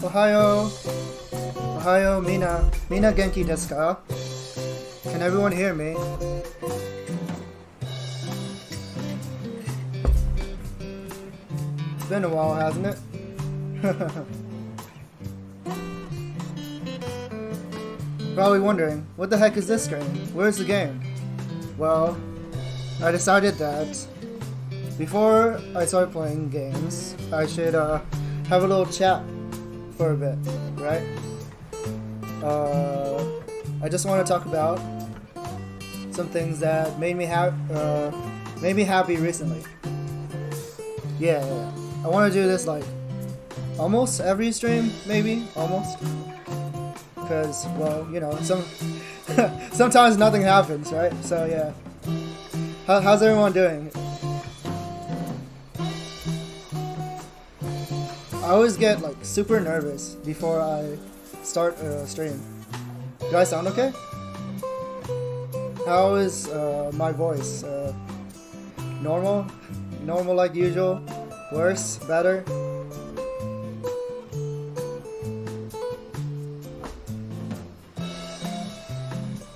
Ohayo. Ohayo, Mina. Mina genki desu ka? Can everyone hear me? It's been a while, hasn't it? Probably wondering, what the heck is this game? Where's the game? Well, I decided that before I start playing games, I should have a little chat for a bit, right? I just want to talk about some things that made me happy recently. Yeah, I want to do this like almost every stream, maybe almost, because well, you know, sometimes nothing happens, right? So yeah, how's everyone doing? I always get like super nervous before I start a stream. Do I sound okay? How is my voice? Normal? Normal like usual? Worse? Better?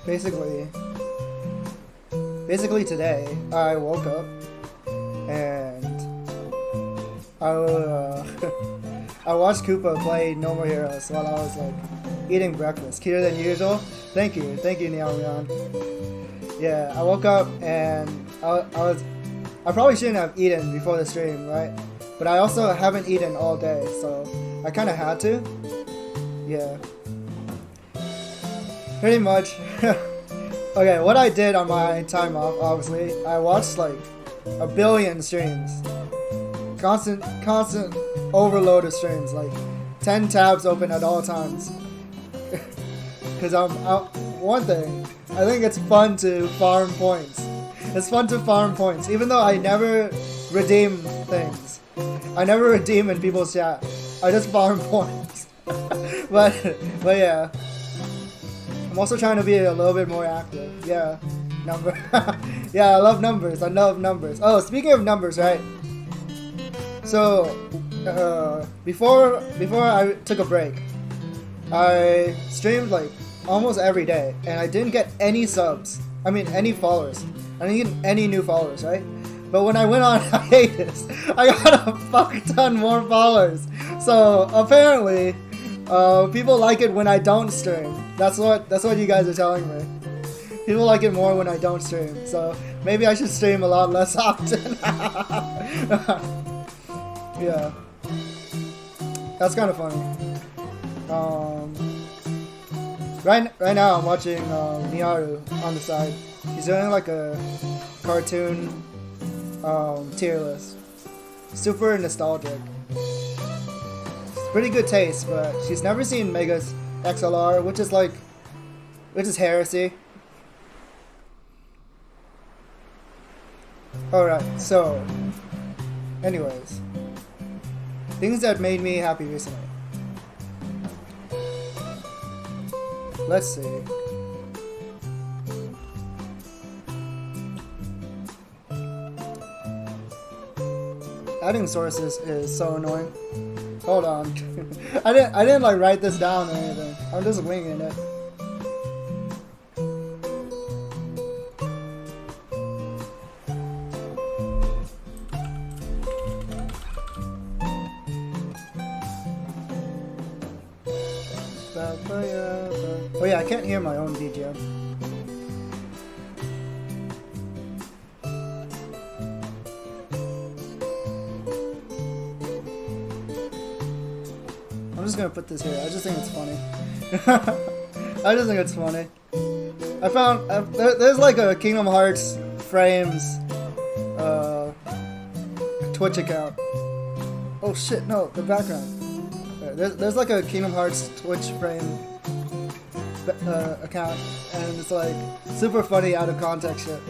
Basically today I woke up and I watched Koopa play No More Heroes while I was like eating breakfast. Cuter than usual. Thank you, Niaoyan. Yeah, I woke up and I probably shouldn't have eaten before the stream, right? But I also haven't eaten all day, so I kind of had to. Yeah. Pretty much. Okay, what I did on my time off, obviously, I watched like a billion streams. Constant overload of streams, like 10 tabs open at all times. Because one thing, I think it's fun to farm points. It's fun to farm points, even though I never redeem things. I never redeem in people's chat. I just farm points. but yeah. I'm also trying to be a little bit more active. Yeah. Yeah, I love numbers. I love numbers. Oh, speaking of numbers, right? So, before I took a break, I streamed like almost every day, and I didn't get any subs. I mean, any followers. I didn't get any new followers, right? But when I went on hiatus, I got a fuck ton more followers. So apparently, people like it when I don't stream. That's what you guys are telling me. People like it more when I don't stream. So maybe I should stream a lot less often. Yeah, that's kind of funny. Right now I'm watching Niaru on the side. He's doing like a cartoon tier list. Super nostalgic. It's pretty good taste, but she's never seen Mega's XLR, which is heresy. Alright, so anyways, things that made me happy recently. Let's see. Adding sources is so annoying. Hold on. I didn't like write this down or anything. I'm just winging it. Oh yeah, I can't hear my own BGM. I'm just gonna put this here. I just think it's funny. I just think it's funny. I found there's like a Kingdom Hearts Frames Twitch account. Oh shit! No, the background. There's like a Kingdom Hearts Twitch Frame account, and it's like super funny out of context shit.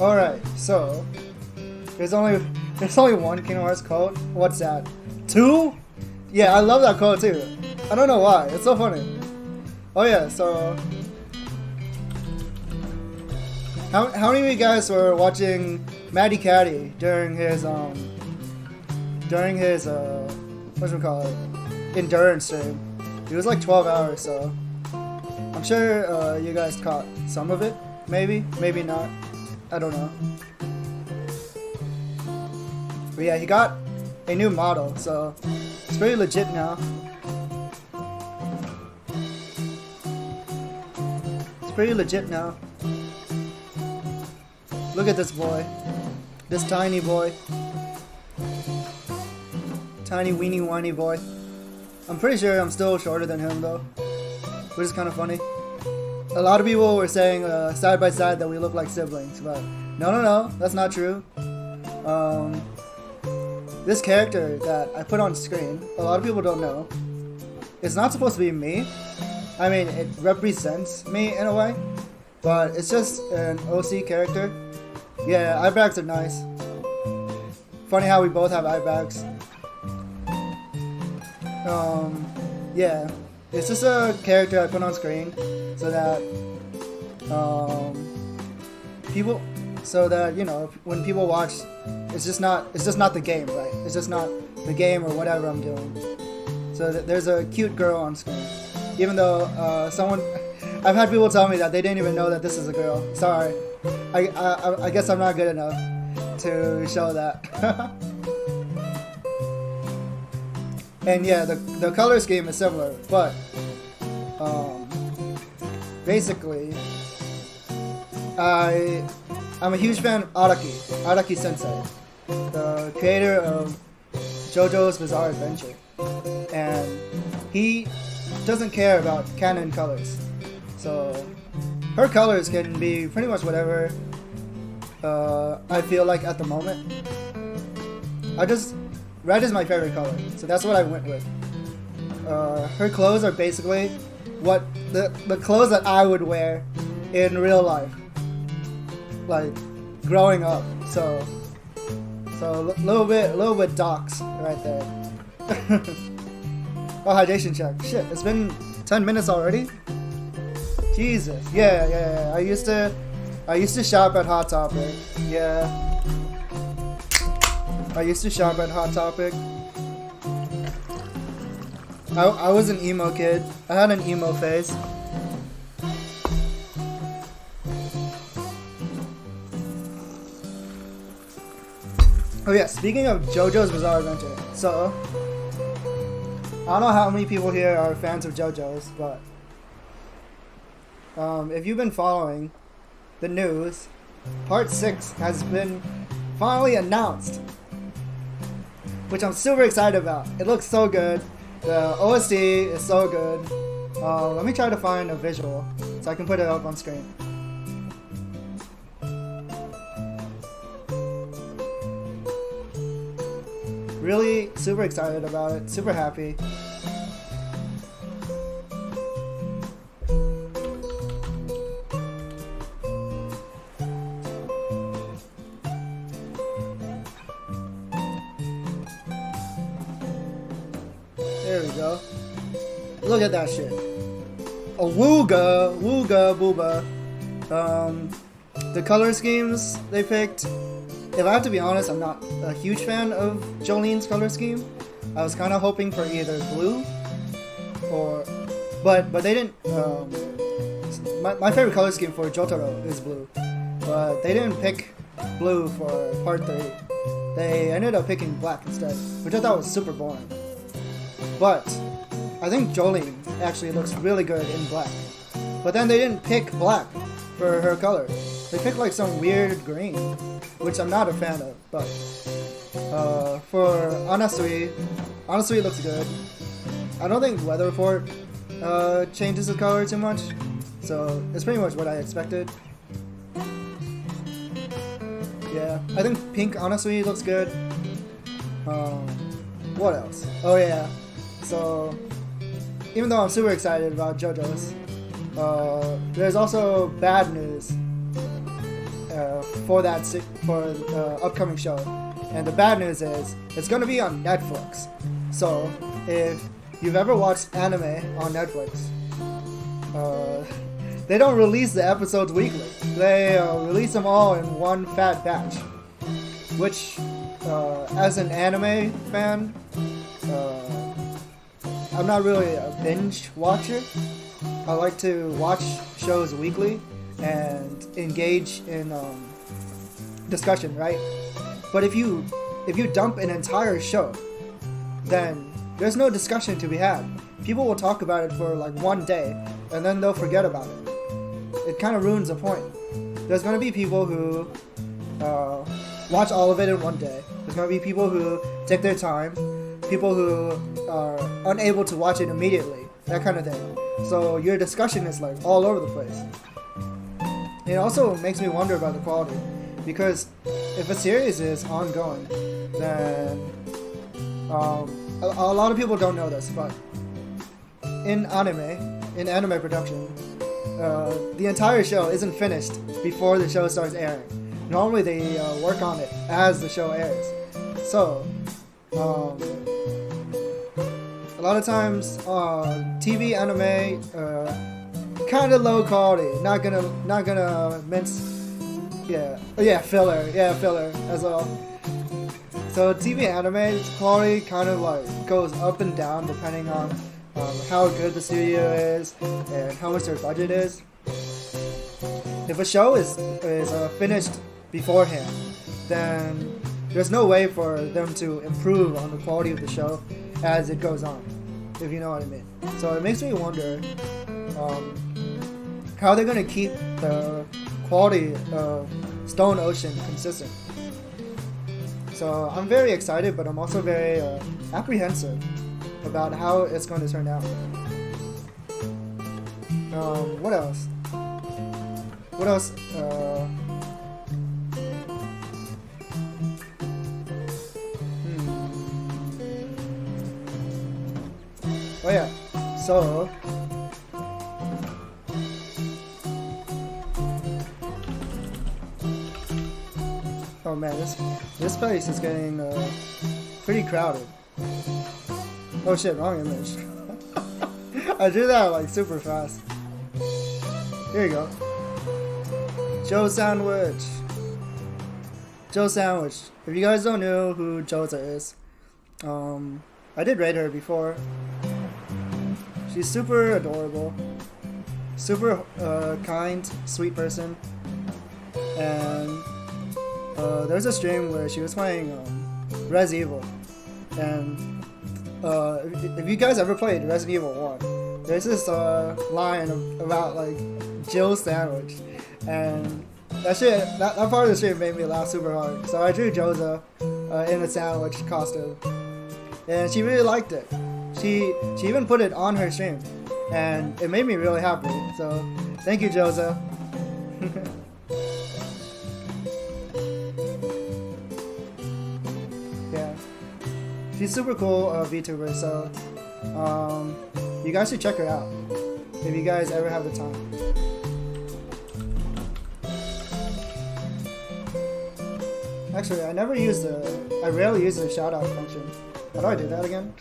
Alright, so there's only one Kingdom Hearts code. What's that? 2? Yeah, I love that code too. I don't know why. It's so funny. Oh yeah, so How many of you guys were watching Matty Caddy during his endurance stream? It was like 12 hours, so I'm sure you guys caught some of it. Maybe not. I don't know. But yeah, he got a new model, so it's pretty legit now. It's pretty legit now. Look at this boy. This tiny boy. Tiny weeny whiny boy. I'm pretty sure I'm still shorter than him though, which is kind of funny. A lot of people were saying side by side that we look like siblings, but no, that's not true. This character that I put on screen, a lot of people don't know, it's not supposed to be me. I mean, it represents me in a way, but it's just an OC character. Yeah, eye bags are nice. Funny how we both have eye bags. Yeah, it's just a character I put on screen so that you know, when people watch, it's just not the game, right? It's just not the game or whatever I'm doing. So there's a cute girl on screen, even though I've had people tell me that they didn't even know that this is a girl. Sorry, I guess I'm not good enough to show that. And yeah, the color scheme is similar, but basically, I'm a huge fan of Araki Sensei, the creator of JoJo's Bizarre Adventure, and he doesn't care about canon colors, so her colors can be pretty much whatever I feel like at the moment. Red is my favorite color, so that's what I went with. Her clothes are basically what the clothes that I would wear in real life, like growing up. So a little bit docs right there. Oh, hydration check. Shit, it's been 10 minutes already. Jesus. Yeah. I used to shop at Hot Topic. Yeah. I used to shop at Hot Topic. I was an emo kid. I had an emo phase. Oh yeah, speaking of JoJo's Bizarre Adventure, so I don't know how many people here are fans of JoJo's, but if you've been following the news, Part 6 has been finally announced, which I'm super excited about. It looks so good. The OST is so good. Let me try to find a visual so I can put it up on screen. Really super excited about it, super happy. There we go. Look at that shit. A wooga booba. The color schemes they picked. If I have to be honest, I'm not a huge fan of Jolene's color scheme. I was kind of hoping for either blue or, but they didn't. My favorite color scheme for Jotaro is blue, but they didn't pick blue for Part 3. They ended up picking black instead, which I thought was super boring. But I think Jolene actually looks really good in black. But then they didn't pick black for her color. They picked like some weird green, which I'm not a fan of. But for Anasui looks good. I don't think Weather Report changes the color too much, so it's pretty much what I expected. Yeah, I think pink Anasui looks good. What else? Oh yeah. So, even though I'm super excited about JoJo's, there's also bad news for the upcoming show. And the bad news is, it's going to be on Netflix. So, if you've ever watched anime on Netflix, they don't release the episodes weekly. They release them all in one fat batch. Which, as an anime fan, I'm not really a binge watcher. I like to watch shows weekly and engage in discussion, right? But if you dump an entire show, then there's no discussion to be had. People will talk about it for like one day, and then they'll forget about it. It kind of ruins the point. There's going to be people who watch all of it in one day. There's going to be people who take their time, people who are unable to watch it immediately, that kind of thing. So your discussion is like all over the place. It also makes me wonder about the quality, because if a series is ongoing, then a lot of people don't know this, but in anime production, the entire show isn't finished before the show starts airing. Normally they work on it as the show airs. So a lot of times TV anime kind of low quality. Not gonna mince. Filler as well. So TV anime quality kind of like goes up and down depending on how good the studio is and how much their budget is. If a show is finished beforehand, then there's no way for them to improve on the quality of the show as it goes on, if you know what I mean. So it makes me wonder how they're going to keep the quality of Stone Ocean consistent. So I'm very excited, but I'm also very apprehensive about how it's going to turn out. What else? Oh yeah, so oh man, this place is getting pretty crowded. Oh shit, wrong image. I drew that like super fast. Here you go. Joe Sandwich. If you guys don't know who Josa is, I did rate her before. She's super adorable, super kind, sweet person, and there was a stream where she was playing Res Evil, and if you guys ever played Resident Evil 1, there's this line about like Jill Sandwich, and that part of the stream made me laugh super hard. So I drew Josa in a sandwich costume, and she really liked it. She even put it on her stream, and it made me really happy. So thank you, Josa. Yeah, she's super cool VTuber. So you guys should check her out if you guys ever have the time. Actually, I rarely use the shout out function. How do I do that again?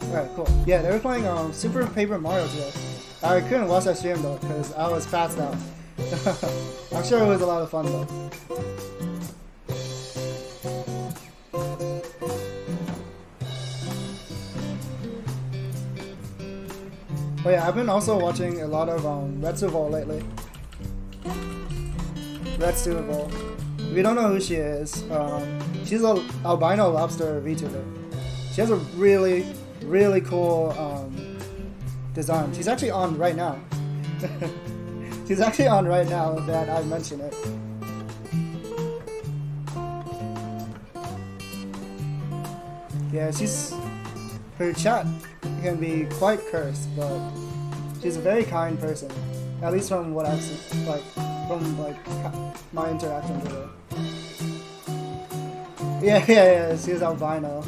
Alright, cool. Yeah, they were playing Super Paper Mario today. I couldn't watch that stream though, because I was passed out. I'm sure it was a lot of fun though. Oh yeah, I've been also watching a lot of Retsuval lately. Retsuval. If you don't know who she is, she's an albino lobster VTuber. She has a really, really cool design. She's actually on right now. She's actually on right now that I mention it. Yeah, her chat can be quite cursed, but she's a very kind person. At least from what I've seen, from my interactions with her. Yeah, she's albino.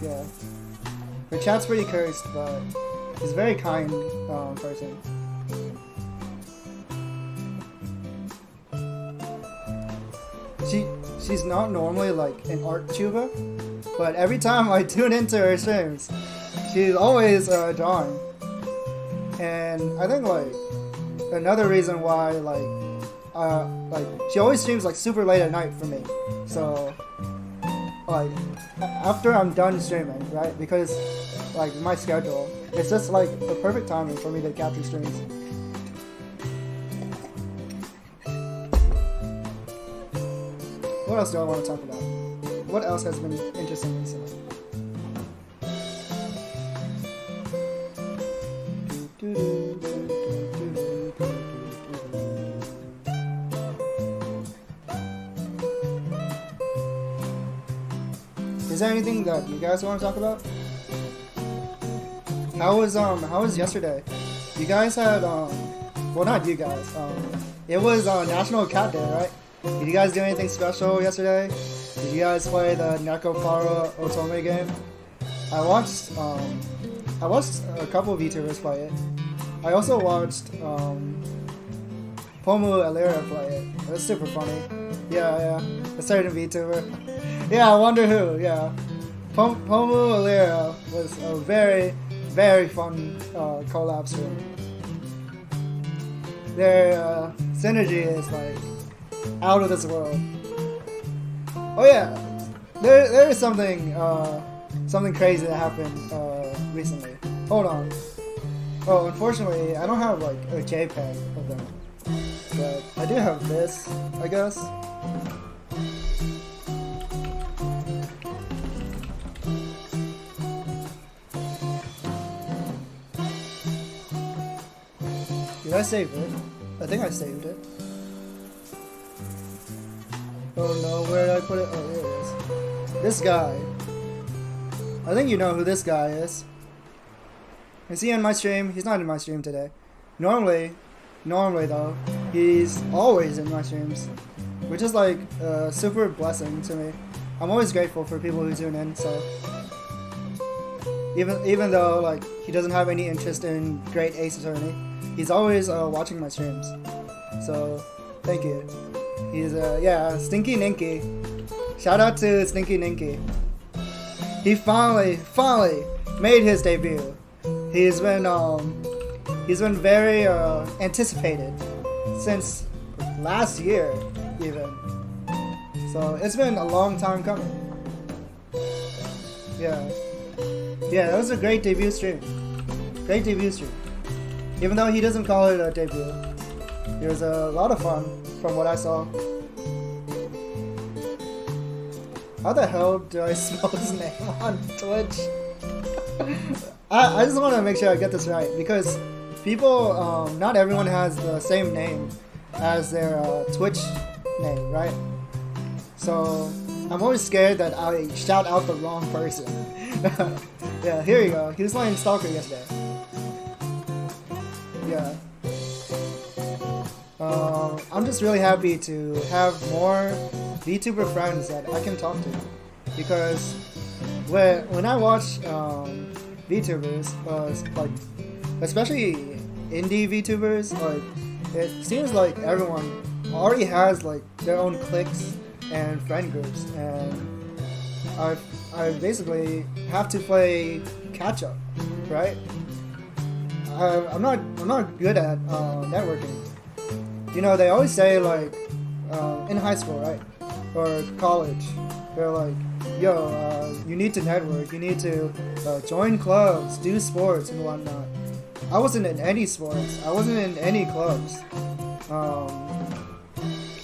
Yeah. Her chat's pretty cursed, but He's a very kind person. She's not normally like an art tuber, but every time I tune into her streams, she's always drawing. And I think like another reason why like she always streams like super late at night for me. So like after I'm done streaming, right? Because like my schedule, it's just like the perfect timing for me to capture streams. What else do I want to talk about? What else has been interesting recently? Is there anything that you guys want to talk about? How was yesterday? You guys had well, not you guys. It was National Cat Day, right? Did you guys do anything special yesterday? Did you guys play the Nekopara Otome game? I watched a couple of VTubers play it. I also watched Pomu Alira play it. It was super funny. Yeah, a certain VTuber. Yeah, I wonder who. Yeah, Pomu Alira was a very, very fun collab stream. Their synergy is like out of this world. Oh yeah, there is something crazy that happened recently. Hold on. Oh, unfortunately, I don't have like a JPEG of them, but I do have this, I guess. Did I save it? I think I saved it. Oh no, where did I put it? Oh, there it is. This guy. I think you know who this guy is. Is he in my stream? He's not in my stream today. Normally though, he's always in my streams, which is like a super blessing to me. I'm always grateful for people who tune in, so even though like he doesn't have any interest in Great Ace Attorney, he's always watching my streams. So thank you. He's yeah, Stinky Ninky. Shout out to Stinky Ninky. He finally made his debut. He's been very anticipated since last year even. So it's been a long time coming. Yeah, that was a great debut stream. Even though he doesn't call it a debut, it was a lot of fun from what I saw. How the hell do I spell his name on Twitch? I just want to make sure I get this right, because people, not everyone has the same name as their Twitch name, right? So I'm always scared that I shout out the wrong person. Yeah, here you go. He was playing Stalker yesterday. Yeah. I'm just really happy to have more VTuber friends that I can talk to, because when I watch VTubers, like especially indie VTubers, like it seems like everyone already has like their own cliques and friend groups, and I basically have to play catch up, right? I'm not good at networking. You know, they always say like in high school, right, or college, they're like, yo, you need to network, you need to join clubs, do sports and whatnot. I wasn't in any sports, I wasn't in any clubs.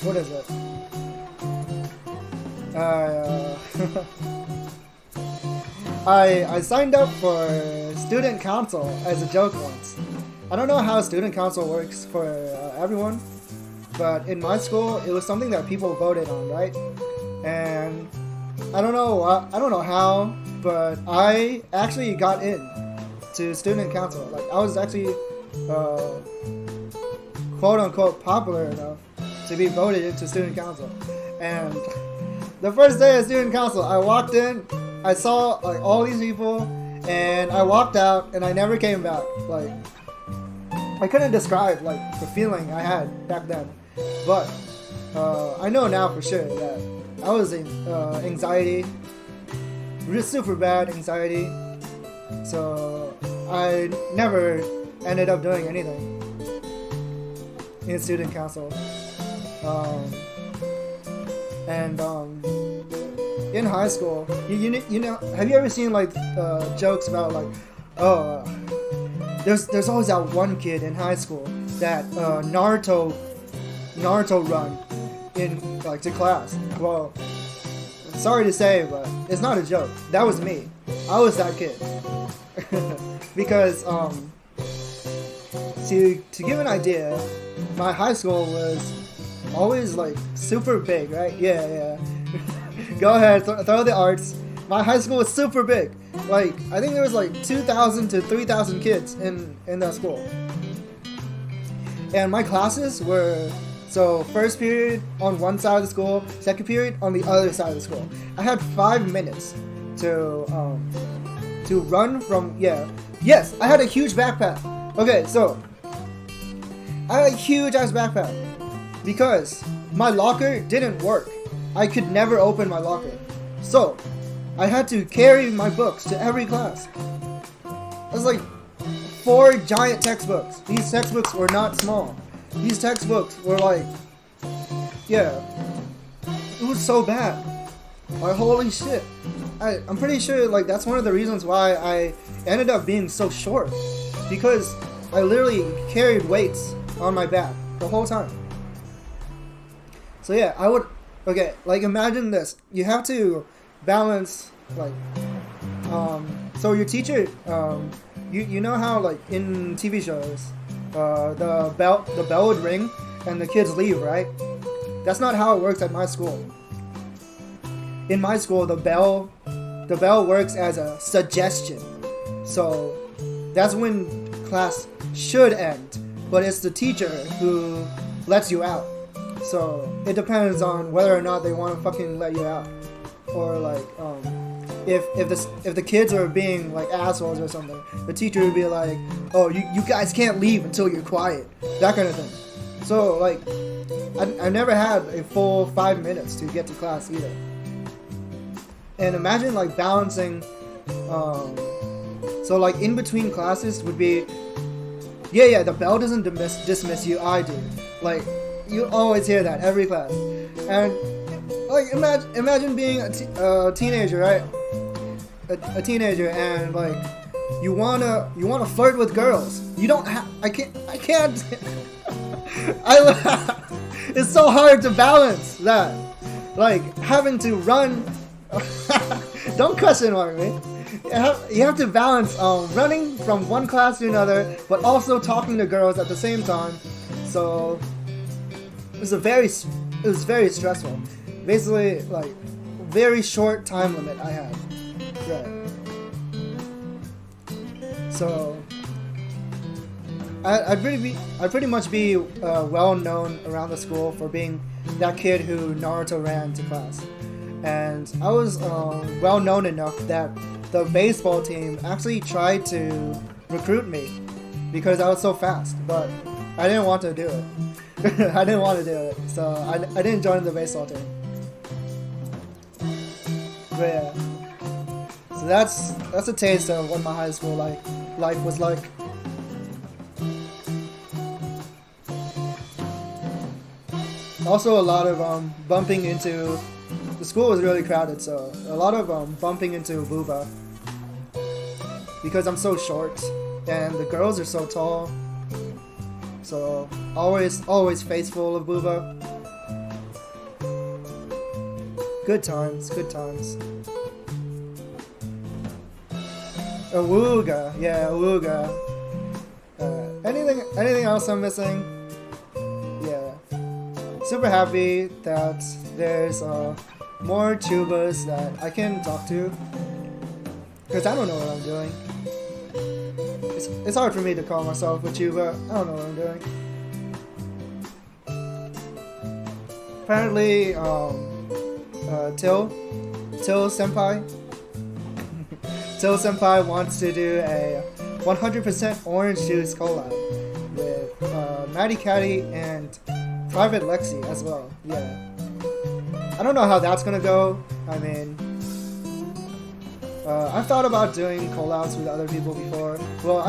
What is it? I signed up for student council as a joke once. I don't know how student council works for everyone, but in my school it was something that people voted on, right? And I don't know how, but I actually got in to student council. Like I was actually quote unquote popular enough to be voted into student council. And the first day of student council, I walked in, I saw like all these people, And I walked out and I never came back. Like, I couldn't describe like the feeling I had back then, but I know now for sure that I was in anxiety, super bad anxiety. So I never ended up doing anything in student council. In high school, you know, have you ever seen like jokes about like, oh, there's always that one kid in high school that Naruto run in like to class. Well, sorry to say, but it's not a joke. That was me. I was that kid. Because to give an idea, my high school was always like super big, right? Yeah. Go ahead, throw the arts. My high school was super big. Like, I think there was like 2,000 to 3,000 kids in that school. And my classes were, so first period on one side of the school, second period on the other side of the school. I had 5 minutes to run from, yes, I had a huge backpack. Okay, so I had a huge ass backpack because my locker didn't work. I could never open my locker. So I had to carry my books to every class. It was like 4 giant textbooks. These textbooks were not small. These textbooks were like, it was so bad. Like, holy shit. I'm pretty sure like that's one of the reasons why I ended up being so short, because I literally carried weights on my back the whole time. So yeah, I would, okay, like imagine this. You have to balance like, so your teacher, you know how like in TV shows, the bell would ring and the kids leave, right? That's not how it works at my school. In my school, the bell works as a suggestion. So that's when class should end, but it's the teacher who lets you out. So it depends on whether or not they want to fucking let you out, or like if the kids are being like assholes or something, the teacher would be like, oh, you guys can't leave until you're quiet, that kind of thing. So like I never had a full 5 minutes to get to class either. And imagine like balancing, so like in between classes would be, the bell doesn't dismiss you, I do. Like, you always hear that every class. And like imagine being a teenager, right? A teenager, and like you wanna flirt with girls. You don't have. I can't. It's so hard to balance that. Like having to run. Don't question mark me. You have to balance running from one class to another, but also talking to girls at the same time. So it was very stressful. Basically, like very short time limit I had. Right. So I'd pretty much be well known around the school for being that kid who Naruto ran to class. And I was well known enough that the baseball team actually tried to recruit me because I was so fast, but I didn't want to do it. I didn't want to do it, so I didn't join the baseball team. But yeah, so that's a taste of what my high school life was like. Also, a lot of bumping into. The school was really crowded, so a lot of bumping into booba because I'm so short and the girls are so tall. So always face full of booba. Good times. Awooga, yeah, awooga. Anything else I'm missing? Yeah. Super happy that there's more tubas that I can talk to, because I don't know what I'm doing. It's hard for me to call myself a tuba. I don't know what I'm doing. Apparently, Till Senpai Still Senpai wants to do a 100% orange juice collab with Maddie Caddy and Private Lexi as well. Yeah. I don't know how that's gonna go. I mean, I've thought about doing collabs with other people before. Well,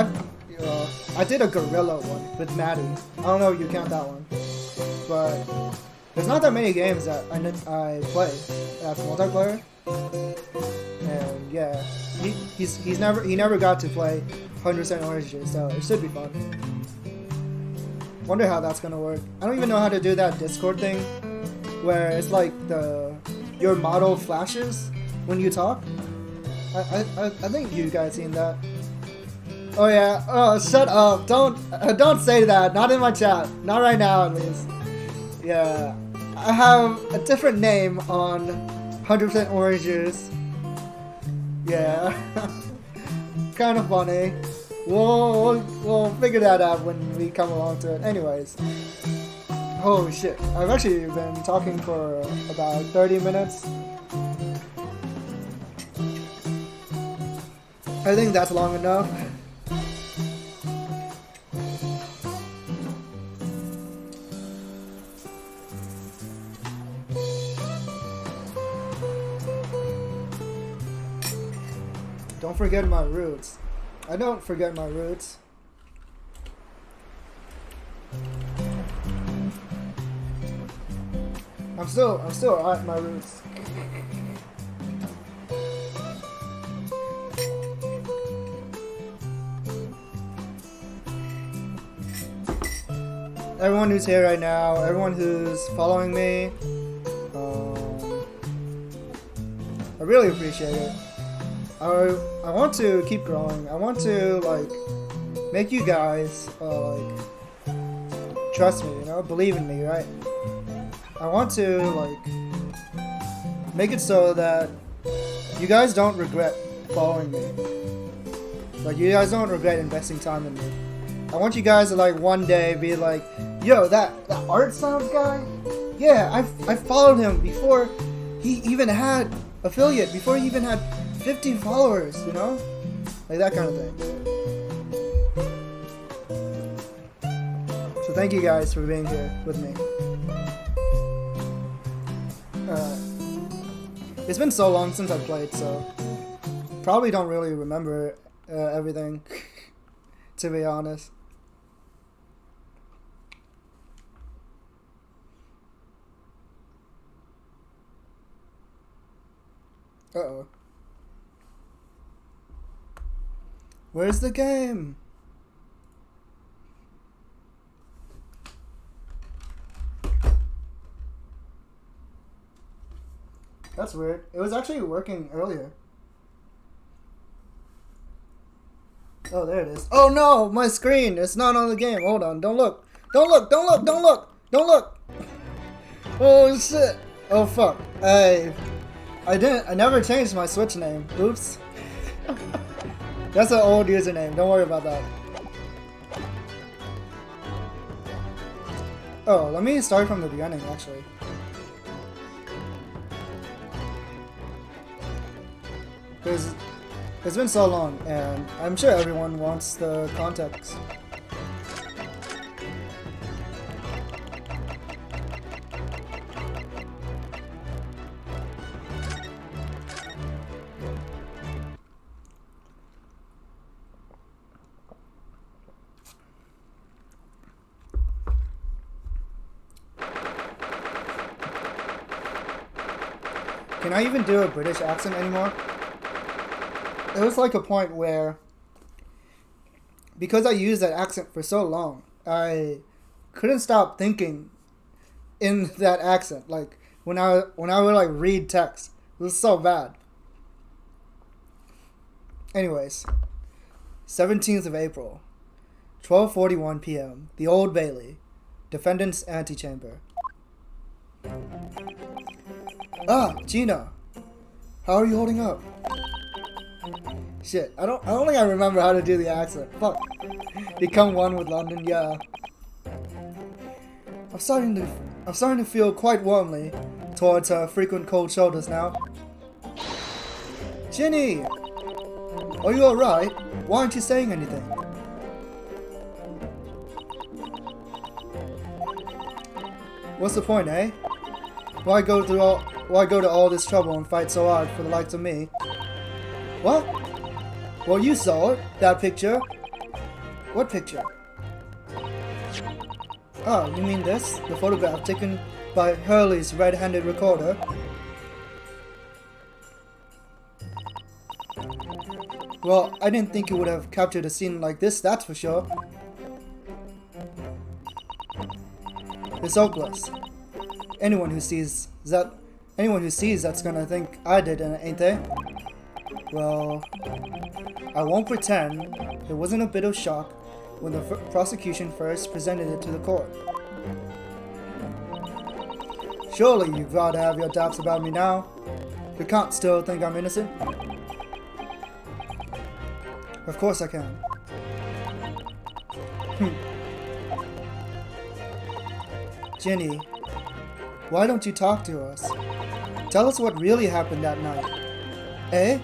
I did a Gorilla one with Maddie. I don't know if you count that one, but there's not that many games that I play that's multiplayer. And yeah, he never got to play 100% orange juice, so it should be fun. Wonder how that's gonna work. I don't even know how to do that Discord thing where it's like your model flashes when you talk. I think you guys seen that. Oh yeah. Oh, shut up! Don't say that. Not in my chat. Not right now, at least. Yeah, I have a different name on 100% orange juice. Yeah, kind of funny. We'll figure that out when we come along to it. Anyways. Oh shit, I've actually been talking for about 30 minutes. I think that's long enough. Don't forget my roots. I don't forget my roots. I'm still at my roots. Everyone who's here right now, everyone who's following me, I really appreciate it. I want to keep growing. I want to like make you guys like trust me, you know, believe in me, right? I want to like make it so that you guys don't regret following me. Like you guys don't regret investing time in me. I want you guys to like one day be like, yo, that Art Sounds guy? Yeah, I followed him before he even had affiliate, before he even had 50 followers, you know? Like that kind of thing. So thank you guys for being here with me. It's been so long since I played, so probably don't really remember everything, to be honest. Uh-oh. Where's the game? That's weird. It was actually working earlier. Oh, there it is. Oh no, my screen. It's not on the game. Hold on. Don't look. Don't look. Don't look. Don't look. Don't look. Oh shit. Oh fuck. I never changed my Switch name. Oops. That's an old username. Don't worry about that. Oh, let me start from the beginning, actually. Because it's been so long, and I'm sure everyone wants the context. Can I even do a British accent anymore? There was like a point where, because I used that accent for so long, I couldn't stop thinking in that accent. Like when I would like read text, it was so bad. Anyways, 17th of April, 12:41 p.m. The Old Bailey, defendant's antechamber. Ah, Gina, how are you holding up? Shit, I don't think I remember how to do the accent. Fuck. Become one with London, yeah. I'm starting to feel quite warmly towards her frequent cold shoulders now. Ginny! Are you alright? Why aren't you saying anything? What's the point, eh? Why go to all this trouble and fight so hard for the likes of me? What? Well, you saw it, that picture. What picture? Oh, you mean this? The photograph taken by Hurley's red-handed recorder? Well, I didn't think you would have captured a scene like this, that's for sure. It's hopeless. Anyone who sees that's gonna think I did it, ain't they? Well, I won't pretend it wasn't a bit of shock when the prosecution first presented it to the court. Surely you've got to have your doubts about me now. You can't still think I'm innocent? Of course I can. Ginny, why don't you talk to us? Tell us what really happened that night. Eh?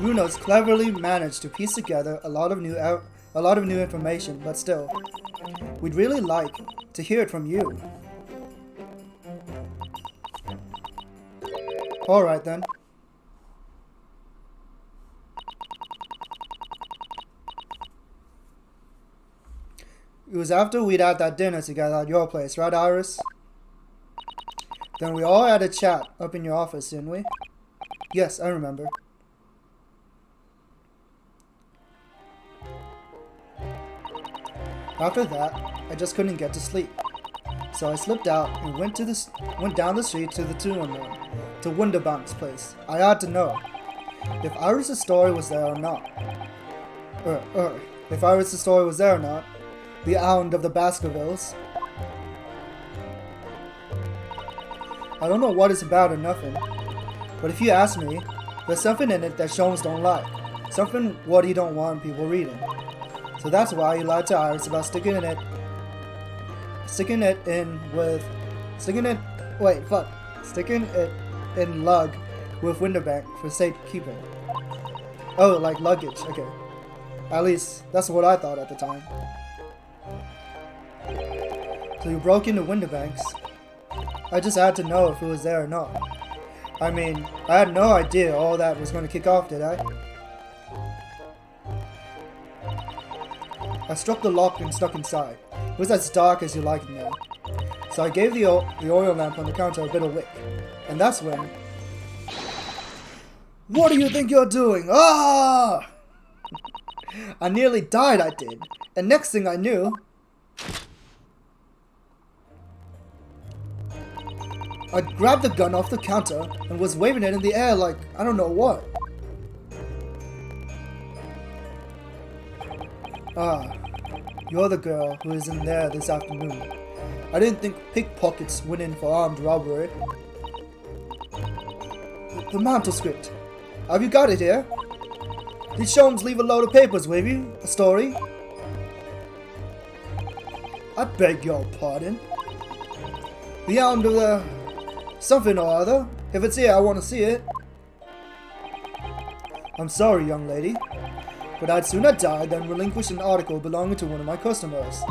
Runo's cleverly managed to piece together a lot of new information, but still, we'd really like to hear it from you. All right then. It was after we'd had that dinner together at your place, right, Iris? Then we all had a chat up in your office, didn't we? Yes, I remember. After that, I just couldn't get to sleep. So I slipped out and went down the street to the 211, to Wunderbank's place. I had to know if Iris' story was there or not. If Iris' story was there or not. The Hound of the Baskervilles. I don't know what it's about or nothing, but if you ask me, there's something in it that Sholmes don't like. Something what he don't want people reading. So that's why he lied to Iris about sticking it in lug with Winterbank for safekeeping. Oh, like luggage, okay. At least, that's what I thought at the time. So you broke into Winterbank's. I just had to know if it was there or not. I mean, I had no idea all that was going to kick off, did I? I struck the lock and stuck inside. It was as dark as you like in there. So I gave the oil lamp on the counter a bit of wick. And that's when... What do you think you're doing? Ah! I nearly died, I did. And next thing I knew... I grabbed the gun off the counter and was waving it in the air like I don't know what. Ah, you're the girl who is in there this afternoon. I didn't think pickpockets went in for armed robbery. The manuscript. Have you got it here? Did Sholmes leave a load of papers with you? A story? I beg your pardon. The Hound of the... something or other. If it's here, I want to see it. I'm sorry, young lady, but I'd sooner die than relinquish an article belonging to one of my customers.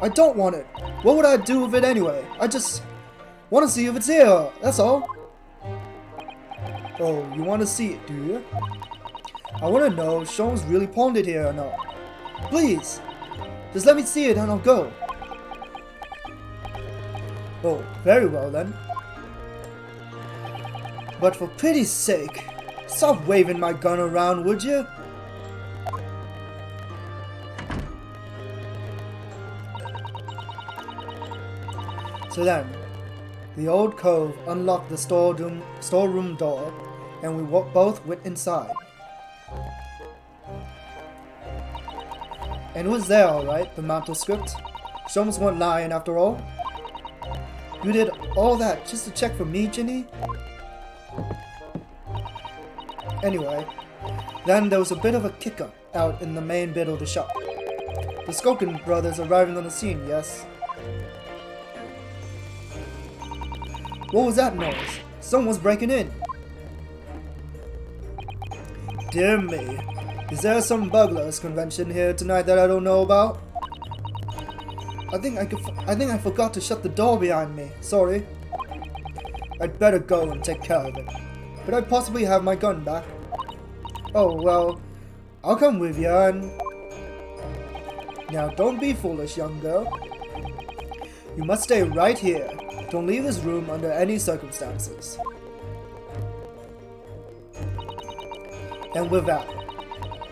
I don't want it. What would I do with it anyway? I just want to see if it's here, that's all. Oh, you want to see it, do you? I want to know if Sholmes really pawned it here or not. Please, just let me see it and I'll go. Oh, very well then. But for pity's sake, stop waving my gun around, would you? So then, the old cove unlocked the storeroom door, and we both went inside. And it was there, alright, the manuscript. Sholmes weren't lying after all. You did all that just to check for me, Ginny? Anyway, then there was a bit of a kick-up out in the main bit of the shop. The Skulkin brothers arriving on the scene, yes? What was that noise? Someone's breaking in. Dear me. Is there some burglars convention here tonight that I don't know about? I think I forgot to shut the door behind me. Sorry. I'd better go and take care of it. Could I possibly have my gun back? Oh, well, I'll come with you and... Now, don't be foolish, young girl. You must stay right here. Don't leave this room under any circumstances. And with that,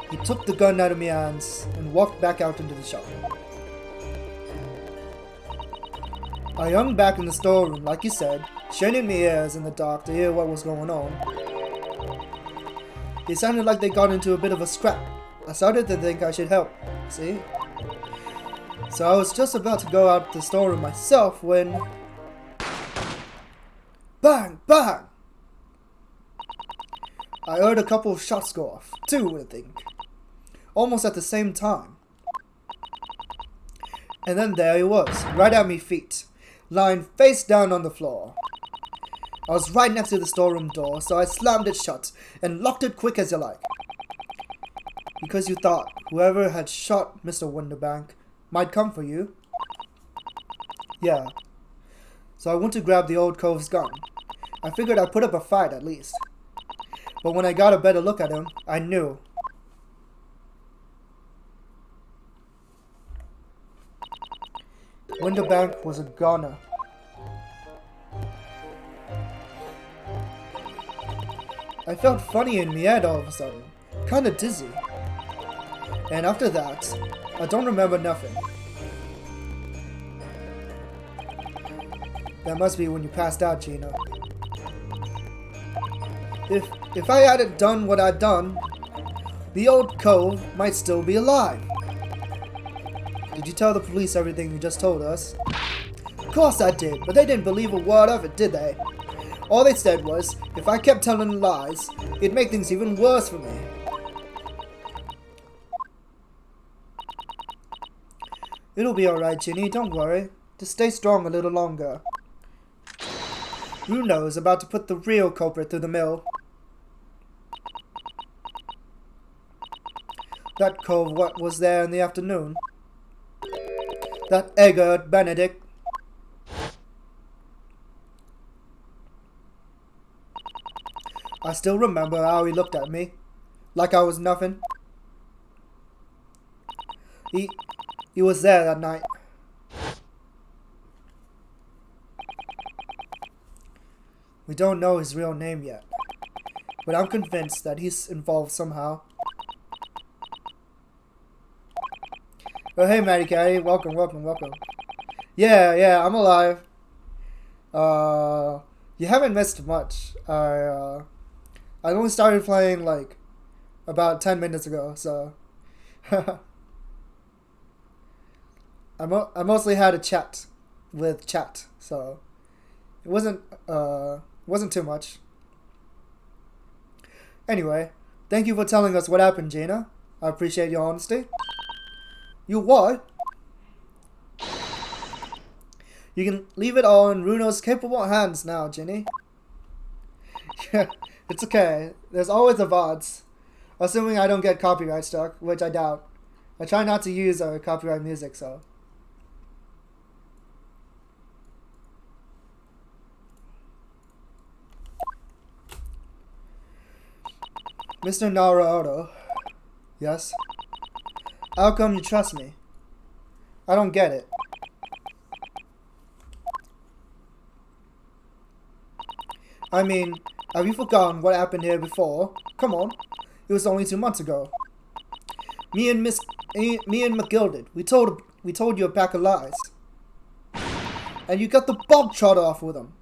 he took the gun out of my hands and walked back out into the shop. I hung back in the storeroom, like he said, straining my ears in the dark to hear what was going on. It sounded like they got into a bit of a scrap. I started to think I should help, see? So I was just about to go out the storeroom myself when... Bang! Bang! I heard a couple of shots go off. 2, I think. Almost at the same time. And then there he was, right at me feet, lying face down on the floor. I was right next to the storeroom door, so I slammed it shut and locked it quick as you like. Because you thought whoever had shot Mr. Wonderbank might come for you. Yeah. So I went to grab the old cove's gun. I figured I'd put up a fight at least. But when I got a better look at him, I knew. Wonderbank was a goner. I felt funny in my head all of a sudden, kinda dizzy. And after that, I don't remember nothing. That must be when you passed out, Gina. If I hadn't done what I'd done, the old cove might still be alive. Did you tell the police everything you just told us? Of course I did, but they didn't believe a word of it, did they? All they said was, if I kept telling lies, it'd make things even worse for me. It'll be alright, Ginny, don't worry. Just stay strong a little longer. Bruno's about to put the real culprit through the mill. That cove what was there in the afternoon. That Eggert Benedict. I still remember how he looked at me, like I was nothing. He was there that night. We don't know his real name yet, but I'm convinced that he's involved somehow. Oh, hey, Maddie Caddy. Welcome. Yeah, I'm alive. You haven't missed much. I only started playing, like, about 10 minutes ago, so... I mostly had a chat with chat, so... It wasn't too much. Anyway, thank you for telling us what happened, Gina. I appreciate your honesty. You what? You can leave it all in Runo's capable hands now, Ginny. Yeah, it's okay. There's always a VODs. Assuming I don't get copyright struck, which I doubt. I try not to use copyright music, so... Mr. Naruto. Yes? How come you trust me? I don't get it. I mean, have you forgotten what happened here before? Come on. It was only 2 months ago. Me and McGilded, we told you a pack of lies. And you got the bog trot off with him.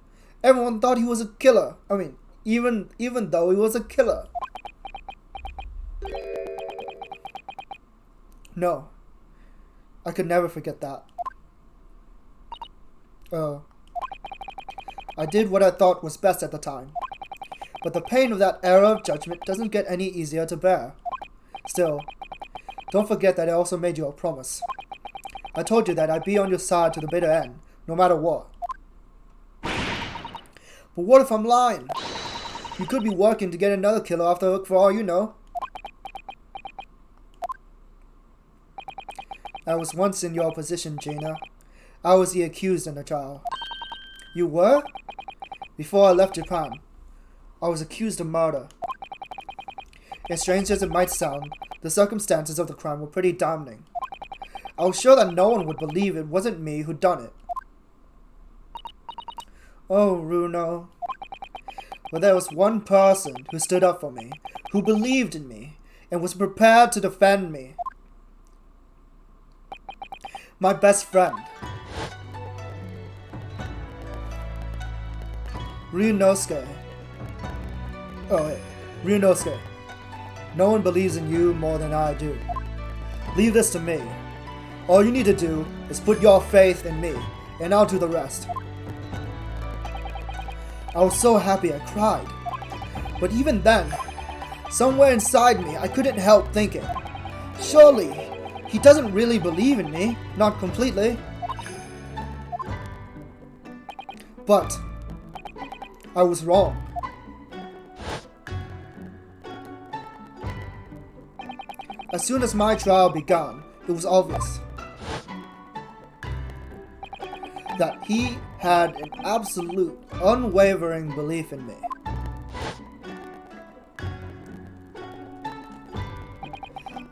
Everyone thought he was a killer. I mean, even though he was a killer. No. I could never forget that. I did what I thought was best at the time. But the pain of that error of judgment doesn't get any easier to bear. Still, don't forget that I also made you a promise. I told you that I'd be on your side to the bitter end, no matter what. But what if I'm lying? You could be working to get another killer off the hook for all you know. I was once in your position, Gina. I was the accused in the trial. You were? Before I left Japan, I was accused of murder. As strange as it might sound, the circumstances of the crime were pretty damning. I was sure that no one would believe it wasn't me who'd done it. Oh, Runo. But there was one person who stood up for me, who believed in me, and was prepared to defend me. My best friend. Ryunosuke. Oh, hey. Ryunosuke. No one believes in you more than I do. Leave this to me. All you need to do is put your faith in me, and I'll do the rest. I was so happy I cried. But even then, somewhere inside me, I couldn't help thinking, surely, he doesn't really believe in me, not completely. But I was wrong. As soon as my trial began, it was obvious that he had an absolute, unwavering belief in me.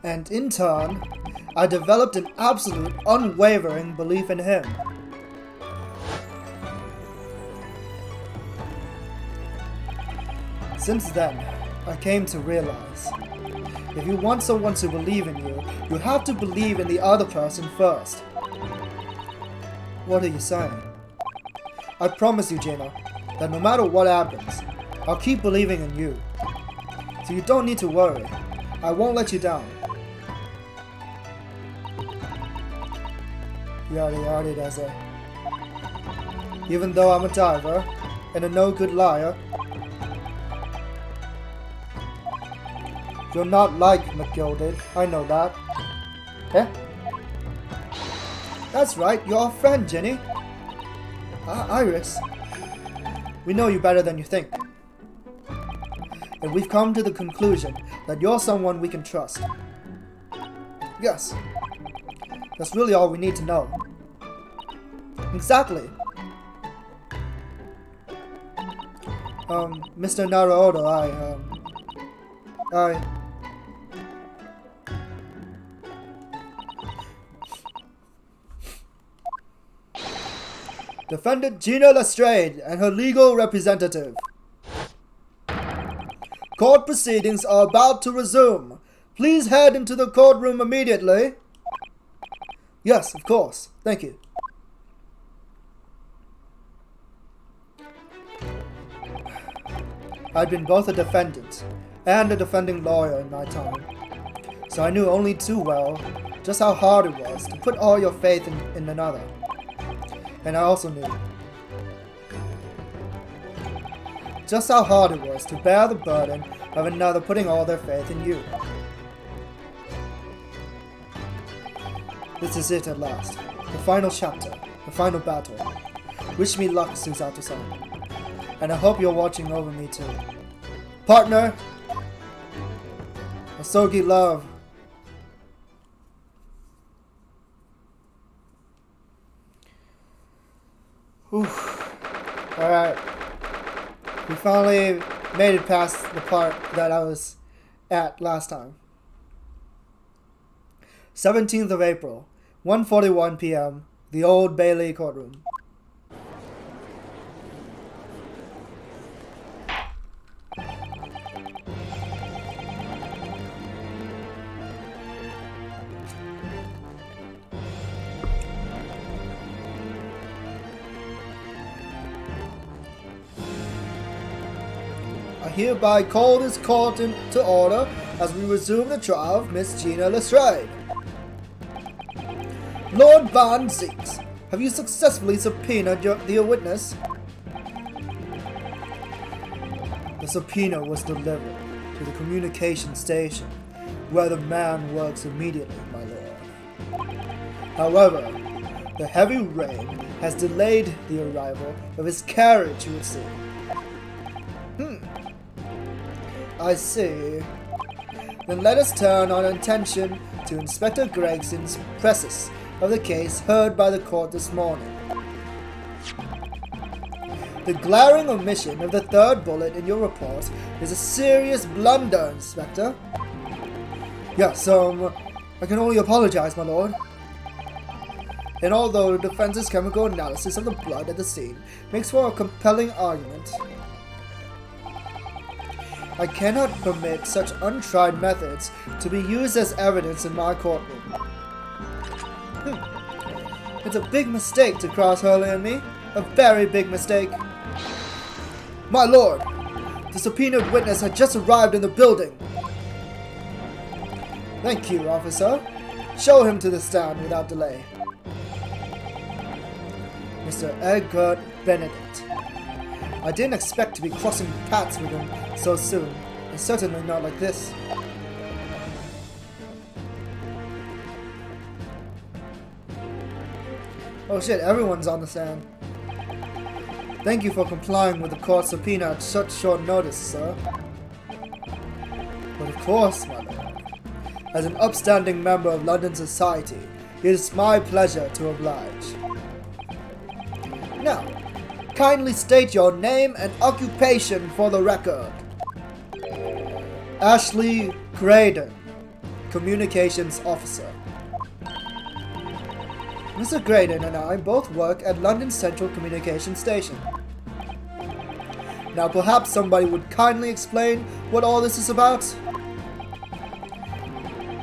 And in turn, I developed an absolute, unwavering belief in him. Since then, I came to realize, if you want someone to believe in you, you have to believe in the other person first. What are you saying? I promise you, Gina, that no matter what happens, I'll keep believing in you. So you don't need to worry. I won't let you down. Yada yada does it. Even though I'm a diver and a no-good liar, you're not like McGilded, I know that. Eh? That's right, you're our friend, Jenny. Iris. We know you better than you think. And we've come to the conclusion that you're someone we can trust. Yes. That's really all we need to know. Exactly. Mr. Naruoto, Defendant Gina Lestrade and her legal representative. Court proceedings are about to resume. Please head into the courtroom immediately. Yes, of course. Thank you. I'd been both a defendant and a defending lawyer in my time, so I knew only too well just how hard it was to put all your faith in another. And I also knew just how hard it was to bear the burden of another putting all their faith in you. This is it at last. The final chapter. The final battle. Wish me luck, Susato-san. And I hope you're watching over me too. Partner! Asogi love. Alright. We finally made it past the part that I was at last time. 17th of April, 1:41 p.m., the Old Bailey courtroom. I hereby call this court to order as we resume the trial of Miss Gina Lestrade. Lord Van Zeeks, have you successfully subpoenaed the witness? The subpoena was delivered to the communication station, where the man works immediately, my lord. However, the heavy rain has delayed the arrival of his carriage, you would see. I see. Then let us turn our attention to Inspector Gregson's presses of the case heard by the court this morning. The glaring omission of the third bullet in your report is a serious blunder, Inspector. Yes, I can only apologize, my lord. And although the defense's chemical analysis of the blood at the scene makes for a compelling argument, I cannot permit such untried methods to be used as evidence in my courtroom. It's a big mistake to cross Hurley and me. A very big mistake. My lord, the subpoenaed witness had just arrived in the building. Thank you, officer. Show him to the stand without delay. Mr. Edgar Benedict. I didn't expect to be crossing paths with him so soon, and certainly not like this. Oh shit, everyone's on the stand. Thank you for complying with the court's subpoena at such short notice, sir. But of course, my lord. As an upstanding member of London society, it is my pleasure to oblige. Now, kindly state your name and occupation for the record. Ashley Graydon, Communications Officer. Mr. Graydon and I both work at London Central Communication Station. Now perhaps somebody would kindly explain what all this is about?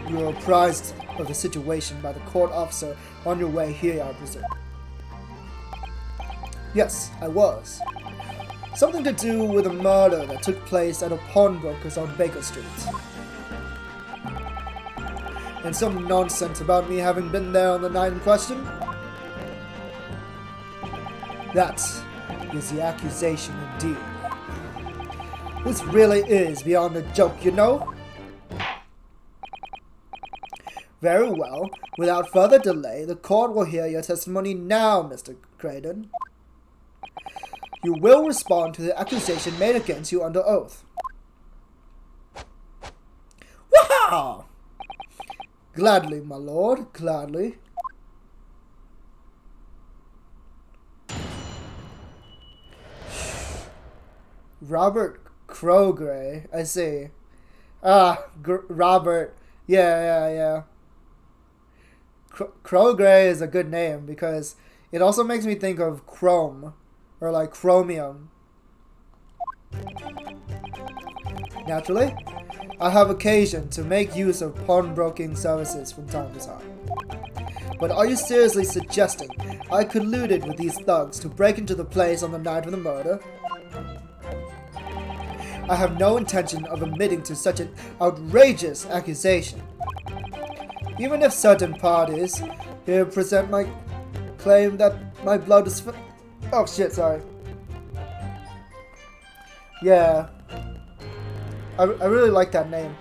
You were apprised of the situation by the court officer on your way here, I presume. Yes, I was. Something to do with a murder that took place at a pawnbroker's on Baker Street. And some nonsense about me having been there on the night in question? That is the accusation indeed. This really is beyond a joke, you know? Very well. Without further delay, the court will hear your testimony now, Mr. Graydon. You will respond to the accusation made against you under oath. Wow! Gladly, my lord, gladly. Robert Crogray, I see. Robert. Yeah. Crogray is a good name because it also makes me think of chrome, or like chromium. Naturally, I have occasion to make use of pawnbroking services from time to time. But are you seriously suggesting I colluded with these thugs to break into the place on the night of the murder? I have no intention of admitting to such an outrageous accusation. Even if certain parties here present my claim that my blood was oh shit, sorry. Yeah. I really like that name.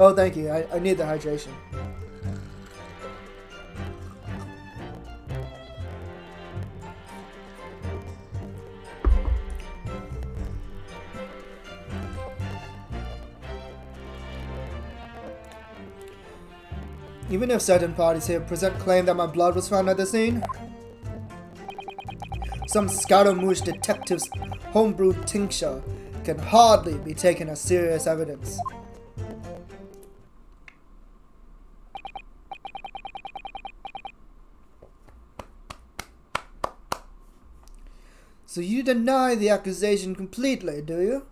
Oh, thank you. I need the hydration. Even if certain parties here present claim that my blood was found at the scene, some Scaramouche detective's homebrewed tincture can hardly be taken as serious evidence. So you deny the accusation completely, do you?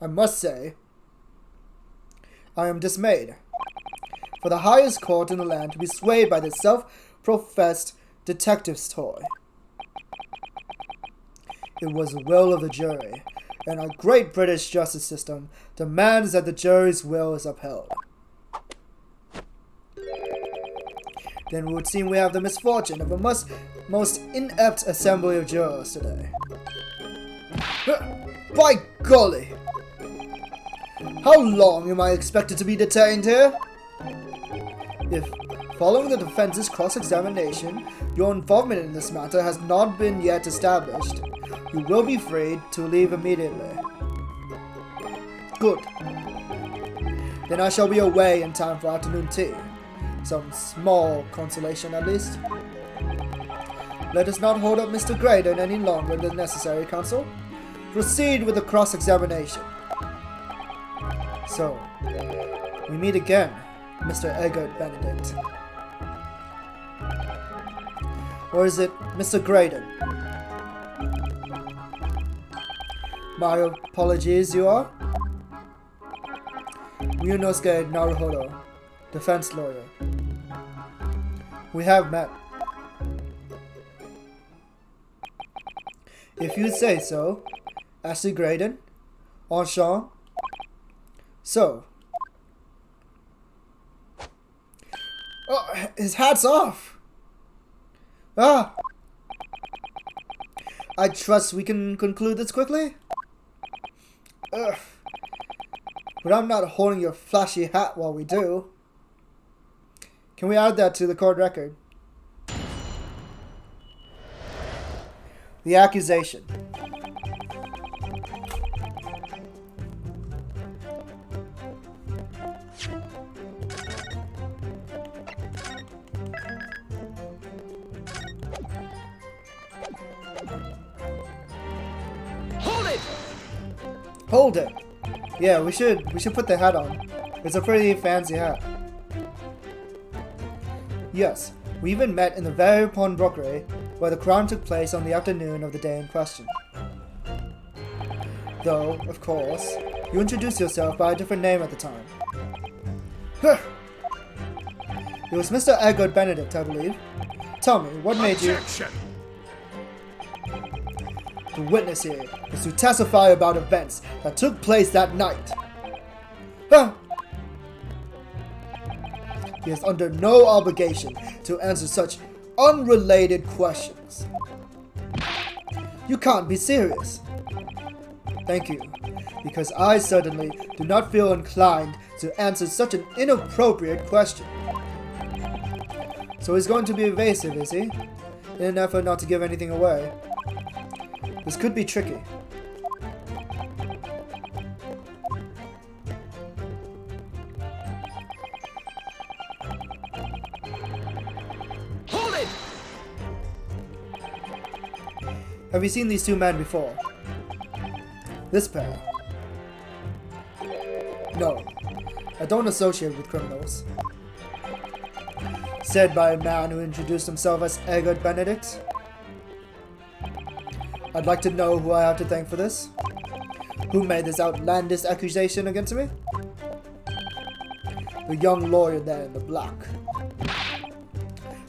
I must say, I am dismayed. For the highest court in the land to be swayed by this self-professed detective's toy. It was the will of the jury, and our great British justice system demands that the jury's will is upheld. Then it would seem we have the misfortune of a most inept assembly of jurors today. By golly! How long am I expected to be detained here? If, following the defense's cross-examination, your involvement in this matter has not been yet established, you will be free to leave immediately. Good. Then I shall be away in time for afternoon tea. Some small consolation at least. Let us not hold up Mr. Graydon any longer than necessary, Counsel. Proceed with the cross-examination. So, we meet again, Mr. Egbert Benedict. Or is it Mr. Graydon? My apologies, you are? Ryunosuke Naruhodo, defense lawyer. We have met. If you say so, Ashley Graydon, Enchant. So. Oh, his hat's off! Ah! I trust we can conclude this quickly? Ugh. But I'm not holding your flashy hat while we do. Can we add that to the court record? The accusation. Hold it! Hold it! Yeah, we should put the hat on. It's a pretty fancy hat. Yes, we even met in the very pawnbrokery where the crime took place on the afternoon of the day in question. Though, of course, you introduced yourself by a different name at the time. It was Mr. Egbert Benedict, I believe. Tell me, what made you... The witness here is to testify about events that took place that night. He is under no obligation to answer such unrelated questions. You can't be serious. Thank you, because I certainly do not feel inclined to answer such an inappropriate question. So he's going to be evasive, is he? In an effort not to give anything away. This could be tricky. Hold it! Have you seen these two men before? This pair? No, I don't associate with criminals. Said by a man who introduced himself as Egbert Benedict. I'd like to know who I have to thank for this. Who made this outlandish accusation against me? The young lawyer there in the black.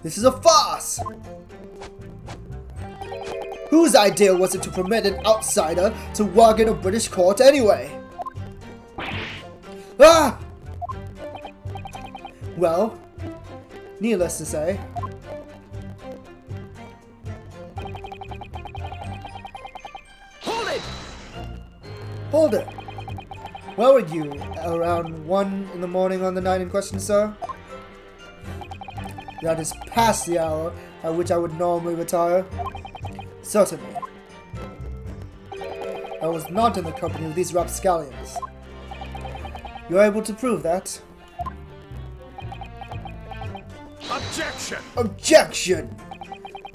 This is a farce! Whose idea was it to permit an outsider to work in a British court anyway? Ah! Well, needless to say, hold it! Where were you? Around 1 in the morning on the night in question, sir? That is past the hour at which I would normally retire. Certainly. I was not in the company of these rapscallions. You're able to prove that? Objection! Objection!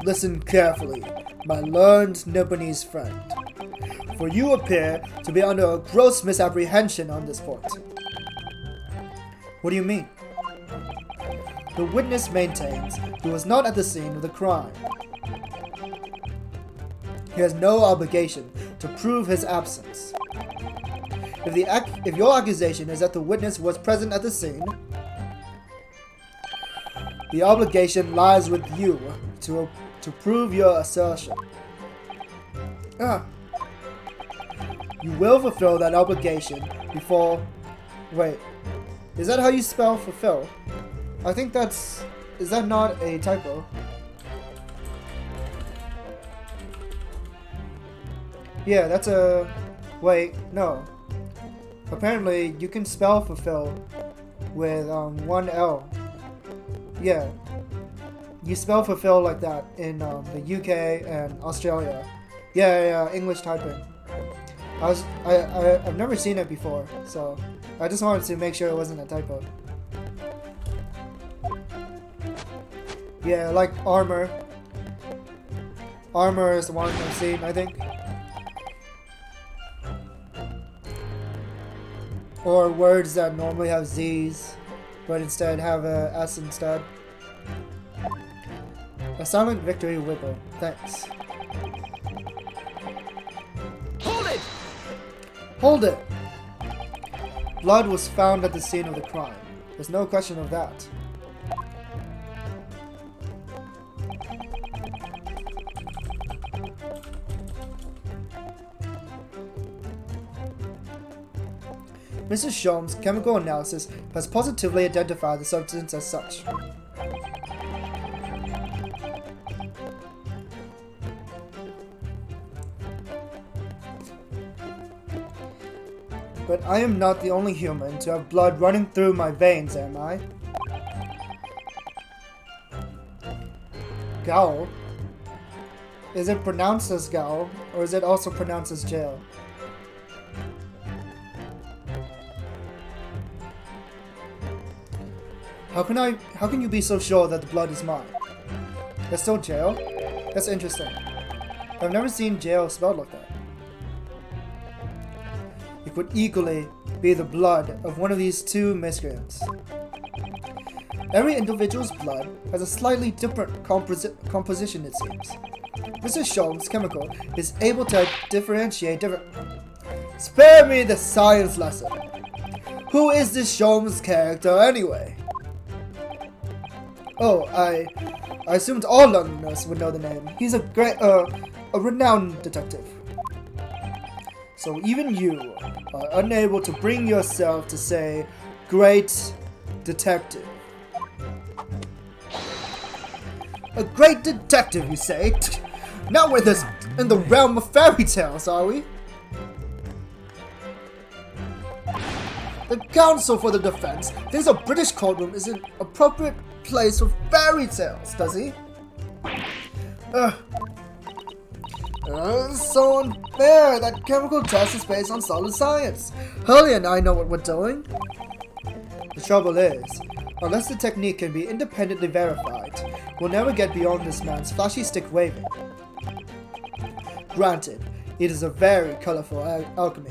Listen carefully, my learned Nipponese friend. For you appear to be under a gross misapprehension on this point. What do you mean? The witness maintains he was not at the scene of the crime. He has no obligation to prove his absence. If your accusation is that the witness was present at the scene, the obligation lies with you to prove your assertion. You will fulfill that obligation before... Wait, is that how you spell fulfill? I think that's... Is that not a typo? Yeah, that's a... Wait, no. Apparently, you can spell fulfill with one L. Yeah. You spell fulfill like that in the UK and Australia. Yeah, English typing. I've never seen it before, so I just wanted to make sure it wasn't a typo. Yeah, like armor. Armor is the one I've seen, I think. Or words that normally have Z's, but instead have a S instead. A silent victory wiggle. Thanks. Hold it! Hold it! Blood was found at the scene of the crime. There's no question of that. Mrs. Sholmes' chemical analysis has positively identified the substance as such. But I am not the only human to have blood running through my veins, am I? Gaol? Is it pronounced as Gaol, or is it also pronounced as jail? How can you be so sure that the blood is mine? There's still jail? That's interesting. I've never seen jail spelled like that. It could equally be the blood of one of these two miscreants. Every individual's blood has a slightly different composition, it seems. Mr. Sholmes' chemical is able to differentiate different... Spare me the science lesson! Who is this Sholmes character anyway? Oh, I assumed all Londoners would know the name. He's a renowned detective. So even you are unable to bring yourself to say, great detective. A great detective, you say? Not with us in the realm of fairy tales, are we? The counsel for the defense thinks a British courtroom is an appropriate place for fairy tales, does he? So unfair. That chemical test is based on solid science. Hurley and I know what we're doing. The trouble is, unless the technique can be independently verified, we'll never get beyond this man's flashy stick waving. Granted, it is a very colorful alchemy.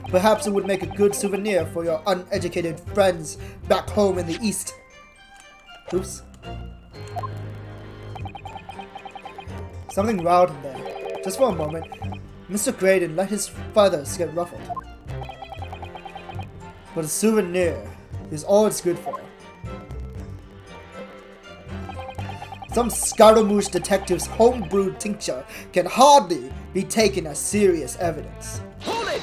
Perhaps it would make a good souvenir for your uneducated friends back home in the East. Oops. Something riled him there. Just for a moment, Mr. Graydon let his feathers get ruffled. But a souvenir is all it's good for. Some Scaramouche detective's homebrewed tincture can hardly be taken as serious evidence. Hold it!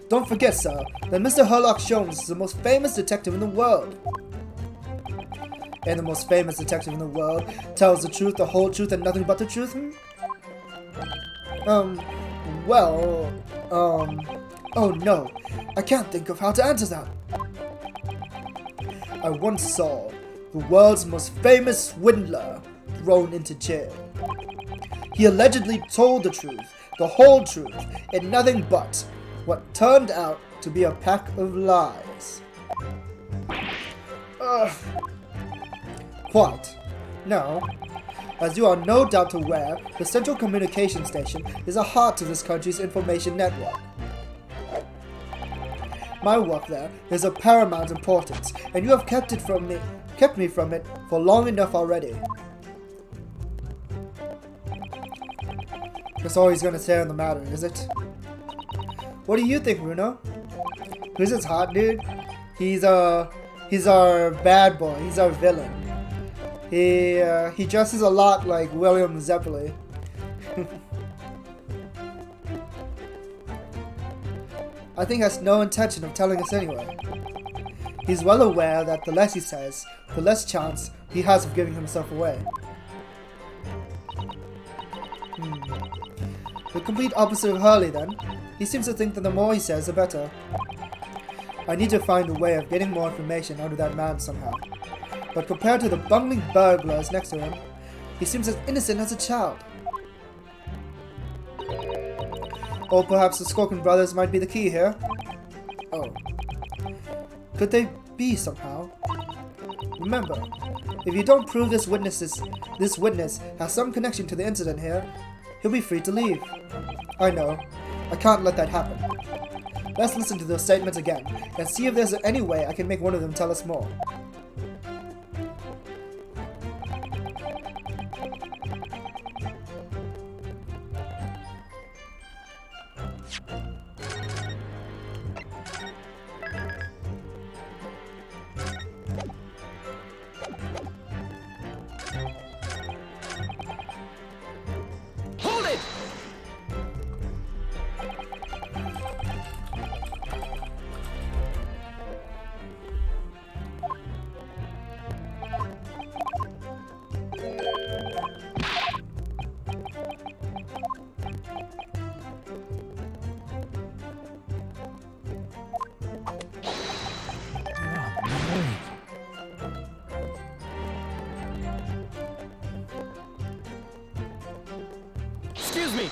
Don't forget, sir, that Mr. Sherlock Sholmes is the most famous detective in the world. And the most famous detective in the world tells the truth, the whole truth, and nothing but the truth? Oh no, I can't think of how to answer that. I once saw the world's most famous swindler thrown into jail. He allegedly told the truth, the whole truth, and nothing but what turned out to be a pack of lies. Quite. Now, as you are no doubt aware, the Central Communication Station is a heart to this country's information network. My work there is of paramount importance, and you have kept me from it for long enough already. That's all he's gonna say on the matter, is it? What do you think, Bruno? Who's this hot dude? He's our bad boy. He's our villain. He dresses a lot like William Zeppeli. I think has no intention of telling us anyway. He's well aware that the less he says, the less chance he has of giving himself away. The complete opposite of Hurley, then. He seems to think that the more he says, the better. I need to find a way of getting more information out of that man somehow. But compared to the bungling burglars next to him, he seems as innocent as a child. Or perhaps the Skulkin brothers might be the key here. Oh. Could they be somehow? Remember, if you don't prove this witness has some connection to the incident here, he'll be free to leave. I know. I can't let that happen. Let's listen to those statements again, and see if there's any way I can make one of them tell us more. Excuse me!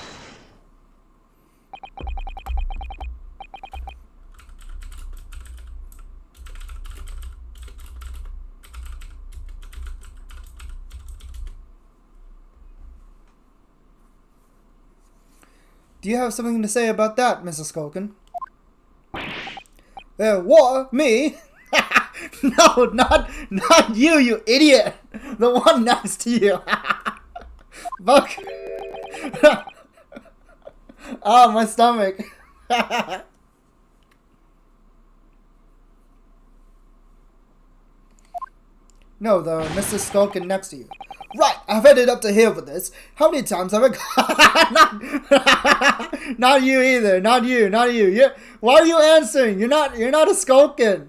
Do you have something to say about that, Mrs. Skulkin? What? Me? No, not you, you idiot! The one next to you! Fuck! Oh, my stomach! No, the Mr. Skulkin next to you. Right, I've headed up to here for this. How many times have I not you either, not you. Why are you answering? You're not a Skulkin.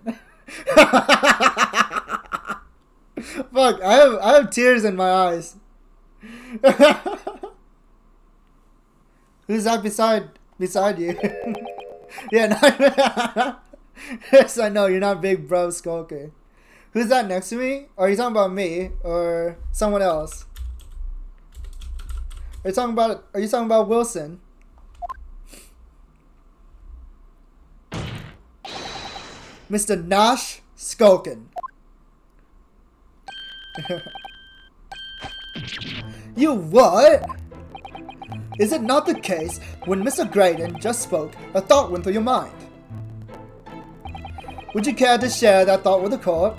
Fuck, I have tears in my eyes. Who's that beside you? Yeah, yes, I know, you're not big bro Skulker. Who's that next to me? Are you talking about me or someone else? Are you talking about Wilson? Mr. Nash Skulkin. You what? Is it not the case when Mr. Graydon just spoke, a thought went through your mind? Would you care to share that thought with the court?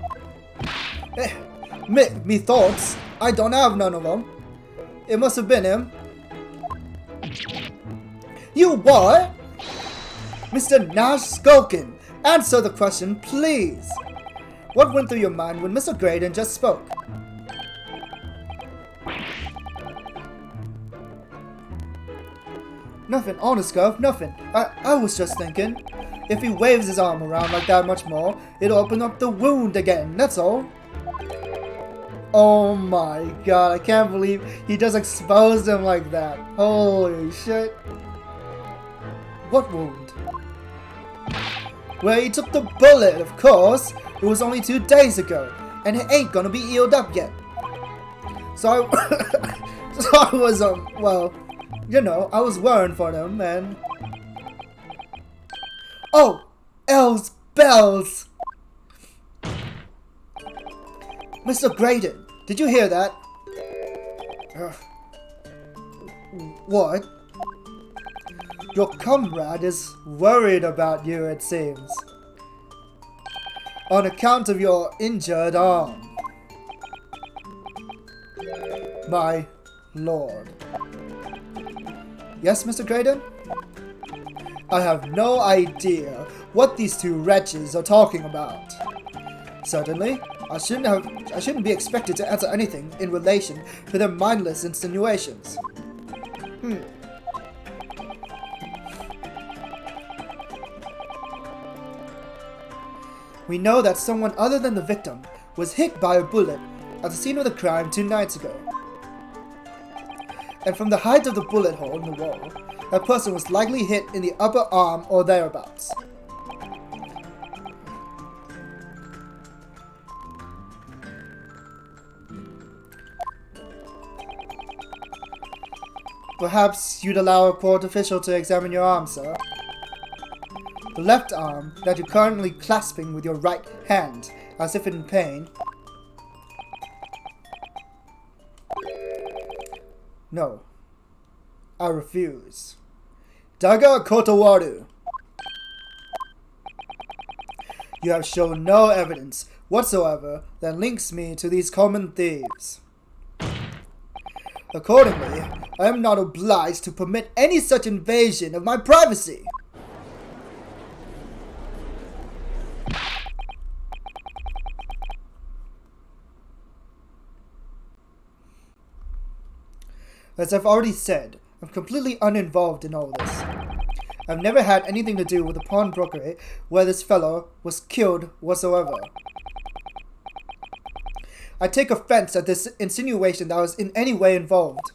Me thoughts? I don't have none of them. It must have been him. You what? Mr. Nash Skulkin, answer the question, please. What went through your mind when Mr. Graydon just spoke? Nothing, honest Gov, nothing. I was just thinking, if he waves his arm around like that much more, it'll open up the wound again, that's all. Oh my god, I can't believe he just exposed him like that. Holy shit. What wound? Well, he took the bullet, of course. It was only 2 days ago, and it ain't gonna be healed up yet. So I was, well, you know, I was worrying for them, man. Oh, L's bells! Mr. Graydon, did you hear that? What? Your comrade is worried about you, it seems. On account of your injured arm. My lord. Yes, Mr. Graydon? I have no idea what these 2 wretches are talking about. Certainly, I shouldn't be expected to answer anything in relation to their mindless insinuations. We know that someone other than the victim was hit by a bullet at the scene of the crime 2 nights ago. And from the height of the bullet hole in the wall, that person was likely hit in the upper arm or thereabouts. Perhaps you'd allow a court official to examine your arm, sir. The left arm that you're currently clasping with your right hand, as if in pain. No. I refuse. Daga Kotowaru. You have shown no evidence whatsoever that links me to these common thieves. Accordingly, I am not obliged to permit any such invasion of my privacy. As I've already said, I'm completely uninvolved in all this. I've never had anything to do with the pawnbroker where this fellow was killed whatsoever. I take offense at this insinuation that I was in any way involved.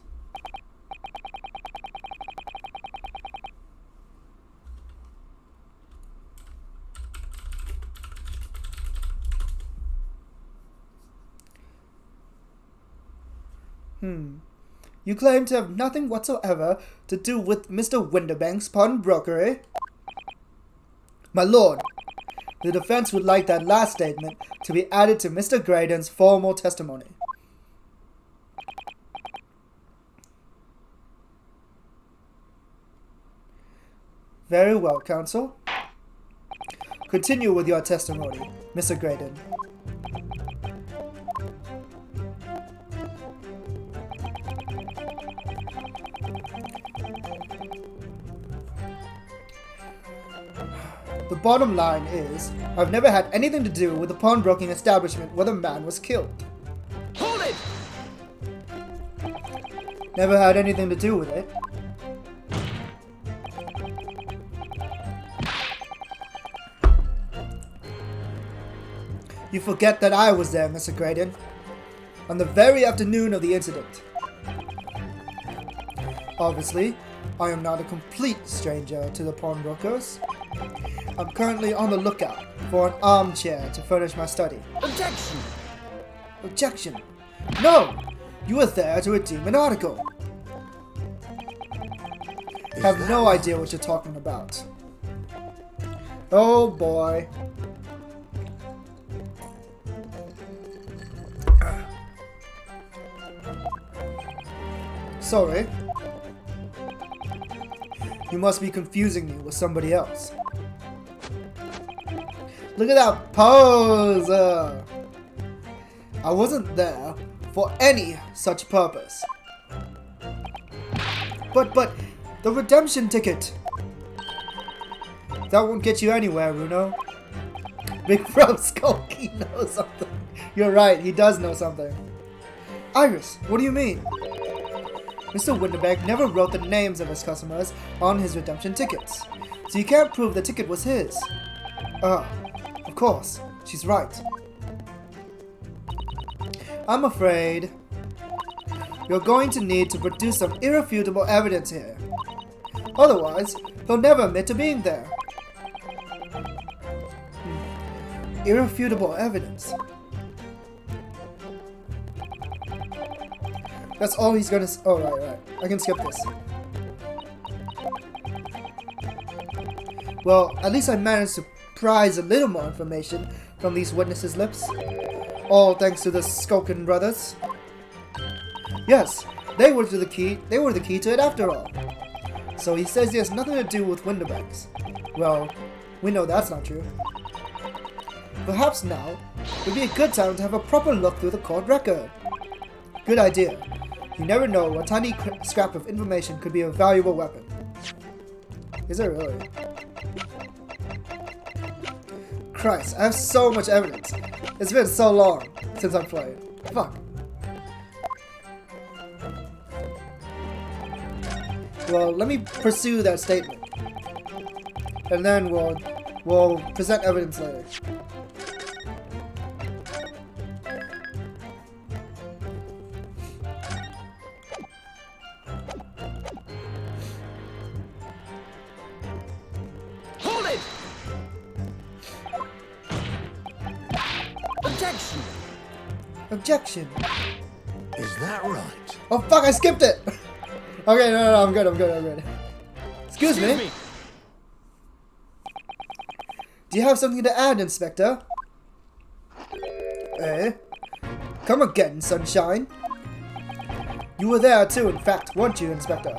You claim to have nothing whatsoever to do with Mr. Winterbank's pawnbroker, My lord, the defense would like that last statement to be added to Mr. Graydon's formal testimony. Very well, counsel. Continue with your testimony, Mr. Graydon. The bottom line is, I've never had anything to do with the pawnbroking establishment where the man was killed. Hold it! Never had anything to do with it. You forget that I was there, Mr. Graydon, on the very afternoon of the incident. Obviously, I am not a complete stranger to the pawnbrokers. I'm currently on the lookout for an armchair to furnish my study. Objection! Objection! No! You were there to redeem an article. Have no idea what you're talking about. Oh boy. Sorry. You must be confusing me with somebody else. Look at that pose! I wasn't there for any such purpose. But, the redemption ticket! That won't get you anywhere, Runo. Big Bro Skulky knows something. You're right, he does know something. Iris, what do you mean? Mr. Winterberg never wrote the names of his customers on his redemption tickets, so you can't prove the ticket was his. Of course, she's right. I'm afraid you're going to need to produce some irrefutable evidence here. Otherwise, he'll never admit to being there. Irrefutable evidence. That's all he's gonna oh, right. I can skip this. Well, at least I managed to prize a little more information from these witnesses' lips. All thanks to the Skulkin brothers. Yes, they were the key to it after all. So he says he has nothing to do with Winterbacks. Well, we know that's not true. Perhaps now would be a good time to have a proper look through the court record. Good idea. You never know what tiny scrap of information could be a valuable weapon. Is it really? Christ, I have so much evidence. It's been so long since I've played. Fuck. Well, let me pursue that statement. And then we'll present evidence later. Hold it! Objection! Objection. Is that right? Oh fuck, I skipped it! Okay, no, I'm good. Excuse me. Do you have something to add, Inspector? Eh? Come again, Sunshine. You were there too, in fact, weren't you, Inspector?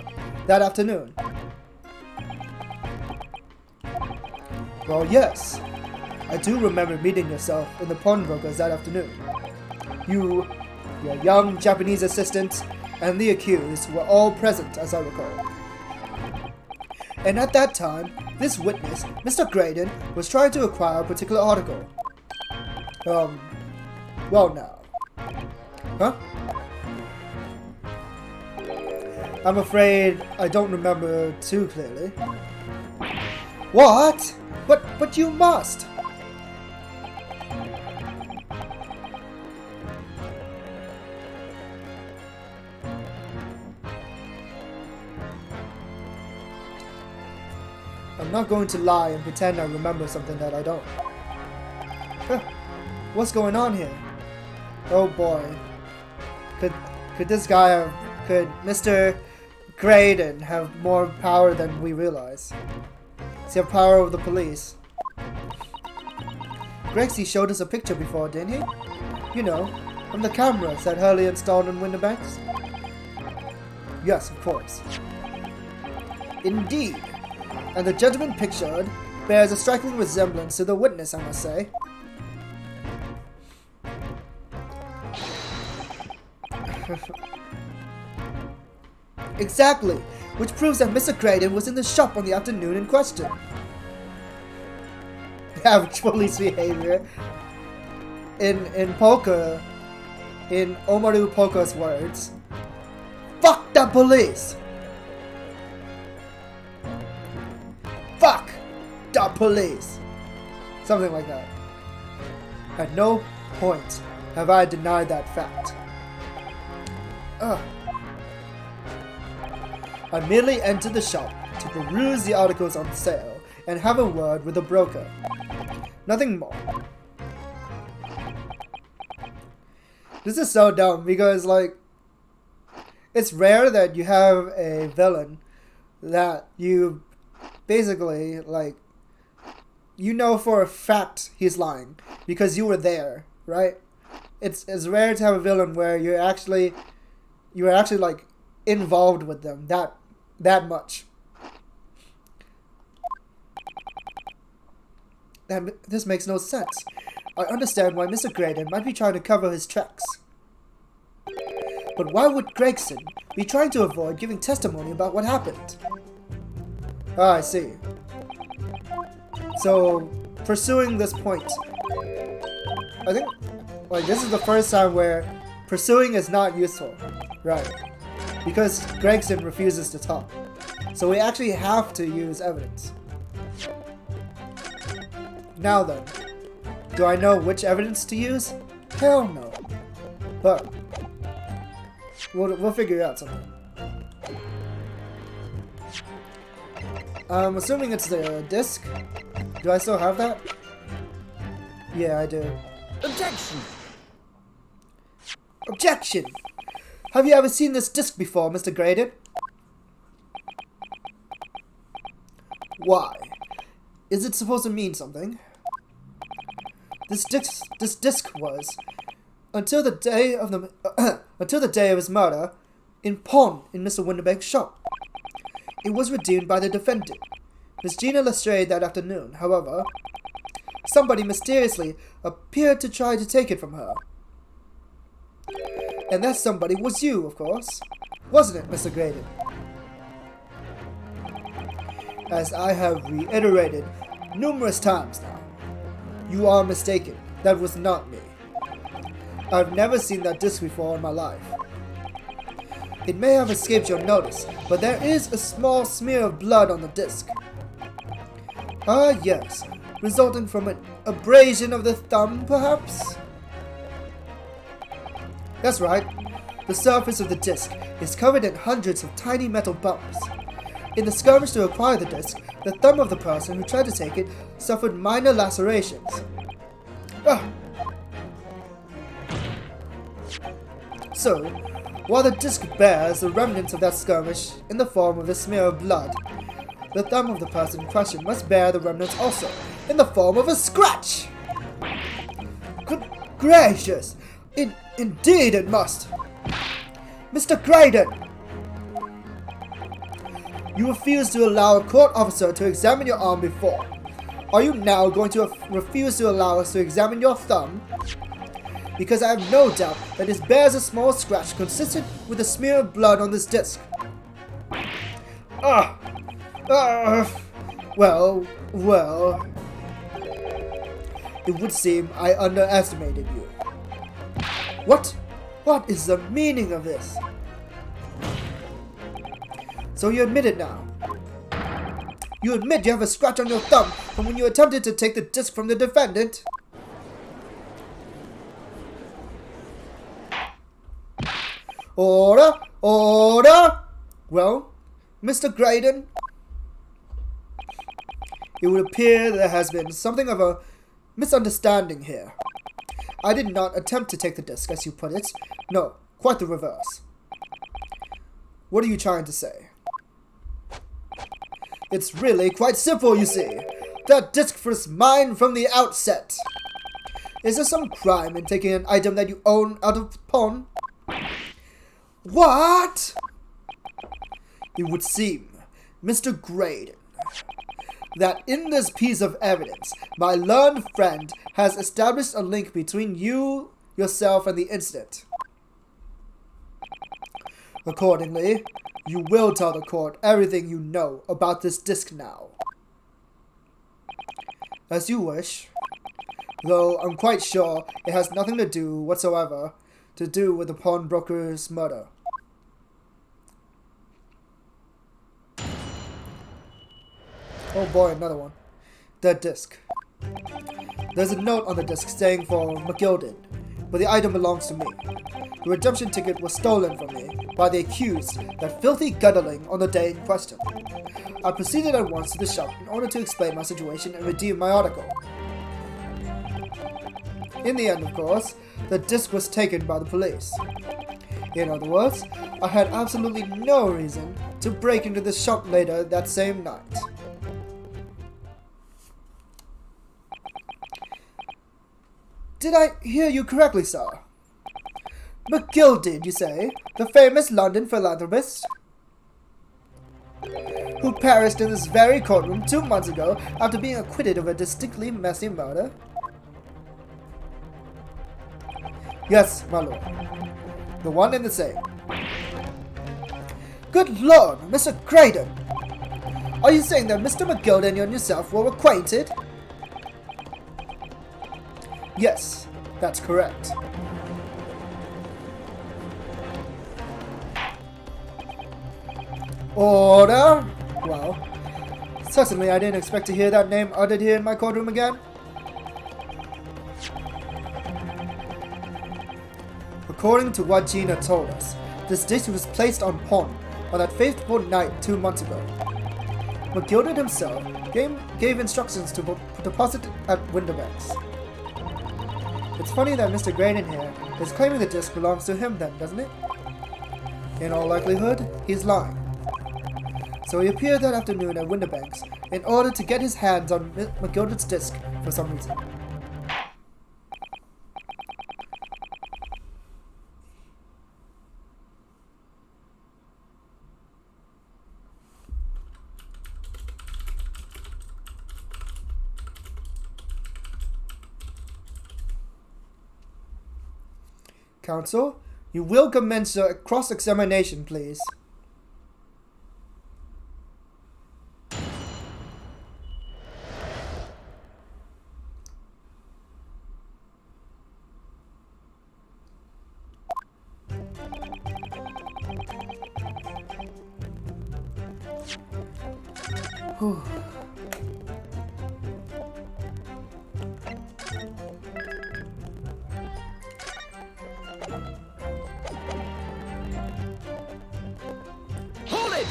That afternoon. Well, yes. I do remember meeting yourself in the pawnbrokers that afternoon. You, your young Japanese assistant, and the accused were all present, as I recall. And at that time, this witness, Mr. Graydon, was trying to acquire a particular article. Well now. Huh? I'm afraid I don't remember too clearly. What? But you must! I'm not going to lie and pretend I remember something that I don't. Huh. What's going on here? Oh boy. Could this guy have... Could Mr. Graydon have more power than we realize? Does he have power over the police? Grexy showed us a picture before, didn't he? You know, from the cameras that Hurley installed in Winterbanks. Yes, of course. Indeed. And the gentleman pictured bears a striking resemblance to the witness, I must say. Exactly, which proves that Mr. Graydon was in the shop on the afternoon in question. Average police behavior. In poker, in Omaru Poker's words, fuck the police! Fuck the police! Something like that. At no point have I denied that fact. I merely entered the shop to peruse the articles on sale and have a word with the broker. Nothing more. This is so dumb because, like, it's rare that you have a villain that you basically, like, you know for a fact he's lying because you were there, right? It's rare to have a villain where you were actually like involved with them that much. This makes no sense. I understand why Mr. Graydon might be trying to cover his tracks. But why would Gregson be trying to avoid giving testimony about what happened? Ah, I see. So, pursuing this point. I think, like, this is the first time where pursuing is not useful. Right. Because Gregson refuses to talk. So we actually have to use evidence. Now then, do I know which evidence to use? Hell no. But we'll figure out something. I'm assuming it's the disc. Do I still have that? Yeah, I do. Objection! Objection! Have you ever seen this disc before, Mr. Graydon? Why? Is it supposed to mean something? This disc was, until the day of his murder, in pawn in Mr. Winterbank's shop. It was redeemed by the defendant, Miss Gina Lestrade, that afternoon. However, somebody mysteriously appeared to try to take it from her. And that somebody was you, of course. Wasn't it, Mr. Graydon? As I have reiterated numerous times now, you are mistaken. That was not me. I've never seen that disc before in my life. It may have escaped your notice, but there is a small smear of blood on the disc. Ah, yes, resulting from an abrasion of the thumb, perhaps? That's right. The surface of the disc is covered in hundreds of tiny metal bumps. In the skirmish to acquire the disc, the thumb of the person who tried to take it suffered minor lacerations. So, while the disc bears the remnants of that skirmish in the form of a smear of blood. The thumb of the person in question must bear the remnants also, in the form of a scratch! Good gracious! Indeed it must! Mr. Graydon! You refused to allow a court officer to examine your arm before. Are you now going to refuse to allow us to examine your thumb? Because I have no doubt that this bears a small scratch consistent with a smear of blood on this disc. Well. It would seem I underestimated you. What? What is the meaning of this? So you admit it now. You admit you have a scratch on your thumb from when you attempted to take the disc from the defendant? Order! Order! Well, Mr. Graydon, it would appear there has been something of a misunderstanding here. I did not attempt to take the disc, as you put it. No, quite the reverse. What are you trying to say? It's really quite simple, you see. That disc was mine from the outset. Is there some crime in taking an item that you own out of pawn? What? It would seem, Mr. Graydon, that in this piece of evidence, my learned friend has established a link between you, yourself, and the incident. Accordingly, you will tell the court everything you know about this disc now. As you wish, though I'm quite sure it has nothing to do whatsoever to do with the pawnbroker's murder. Oh boy, another one. The disc. There's a note on the disc saying for McGilded, but the item belongs to me. The redemption ticket was stolen from me by the accused, that filthy gutterling, on the day in question. I proceeded at once to the shop in order to explain my situation and redeem my article. In the end, of course, the disc was taken by the police. In other words, I had absolutely no reason to break into the shop later that same night. Did I hear you correctly, sir? McGilded, you say? The famous London philanthropist? Who perished in this very courtroom 2 months ago after being acquitted of a distinctly messy murder? Yes, my lord. The one and the same. Good lord, Mr. Graydon! Are you saying that Mr. McGilded and yourself were acquainted? Yes, that's correct. Order? Well, certainly I didn't expect to hear that name uttered here in my courtroom again. According to what Gina told us, this disc was placed on pawn on that fateful night 2 months ago. McGilded himself gave instructions to deposit it at Winterbanks. It's funny that Mr. Graydon here is claiming the disc belongs to him then, doesn't it? In all likelihood, he's lying. So he appeared that afternoon at Winterbanks in order to get his hands on McGilded's disc for some reason. Counsel, you will commence a cross-examination, please. Whew. Hold it!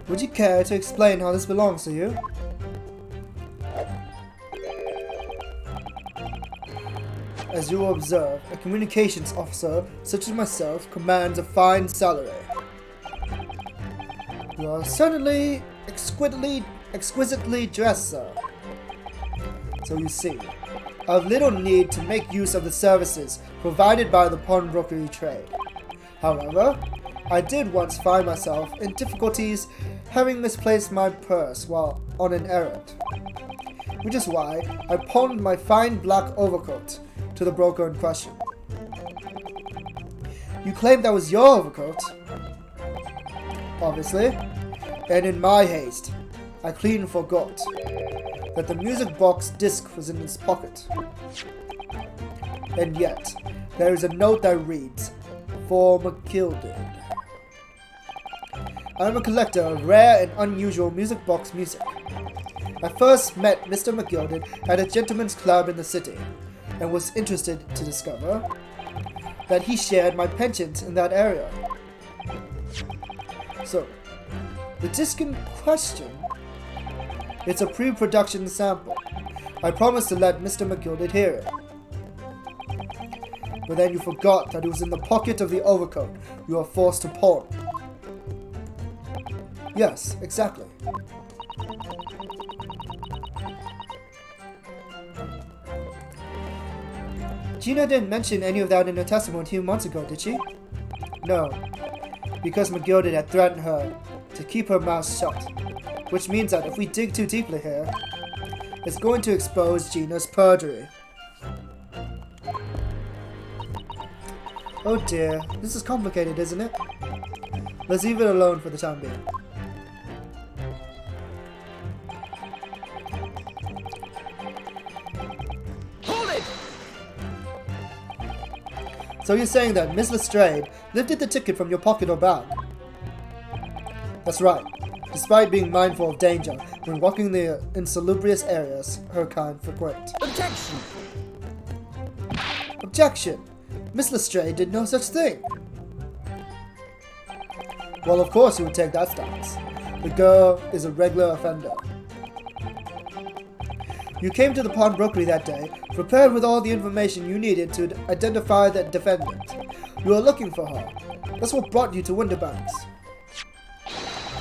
Would you care to explain how this belongs to you? as you will observe, a communications officer such as myself commands a fine salary. You are certainly exquisitely dressed, sir. So you see, I have little need to make use of the services provided by the pawnbrokery trade. However, I did once find myself in difficulties having misplaced my purse while on an errand, which is why I pawned my fine black overcoat to the broker in question. You claimed that was your overcoat? Obviously. And in my haste, I clean forgot that the music box disc was in his pocket. And yet, there is a note that reads, "For McGilded. I am a collector of rare and unusual music box music. I first met Mr. McGilded at a gentleman's club in the city, and was interested to discover that he shared my penchant in that area. So, the disc in question, it's a pre-production sample. I promised to let Mr. McGilded hear it. But then you forgot that it was in the pocket of the overcoat you are forced to pawn." Yes, exactly. Gina didn't mention any of that in her testimony a few months ago, did she? No, because McGilded had threatened her to keep her mouth shut, which means that if we dig too deeply here, it's going to expose Gina's perjury. Oh dear, this is complicated, isn't it? Let's leave it alone for the time being. Hold it! So you're saying that Miss Lestrade lifted the ticket from your pocket or bag? That's right, despite being mindful of danger when walking the insalubrious areas her kind frequent. Objection! Objection! Miss Lestrade did no such thing. Well, of course you would take that stance. The girl is a regular offender. You came to the pawnbrokery that day, prepared with all the information you needed to identify the defendant. You were looking for her. That's what brought you to Winterbanks.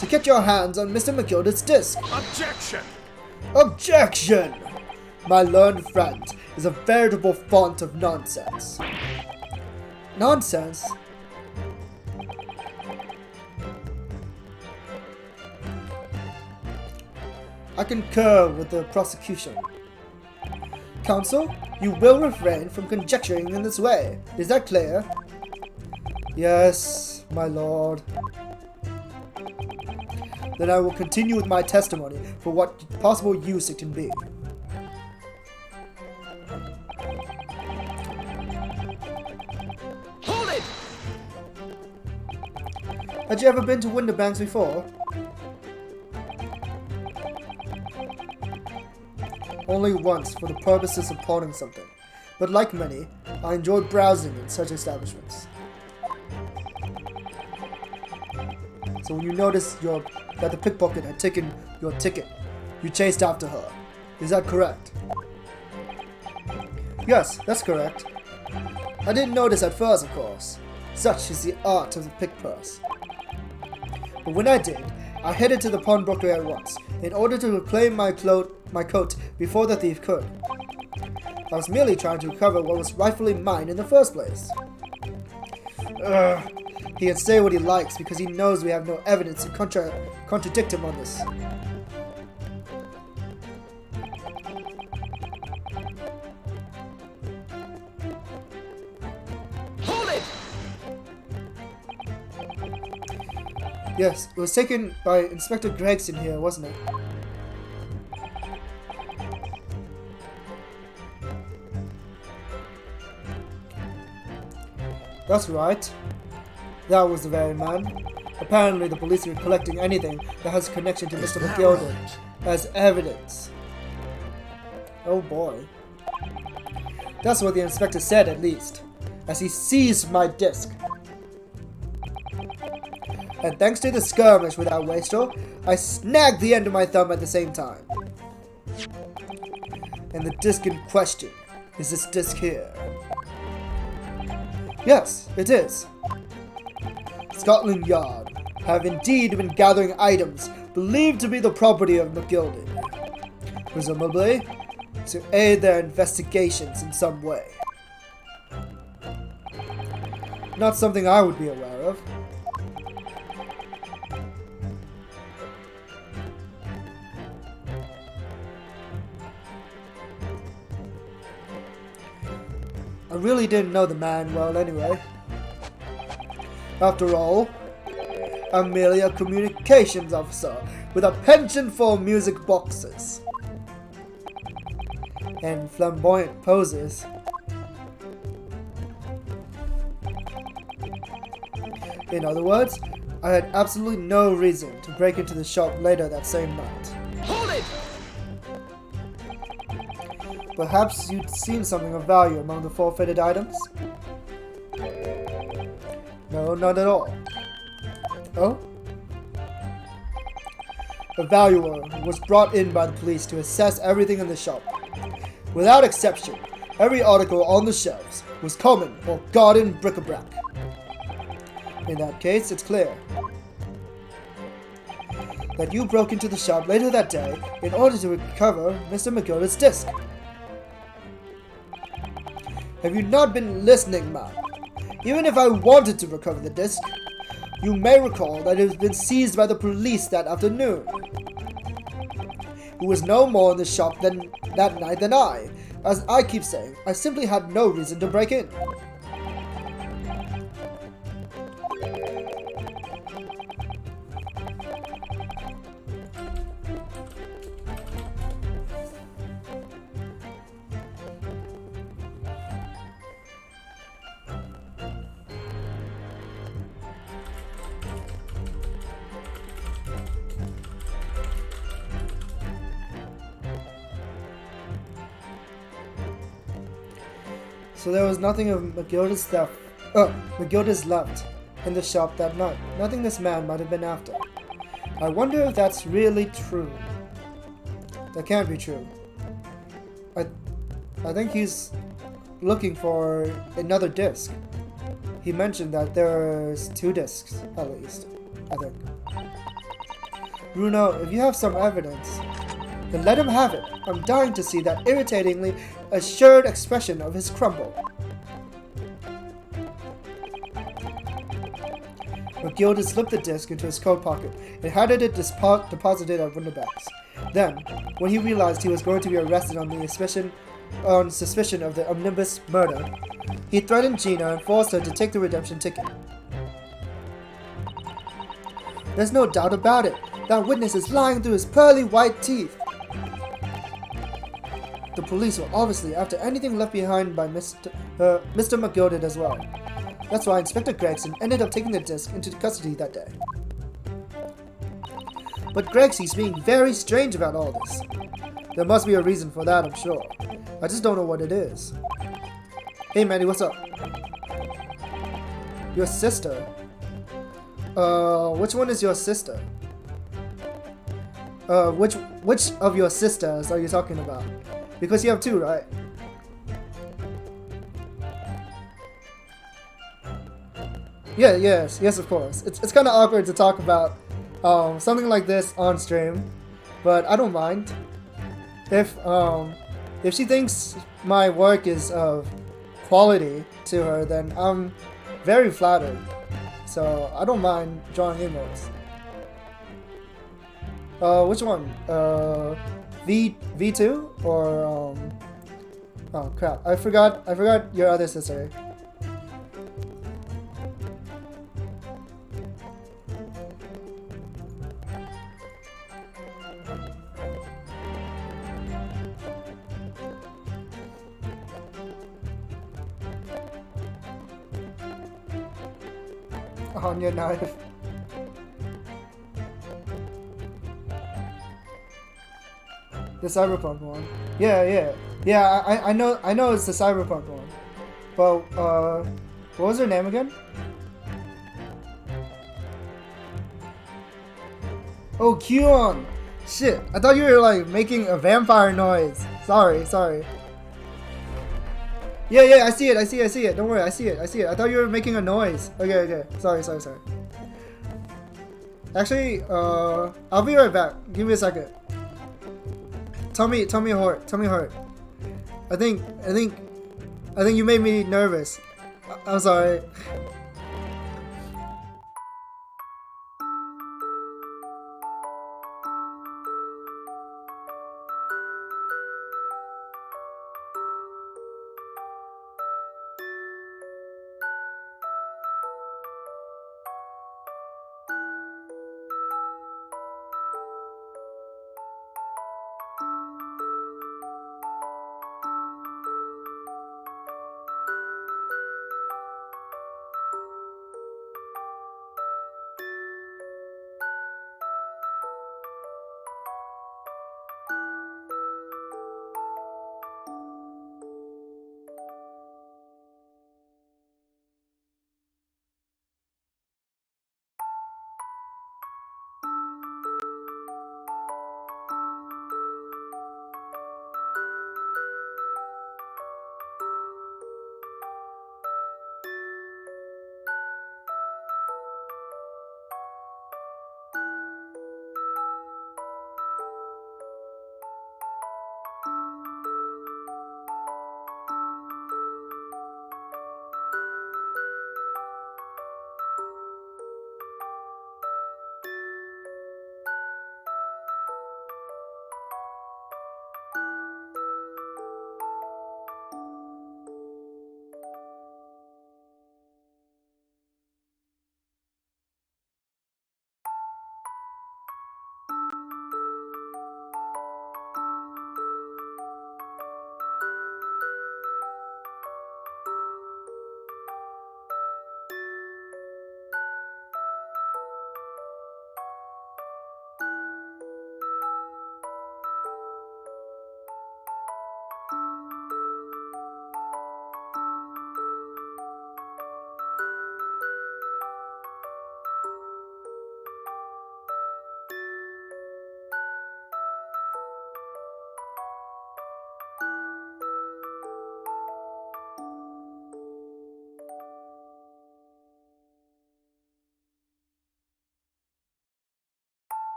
To get your hands on Mr. McGilded's disc. Objection! Objection! My learned friend is a veritable font of nonsense. Nonsense? I concur with the prosecution. Counsel, you will refrain from conjecturing in this way. Is that clear? Yes, my lord. Then I will continue with my testimony for what possible use it can be. Hold it! Had you ever been to Winterbanks before? Only once for the purposes of pawning something, but like many, I enjoyed browsing in such establishments. So when you noticed that the pickpocket had taken your ticket, you chased after her. Is that correct? Yes, that's correct. I didn't notice at first, of course. Such is the art of the pick purse. But when I did, I headed to the pawnbroker at once, in order to reclaim my coat before the thief could. I was merely trying to recover what was rightfully mine in the first place. He can say what he likes because he knows we have no evidence to contradict him on this. Hold it! Yes, it was taken by Inspector Gregson here, wasn't it? That's right. That was the very man. Apparently the police are collecting anything that has a connection to Mr. McGilded as evidence. Oh boy. That's what the inspector said, at least, as he seized my disc. And thanks to the skirmish with our wastrel, I snagged the end of my thumb at the same time. And the disc in question is this disc here. Yes, it is. Scotland Yard have indeed been gathering items believed to be the property of McGilded, presumably to aid their investigations in some way. Not something I would be aware of. I really didn't know the man well anyway. After all, I'm merely a communications officer with a penchant for music boxes and flamboyant poses. In other words, I had absolutely no reason to break into the shop later that same night. Hold it! Perhaps you'd seen something of value among the forfeited items? No, not at all. Oh? A valuer was brought in by the police to assess everything in the shop. Without exception, every article on the shelves was common or garden bric-a-brac. In that case, it's clear that you broke into the shop later that day in order to recover Mr. McGilded's disc. Have you not been listening, ma'am? Even if I wanted to recover the disc, you may recall that it has been seized by the police that afternoon. It was no more in the shop that night than I. As I keep saying, I simply had no reason to break in. So there was nothing of McGilded's left in the shop that night. Nothing this man might have been after. I wonder if that's really true. That can't be true. I think he's looking for another disc. He mentioned that there's 2 discs, at least. I think. Bruno, if you have some evidence, then let him have it. I'm dying to see that irritatingly assured expression of his crumble. McGilded slipped the disc into his coat pocket and had it deposited at Wunderback's. Then, when he realized he was going to be arrested on suspicion of the omnibus murder, he threatened Gina and forced her to take the redemption ticket. There's no doubt about it. That witness is lying through his pearly white teeth. The police were obviously after anything left behind by Mr. McGilded as well. That's why Inspector Gregson ended up taking the disc into custody that day. But Gregsy's being very strange about all this. There must be a reason for that, I'm sure. I just don't know what it is. Hey Manny, what's up? Your sister? Which one is your sister? Which of your sisters are you talking about? Because you have 2, right? Yeah, yes, of course. It's kind of awkward to talk about something like this on stream, but I don't mind. If she thinks my work is of quality to her, then I'm very flattered. So I don't mind drawing emotes. Which one? V2 or oh crap! I forgot your other sister. On your knife. The cyberpunk one. Yeah. I know it's the cyberpunk one. But what was her name again? Oh, Q-on! Shit, I thought you were like making a vampire noise. Sorry. Yeah, I see it. Don't worry, I see it. I thought you were making a noise. Okay. Sorry. Actually, I'll be right back. Give me a second. Tell me hard. I think you made me nervous. I'm sorry.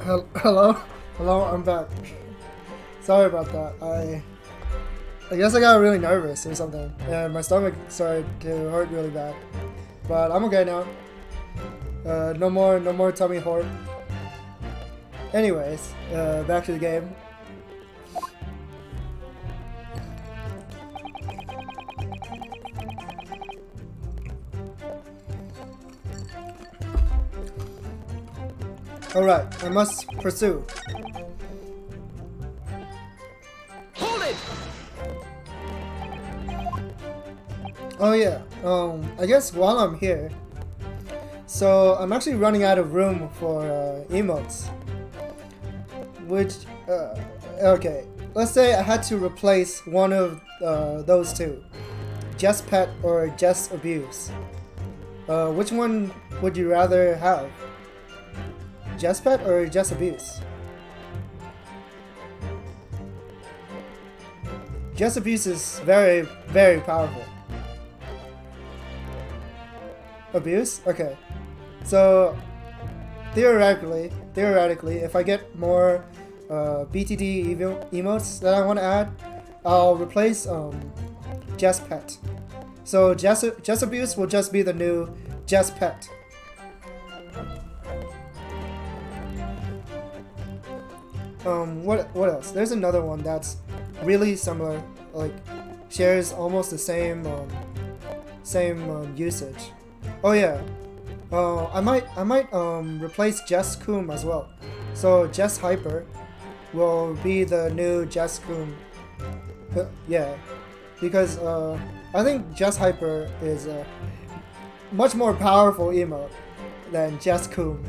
Hello? Hello, I'm back. Sorry about that. I guess I got really nervous or something, and my stomach started to hurt really bad. But I'm okay now. No more tummy hurt. Anyways, back to the game. Alright, I must pursue. Hold it! Oh yeah, I guess while I'm here, so I'm actually running out of room for emotes. Which, okay, let's say I had to replace one of those two, Just Pet or Just Abuse. Which one would you rather have? Just Pet or Just Abuse? Just Abuse is very, very powerful. Abuse? Okay. So, theoretically, if I get more BTD emotes that I want to add, I'll replace Just Pet. So Just Abuse will just be the new Just Pet. What else? There's another one that's really similar, like shares almost the same usage. Oh yeah. I might replace Jess Coom as well. So Jess Hyper will be the new Jess Coom. Yeah, because I think Jess Hyper is a much more powerful emote than Jess Coom.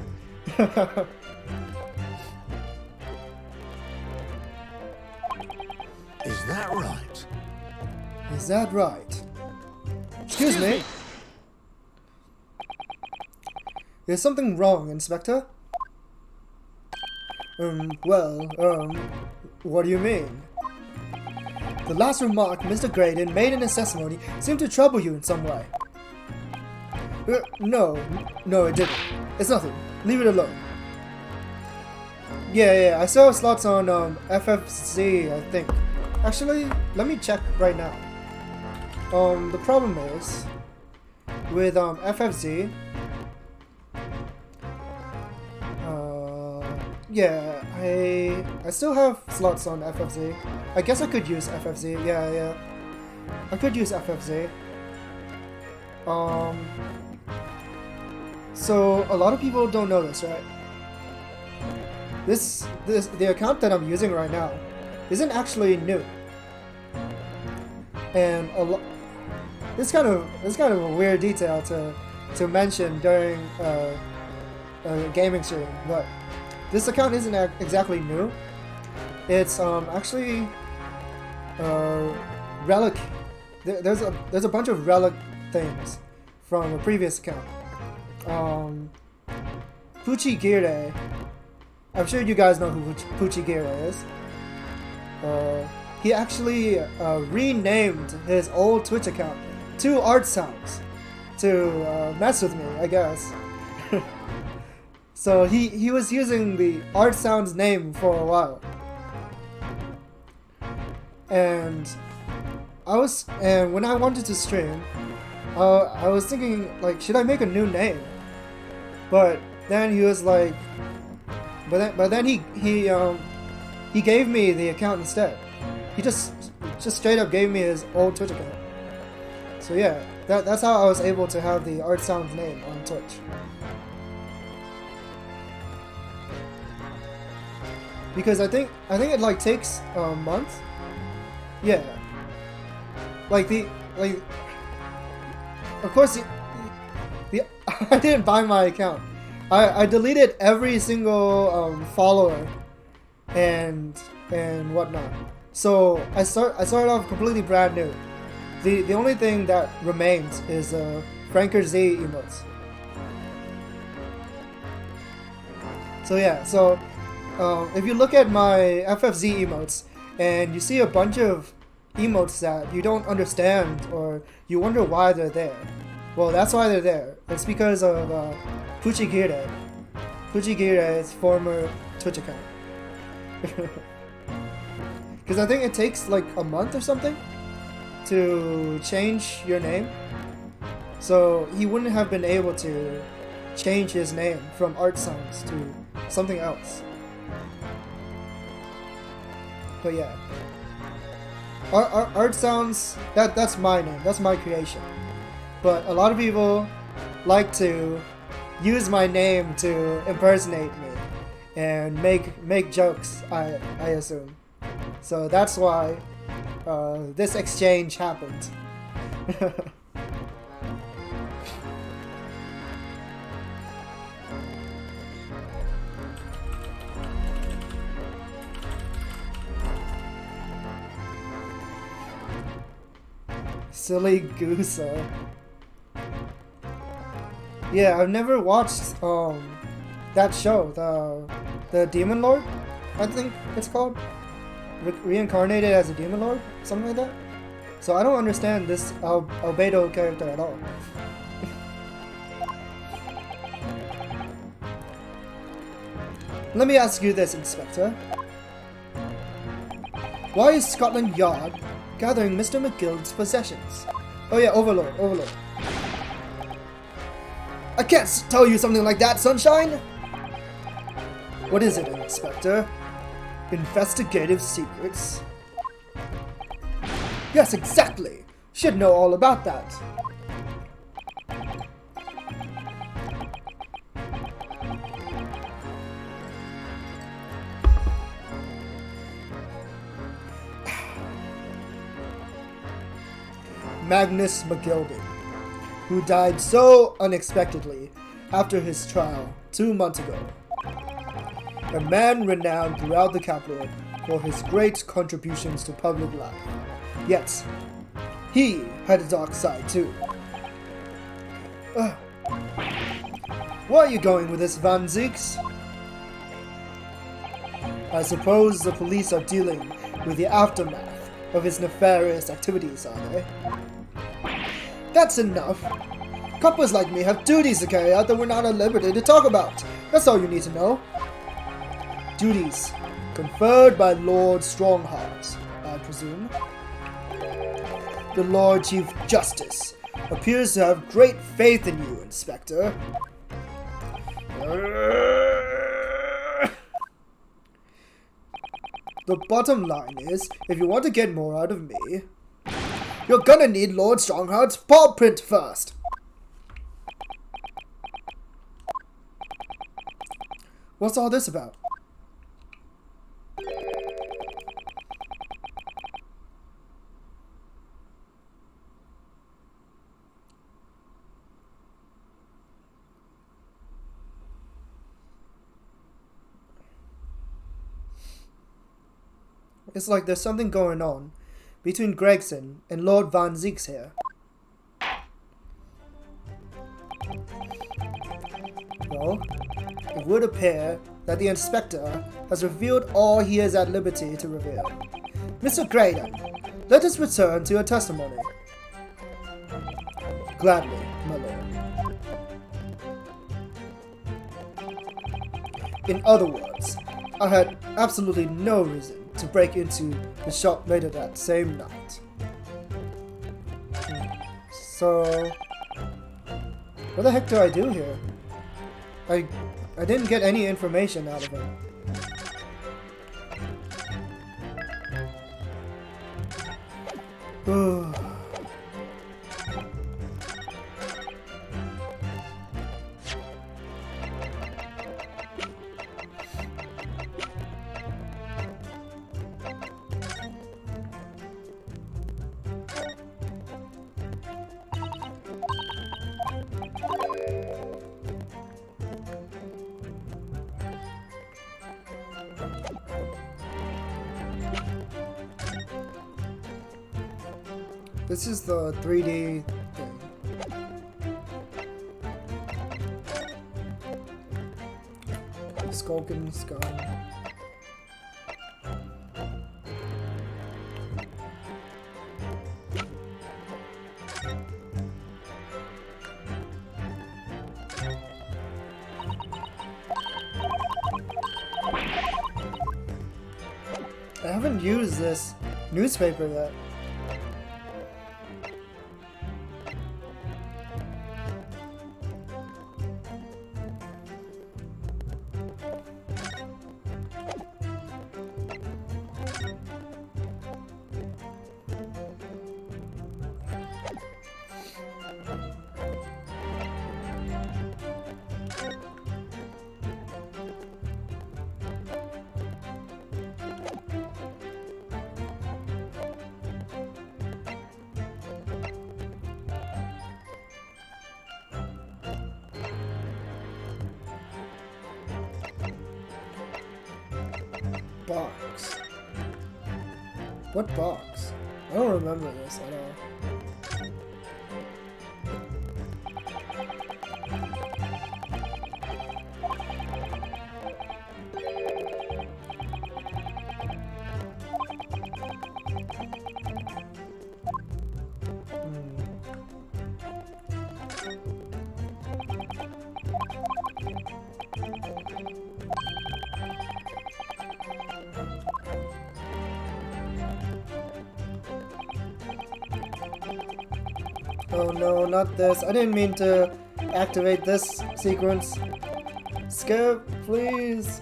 Is that right? Is that right? Excuse me. There's something wrong, Inspector. What do you mean? The last remark Mr. Graydon made in his testimony seemed to trouble you in some way. No, it didn't. It's nothing. Leave it alone. Yeah, I still have slots on FFZ, I think. Actually, let me check right now. The problem is with FFZ. Yeah, I still have slots on FFZ. I guess I could use FFZ. Yeah. I could use FFZ. So a lot of people don't know this, right? The account that I'm using right now isn't actually new. And it's kind of a weird detail to mention during a gaming stream, but this account isn't exactly new. It's actually relic. There's a bunch of relic things from a previous account. Puchigire. I'm sure you guys know who Puchigire is. He actually renamed his old Twitch account to Art Sounds to mess with me, I guess. So he was using the Art Sounds name for a while, and when I wanted to stream, I was thinking, like, should I make a new name? But then he was like, but then he gave me the account instead. He just straight up gave me his old Twitch account. So yeah, that's how I was able to have the Art Sounds name on Twitch. Because I think it like takes a month. Yeah. Of course, I didn't buy my account. I deleted every single follower and whatnot. So I started off completely brand new. The only thing that remains is Franker Z emotes. So yeah, if you look at my FFZ emotes and you see a bunch of emotes that you don't understand or you wonder why they're there, well, that's why they're there. It's because of Puchigire. Puchigire's former Twitch account. Because I think it takes like a month or something to change your name. So he wouldn't have been able to change his name from Art Sounds to something else. But yeah. Art Sounds, that's my name, that's my creation. But a lot of people like to use my name to impersonate me and make jokes, I assume. So that's why this exchange happened. Silly Goosa. Yeah, I've never watched that show, the Demon Lord, I think it's called. Reincarnated as a Demon Lord, something like that. So I don't understand this Albedo character at all. Let me ask you this, Inspector. Why is Scotland Yard gathering Mr. McGill's possessions? Oh yeah, Overlord. I can't tell you something like that, Sunshine! What is it, Inspector? Investigative secrets? Yes, exactly! Should know all about that. Magnus McGilden, who died so unexpectedly after his trial 2 months ago. A man renowned throughout the capital for his great contributions to public life. Yet, he had a dark side too. Where are you going with this, Van Zieks? I suppose the police are dealing with the aftermath of his nefarious activities, are they? That's enough. Coppers like me have duties to carry out that we're not at liberty to talk about. That's all you need to know. Duties conferred by Lord Strongheart, I presume. The Lord Chief Justice appears to have great faith in you, Inspector. The bottom line is, if you want to get more out of me, you're gonna need Lord Strongheart's paw print first. What's all this about? It's like there's something going on between Gregson and Lord Van Zieks here. Well, it would appear that the Inspector has revealed all he is at liberty to reveal. Mr. Graydon, let us return to your testimony. Gladly, my lord. In other words, I had absolutely no reason to break into the shop later that same night. So, what the heck do I do here? I didn't get any information out of him. This is the 3D thing. Skulkin's gone. haven't used this newspaper yet. Box. What box? I don't remember this at all. Oh no, not this. I didn't mean to activate this sequence. Skip, please.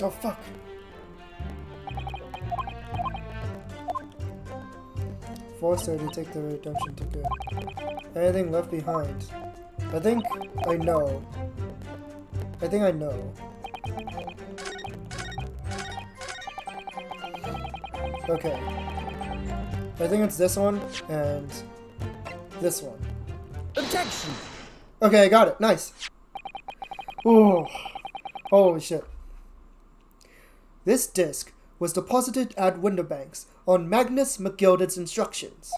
Oh fuck. Force her to take the redemption ticket. Anything left behind? I think I know. Okay. I think it's this one and this one. Objection! Okay, I got it. Nice. Ooh. Holy shit. This disc was deposited at Winterbanks on Magnus McGilded's instructions.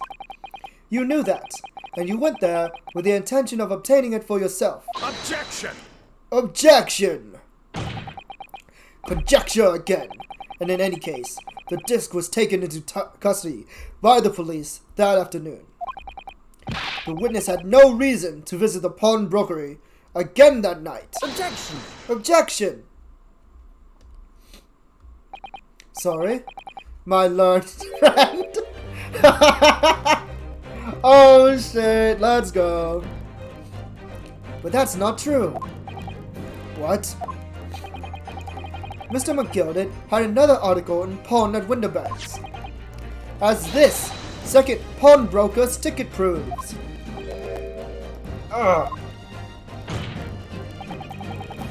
You knew that, and you went there with the intention of obtaining it for yourself. Objection! Objection! Conjecture again. And in any case, the disc was taken into custody by the police that afternoon. The witness had no reason to visit the pawnbrokery again that night. Objection! Objection! Sorry, my learned friend. Oh shit, let's go. But that's not true. What? Mr. McGilded had another article in Pawn at Winterbanks, as this second pawnbroker's ticket proves.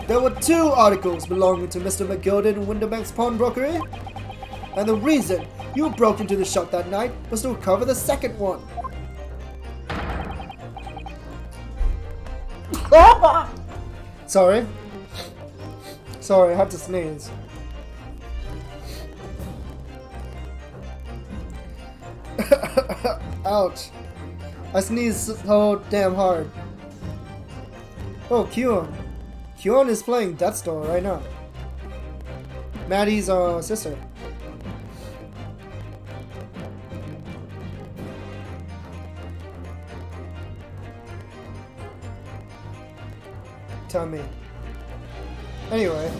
There were 2 articles belonging to Mr. McGilded in Winterbanks pawnbrokery, and the reason you broke into the shop that night was to recover the second one. Sorry, I had to sneeze. Ouch. I sneezed so damn hard. Oh, Kyun. Kyun is playing Death's Door right now. Maddie's sister. Tell me. Anyway.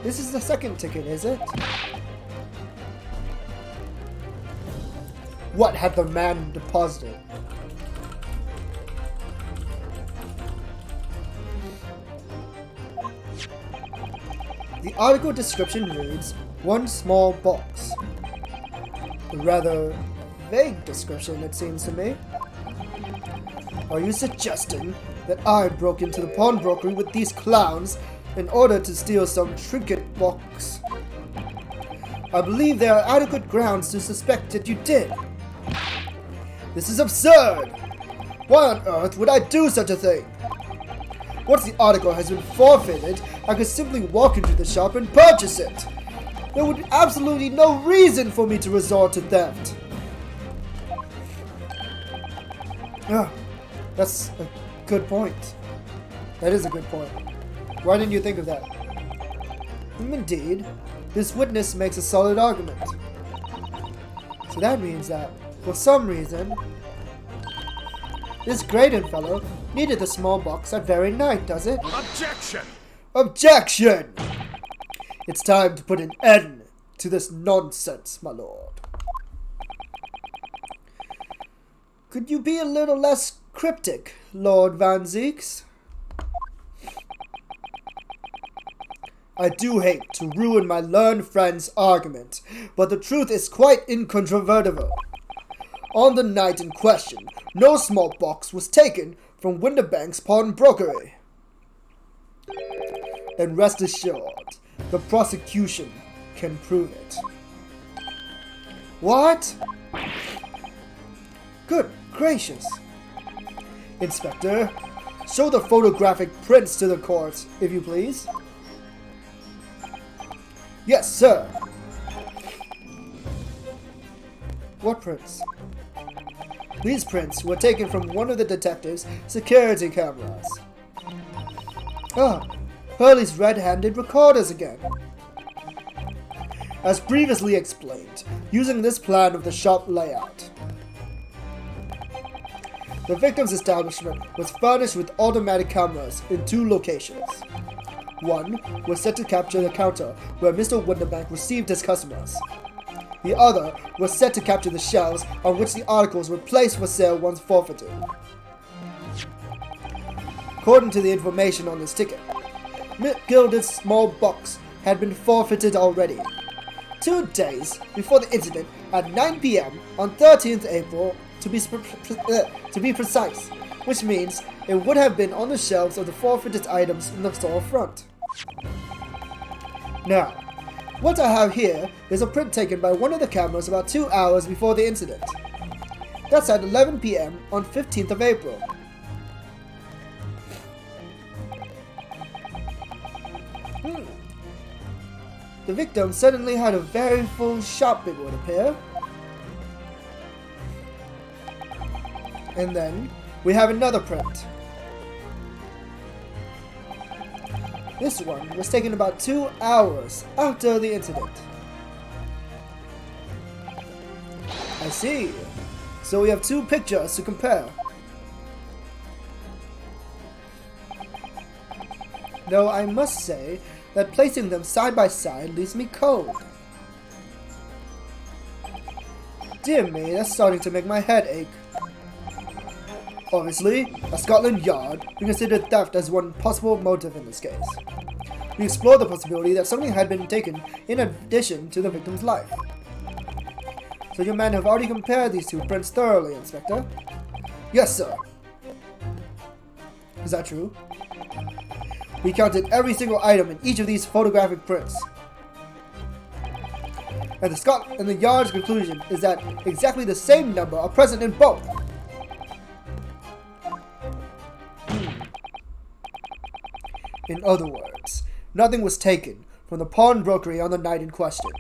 This is the second ticket, is it? What had the man deposited? The article description reads, "One small box." A rather vague description, it seems to me. Are you suggesting that I broke into the pawnbrokery with these clowns in order to steal some trinket box? I believe there are adequate grounds to suspect that you did. This is absurd! Why on earth would I do such a thing? Once the article has been forfeited, I could simply walk into the shop and purchase it. there would be absolutely no reason for me to resort to theft. Ah, that's a good point. That is a good point. Why didn't you think of that? Indeed, this witness makes a solid argument. So that means that, for some reason, this Graydon fellow needed the small box that very night, does it? Objection! Objection! It's time to put an end to this nonsense, my lord. Could you be a little less cryptic, Lord Van Zeeks? I do hate to ruin my learned friend's argument, but the truth is quite incontrovertible. On the night in question, no small box was taken from Winterbank's pawnbrokery. And rest assured, the prosecution can prove it. What? Good gracious. Inspector, show the photographic prints to the court, if you please. Yes, sir. What prints? These prints were taken from one of the detective's security cameras. Ah, Hurley's red-handed recorders again. As previously explained, using this plan of the shop layout. The victim's establishment was furnished with automatic cameras in 2 locations. One was set to capture the counter where Mr. Winterbank received his customers. The other was set to capture the shelves on which the articles were placed for sale once forfeited. According to the information on this ticket, McGilder's small box had been forfeited already, 2 days before the incident at 9 p.m. on 13th April to be precise, which means it would have been on the shelves of the forfeited items in the store front. Now, what I have here is a print taken by one of the cameras about 2 hours before the incident. That's at 11 p.m. on 15th of April. The victim certainly had a very full shop, it would appear. And then, we have another print. This one was taken about 2 hours after the incident. I see. So we have 2 pictures to compare. Though I must say that placing them side by side leaves me cold. Dear me, that's starting to make my head ache. Obviously, at Scotland Yard, we considered theft as one possible motive in this case. We explored the possibility that something had been taken in addition to the victim's life. So your men have already compared these 2 prints thoroughly, Inspector? Yes, sir. Is that true? We counted every single item in each of these photographic prints. And the Yard's conclusion is that exactly the same number are present in both. In other words, nothing was taken from the pawnbrokery on the night in question.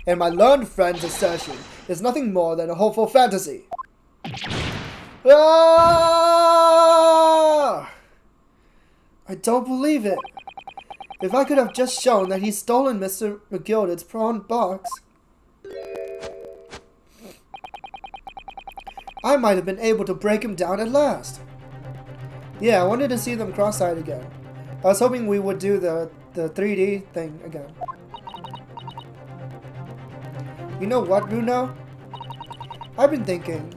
And my learned friend's assertion is nothing more than a hopeful fantasy. Ah! I don't believe it. If I could have just shown that he's stolen Mr. McGilder's prawn box, I might have been able to break him down at last. Yeah, I wanted to see them cross-eyed again. I was hoping we would do the 3D thing again. You know what, Bruno? I've been thinking.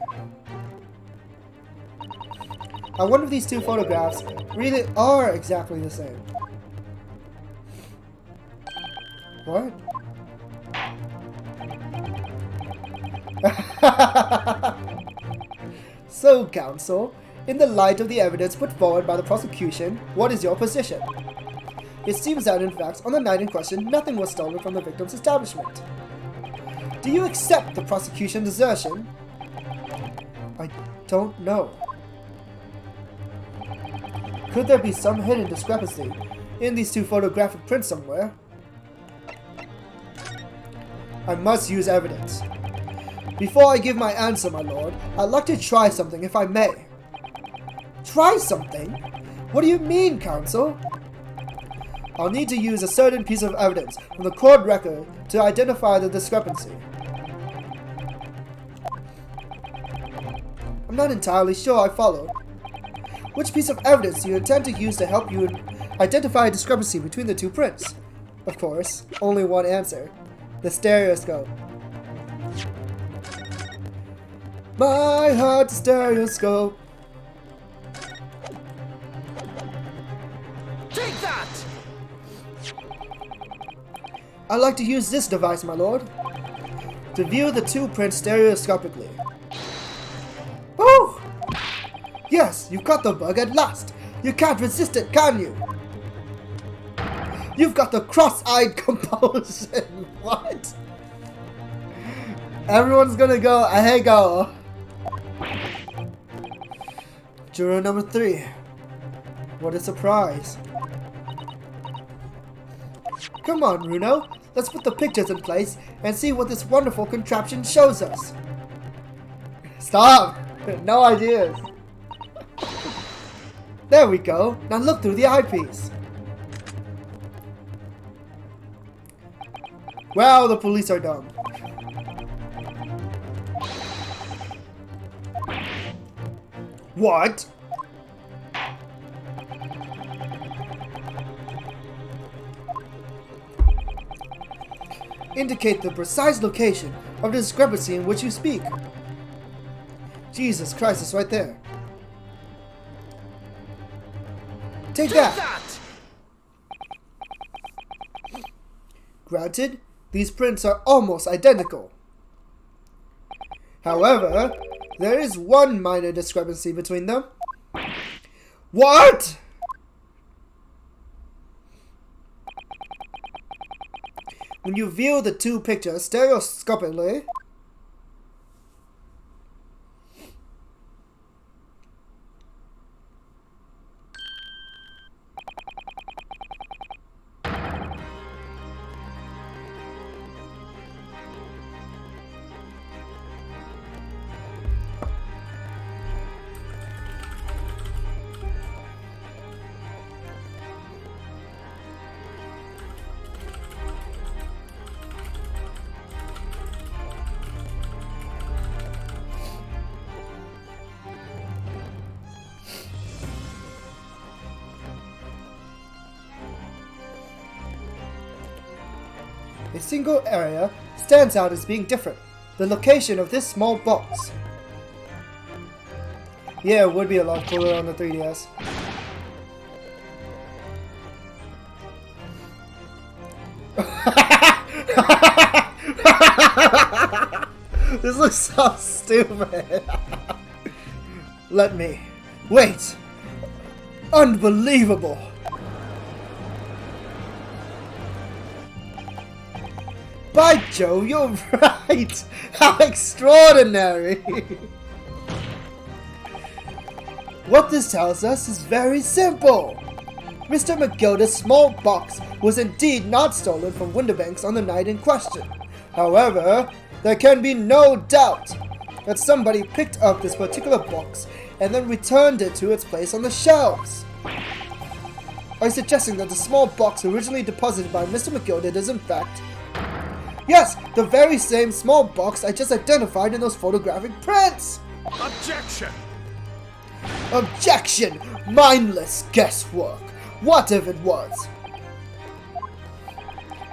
I wonder if these 2 photographs really are exactly the same. What? So, counsel, in the light of the evidence put forward by the prosecution, what is your position? It seems that, in fact, on the night in question, nothing was stolen from the victim's establishment. Do you accept the prosecution's assertion? I don't know. Could there be some hidden discrepancy in these 2 photographic prints somewhere? I must use evidence. Before I give my answer, my lord, I'd like to try something if I may. Try something? What do you mean, counsel? I'll need to use a certain piece of evidence from the court record to identify the discrepancy. I'm not entirely sure I followed. Which piece of evidence do you intend to use to help you identify a discrepancy between the two prints? Of course, only one answer. The stereoscope. My heart's stereoscope. Take that! I'd like to use this device, my lord, to view the two prints stereoscopically. Oh! Yes, you've got the bug at last. You can't resist it, can you? You've got the cross-eyed compulsion. What? Everyone's gonna go, hey go. Juror number 3. What a surprise. Come on, Runo. Let's put the pictures in place and see what this wonderful contraption shows us. Stop! No ideas. There we go. Now look through the eyepiece. Well, the police are dumb. What? Indicate the precise location of the discrepancy in which you speak. Jesus Christ, it's right there. Take that! Granted, these prints are almost identical. However, there is one minor discrepancy between them. What? When you view the two pictures stereoscopically, a single area stands out as being different. The location of this small box. Yeah, it would be a lot cooler on the 3DS. This looks so stupid. Let me. Wait. Unbelievable. By Jove, you're right! How extraordinary! What this tells us is very simple. Mr. McGilda's small box was indeed not stolen from Windibanks on the night in question. However, there can be no doubt that somebody picked up this particular box and then returned it to its place on the shelves. Are you suggesting that the small box originally deposited by Mr. McGilda is in fact... Yes, the very same small box I just identified in those photographic prints! Objection! Objection! Mindless guesswork! What if it was?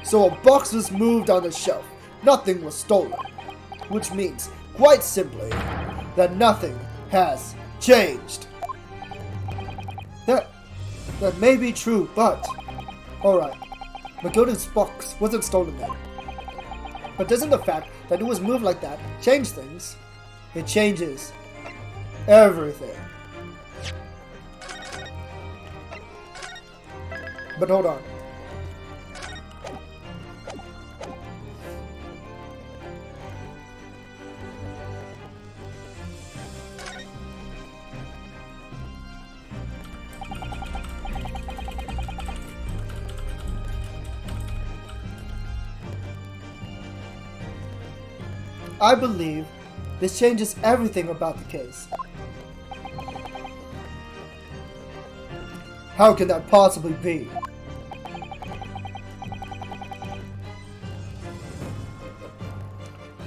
So a box was moved on the shelf. Nothing was stolen. Which means, quite simply, that nothing has changed. That may be true, but... Alright, McGilda's box wasn't stolen then. But doesn't the fact that it was moved like that change things? It changes everything. But hold on. I believe this changes everything about the case. How can that possibly be?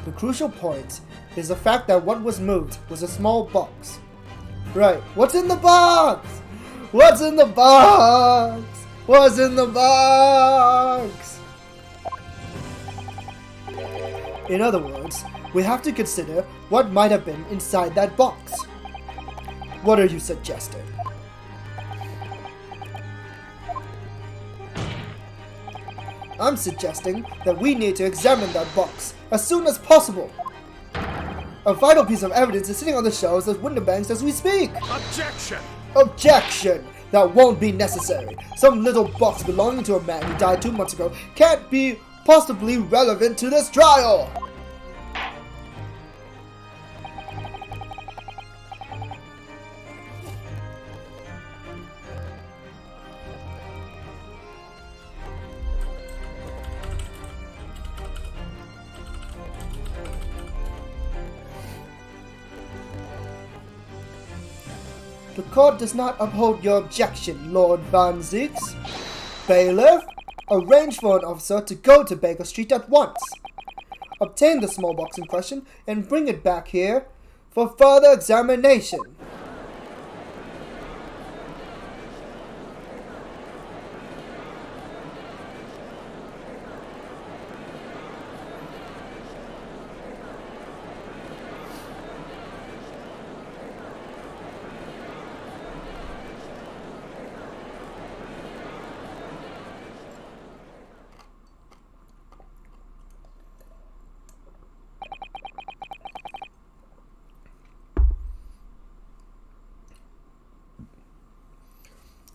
The crucial point is the fact that what was moved was a small box. Right, what's in the box? What's in the box? What's in the box? In other words, we have to consider what might have been inside that box. What are you suggesting? I'm suggesting that we need to examine that box as soon as possible. A vital piece of evidence is sitting on the shelves of window banks as we speak. Objection! Objection! That won't be necessary. Some little box belonging to a man who died 2 months ago can't be possibly relevant to this trial. The court does not uphold your objection, Lord Van Zieks. Bailiff, arrange for an officer to go to Baker Street at once. Obtain the small box in question and bring it back here for further examination.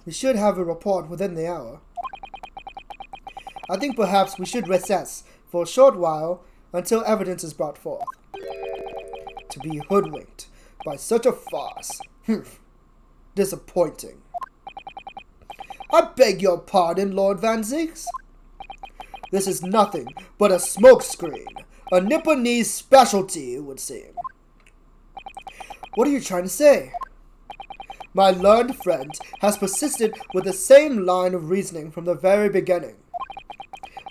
We should have a report within the hour. I think perhaps we should recess for a short while until evidence is brought forth. To be hoodwinked by such a farce. Disappointing. I beg your pardon, Lord Van Zieks. This is nothing but a smokescreen. A Nipponese specialty, it would seem. What are you trying to say? My learned friend has persisted with the same line of reasoning from the very beginning.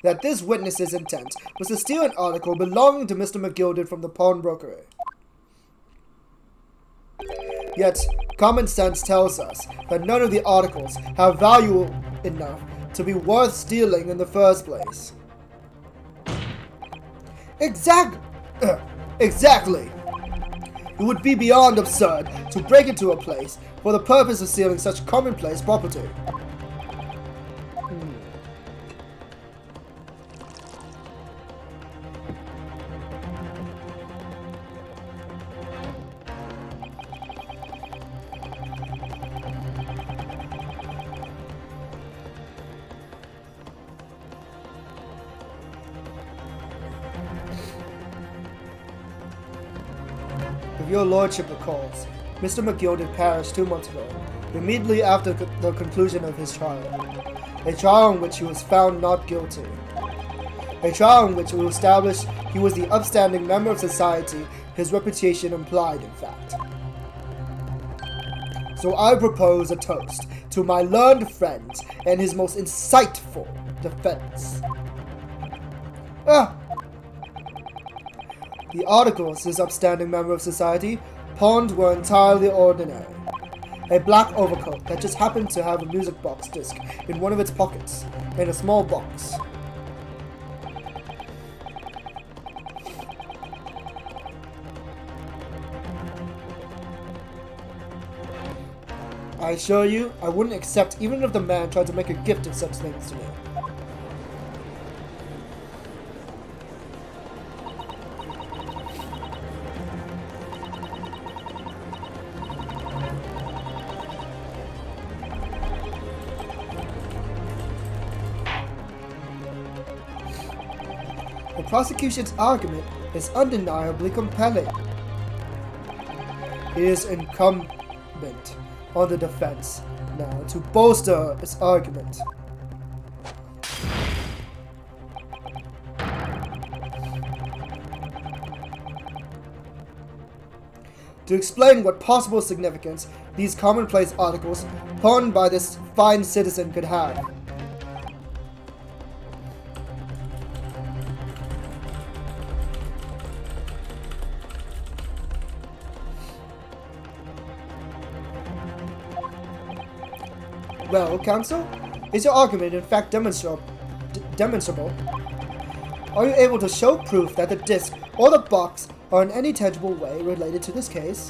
That this witness's intent was to steal an article belonging to Mr. McGilded from the pawnbrokery. Yet, common sense tells us that none of the articles have value enough to be worth stealing in the first place. Exactly! It would be beyond absurd to break into a place for the purpose of stealing such commonplace property. If your lordship recalls, Mr. McGilded perished 2 months ago, immediately after the conclusion of his trial. A trial in which he was found not guilty. A trial in which it was established he was the upstanding member of society his reputation implied, in fact. So I propose a toast to my learned friend and his most insightful defense. The articles his upstanding member of society pawned were entirely ordinary. A black overcoat that just happened to have a music box disc in one of its pockets, and a small box. I assure you, I wouldn't accept even if the man tried to make a gift of such things to me. The prosecution's argument is undeniably compelling. It is incumbent on the defense now to bolster its argument. to explain what possible significance these commonplace articles pawned by this fine citizen could have. Well, Counsel, is your argument in fact demonstrable? Are you able to show proof that the disc or the box are in any tangible way related to this case?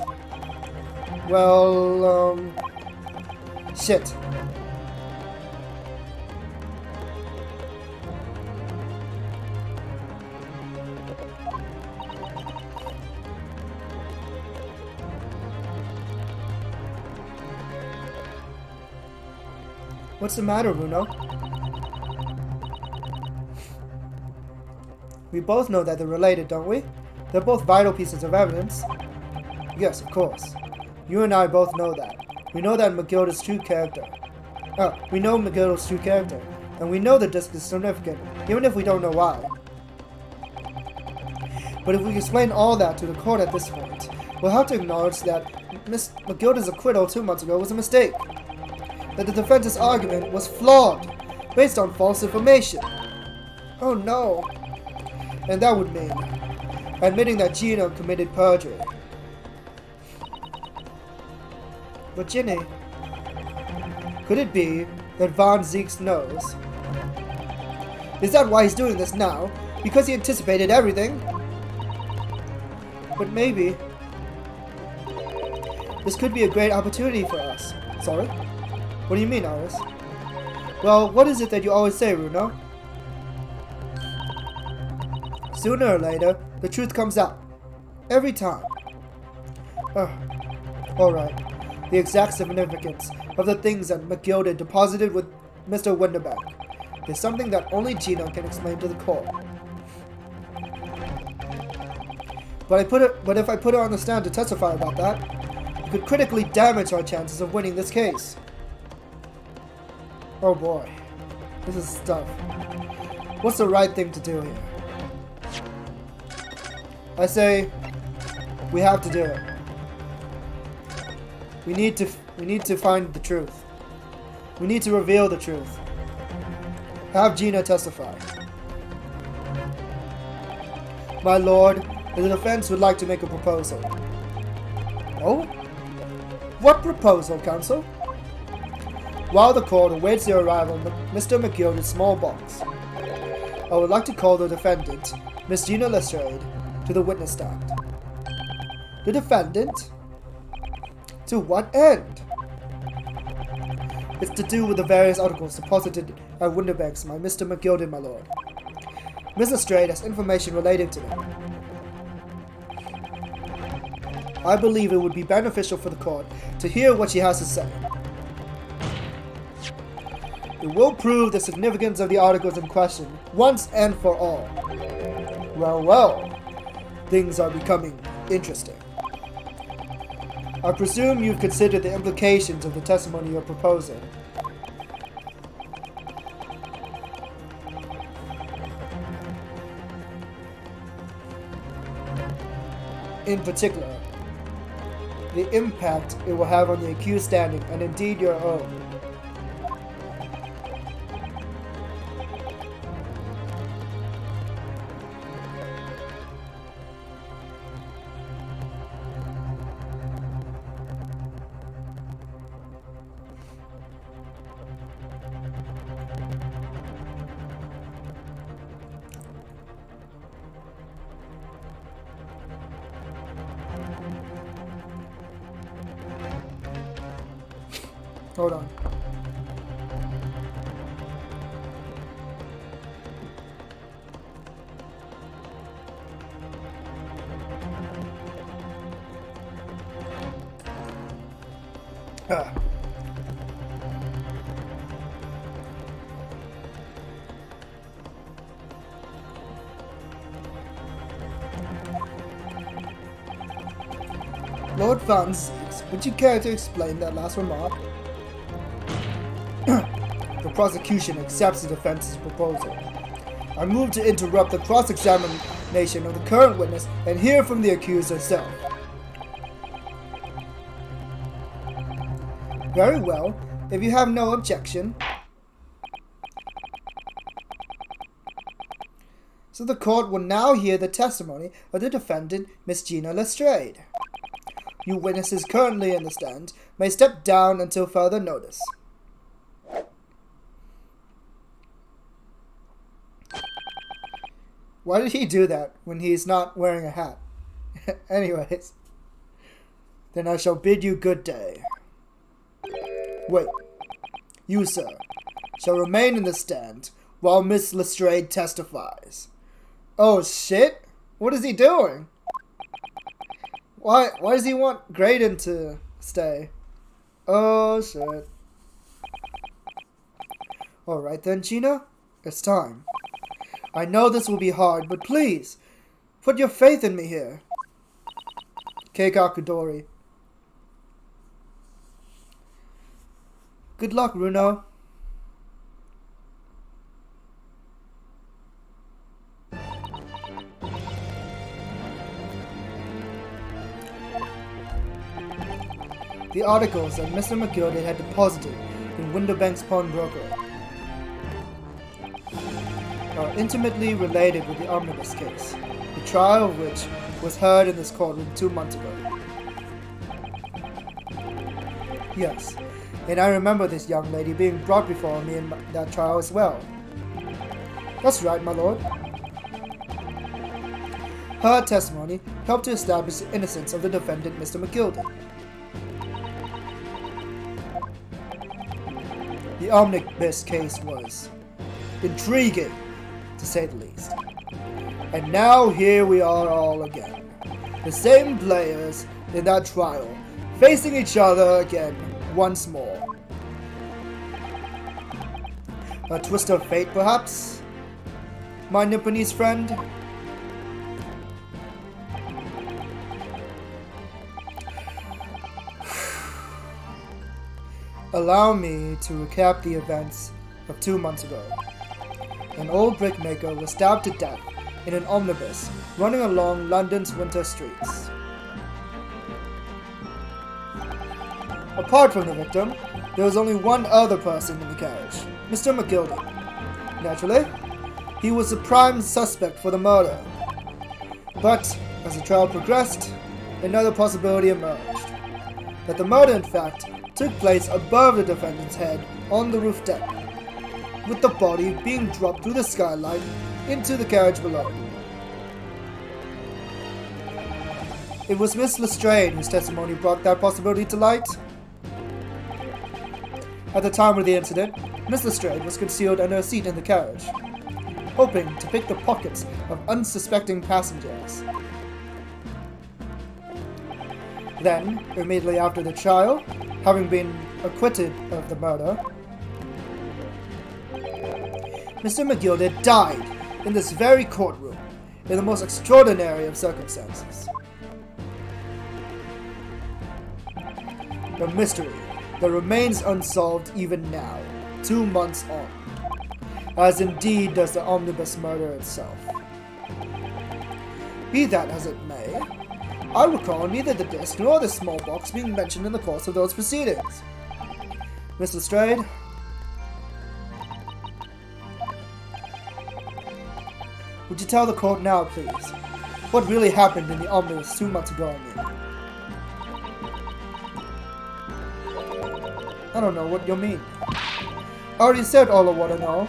Well, shit. What's the matter, Bruno? We both know that they're related, don't we? They're both vital pieces of evidence. Yes, of course. You and I both know that. We know that Magilda's true character. We know Magilda's true character. And we know the disc is significant, even if we don't know why. But if we explain all that to the court at this point, we'll have to acknowledge that Miss Magilda's acquittal 2 months ago was a mistake. That the defense's argument was flawed, based on false information. Oh no. And that would mean admitting that Gina committed perjury. But Ginny, could it be that Von Zeeks knows? Is that why he's doing this now? Because he anticipated everything? But maybe this could be a great opportunity for us. Sorry? What do you mean, Iris? Well, what is it that you always say, Bruno? Sooner or later, the truth comes out. Every time. Alright. The exact significance of the things that Magilda deposited with Mr. Winterbeck is something that only Gina can explain to the court. But if I put her on the stand to testify about that, it could critically damage our chances of winning this case. Oh boy. This is tough. What's the right thing to do here? I say, we have to do it. We need to find the truth. We need to reveal the truth. Have Gina testify. My lord, the defense would like to make a proposal. Oh? What proposal, counsel? While the court awaits the arrival of Mr. Magilda's small box, I would like to call the defendant, Miss Gina Lestrade, to the witness stand. The defendant? To what end? It's to do with the various articles deposited at Winterbeck's by Mr. Magilda, my lord. Miss Lestrade has information related to them. I believe it would be beneficial for the court to hear what she has to say. It will prove the significance of the articles in question once and for all. Well, well, things are becoming interesting. I presume you've considered the implications of the testimony you're proposing. In particular, the impact it will have on the accused standing, and indeed your own. Hold on. Lord Von Zeeks, would you care to explain that last remark? The prosecution accepts the defense's proposal. I move to interrupt the cross-examination of the current witness and hear from the accused herself. Very well, if you have no objection. So the court will now hear the testimony of the defendant, Miss Gina Lestrade. You witnesses currently in the stand may step down until further notice. Why did he do that when he's not wearing a hat? Anyways, then I shall bid you good day. Wait, you, sir, shall remain in the stand while Miss Lestrade testifies. Oh shit? What is he doing? Why does he want Graydon to stay? Oh shit. Alright then, Gina, it's time. I know this will be hard, but please, put your faith in me here. Keikakudori. Good luck, Runo. The articles that Mr. McGilded had deposited in Winterbank's pawnbroker are intimately related with the omnibus case, the trial of which was heard in this courtroom 2 months ago. Yes, and I remember this young lady being brought before me in that trial as well. That's right, my lord. Her testimony helped to establish the innocence of the defendant, Mr. McGilded. The omnibus case was intriguing, to say the least. And now here we are all again. The same players in that trial, facing each other again once more. A twist of fate, perhaps? My Nipponese friend? Allow me to recap the events of 2 months ago. An old brickmaker was stabbed to death in an omnibus running along London's winter streets. Apart from the victim, there was only one other person in the carriage, Mr. McGilded. Naturally, he was the prime suspect for the murder. But, as the trial progressed, another possibility emerged. That the murder, in fact, took place above the defendant's head on the roof deck, with the body being dropped through the skylight into the carriage below. It was Miss Lestrade whose testimony brought that possibility to light. At the time of the incident, Miss Lestrade was concealed under a seat in the carriage, hoping to pick the pockets of unsuspecting passengers. Then, immediately after the trial, having been acquitted of the murder, Mr. McGilded died in this very courtroom in the most extraordinary of circumstances. The mystery that remains unsolved even now, 2 months on, as indeed does the omnibus murder itself. Be that as it may, I recall neither the disc nor the small box being mentioned in the course of those proceedings. Miss Lestrade? Would you tell the court now, please, what really happened in the omnibus 2 months ago, I mean? I don't know what you mean. I already said all of what I know.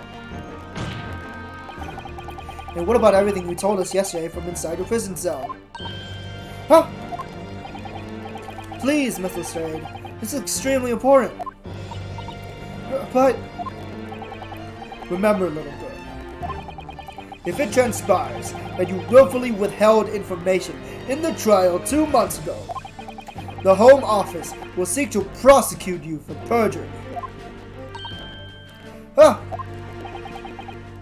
And what about everything you told us yesterday from inside your prison cell? Huh? Please, Miss Lestrade, this is extremely important. But remember, little girl, if it transpires that you willfully withheld information in the trial 2 months ago, the Home Office will seek to prosecute you for perjury. Huh?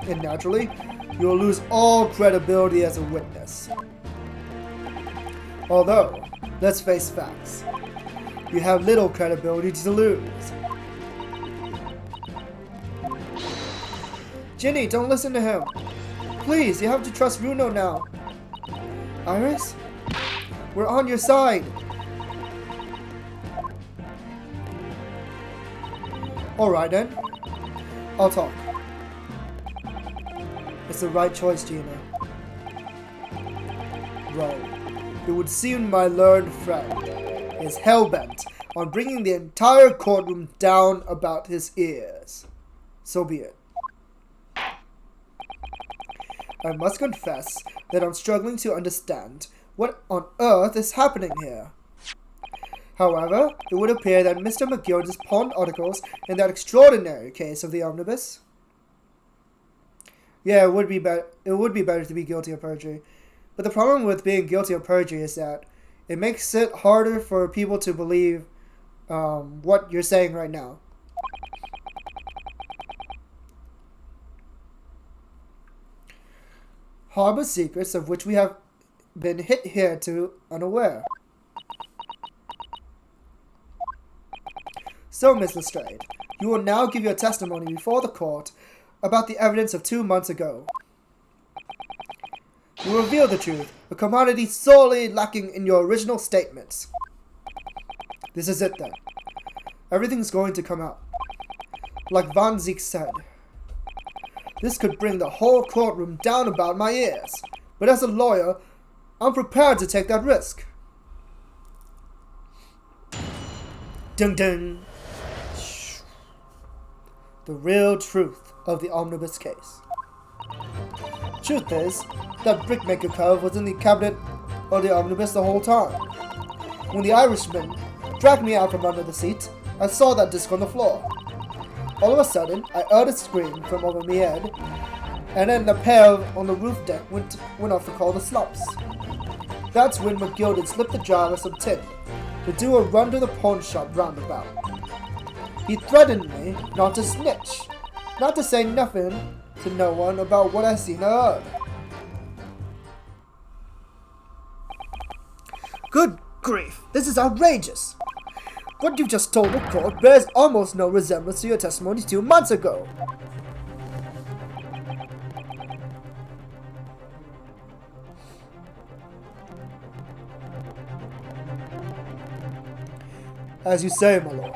And naturally, you will lose all credibility as a witness. Although, let's face facts, you have little credibility to lose. Ginny, don't listen to him. Please, you have to trust Runo now. Iris, we're on your side. Alright then. I'll talk. It's the right choice, Gina. Well, it would seem my learned friend is hell-bent on bringing the entire courtroom down about his ears. So be it. I must confess that I'm struggling to understand what on earth is happening here. However, it would appear that Mr. McGilda's pawned articles in that extraordinary case of the omnibus. Yeah, it would be better to be guilty of perjury. But the problem with being guilty of perjury is that it makes it harder for people to believe what you're saying right now. Harbor secrets of which we have been hitherto unaware. So, Miss Lestrade, you will now give your testimony before the court about the evidence of 2 months ago. You reveal the truth, a commodity sorely lacking in your original statements. This is it then. Everything's going to come out. Like Van Ziek said, this could bring the whole courtroom down about my ears, but as a lawyer, I'm prepared to take that risk. Dun dun. The real truth of the omnibus case. Truth is that Brickmaker Cove was in the cabinet of the omnibus the whole time. When the Irishman dragged me out from under the seat, I saw that disc on the floor. All of a sudden, I heard a scream from over my head, and then the pair on the roof deck went off to call the slops. That's when McGilda slipped the driver some tin to do a run to the pawn shop roundabout. He threatened me not to snitch, not to say nothing to no one about what I seen or heard. Good grief, this is outrageous. What you've just told the court bears almost no resemblance to your testimony 2 months ago. As you say, my lord.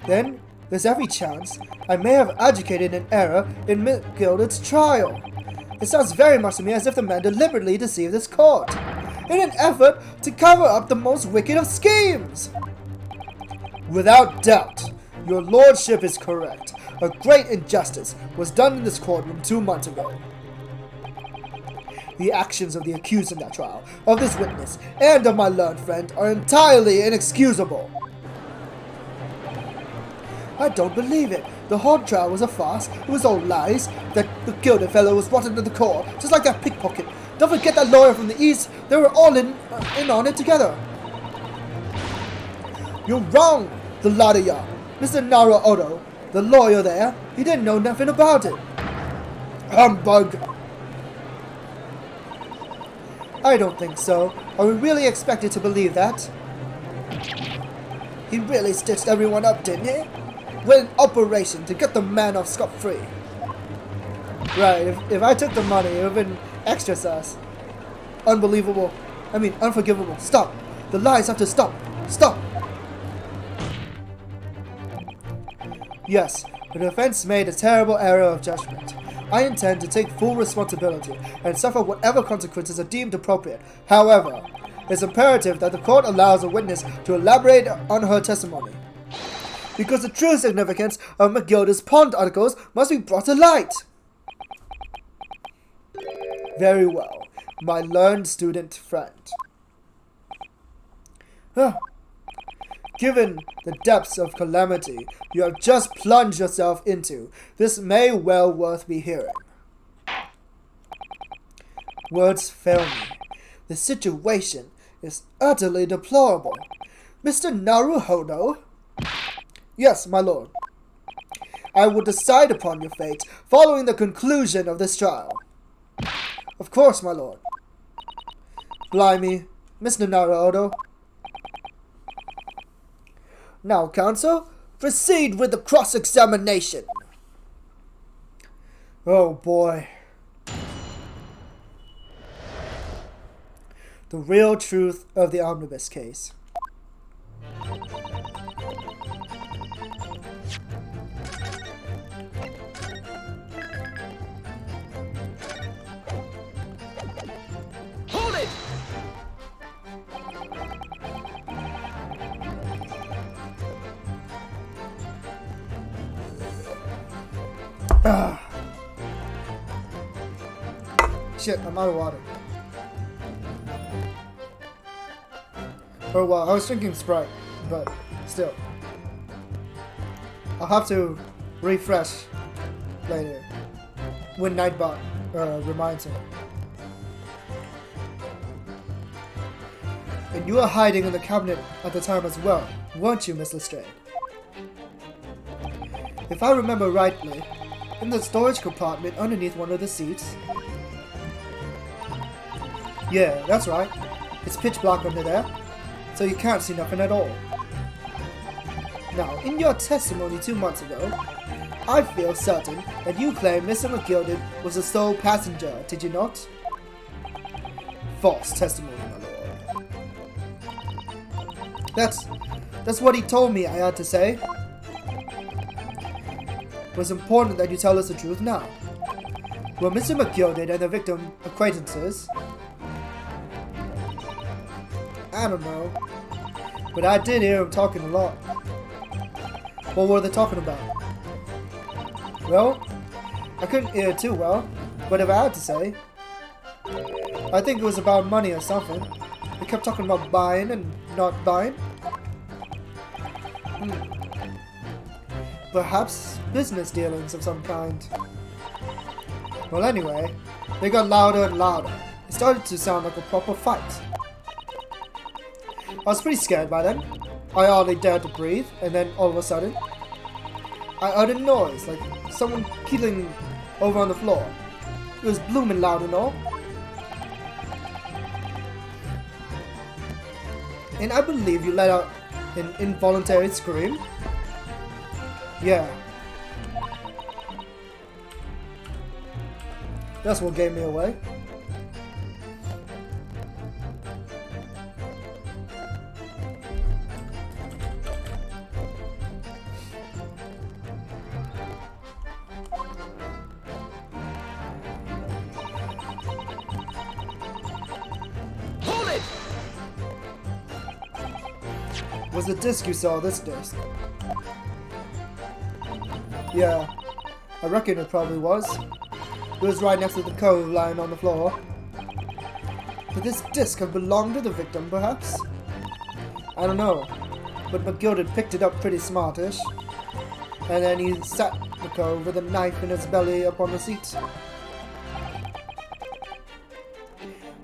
Then, there's every chance I may have adjudicated an error in McGilda's trial. It sounds very much to me as if the man deliberately deceived this court, in an effort to cover up the most wicked of schemes. Without doubt, your lordship is correct. A great injustice was done in this courtroom 2 months ago. The actions of the accused in that trial, of this witness, and of my learned friend are entirely inexcusable. I don't believe it. The whole trial was a farce. It was all lies. That the gilded fellow was brought into the court, just like that pickpocket. Don't forget that lawyer from the east. They were all in on it together. You're wrong, the lot of y'all. Mr. Nara Odo, the lawyer there, he didn't know nothing about it. Humbug. I don't think so. Are we really expected to believe that? He really stitched everyone up, didn't he? With an operation to get the man off scot-free. Right, if I took the money, it would have been extra sauce. Unbelievable. I mean, unforgivable. Stop. The lies have to stop. Stop. Yes, the defense made a terrible error of judgment. I intend to take full responsibility and suffer whatever consequences are deemed appropriate. However, it's imperative that the court allows a witness to elaborate on her testimony, because the true significance of McGilda's pawned articles must be brought to light. Very well, my learned student friend. Given the depths of calamity you have just plunged yourself into, this may well worth be hearing. Words fail me. The situation is utterly deplorable. Mr. Naruhodo? Yes, my lord. I will decide upon your fate following the conclusion of this trial. Of course, my lord. Blimey, Mr. Naruhodo. Now, counsel, proceed with the cross-examination. Oh boy. The real truth of the omnibus case. Ah. Shit, I'm out of water. Oh well, I was drinking Sprite, but still. I'll have to refresh later when Nightbot reminds me. And you were hiding in the cabinet at the time as well, weren't you, Miss Lestrade? If I remember rightly, in the storage compartment underneath one of the seats. Yeah, that's right. It's pitch black under there, so you can't see nothing at all. Now, in your testimony 2 months ago, I feel certain that you claimed Mr. McGilded was the sole passenger, did you not? False testimony, my lord. That's what he told me I had to say. It was important that you tell us the truth now. Were Mr. McGilded and the victim acquaintances? I don't know, but I did hear him talking a lot. What were they talking about? Well, I couldn't hear too well, but if I had to say, I think it was about money or something. They kept talking about buying and not buying. Perhaps business dealings of some kind. Well, anyway, they got louder and louder. It started to sound like a proper fight. I was pretty scared by then. I hardly dared to breathe, and then all of a sudden, I heard a noise, like someone keeling over on the floor. It was blooming loud and all. And I believe you let out an involuntary scream. Yeah. That's what gave me away. Was the disc you saw this disc? Yeah, I reckon it probably was. It was right next to the cove lying on the floor. Could this disc have belonged to the victim, perhaps? I don't know, but McGilded picked it up pretty smartish. And then he sat in the cove with a knife in his belly up on the seat.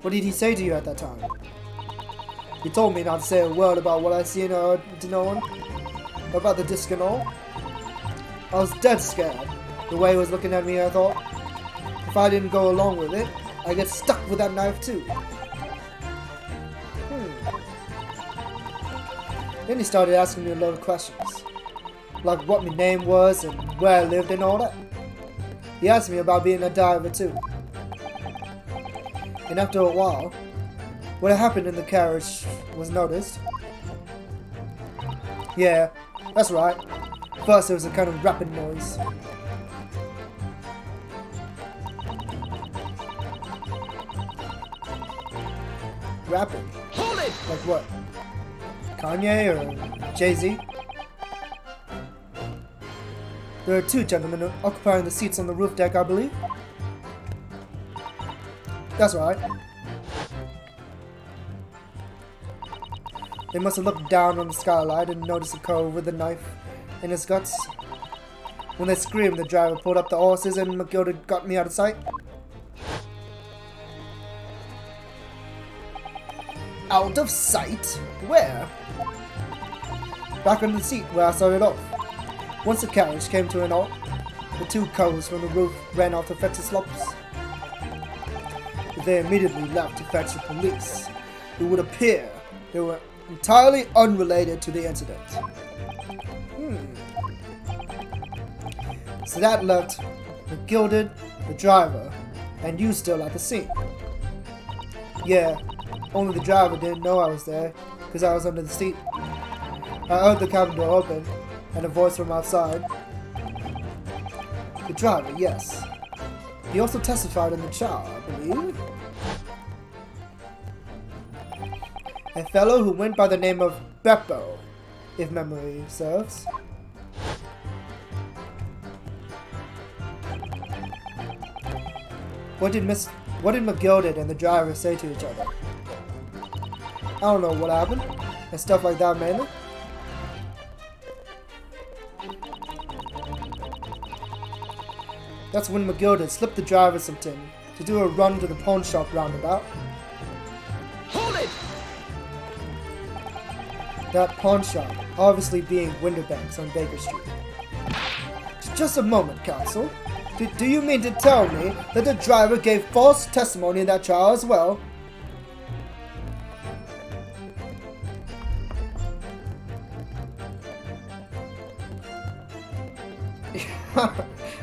What did he say to you at that time? He told me not to say a word about what I seen or heard to no one. About the disc and all. I was dead scared. The way he was looking at me, I thought. If I didn't go along with it, I'd get stuck with that knife too. Then he started asking me a lot of questions. Like what my name was and where I lived and all that. He asked me about being a diver too. And after a while, what happened in the carriage was noticed. Yeah, that's right. First there was a kind of rapping noise. Rapping? Hold it! Like what? Kanye or Jay-Z? There are two gentlemen occupying the seats on the roof deck, I believe. That's right. They must have looked down on the skylight and noticed a cove with a knife in his guts. When they screamed, the driver pulled up the horses and McGilded got me out of sight. Out of sight? Where? Back on the seat where I started off. Once the carriage came to an halt, the two coves from the roof ran off to fetch the slopes. They immediately left to fetch the police. It would appear they were entirely unrelated to the incident. So that left McGilded, the driver, and you still at the scene. Yeah, only the driver didn't know I was there, because I was under the seat. I heard the cabin door open, and a voice from outside. The driver, yes. He also testified in the trial, I believe. A fellow who went by the name of Beppo, if memory serves. What did McGilded and the driver say to each other? I don't know what happened, and stuff like that mainly. That's when McGilded slipped the driver some tin to do a run to the pawn shop roundabout. Hold it! That pawn shop obviously being Winterbanks on Baker Street. Just a moment, counsel. Do you mean to tell me that the driver gave false testimony in that trial as well?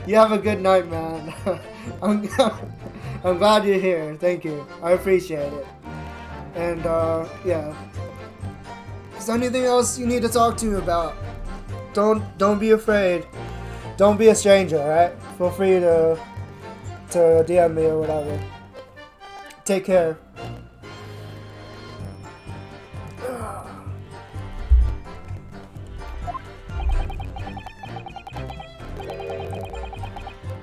You have a good night, man. I'm glad you're here. Thank you. I appreciate it. And, yeah. Is there anything else you need to talk to me about? Don't be afraid. Don't be a stranger, alright? Feel free to DM me or whatever. Take care.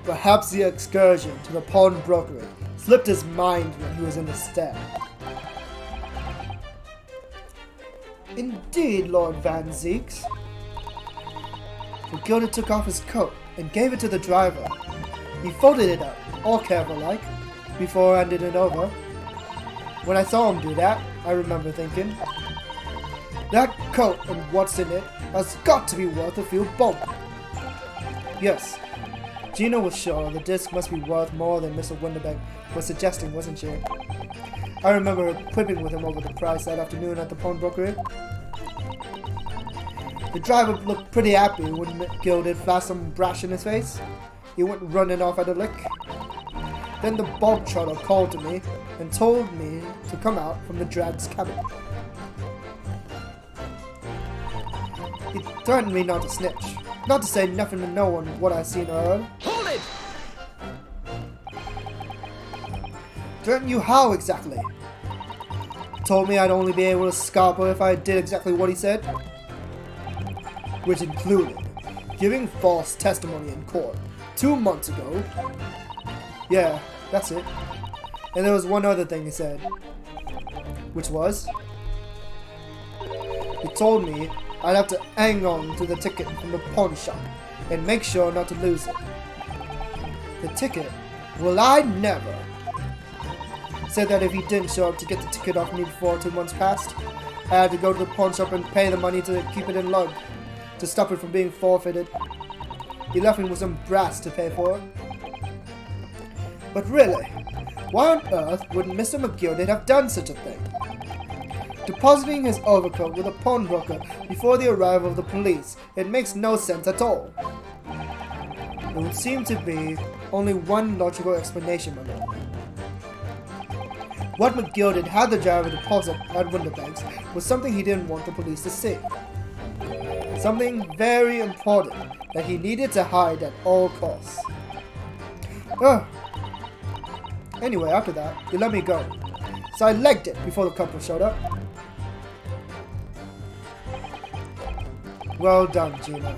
Perhaps the excursion to the pawnbrokery slipped his mind when he was in the stand. Indeed, Lord Van Zeeks. McGilded took off his coat and gave it to the driver. He folded it up, all careful-like, before handing it over. When I saw him do that, I remember thinking, that coat and what's in it has got to be worth a few bob. Yes, Gina was sure the disc must be worth more than Mr. Winterbank was suggesting, wasn't she? I remember quipping with him over the price that afternoon at the pawnbrokery. The driver looked pretty happy when McGilded flashed some brash in his face. He went running off at a lick. Then the bog trotter called to me and told me to come out from the drag's cabin. He threatened me not to snitch, not to say nothing to no one what I seen or heard. Hold it! Threaten you how exactly? Told me I'd only be able to scalp her if I did exactly what he said. Which included giving false testimony in court 2 months ago. Yeah, that's it. And there was one other thing he said. Which was, he told me I'd have to hang on to the ticket from the pawn shop and make sure not to lose it. The ticket? Well, I never. Said that if he didn't show up to get the ticket off me before 2 months passed, I had to go to the pawn shop and pay the money to keep it in lug, to stop it from being forfeited. He left me with some brass to pay for it. But really, why on earth would Mr. McGilded have done such a thing? Depositing his overcoat with a pawnbroker before the arrival of the police, it makes no sense at all. There would seem to be only one logical explanation, my lord. What McGilded had the driver deposit at Winterbanks was something he didn't want the police to see. Something very important that he needed to hide at all costs. Anyway, after that, he let me go. So I legged it before the couple showed up. Well done, Gina.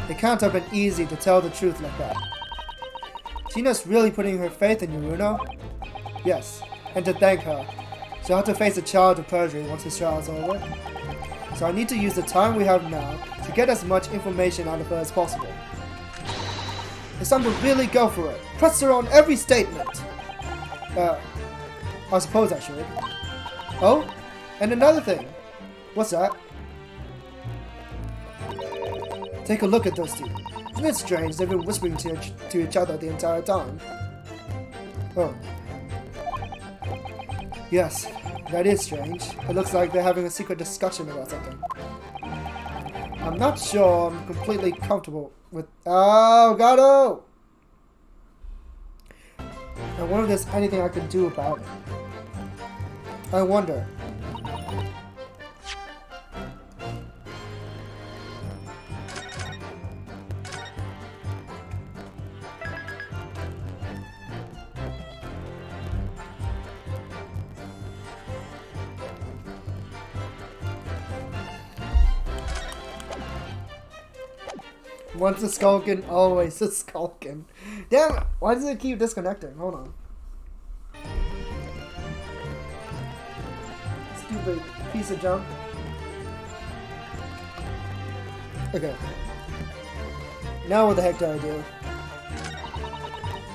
It can't have been easy to tell the truth like that. Gina's really putting her faith in you, Runo. Yes, and to thank her, she'll have to face a charge of perjury once this trial's over. So I need to use the time we have now to get as much information out of her as possible. It's time to really go for it. Press her on every statement. I suppose I should. Oh, and another thing. What's that? Take a look at those two. Isn't it strange they've been whispering to each other the entire time? Oh. Yes, that is strange. It looks like they're having a secret discussion about something. I'm not sure I'm completely comfortable with... Oh, Gato! I wonder if there's anything I can do about it. I wonder. Once a skulkin, always a skulkin. Damn it! Why does it keep disconnecting? Hold on. stupid piece of junk. Okay. Now what the heck do I do?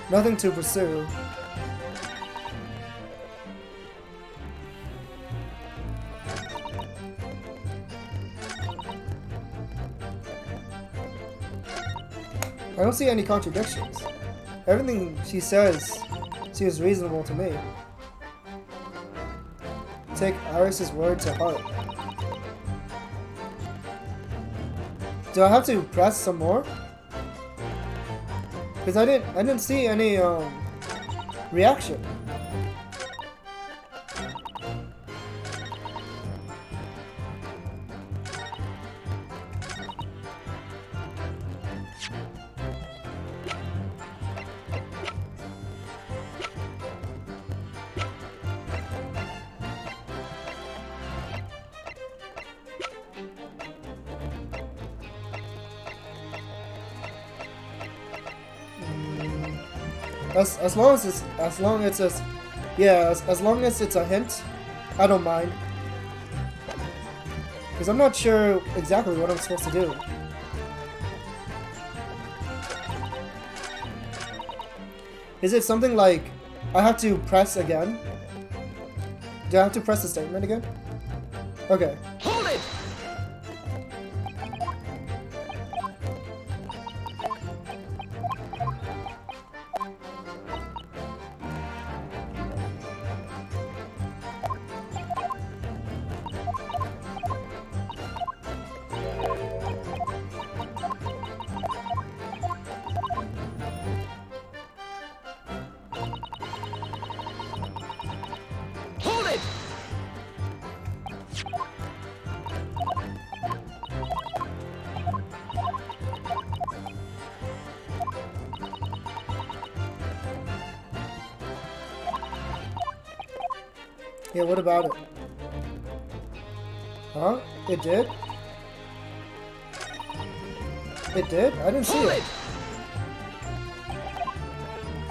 Nothing to pursue. I don't see any contradictions. Everything she says seems reasonable to me. Take Iris's word to heart. Do I have to press some more? Because I didn't see any reaction. As long as it's a hint, I don't mind. Because I'm not sure exactly what I'm supposed to do. Is it something like I have to press again? Do I have to press the statement again? Okay. Hold it! Hold it! Yeah, what about it? Huh? It did? It did? I didn't see Hold it.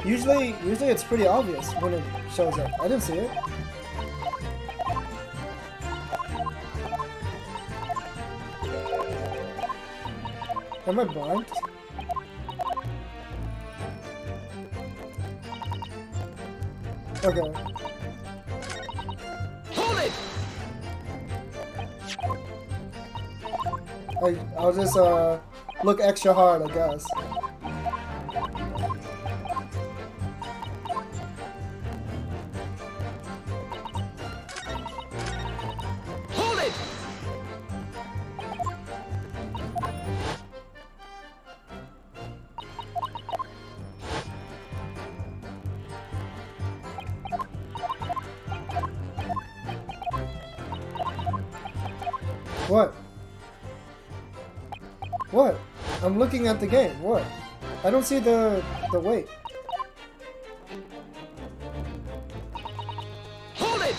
it! Usually it's pretty obvious when it shows up. I didn't see it. Am I blind? Okay. Hold it! I'll just look extra hard, I guess. Hold it! What? What? I'm looking at the game. What? I don't see the weight. Hold it!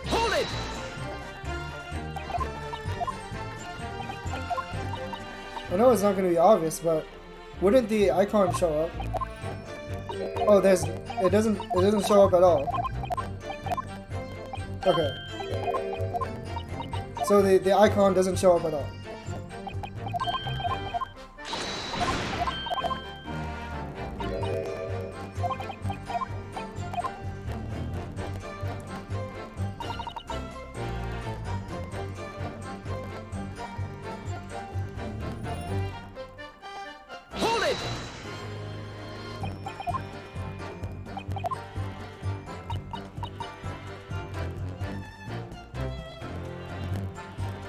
Hold it! I know it's not going to be obvious, but wouldn't the icon show up? Oh, it doesn't show up at all. Okay. So the icon doesn't show up at all. Hold it!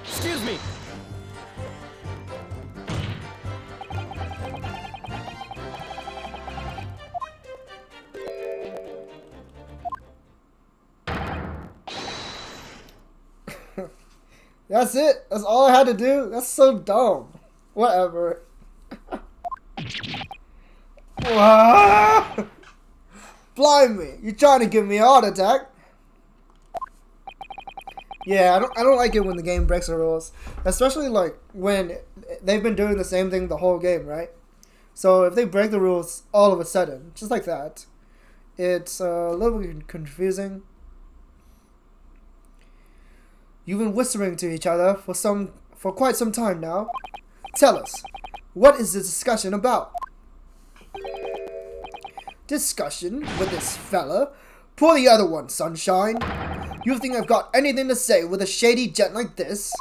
Excuse me! That's it. That's all I had to do. That's so dumb. Whatever. Ah! Blimey, you trying to give me a heart attack? Yeah, I don't like it when the game breaks the rules, especially like when they've been doing the same thing the whole game, right? So if they break the rules all of a sudden, just like that, it's a little bit confusing. You've been whispering to each other for quite some time now. Tell us, what is the discussion about? Discussion with this fella? Pull the other one, sunshine. You think I've got anything to say with a shady gent like this?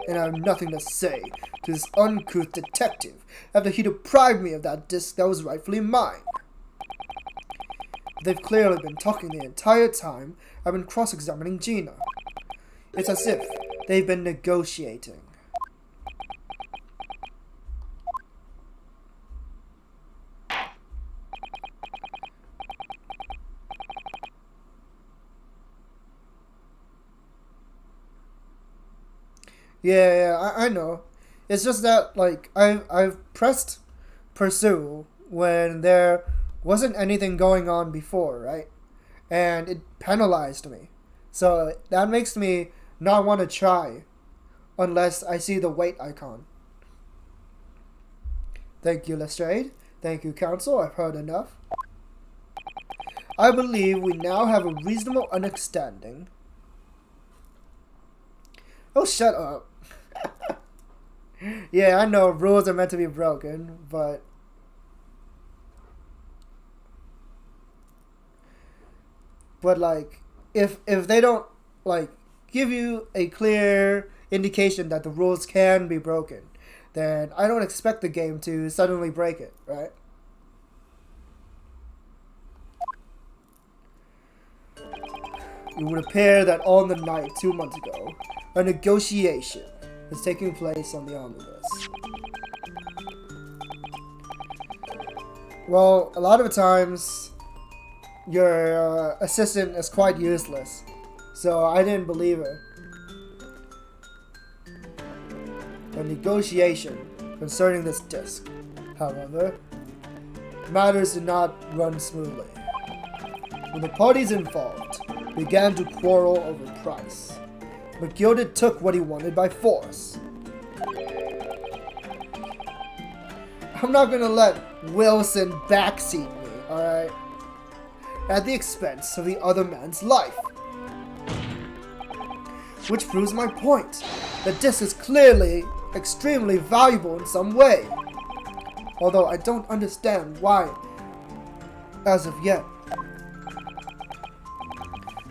And I have nothing to say to this uncouth detective after he deprived me of that disc that was rightfully mine. They've clearly been talking the entire time I've been cross-examining Gina. It's as if they've been negotiating. Yeah, I know. It's just that, like, I've pressed pursue when there wasn't anything going on before, right? And it penalized me. So that makes me not want to try unless I see the wait icon. Thank you, Lestrade. Thank you, Council. I've heard enough. I believe we now have a reasonable understanding. Oh, shut up. Yeah, I know rules are meant to be broken, but... But, like, if they don't, like, give you a clear indication that the rules can be broken, then I don't expect the game to suddenly break it, right? It would appear that on the night 2 months ago, a negotiation is taking place on the omnibus. Well, a lot of the times, your assistant is quite useless, so I didn't believe her. A negotiation concerning this disc, however, matters did not run smoothly. When the parties involved began to quarrel over price, McGilded took what he wanted by force. I'm not gonna let Wilson backseat me, alright? At the expense of the other man's life. Which proves my point. The disc is clearly extremely valuable in some way. Although I don't understand why as of yet.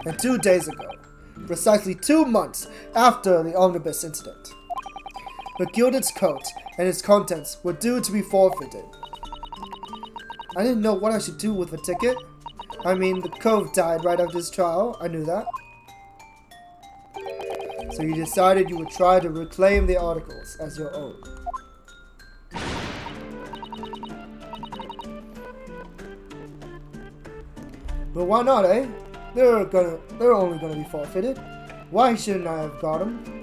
And 2 days ago, precisely 2 months after the omnibus incident, McGilded's coat and its contents were due to be forfeited. I didn't know what I should do with the ticket. I mean, the Cove died right after his trial. I knew that. So you decided you would try to reclaim the articles as your own. But why not, eh? They're only gonna be forfeited. Why shouldn't I have got them?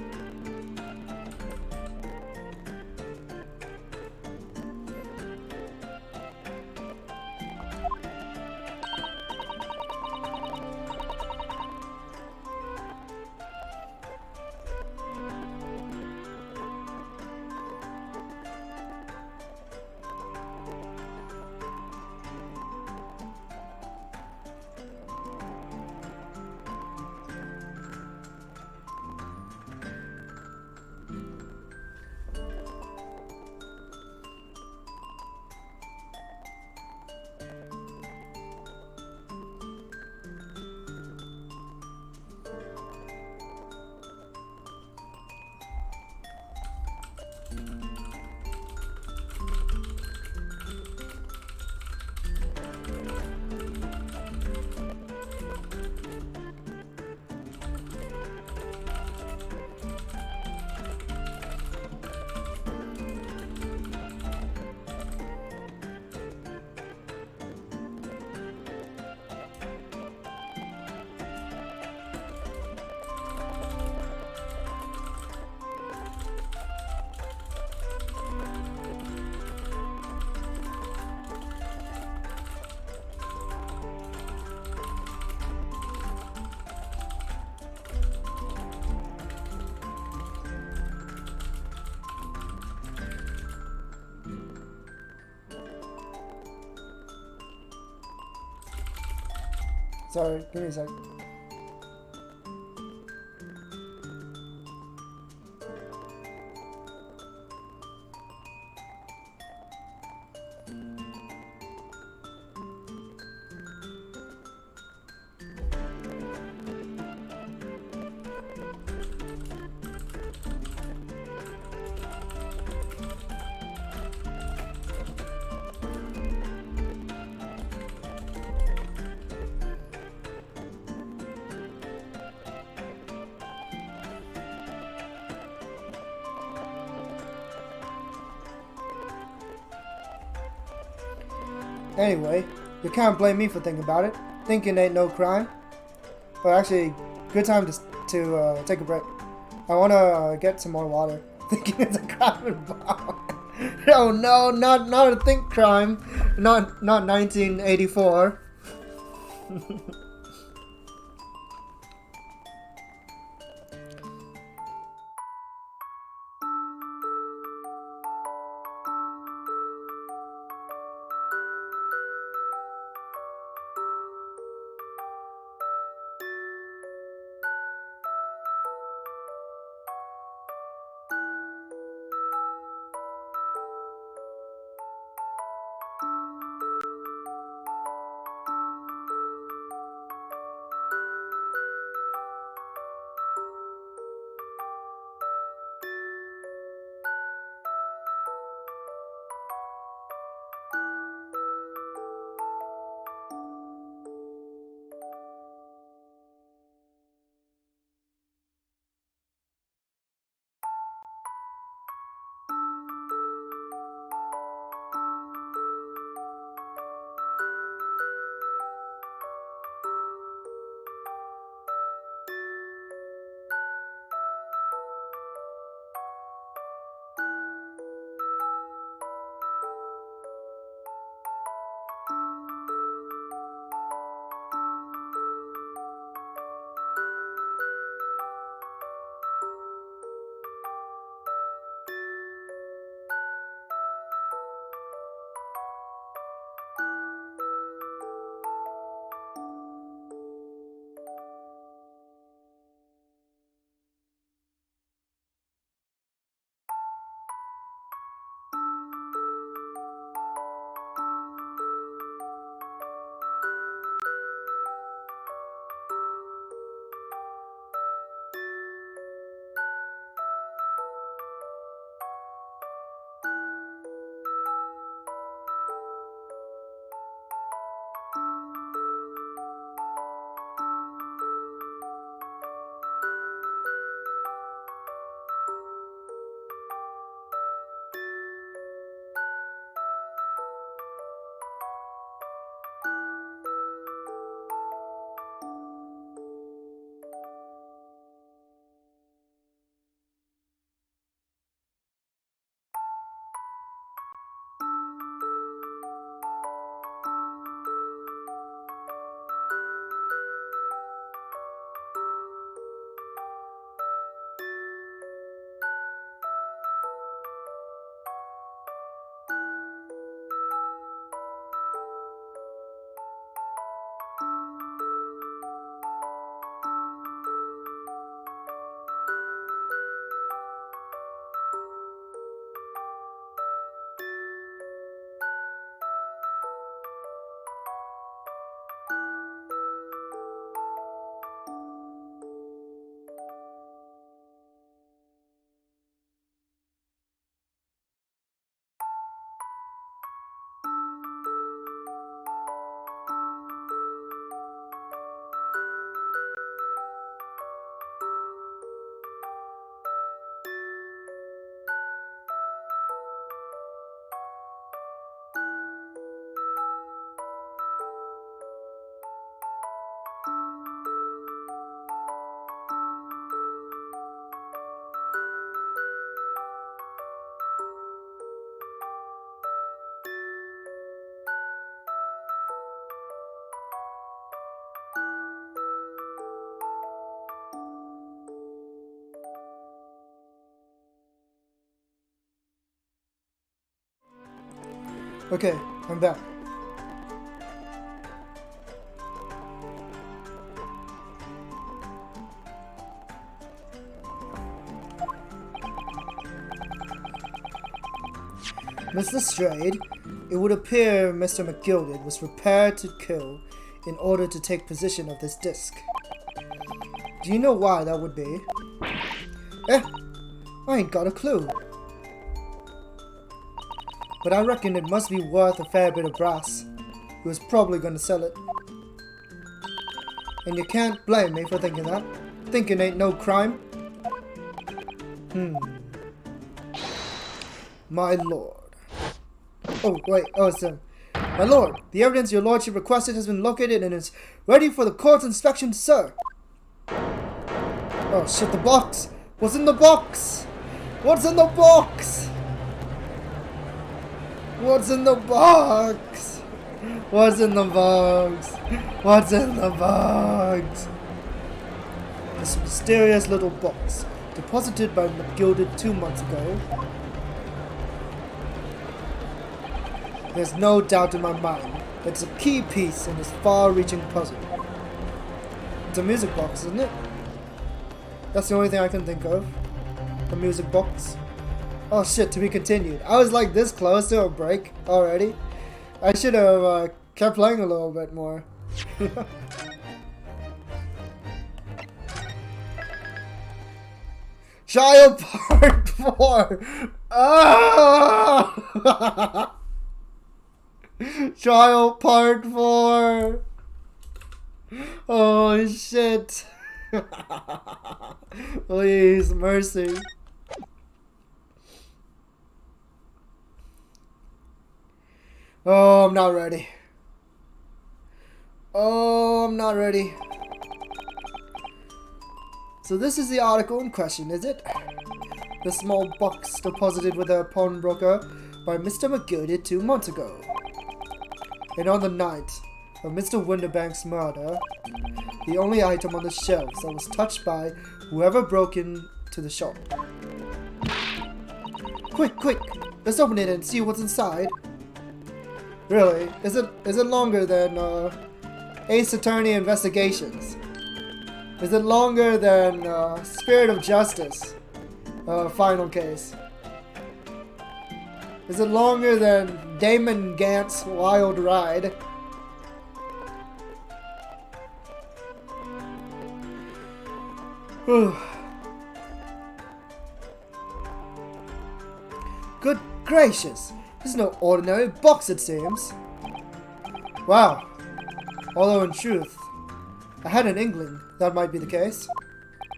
Sorry, give me a sec. Anyway, you can't blame me for thinking about it. Thinking ain't no crime. But actually, good time to take a break. I want to get some more water. Thinking it's a crime involved. Oh no, not a think crime. Not 1984. Okay, I'm back. Mr. Strayed, it would appear Mr. McGilded was prepared to kill in order to take possession of this disc. Do you know why that would be? I ain't got a clue. But I reckon it must be worth a fair bit of brass. He was probably gonna sell it. And you can't blame me for thinking that. Thinking ain't no crime. My lord. Oh, wait. Oh, it's him. My lord, the evidence your lordship requested has been located and is ready for the court's inspection, sir. Oh, shit, the box. What's in the box? What's in the box? What's in the box? What's in the box? What's in the box? This mysterious little box, deposited by McGilded 2 months ago. There's no doubt in my mind that it's a key piece in this far-reaching puzzle. It's a music box, isn't it? That's the only thing I can think of. The music box. Oh shit, to be continued. I was like this close to a break already. I should have kept playing a little bit more. Child Part 4! Ah! Child Part 4! Oh shit! Please, mercy. Oh, I'm not ready. Oh, I'm not ready. So this is the article in question, is it? The small box deposited with a pawnbroker by Mr. McGilded 2 months ago. And on the night of Mr. Winterbank's murder, the only item on the shelves that was touched by whoever broke into the shop. Quick, quick! Let's open it and see what's inside. Really? Is it longer than Ace Attorney Investigations? Is it longer than Spirit of Justice? Final Case? Is it longer than Damon Gant's Wild Ride? Good gracious! This is no ordinary box, it seems. Wow. Although in truth, I had an inkling that might be the case.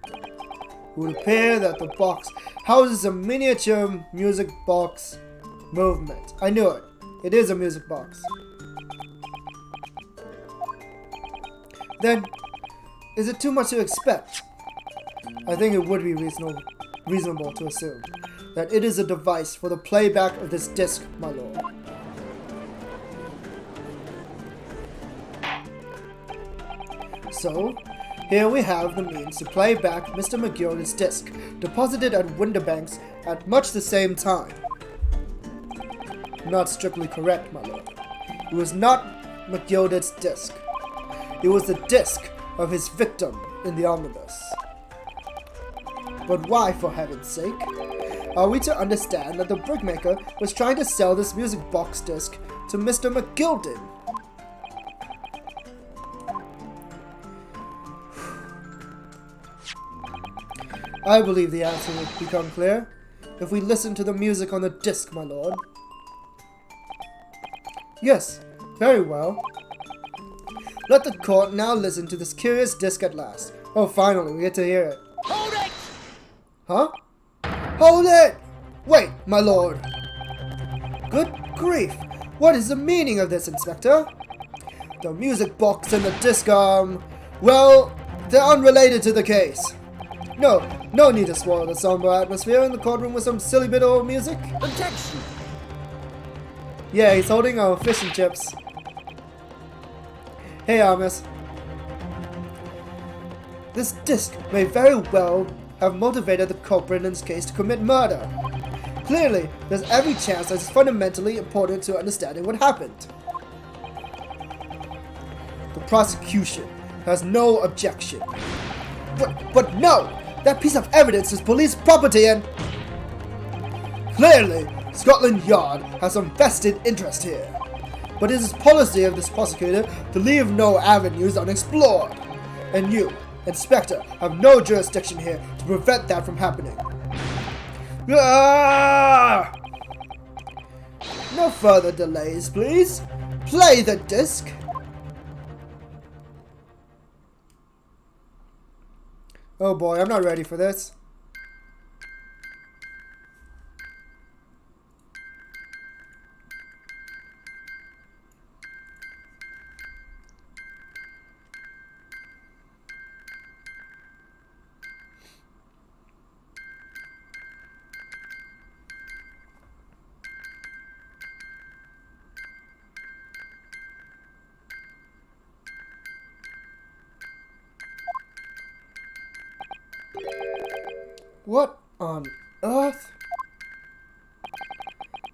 It would appear that the box houses a miniature music box movement. I knew it. It is a music box. Then, is it too much to expect? I think it would be reasonable to assume that it is a device for the playback of this disc, my lord. So, here we have the means to play back Mr. McGilded's disc, deposited at Winterbank's at much the same time. Not strictly correct, my lord. It was not McGilded's disc. It was the disc of his victim in the omnibus. But why, for heaven's sake, are we to understand that the brickmaker was trying to sell this music box disc to Mr. McGilded? I believe the answer will become clear if we listen to the music on the disc, my lord. Yes, very well. Let the court now listen to this curious disc at last. Oh, finally, we get to hear it. Hold it! Huh? Hold it! Wait, my lord. Good grief. What is the meaning of this, Inspector? The music box and the disc, well, they're unrelated to the case. No need to spoil the somber atmosphere in the courtroom with some silly bit of music. Objection! Yeah, he's holding fish and chips. Hey, Amos. This disc may very well have motivated the culprit in this case to commit murder. Clearly, there's every chance that it's fundamentally important to understanding what happened. The prosecution has no objection. But no! That piece of evidence is police property and... Clearly, Scotland Yard has some vested interest here. But it is policy of this prosecutor to leave no avenues unexplored. And you, Inspector, have no jurisdiction here to prevent that from happening. Ah! No further delays, please. Play the disc. Oh boy, I'm not ready for this. What on earth?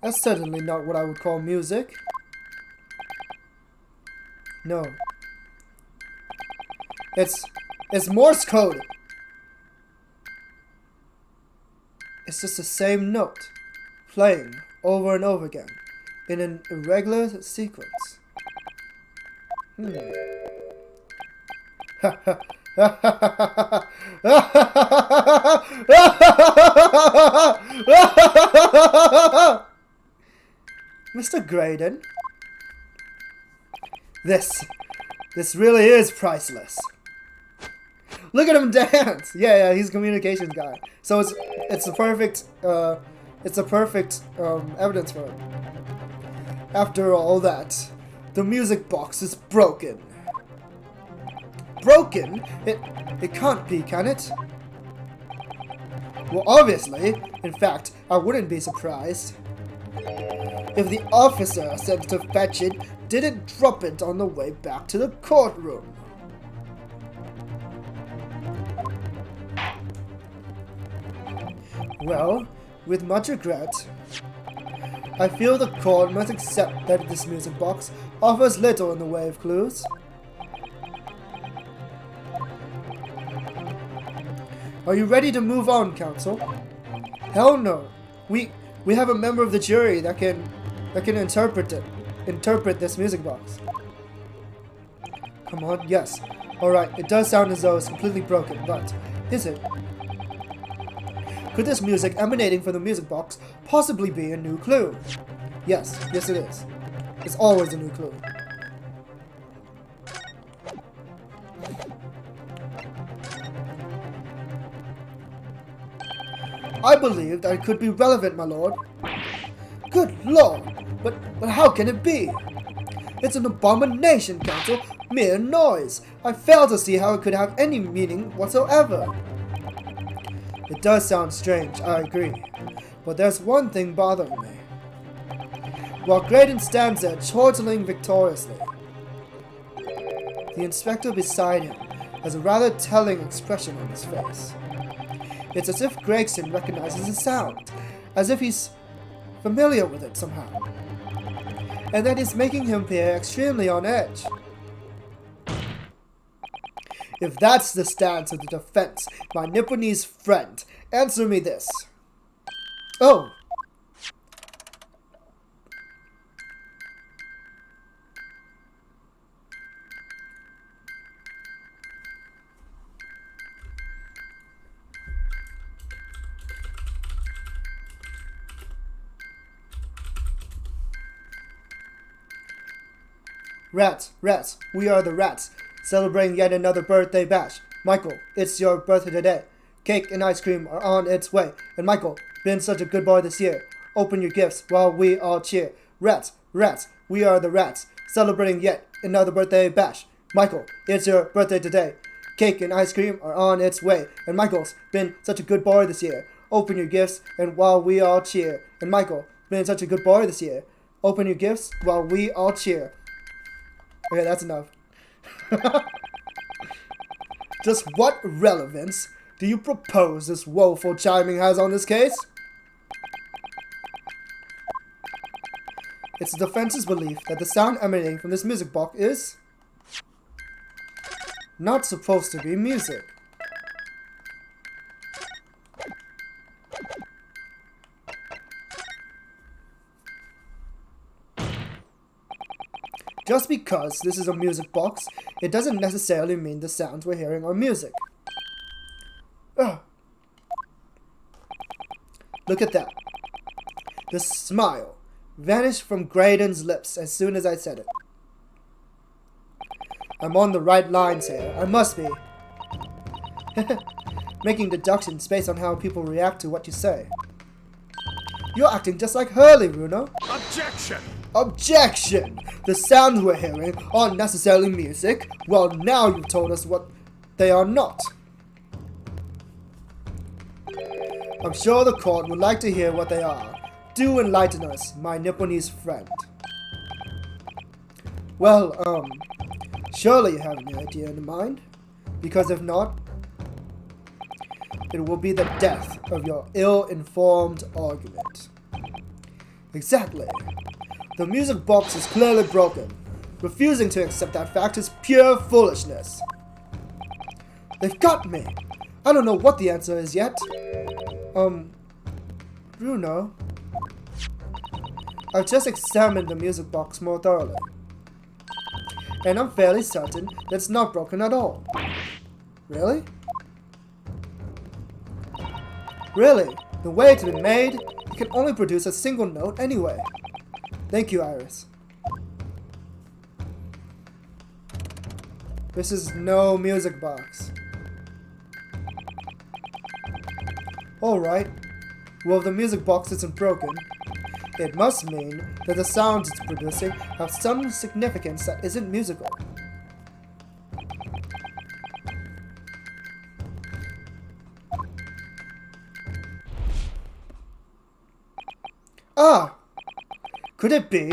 That's certainly not what I would call music. No. It's Morse code. It's just the same note, playing over and over again, in an irregular sequence. Mr. Graydon, this really is priceless. Look at him dance. Yeah, he's a communications guy. So it's a perfect evidence for it. After all that, the music box is broken. Broken? It can't be, can it? Well, obviously. In fact, I wouldn't be surprised if the officer sent to fetch it didn't drop it on the way back to the courtroom. Well, with much regret, I feel the court must accept that this music box offers little in the way of clues. Are you ready to move on, counsel? Hell no. We have a member of the jury that can interpret this music box. Come on, yes. Alright, it does sound as though it's completely broken, but is it? Could this music emanating from the music box possibly be a new clue? Yes it is. It's always a new clue. I believe that it could be relevant, my lord. Good lord, but how can it be? It's an abomination, counsel. Mere noise. I fail to see how it could have any meaning whatsoever. It does sound strange, I agree. But there's one thing bothering me. While Graydon stands there chortling victoriously, the inspector beside him has a rather telling expression on his face. It's as if Gregson recognizes the sound, as if he's familiar with it somehow, and that is making him appear extremely on edge. If that's the stance of the defense, my Nipponese friend, answer me this. Oh. Rats, we are the rats, celebrating yet another birthday bash. Michael, it's your birthday today. Cake and ice cream are on its way. And Michael, been such a good boy this year. Open your gifts while we all cheer. Rats, we are the rats, celebrating yet another birthday bash. Michael, it's your birthday today. Cake and ice cream are on its way. And Michael's been such a good boy this year. Open your gifts and while we all cheer. And Michael, been such a good boy this year. Open your gifts while we all cheer. Okay, that's enough. Just what relevance do you propose this woeful chiming has on this case? It's the defense's belief that the sound emanating from this music box is not supposed to be music. Just because this is a music box, it doesn't necessarily mean the sounds we're hearing are music. Ugh. Look at that. The smile vanished from Graydon's lips as soon as I said it. I'm on the right lines here. I must be. Making deductions based on how people react to what you say. You're acting just like Hurley, Runo. Objection! Objection! The sounds we're hearing aren't necessarily music. Well, now you've told us what they are not. I'm sure the court would like to hear what they are. Do enlighten us, my Nipponese friend. Well, surely you have an idea in mind. Because if not, it will be the death of your ill-informed argument. Exactly. The music box is clearly broken. Refusing to accept that fact is pure foolishness. They've got me. I don't know what the answer is yet. Bruno. I've just examined the music box more thoroughly. And I'm fairly certain that it's not broken at all. Really? Really? The way it's been made, it can only produce a single note anyway. Thank you, Iris. This is no music box. Alright. Well, if the music box isn't broken, it must mean that the sounds it's producing have some significance that isn't musical. Ah! Could it be?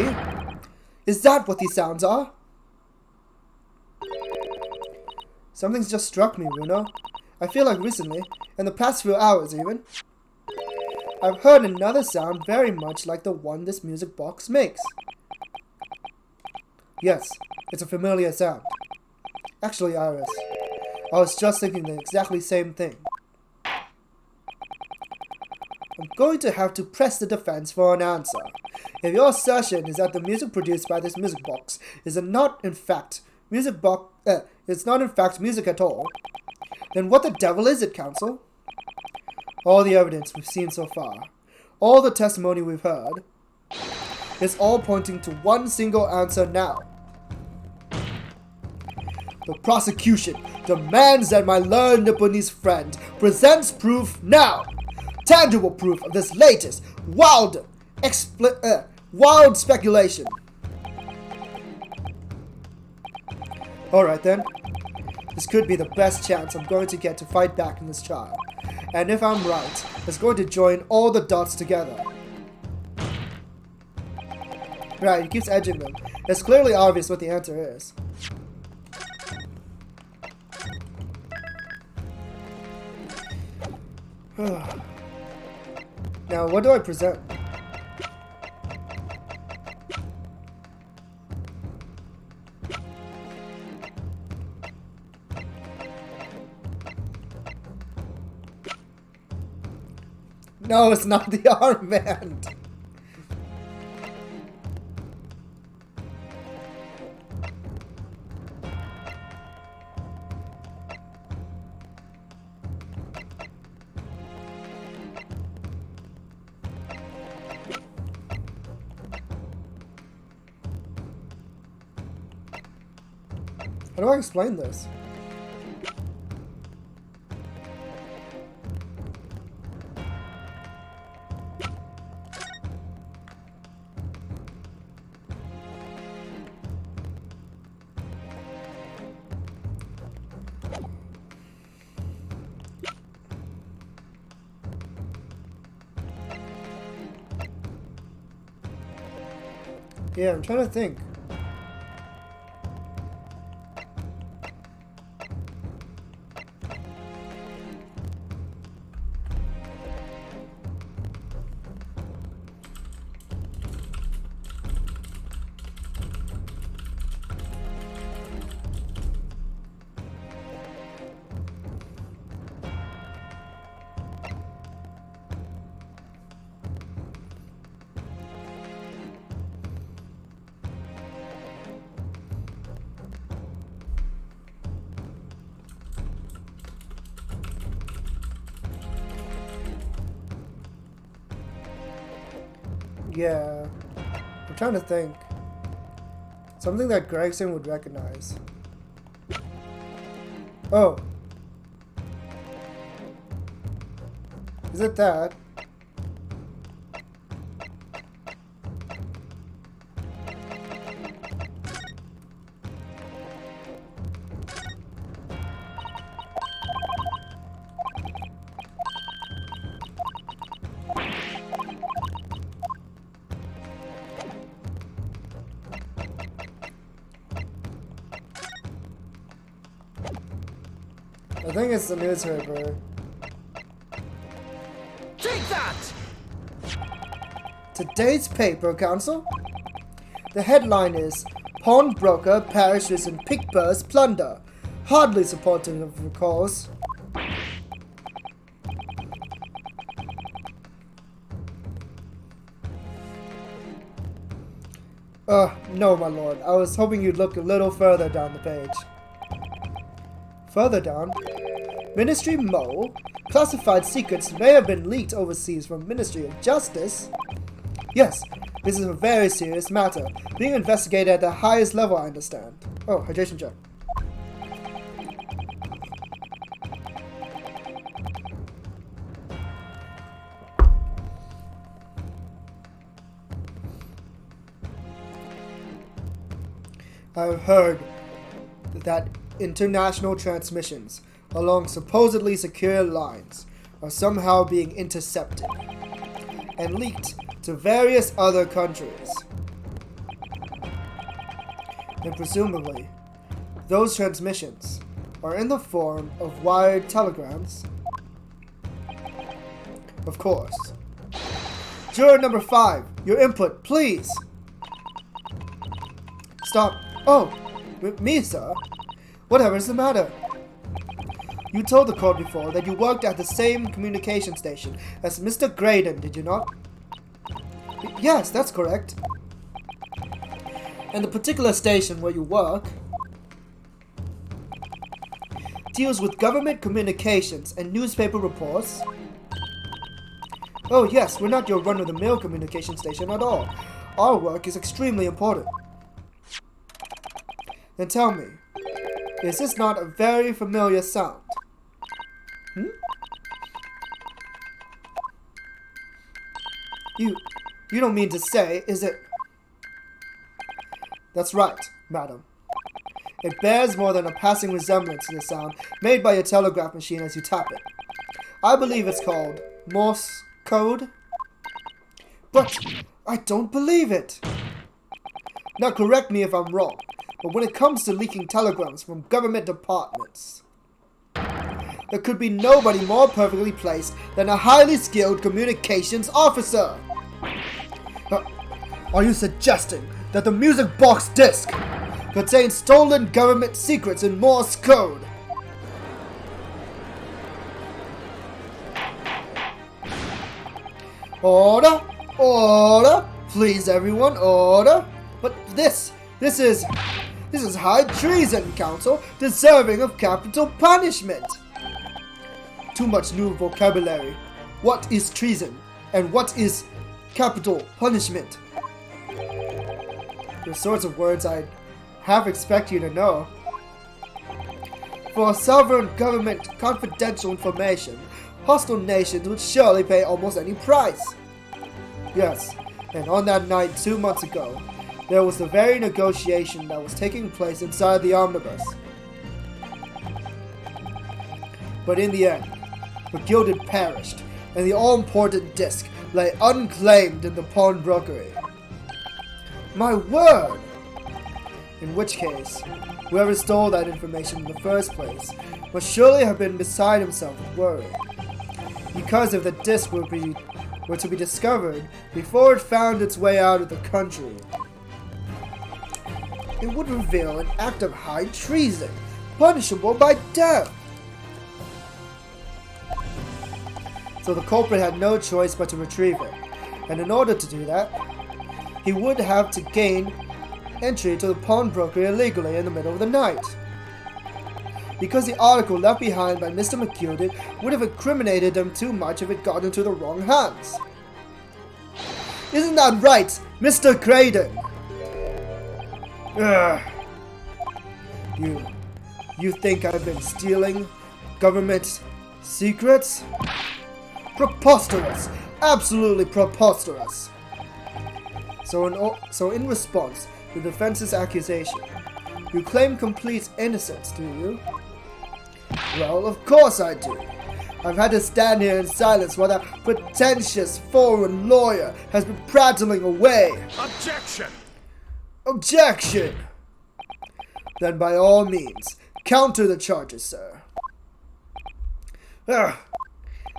Is that what these sounds are? Something's just struck me, Runo. I feel like recently, in the past few hours even, I've heard another sound very much like the one this music box makes. Yes, it's a familiar sound. Actually, Iris, I was just thinking the exactly same thing. I'm going to have to press the defense for an answer. If your assertion is that the music produced by this music box is not in fact music at all, then what the devil is it, Counsel? All the evidence we've seen so far, all the testimony we've heard, is all pointing to one single answer now. The prosecution demands that my learned Nipponese friend presents proof now! Tangible proof of this latest, wild speculation. Alright then. This could be the best chance I'm going to get to fight back in this trial. And if I'm right, it's going to join all the dots together. Right, he keeps edging them. It's clearly obvious what the answer is. Now, what do I present? No, it's not the armband. How do I explain this? Yeah, I'm trying to think. Yeah. I'm trying to think. Something that Gregson would recognize. Oh. Is it that? I think it's the newspaper. Take that! Today's paper, Council. The headline is Pawnbroker perishes in Pigburst plunder. Hardly supportive of the cause. No, my lord. I was hoping you'd look a little further down the page. Further down? Ministry Mole? Classified secrets may have been leaked overseas from Ministry of Justice. Yes, this is a very serious matter, being investigated at the highest level, I understand. Oh, hydration check. I've heard that international transmissions along supposedly secure lines are somehow being intercepted and leaked to various other countries. And presumably, those transmissions are in the form of wired telegrams. Of course. Juror number 5, your input, please. Stop. Oh, me, sir? Whatever's the matter? You told the court before that you worked at the same communication station as Mr. Graydon, did you not? Yes, that's correct. And the particular station where you work deals with government communications and newspaper reports. Oh yes, we're not your run-of-the-mill communication station at all. Our work is extremely important. Then tell me, is this not a very familiar sound? You don't mean to say, is it? That's right, madam. It bears more than a passing resemblance to the sound made by a telegraph machine as you tap it. I believe it's called Morse code. But I don't believe it. Now correct me if I'm wrong, but when it comes to leaking telegrams from government departments, there could be nobody more perfectly placed than a highly skilled communications officer. Are you suggesting that the music box disc contains stolen government secrets in Morse code? Order! Order! Please everyone, order! But this is high treason, Council, deserving of capital punishment. Too much new vocabulary. What is treason? And what is capital punishment? The sorts of words I'd half expect you to know. For a sovereign government confidential information, hostile nations would surely pay almost any price. Yes, and on that night 2 months ago, there was the very negotiation that was taking place inside the omnibus. But in the end, the gilded perished, and the all-important disc lay unclaimed in the pawnbrokery. My word! In which case, whoever stole that information in the first place must surely have been beside himself with worry. Because if the disc were to be discovered before it found its way out of the country, it would reveal an act of high treason, punishable by death. So the culprit had no choice but to retrieve it, and in order to do that, he would have to gain entry to the pawnbroker illegally in the middle of the night. Because the article left behind by Mr. McGilded would have incriminated them too much if it got into the wrong hands. Isn't that right, Mr. Craden? You think I've been stealing government secrets? Preposterous! Absolutely preposterous! So in response to the defense's accusation, you claim complete innocence, do you? Well, of course I do. I've had to stand here in silence while that pretentious foreign lawyer has been prattling away. Objection! Objection! Then by all means, counter the charges, sir.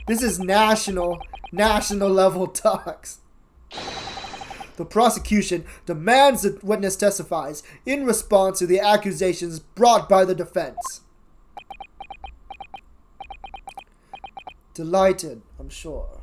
This is national level talks. The prosecution demands the witness testifies in response to the accusations brought by the defense. Delighted, I'm sure.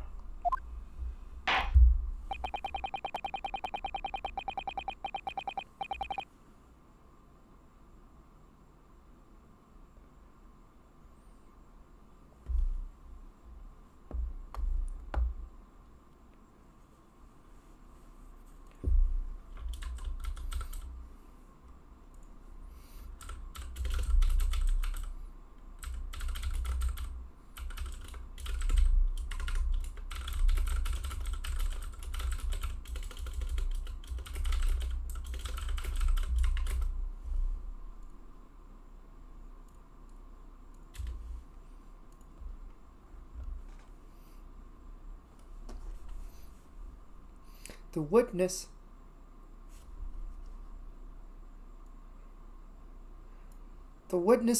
The witness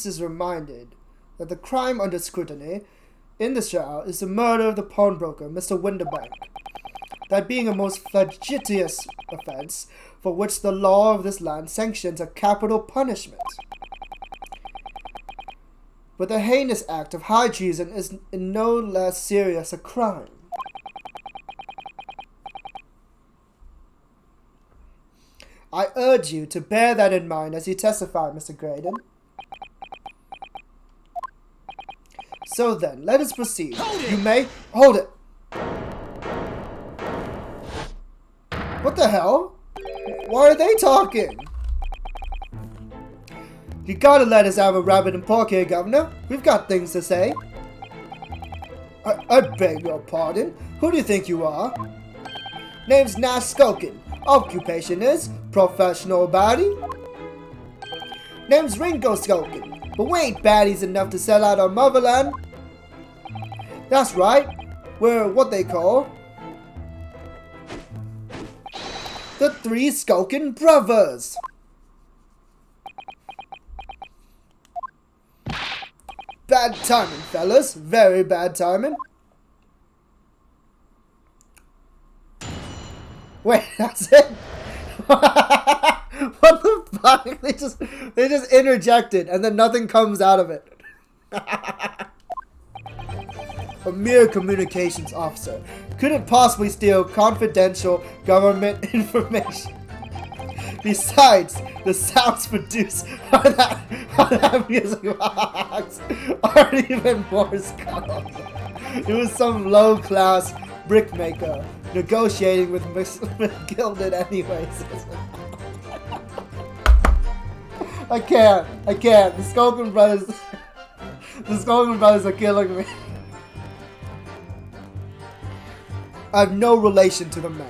is reminded that the crime under scrutiny in the trial is the murder of the pawnbroker, Mr. Winterbank, that being a most flagitious offense for which the law of this land sanctions a capital punishment. But the heinous act of high treason is in no less serious a crime. I urge you to bear that in mind as you testify, Mr. Graydon. So then, let us proceed. You may... Hold it! What the hell? Why are they talking? You gotta let us have a rabbit and pork here, Governor. We've got things to say. I beg your pardon. Who do you think you are? Name's Nash Skulkin. Occupation is professional baddie. Name's Ringo Skulkin, but we ain't baddies enough to sell out our motherland. That's right, we're what they call the Three Skulkin Brothers. Bad timing, fellas, very bad timing. Wait, that's it? What the fuck? They just interjected and then nothing comes out of it. A mere communications officer couldn't possibly steal confidential government information. Besides, the sounds produced by that music box aren't even Morse code. It was some low-class brickmaker negotiating with Gilded anyways. I can't. The Skulkin brothers are killing me. I have no relation to the man.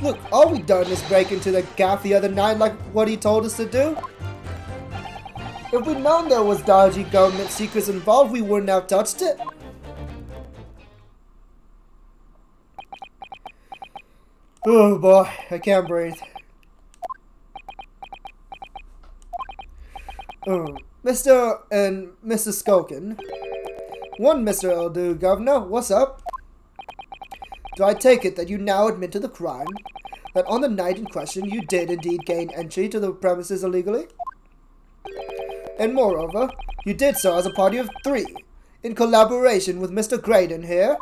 Look, all we done is break into the gaff the other night like what he told us to do. If we'd known there was dodgy government secrets involved, we wouldn't have touched it. Oh boy, I can't breathe. Mr. and Mrs. Skulkin. One Mr. Eldu, Governor, what's up? Do I take it that you now admit to the crime? That on the night in question you did indeed gain entry to the premises illegally? And moreover, you did so as a party of 3, in collaboration with Mr. Graydon here?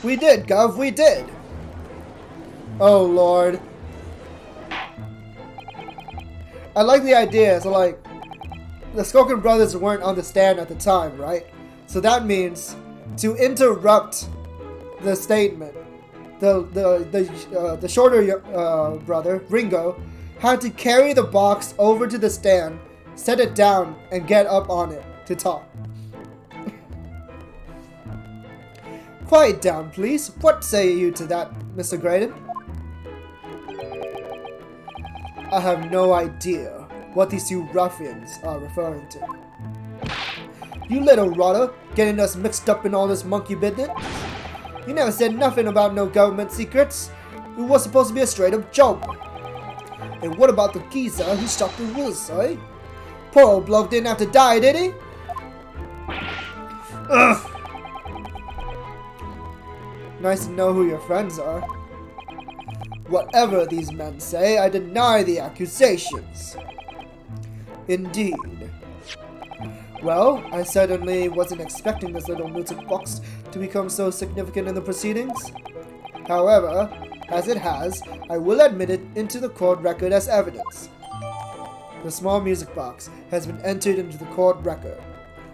We did, Gov, we did! Oh, Lord. I like the idea, so like, the Skoken brothers weren't on the stand at the time, right? So that means to interrupt the statement, the shorter brother, Ringo, had to carry the box over to the stand, set it down, and get up on it to talk. Quiet down, please. What say you to that, Mr. Graydon? I have no idea what these two ruffians are referring to. You little rotter, getting us mixed up in all this monkey business? You never said nothing about no government secrets. It was supposed to be a straight-up joke. And what about the geezer who shot the Wills, eh? Poor old bloke didn't have to die, did he? Ugh. Nice to know who your friends are. Whatever these men say, I deny the accusations. Indeed. Well, I certainly wasn't expecting this little music box to become so significant in the proceedings. However, as it has, I will admit it into the court record as evidence. The small music box has been entered into the court record.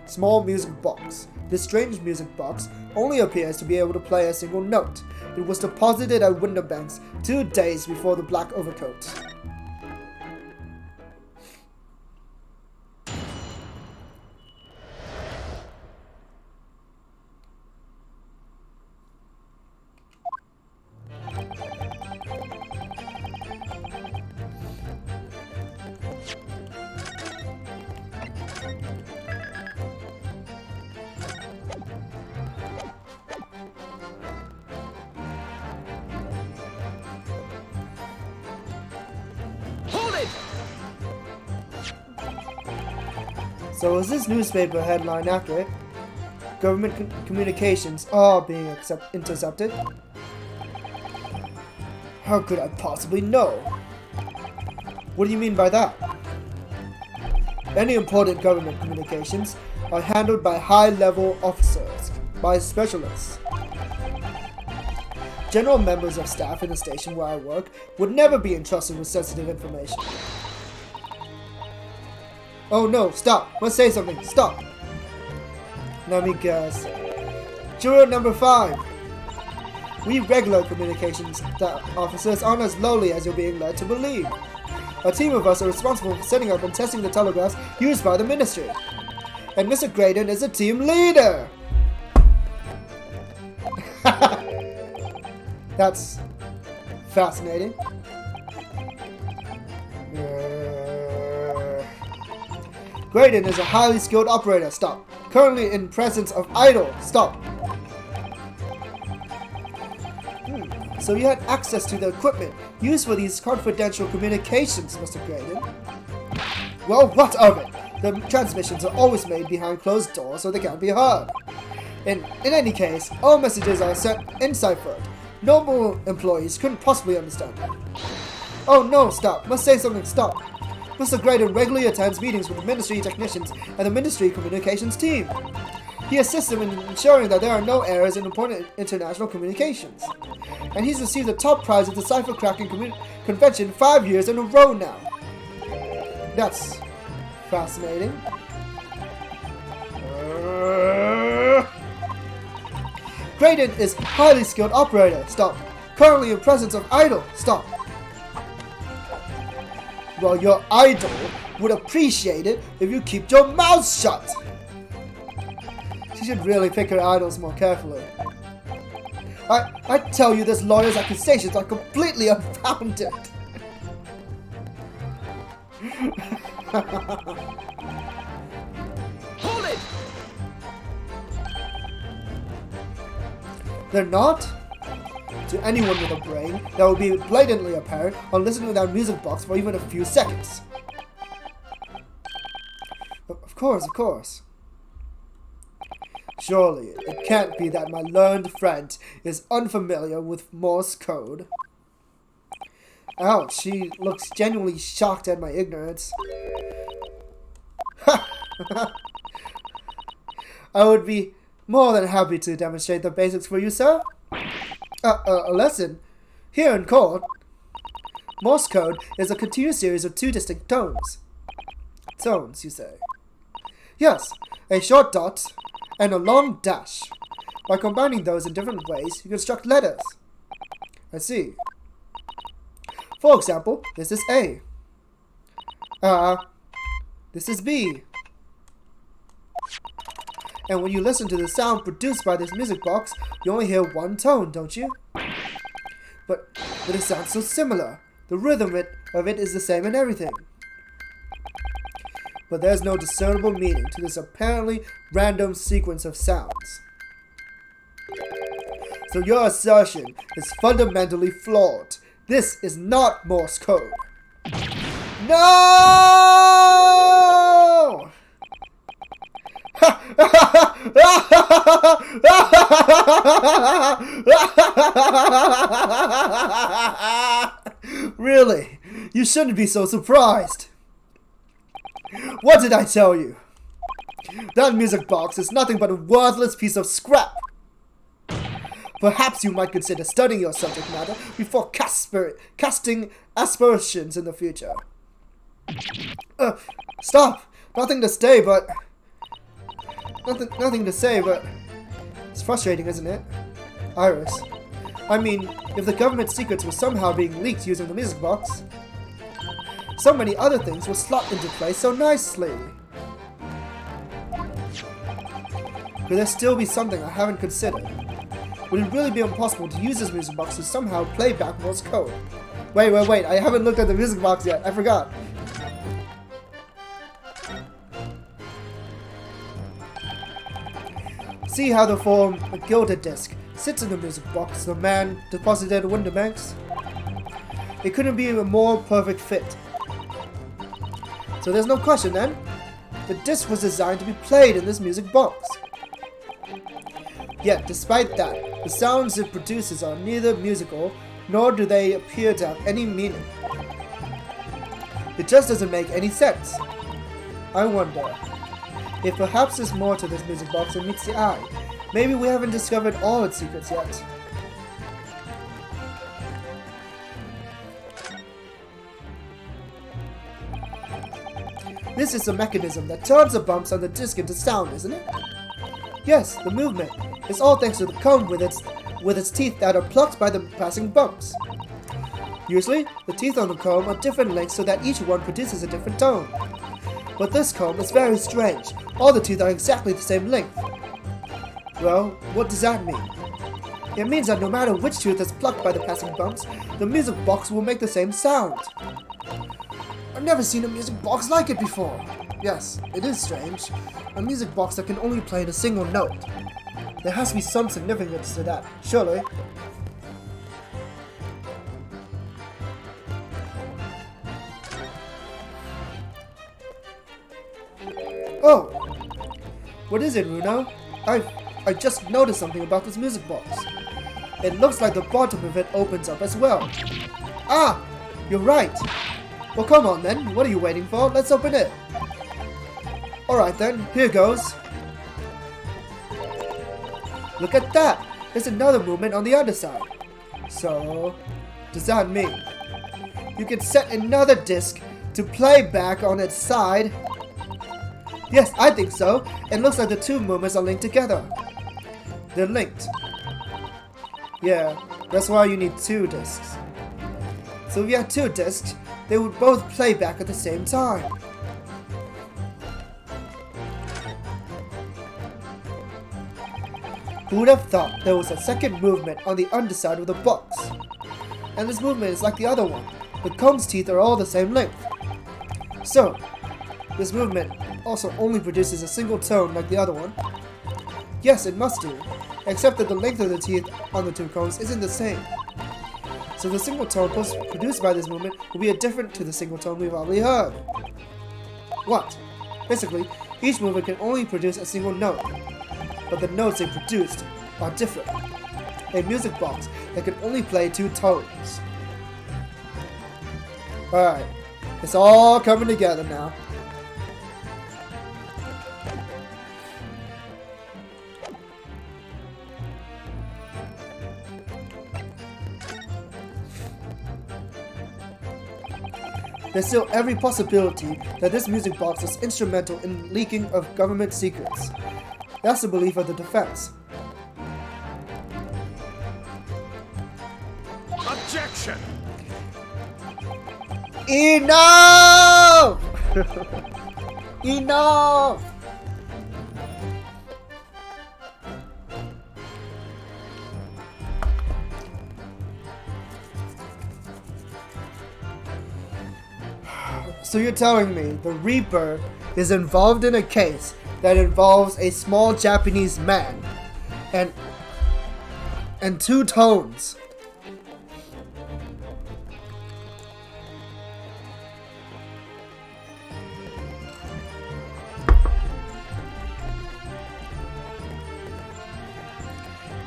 Small music box. This strange music box only appears to be able to play a single note. It was deposited at Winterbanks 2 days before the Black Overcoat. So is this newspaper headline accurate? Government communications are being intercepted? How could I possibly know? What do you mean by that? Any important government communications are handled by high-level officers, by specialists. General members of staff in the station where I work would never be entrusted with sensitive information. Oh no, stop! Let's say something, stop! Let me guess. Juror number 5. We regular communications officers aren't as lowly as you're being led to believe. A team of us are responsible for setting up and testing the telegraphs used by the ministry. And Mr. Graydon is a team leader! That's fascinating. Graydon is a highly skilled operator. Stop. Currently in presence of idol. Stop. So you had access to the equipment used for these confidential communications, Mr. Graydon. Well, what of it? The transmissions are always made behind closed doors so they can't be heard. In any case, all messages are sent enciphered. Normal employees couldn't possibly understand. Oh no, stop. Must say something, stop. Mr. Graydon regularly attends meetings with the ministry technicians and the ministry communications team. He assists them in ensuring that there are no errors in important international communications. And he's received the top prize at the cipher cracking convention 5 years in a row now. That's fascinating. Graydon is highly skilled operator. Stop. Currently in presence of idol. Stop. Well, your idol would appreciate it if you keep your mouth shut. She should really pick her idols more carefully. I tell you, this lawyer's accusations are completely unfounded. Hold it! They're not? To anyone with a brain, that would be blatantly apparent on listening to that music box for even a few seconds. Of course. Surely, it can't be that my learned friend is unfamiliar with Morse code. Ouch, she looks genuinely shocked at my ignorance. I would be more than happy to demonstrate the basics for you, sir. A lesson? Here in court. Morse code is a continuous series of 2 distinct tones. Tones, you say? Yes, a short dot and a long dash. By combining those in different ways, you construct letters. I see. For example, this is A. This is B. And when you listen to the sound produced by this music box, you only hear one tone, don't you? But it sounds so similar. The rhythm of it is the same in everything. But there's no discernible meaning to this apparently random sequence of sounds. So your assertion is fundamentally flawed. This is not Morse code. No! Really? You shouldn't be so surprised. What did I tell you? That music box is nothing but a worthless piece of scrap. Perhaps you might consider studying your subject matter before casting aspersions in the future. Stop! Nothing to say, but it's frustrating, isn't it? Iris. I mean, if the government secrets were somehow being leaked using the music box, so many other things would slot into place so nicely. Could there still be something I haven't considered? Would it really be impossible to use this music box to somehow play back Morse code? Wait, I haven't looked at the music box yet, I forgot. See how the form a gilded disc sits in the music box the man deposited in window banks? It couldn't be a more perfect fit. So there's no question then. The disc was designed to be played in this music box. Yet, despite that, the sounds it produces are neither musical, nor do they appear to have any meaning. It just doesn't make any sense. I wonder if perhaps there's more to this music box than meets the eye. Maybe we haven't discovered all its secrets yet. This is the mechanism that turns the bumps on the disc into sound, isn't it? Yes, the movement. It's all thanks to the comb with its teeth that are plucked by the passing bumps. Usually, the teeth on the comb are different lengths so that each one produces a different tone. But this comb is very strange. All the teeth are exactly the same length. Well, what does that mean? It means that no matter which tooth is plucked by the passing bumps, the music box will make the same sound. I've never seen a music box like it before. Yes, it is strange. A music box that can only play in a single note. There has to be some significance to that, surely. Oh! What is it, Runo? I just noticed something about this music box. It looks like the bottom of it opens up as well. Ah! You're right! Well, come on then. What are you waiting for? Let's open it. Alright then, here goes. Look at that! There's another movement on the other side. So, does that mean you can set another disc to play back on its side? Yes, I think so. It looks like the two movements are linked together. They're linked. Yeah, that's why you need two discs. So if you had two discs, they would both play back at the same time. Who would have thought there was a second movement on the underside of the box? And this movement is like the other one. The comb's teeth are all the same length. So, this movement also only produces a single tone like the other one. Yes, it must do, except that the length of the teeth on the two combs isn't the same. So the single tone produced by this movement will be different to the single tone we've already heard. What? Basically, each movement can only produce a single note, but the notes they produced are different. A music box that can only play two tones. Alright, it's all coming together now. there's still every possibility that this music box is instrumental in leaking of government secrets. That's the belief of the defense. Objection! Enough! Enough! So you're telling me the Reaper is involved in a case that involves a small Japanese man and two tones.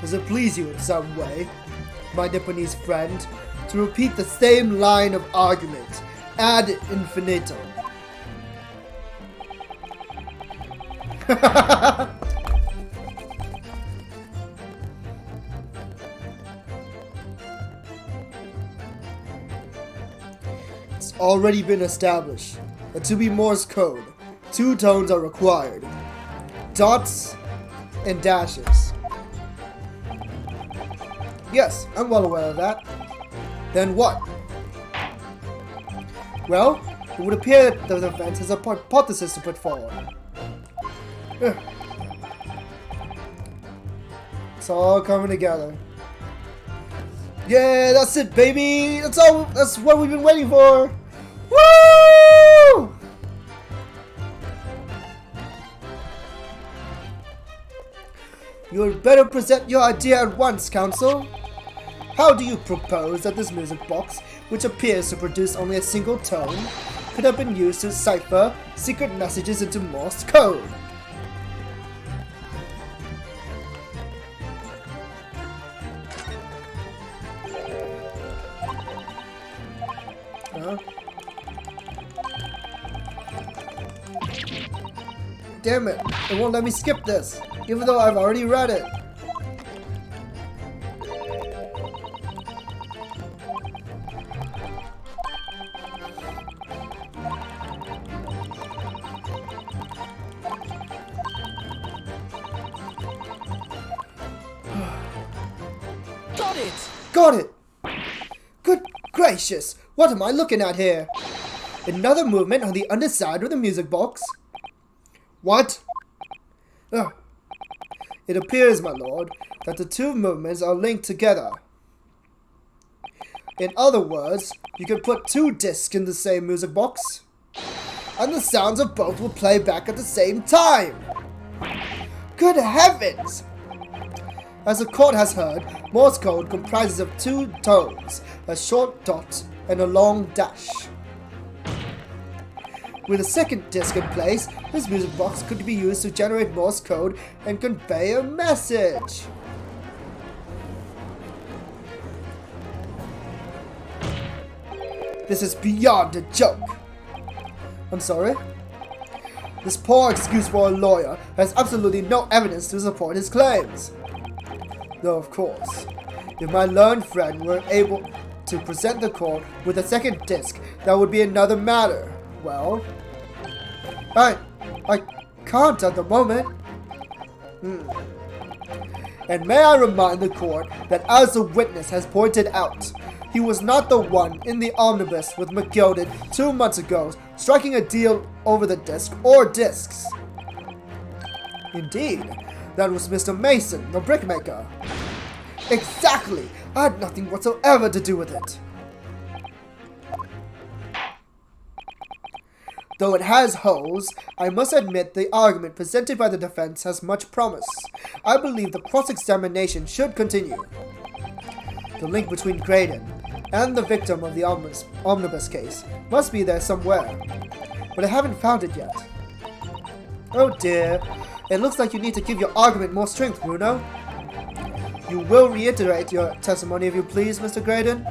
Does it please you in some way, my Japanese friend, to repeat the same line of argument ad infinitum? It's already been established that to be Morse code, two tones are required: dots and dashes. Yes, I'm well aware of that. Then what? Well, it would appear that the defense has a hypothesis to put forward. It's all coming together. Yeah, that's it, baby! That's what we've been waiting for! Woo! You had better present your idea at once, Counsel. How do you propose that this music box, which appears to produce only a single tone, could have been used to cipher secret messages into Morse code? Huh? Damn it, it won't let me skip this, even though I've already read it. Got it! Got it! Good gracious, what am I looking at here? Another movement on the underside of the music box? What? Ugh. It appears, my lord, that the two movements are linked together. In other words, you can put two discs in the same music box, and the sounds of both will play back at the same time. Good heavens! As the court has heard, Morse code comprises of two tones, a short dot and a long dash. With a second disc in place, this music box could be used to generate Morse code and convey a message. This is beyond a joke. I'm sorry? This poor excuse for a lawyer has absolutely no evidence to support his claims. Though, of course, if my learned friend were able to present the court with a second disc, that would be another matter. Well, I can't at the moment. And may I remind the court that, as the witness has pointed out, he was not the one in the omnibus with McGilded 2 months ago striking a deal over the disc or discs. Indeed, that was Mr. Mason, the brickmaker. Exactly! I had nothing whatsoever to do with it. Though it has holes, I must admit the argument presented by the defense has much promise. I believe the cross-examination should continue. The link between Graydon and the victim of the omnibus case must be there somewhere, but I haven't found it yet. Oh dear, it looks like you need to give your argument more strength, Bruno. You will reiterate your testimony if you please, Mr. Graydon?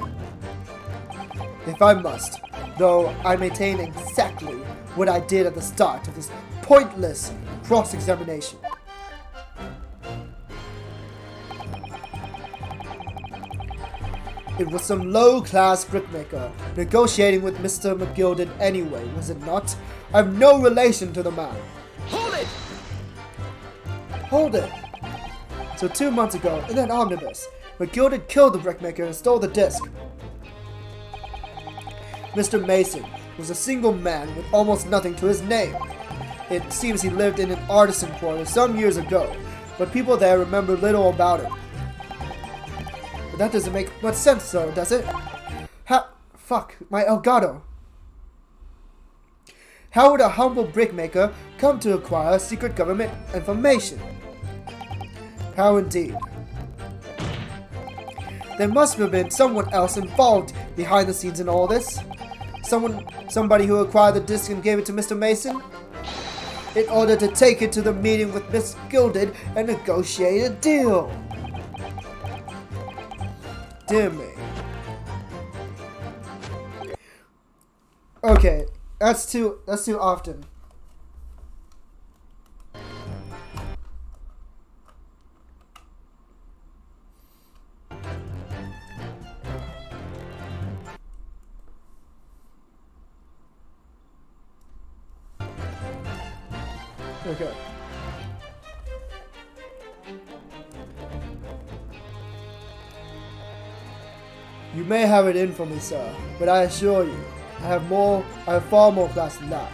If I must, though I maintain exactly what I did at the start of this pointless cross-examination. It was some low-class brickmaker negotiating with Mr. McGilded anyway, was it not? I have no relation to the man. Hold it! Hold it! So 2 months ago, in that omnibus, McGilded killed the brickmaker and stole the disc. Mr. Mason was a single man with almost nothing to his name. It seems he lived in an artisan quarter some years ago, but people there remember little about him. But that doesn't make much sense though, does it? Fuck, my Elgato. How would a humble brickmaker come to acquire secret government information? How indeed. There must have been someone else involved behind the scenes in all this. Somebody who acquired the disc and gave it to Mr. Mason in order to take it to the meeting with Miss Gilded and negotiate a deal. Dear me. Okay, that's too often. Okay. You may have it in for me, sir, but I assure you, I have far more class than that.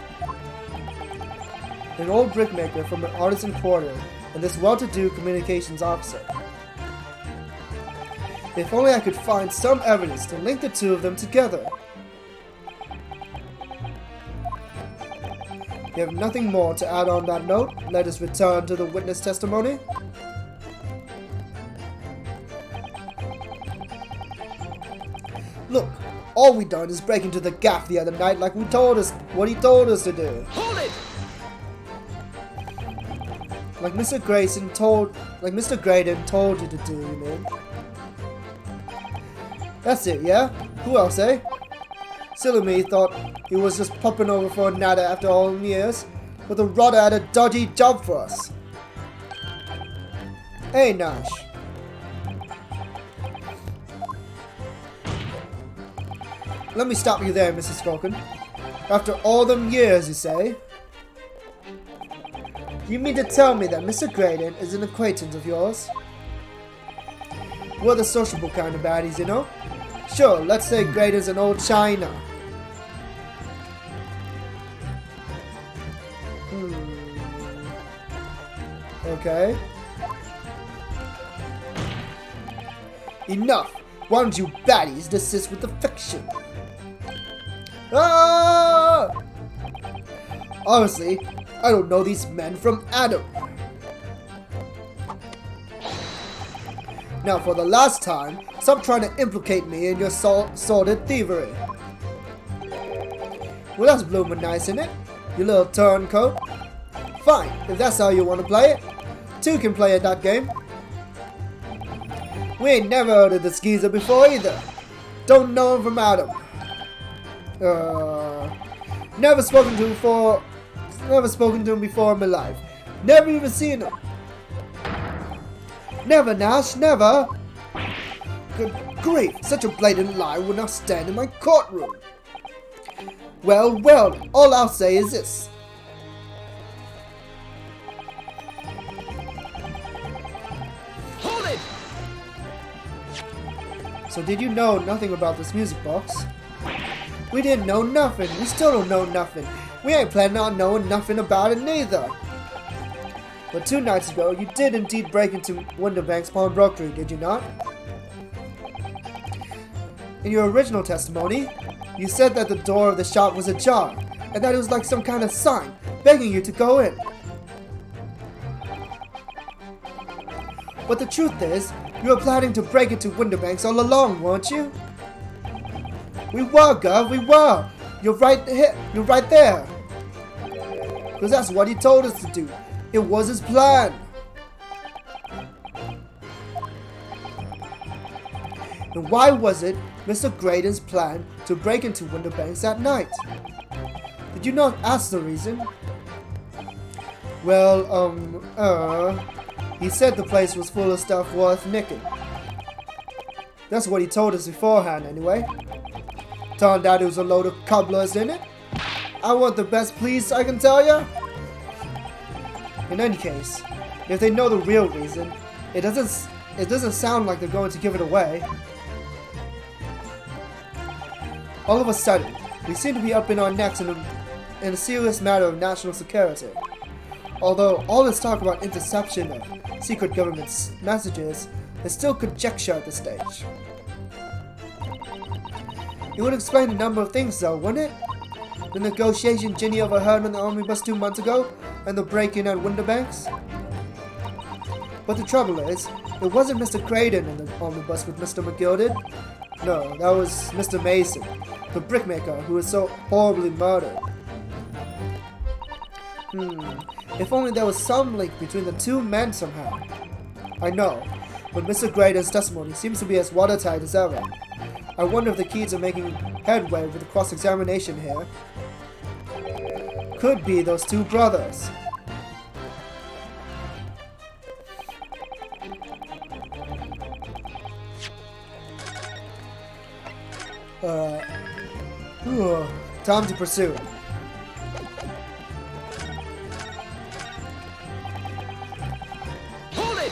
An old brickmaker from an artisan quarter and this well-to-do communications officer. If only I could find some evidence to link the two of them together. You have nothing more to add on that note? Let us return to the witness testimony. Look, all we done is break into the gaff the other night like he told us to do. Hold it! Like Mr. Graydon told you to do, you mean? That's it, yeah? Who else, eh? Silly me thought he was just popping over for a natter after all them years, but the rotter had a dodgy job for us. Hey, Nash. Let me stop you there, Mrs. Falcon. After all them years, you say? You mean to tell me that Mr. Graydon is an acquaintance of yours? We're the sociable kind of baddies, you know? Sure, let's say Graydon's an old China. Okay. Enough! Why don't you baddies desist with the fiction? Ah! Honestly, I don't know these men from Adam. Now for the last time, stop trying to implicate me in your sordid thievery. Well, that's bloomin' nice, isn't it? You little turncoat. Fine, if that's how you want to play it. Two can play at that game. We ain't never heard of the skeezer before either. Don't know him from Adam. Never spoken to him before in my life. Never even seen him. Never, Nash, never. Good grief, such a blatant lie would not stand in my courtroom. Well, well, all I'll say is this. Hold it! So did you know nothing about this music box? We didn't know nothing. We still don't know nothing. We ain't planning on knowing nothing about it neither. But 2 nights ago, you did indeed break into Winterbank's pawnbrokery, did you not? In your original testimony, you said that the door of the shop was ajar, and that it was like some kind of sign, begging you to go in. But the truth is, you were planning to break into Winterbank's all along, weren't you? We were, Gov, we were! You're right here, you're right there! Because that's what he told us to do. It was his plan. And why was it Mr. Graydon's plan to break into Winterbanks that night? Did you not ask the reason? Well, he said the place was full of stuff worth nicking. That's what he told us beforehand, anyway. Turned out it was a load of cobblers, didn't it? I want the best, please, I can tell ya. In any case, if they know the real reason, it doesn't sound like they're going to give it away. All of a sudden, we seem to be up in our necks in a serious matter of national security. Although all this talk about interception of secret government messages is still conjecture at this stage. It would explain a number of things though, wouldn't it? The negotiation Ginny overheard on the omnibus 2 months ago, and the break-in at Winterbanks. But the trouble is, it wasn't Mr. Craden in the omnibus with Mr. McGilded. No, that was Mr. Mason, the brickmaker who was so horribly murdered. If only there was some link between the two men somehow. I know, but Mr. Graydon's testimony seems to be as watertight as ever. I wonder if the Keys are making headway with the cross-examination here. Could be those two brothers. Time to pursue. Hold it!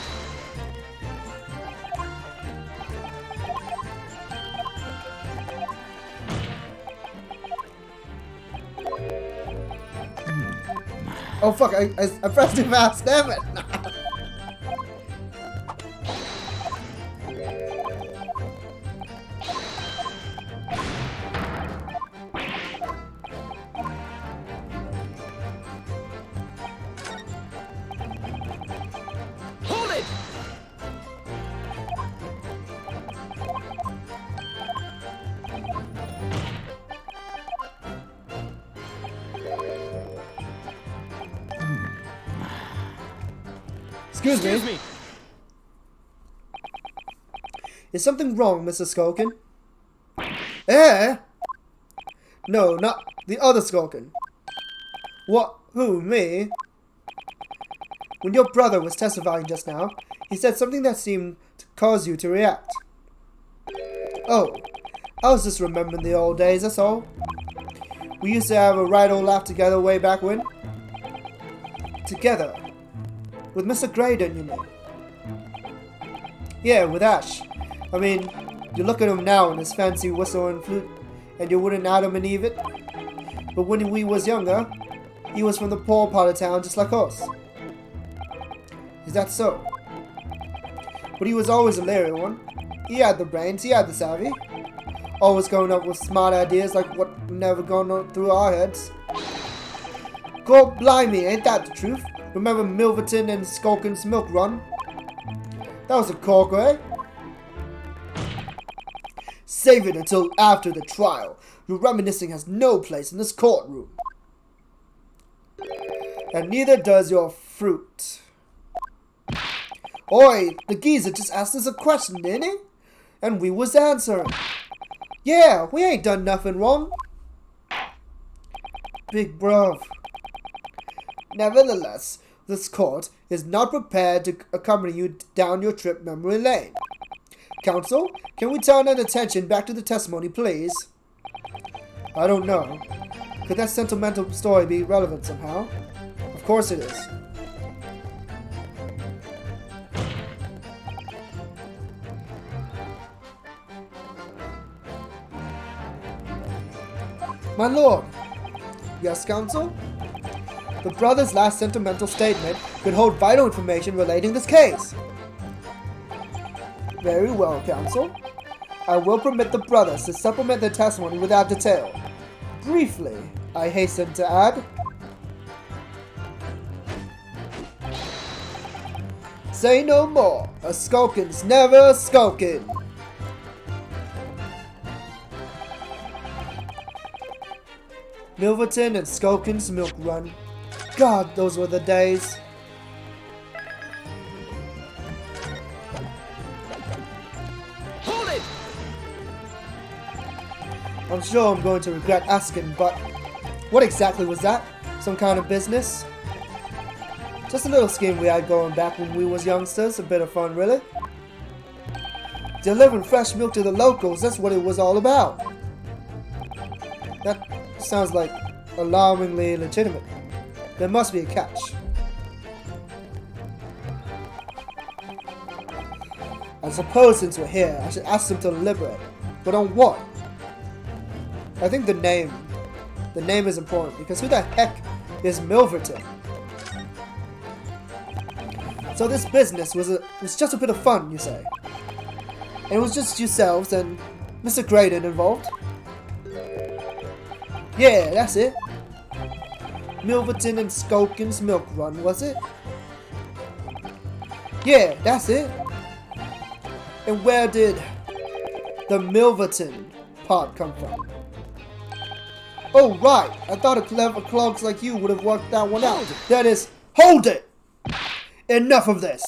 Oh fuck, I pressed too fast, damn it! Hold it! Excuse me. Is something wrong, Mr. Skulkin? Eh? No, not the other Skulkin. What? Who? Me? When your brother was testifying just now, he said something that seemed to cause you to react. Oh, I was just remembering the old days, that's all. We used to have a right old laugh together way back when. Together. With Mr. Graydon, you mean? Yeah, with Ash. I mean, you look at him now in his fancy whistle and flute, and you wouldn't Adam and Eve it. But when we was younger, he was from the poor part of town just like us. Is that so? But he was always a leery one. He had the brains, he had the savvy. Always going up with smart ideas like what never gone on through our heads. God blimey, ain't that the truth? Remember Milverton and Skulkin's milk run? That was a corker, eh? Save it until after the trial. Your reminiscing has no place in this courtroom. And neither does your fruit. Oi, the geezer just asked us a question, didn't he? And we was answering. Yeah, we ain't done nothing wrong. Big bruv. Nevertheless, this court is not prepared to accompany you down your trip memory lane. Counsel, can we turn our attention back to the testimony, please? I don't know. Could that sentimental story be relevant somehow? Of course it is. My lord. Yes, counsel? The brother's last sentimental statement could hold vital information relating this case. Very well, counsel. I will permit the brothers to supplement their testimony without detail. Briefly, I hasten to add. Say no more. A skulkin's never a skulkin. Milverton and Skulkin's milk run. God, those were the days. Hold it! I'm sure I'm going to regret asking, but what exactly was that? Some kind of business? Just a little scheme we had going back when we was youngsters. A bit of fun, really. Delivering fresh milk to the locals, that's what it was all about. That sounds like alarmingly legitimate. There must be a catch. I suppose since we're here, I should ask them to deliberate. But on what? I think the name. The name is important, because who the heck is Milverton? So this business was just a bit of fun, you say? And it was just yourselves and Mr. Graydon involved? Yeah, that's it. Milverton and Skulkin's milk run, was it? Yeah, that's it. And where did the Milverton part come from? Oh, right. I thought a clever clogs like you would have worked that one out. That is, hold it! Enough of this.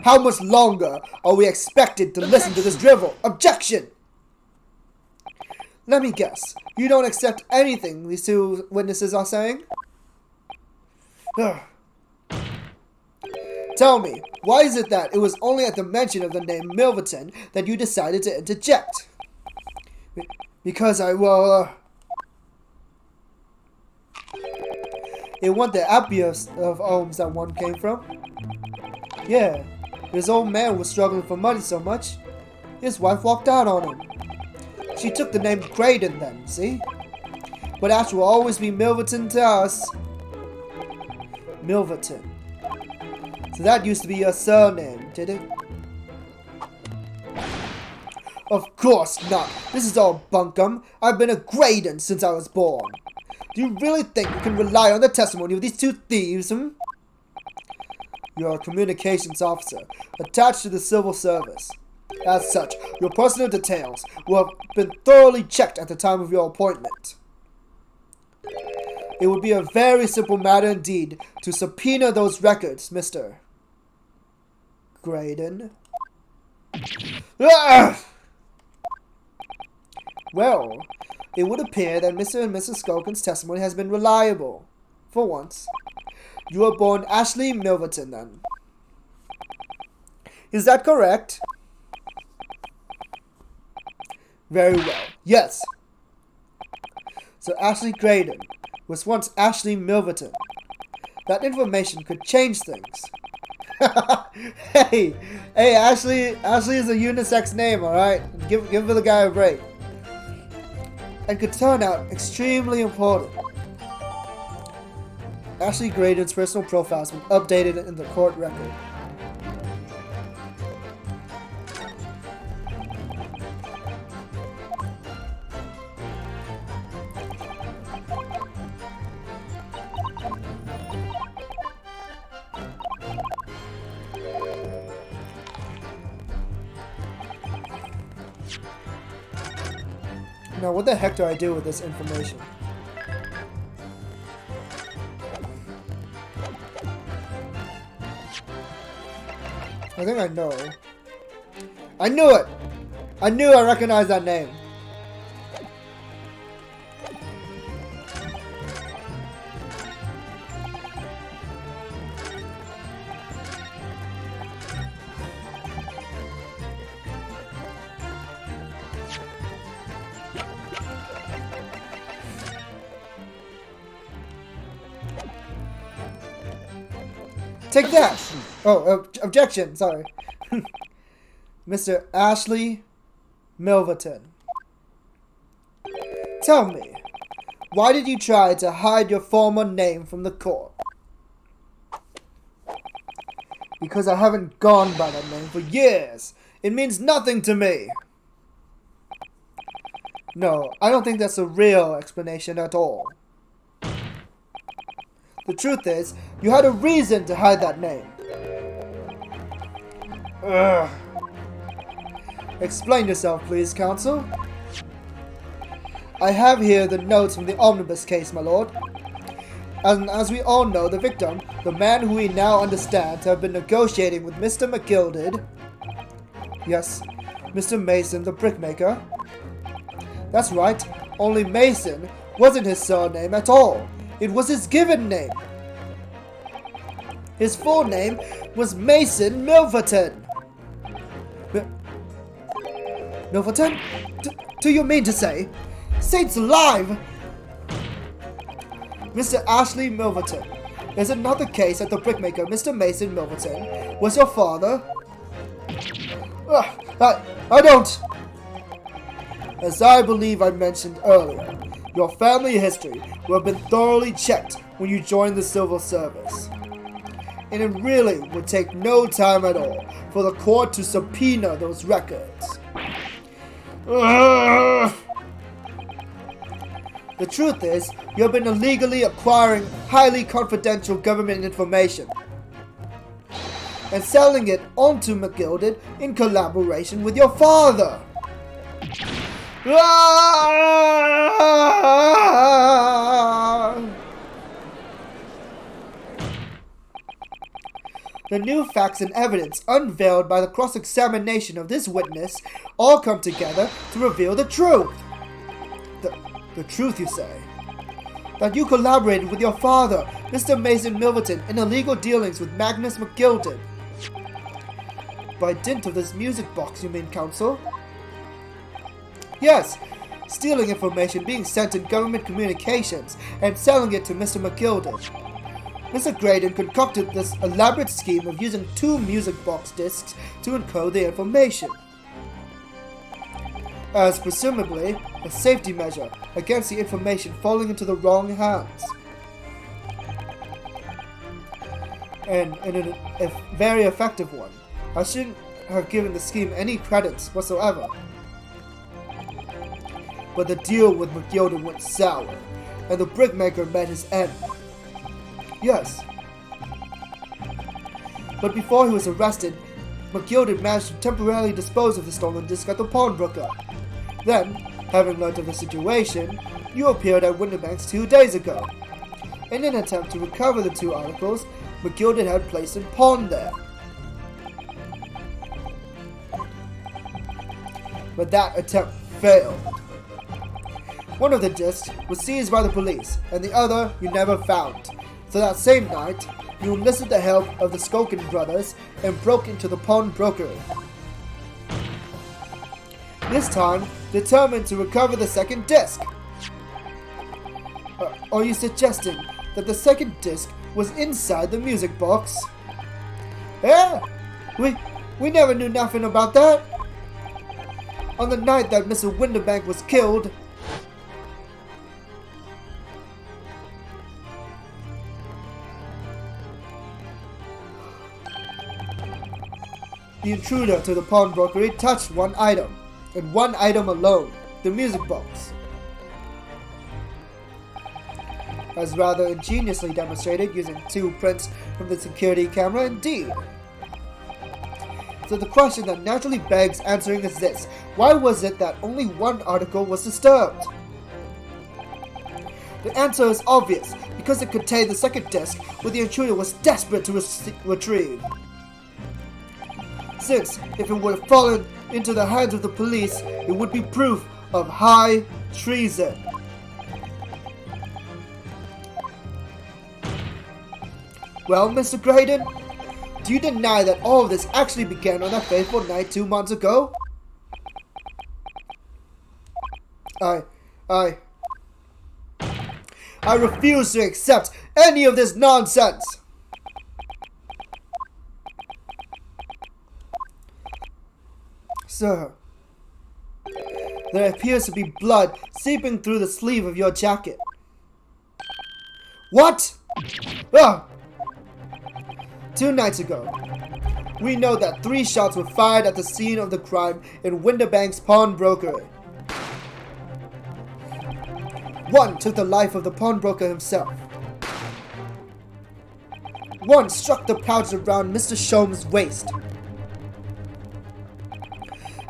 How much longer are we expected to listen to this drivel? Objection! Let me guess. You don't accept anything these two witnesses are saying? Tell me, why is it that it was only at the mention of the name Milverton that you decided to interject? Because it wasn't the happiest of homes that one came from. Yeah, his old man was struggling for money so much, his wife walked out on him. She took the name Graydon then, see? But Ash will always be Milverton to us. Milverton. So that used to be your surname, did it? Of course not. This is all bunkum. I've been a Graydon since I was born. Do you really think you can rely on the testimony of these two thieves, hmm? You're a communications officer, attached to the civil service. As such, your personal details will have been thoroughly checked at the time of your appointment. It would be a very simple matter indeed to subpoena those records, Mr. Graydon. Ah! Well, it would appear that Mr. and Mrs. Skulkin's testimony has been reliable. For once. You were born Ashley Milverton, then. Is that correct? Very well. Yes. So Ashley Graydon was once Ashley Milverton. That information could change things. Hey, Ashley is a unisex name, alright? Give the guy a break. And could turn out extremely important. Ashley Graydon's personal profile has been updated in the court record. Now, what the heck do I do with this information? I think I know. I knew it! I knew I recognized that name. Take that! Oh, objection, sorry. Mr. Ashley Milverton. Tell me, why did you try to hide your former name from the court? Because I haven't gone by that name for years. It means nothing to me. No, I don't think that's a real explanation at all. The truth is, you had a reason to hide that name. Ugh. Explain yourself, please, counsel. I have here the notes from the omnibus case, my lord. And as we all know, the victim, the man who we now understand to have been negotiating with Mr. McGilded. Yes, Mr. Mason, the brickmaker. That's right, only Mason wasn't his surname at all. It was his given name. His full name was Mason Milverton. Milverton? Do you mean to say? Saints alive! Mr. Ashley Milverton, is it not the case that the brickmaker, Mr. Mason Milverton, was your father? I don't! As I believe I mentioned earlier, your family history will have been thoroughly checked when you joined the civil service. And it really would take no time at all for the court to subpoena those records. The truth is, you have been illegally acquiring highly confidential government information and selling it onto McGilded in collaboration with your father. The new facts and evidence unveiled by the cross-examination of this witness all come together to reveal the truth. The truth, you say? That you collaborated with your father, Mr. Mason Milverton, in illegal dealings with Magnus McGilded. By dint of this music box, you mean, counsel? Yes, stealing information being sent in government communications and selling it to Mr. McGilded. Mr. Graydon concocted this elaborate scheme of using 2 music box discs to encode the information, as presumably a safety measure against the information falling into the wrong hands. And a very effective one. I shouldn't have given the scheme any credits whatsoever. But the deal with McGilded went sour, and the brickmaker met his end. Yes. But before he was arrested, McGilded managed to temporarily dispose of the stolen disc at the pawnbroker. Then, having learned of the situation, you appeared at Winterbank's 2 days ago. In an attempt to recover the 2 articles, McGilded had placed in pawn there. But that attempt failed. One of the discs was seized by the police, and the other you never found. So that same night, you enlisted the help of the Skolkin brothers and broke into the pawnbrokery. This time, determined to recover the second disc. Are you suggesting that the second disc was inside the music box? Yeah, we never knew nothing about that. On the night that Mr. Winterbank was killed, the intruder to the pawnbrokery touched one item, and one item alone, the music box. As rather ingeniously demonstrated using 2 prints from the security camera indeed. So the question that naturally begs answering is this: why was it that only 1 article was disturbed? The answer is obvious, because it contained the second disc, which the intruder was desperate to retrieve. Since, if it would have fallen into the hands of the police, it would be proof of high treason. Well, Mr. Graydon, do you deny that all of this actually began on that fateful night 2 months ago? I refuse to accept any of this nonsense! Sir, there appears to be blood seeping through the sleeve of your jacket. What? Ah! 2 nights ago, we know that 3 shots were fired at the scene of the crime in Winterbank's pawnbrokery. 1 took the life of the pawnbroker himself. 1 struck the pouch around Mr. Shom's waist.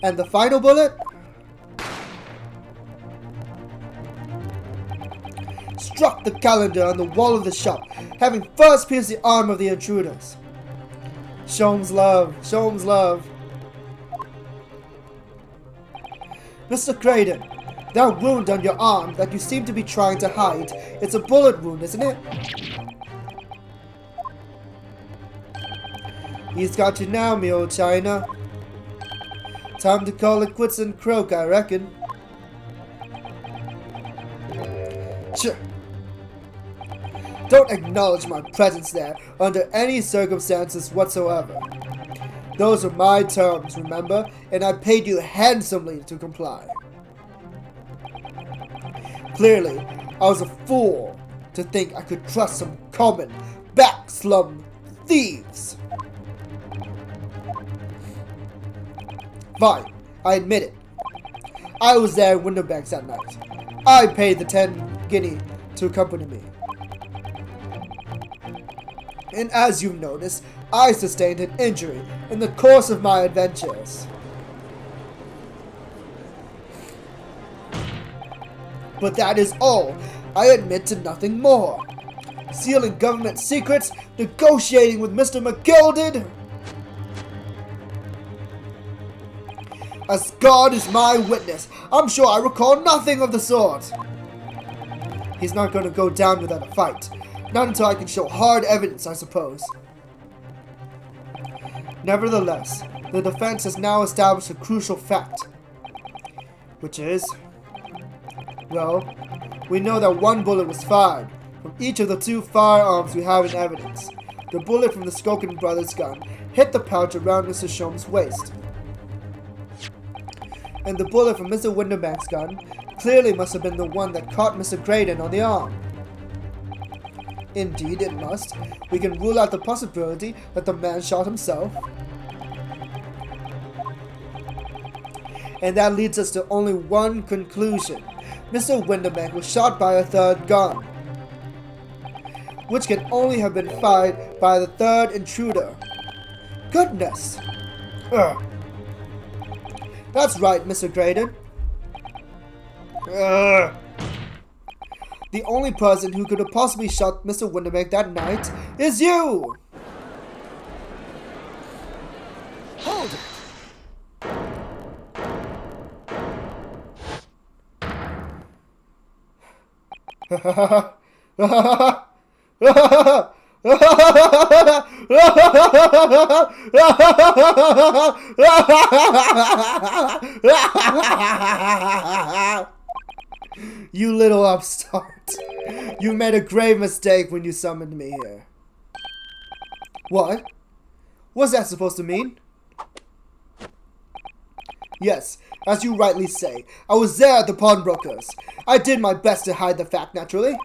And the final bullet struck the calendar on the wall of the shop, having first pierced the arm of the intruders. Shom's love, Shom's love. Mr. Graydon, that wound on your arm that you seem to be trying to hide, it's a bullet wound, isn't it? He's got you now, me old China. Time to call it quits and croak, I reckon. Sure. Don't acknowledge my presence there under any circumstances whatsoever. Those are my terms, remember? And I paid you handsomely to comply. Clearly, I was a fool to think I could trust some common backslum thieves. Fine, I admit it. I was there in Windowbanks that night. I paid the 10 guinea to accompany me. And as you notice, I sustained an injury in the course of my adventures. But that is all. I admit to nothing more. Sealing government secrets, negotiating with Mr. McGilded. As God is my witness, I'm sure I recall nothing of the sort. He's not going to go down without a fight. Not until I can show hard evidence, I suppose. Nevertheless, the defense has now established a crucial fact. Which is... well, we know that one bullet was fired from each of the 2 firearms we have in evidence. The bullet from the Skokin brothers' gun hit the pouch around Mr. Shom's waist. And the bullet from Mr. Winderbank's gun clearly must have been the one that caught Mr. Graydon on the arm. Indeed, it must. We can rule out the possibility that the man shot himself. And that leads us to only one conclusion. Mr. Winderbank was shot by a 3rd gun, which can only have been fired by the 3rd intruder. Goodness! Ugh. That's right, Mr. Graydon. Ugh. The only person who could have possibly shot Mr. Winderbank that night is you! Hold it! You little upstart. You made a grave mistake when you summoned me here. What? What's that supposed to mean? Yes, as you rightly say, I was there at the pawnbrokers. I did my best to hide the fact, naturally.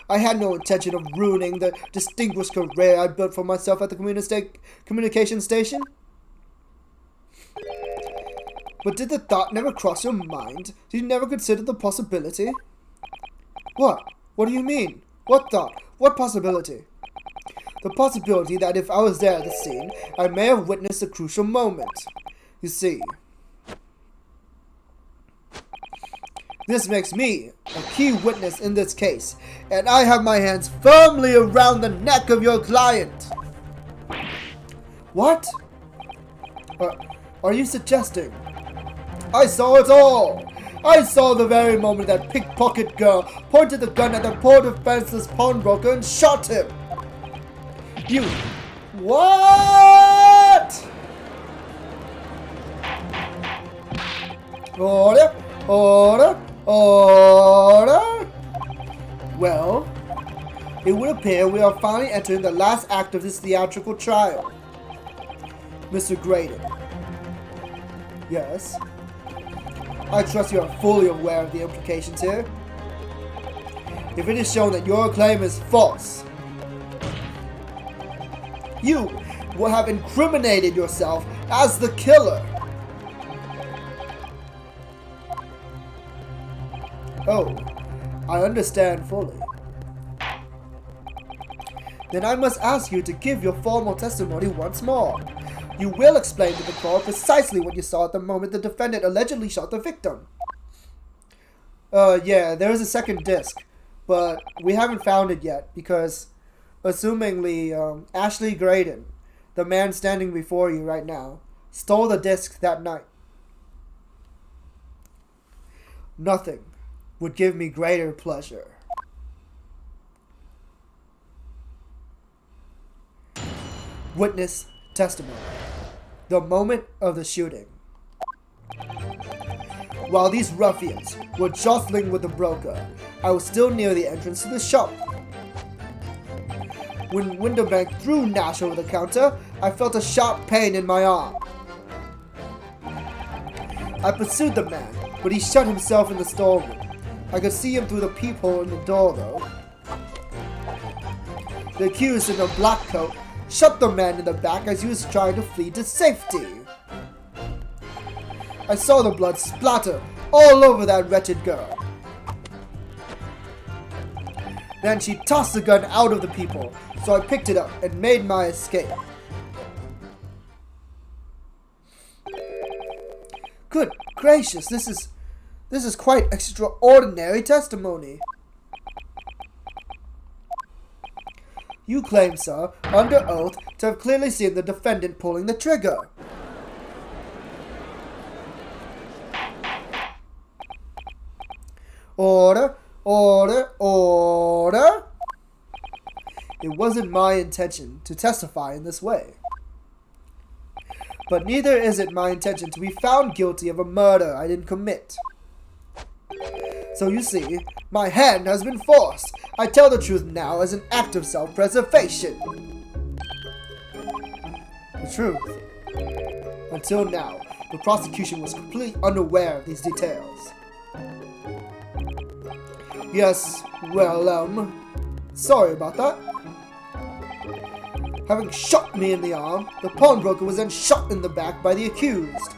I had no intention of ruining the distinguished career I built for myself at the communication station. But did the thought never cross your mind? Did you never consider the possibility? What? What do you mean? What thought? What possibility? The possibility that if I was there at the scene, I may have witnessed a crucial moment. You see, this makes me a key witness in this case, and I have my hands firmly around the neck of your client. What? Are you suggesting? I saw it all! I saw the very moment that pickpocket girl pointed the gun at the poor defenseless pawnbroker and shot him! You... What?! Order! Order! Order! Well, it would appear we are finally entering the last act of this theatrical trial. Mr. Graydon. Yes? I trust you are fully aware of the implications here. If it is shown that your claim is false, you will have incriminated yourself as the killer. Oh, I understand fully. Then I must ask you to give your formal testimony once more. You will explain to the court precisely what you saw at the moment the defendant allegedly shot the victim. Yeah, there is a second disc, but we haven't found it yet because, assumingly, Ashley Graydon, the man standing before you right now, stole the disc that night. Nothing would give me greater pleasure. Witness testimony. The moment of the shooting. While these ruffians were jostling with the broker, I was still near the entrance to the shop. When Winterbank threw Nash over the counter, I felt a sharp pain in my arm. I pursued the man, but he shut himself in the storeroom. I could see him through the peephole in the door, though. The accused in the black coat shot the man in the back as he was trying to flee to safety. I saw the blood splatter all over that wretched girl. Then she tossed the gun out of the peephole, so I picked it up and made my escape. Good gracious, this is quite extraordinary testimony. You claim, sir, under oath, to have clearly seen the defendant pulling the trigger. Order, order, order. It wasn't my intention to testify in this way. But neither is it my intention to be found guilty of a murder I didn't commit. So you see, my hand has been forced. I tell the truth now as an act of self-preservation. The truth. Until now, the prosecution was completely unaware of these details. Yes, well, sorry about that. Having shot me in the arm, the pawnbroker was then shot in the back by the accused.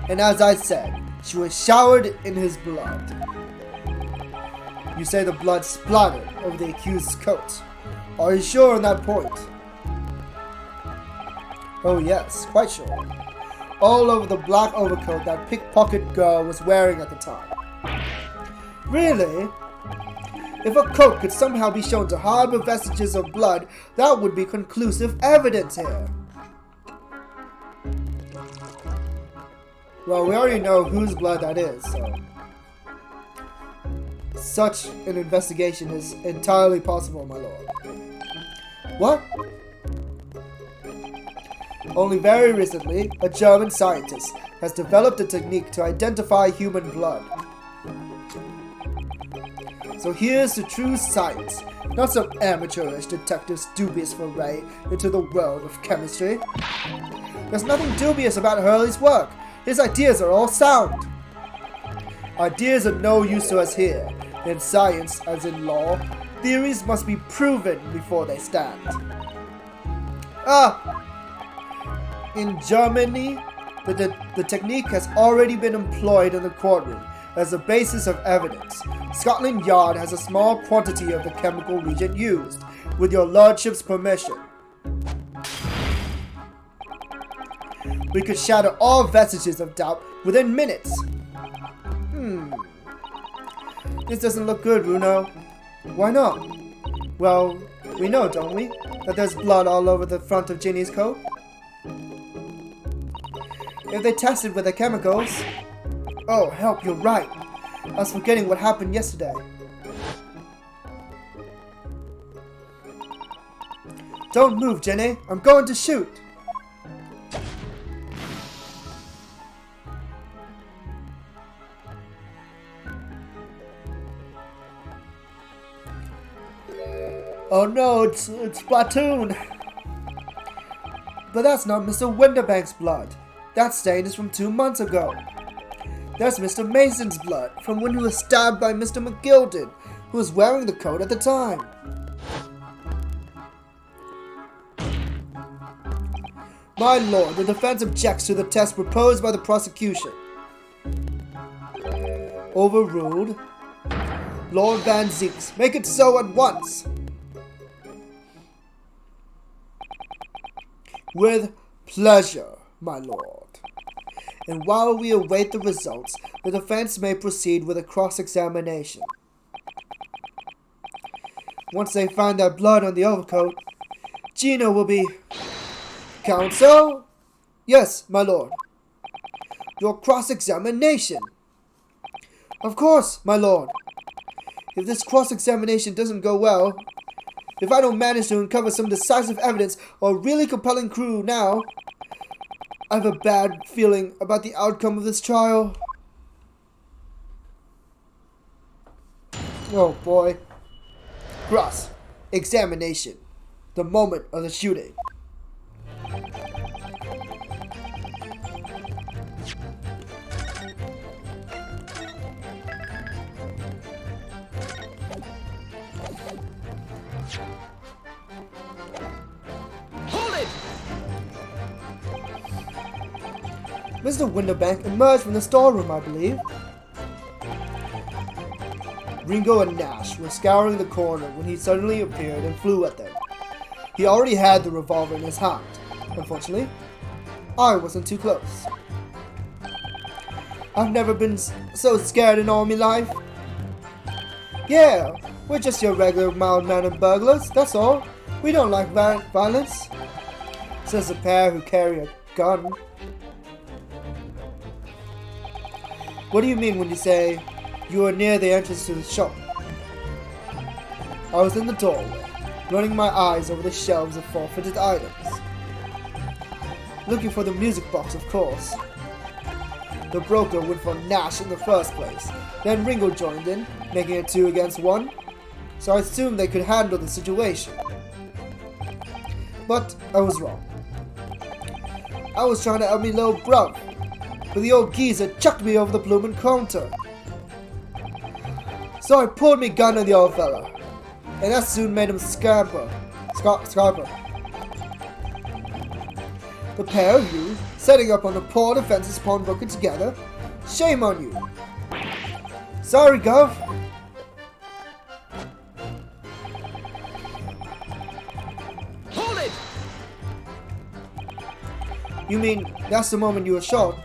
And as I said, she was showered in his blood. You say the blood splattered over the accused's coat. Are you sure on that point? Oh yes, quite sure. All over the black overcoat that pickpocket girl was wearing at the time. Really? If a coat could somehow be shown to harbor vestiges of blood, that would be conclusive evidence here. Well, we already know whose blood that is, so... Such an investigation is entirely possible, my lord. What? Only very recently, a German scientist has developed a technique to identify human blood. So here's the true science, not some amateurish detective's dubious foray into the world of chemistry. There's nothing dubious about Hurley's work. His ideas are all sound. Ideas are no use to us here. In science, as in law, theories must be proven before they stand. In Germany, the technique has already been employed in the courtroom as a basis of evidence. Scotland Yard has a small quantity of the chemical reagent used, with your lordship's permission. We could shatter all vestiges of doubt within minutes. This doesn't look good, Bruno. Why not? Well, we know, don't we, that there's blood all over the front of Ginny's coat? If they tested with the chemicals... Oh, help, you're right. I was forgetting what happened yesterday. Don't move, Jenny. I'm going to shoot. Oh no, it's Platoon. But that's not Mr. Winterbank's blood. That stain is from 2 months ago. That's Mr. Mason's blood, from when he was stabbed by Mr. McGilden, who was wearing the coat at the time. My lord, the defense objects to the test proposed by the prosecution. Overruled. Lord Van Zinks, make it so at once. With pleasure, my lord. And while we await the results, the defense may proceed with a cross-examination. Once they find that blood on the overcoat, Gino will be... Counsel? Yes, my lord. Your cross-examination. Of course, my lord. If this cross-examination doesn't go well, if I don't manage to uncover some decisive evidence or really compelling clue now, I have a bad feeling about the outcome of this trial. Oh boy. Gross. Examination. The moment of the shooting. Mr. Winterbank emerged from the storeroom, I believe. Ringo and Nash were scouring the corner when he suddenly appeared and flew at them. He already had the revolver in his hand. Unfortunately, I wasn't too close. I've never been so scared in all my life. Yeah, we're just your regular mild-mannered burglars, that's all. We don't like violence, says the pair who carry a gun. What do you mean when you say you were near the entrance to the shop? I was in the doorway, running my eyes over the shelves of forfeited items. Looking for the music box, of course. The broker went for Nash in the first place. Then Ringo joined in, making it 2 against 1. So I assumed they could handle the situation. But I was wrong. I was trying to help me little bruv, but the old geezer chucked me over the bloomin' counter. So I pulled me gun on the old fella, and that soon made him scamper. The pair of you, setting up on the poor defenseless pawnbroker together, shame on you. Sorry, Gov. Hold it! You mean that's the moment you were shot?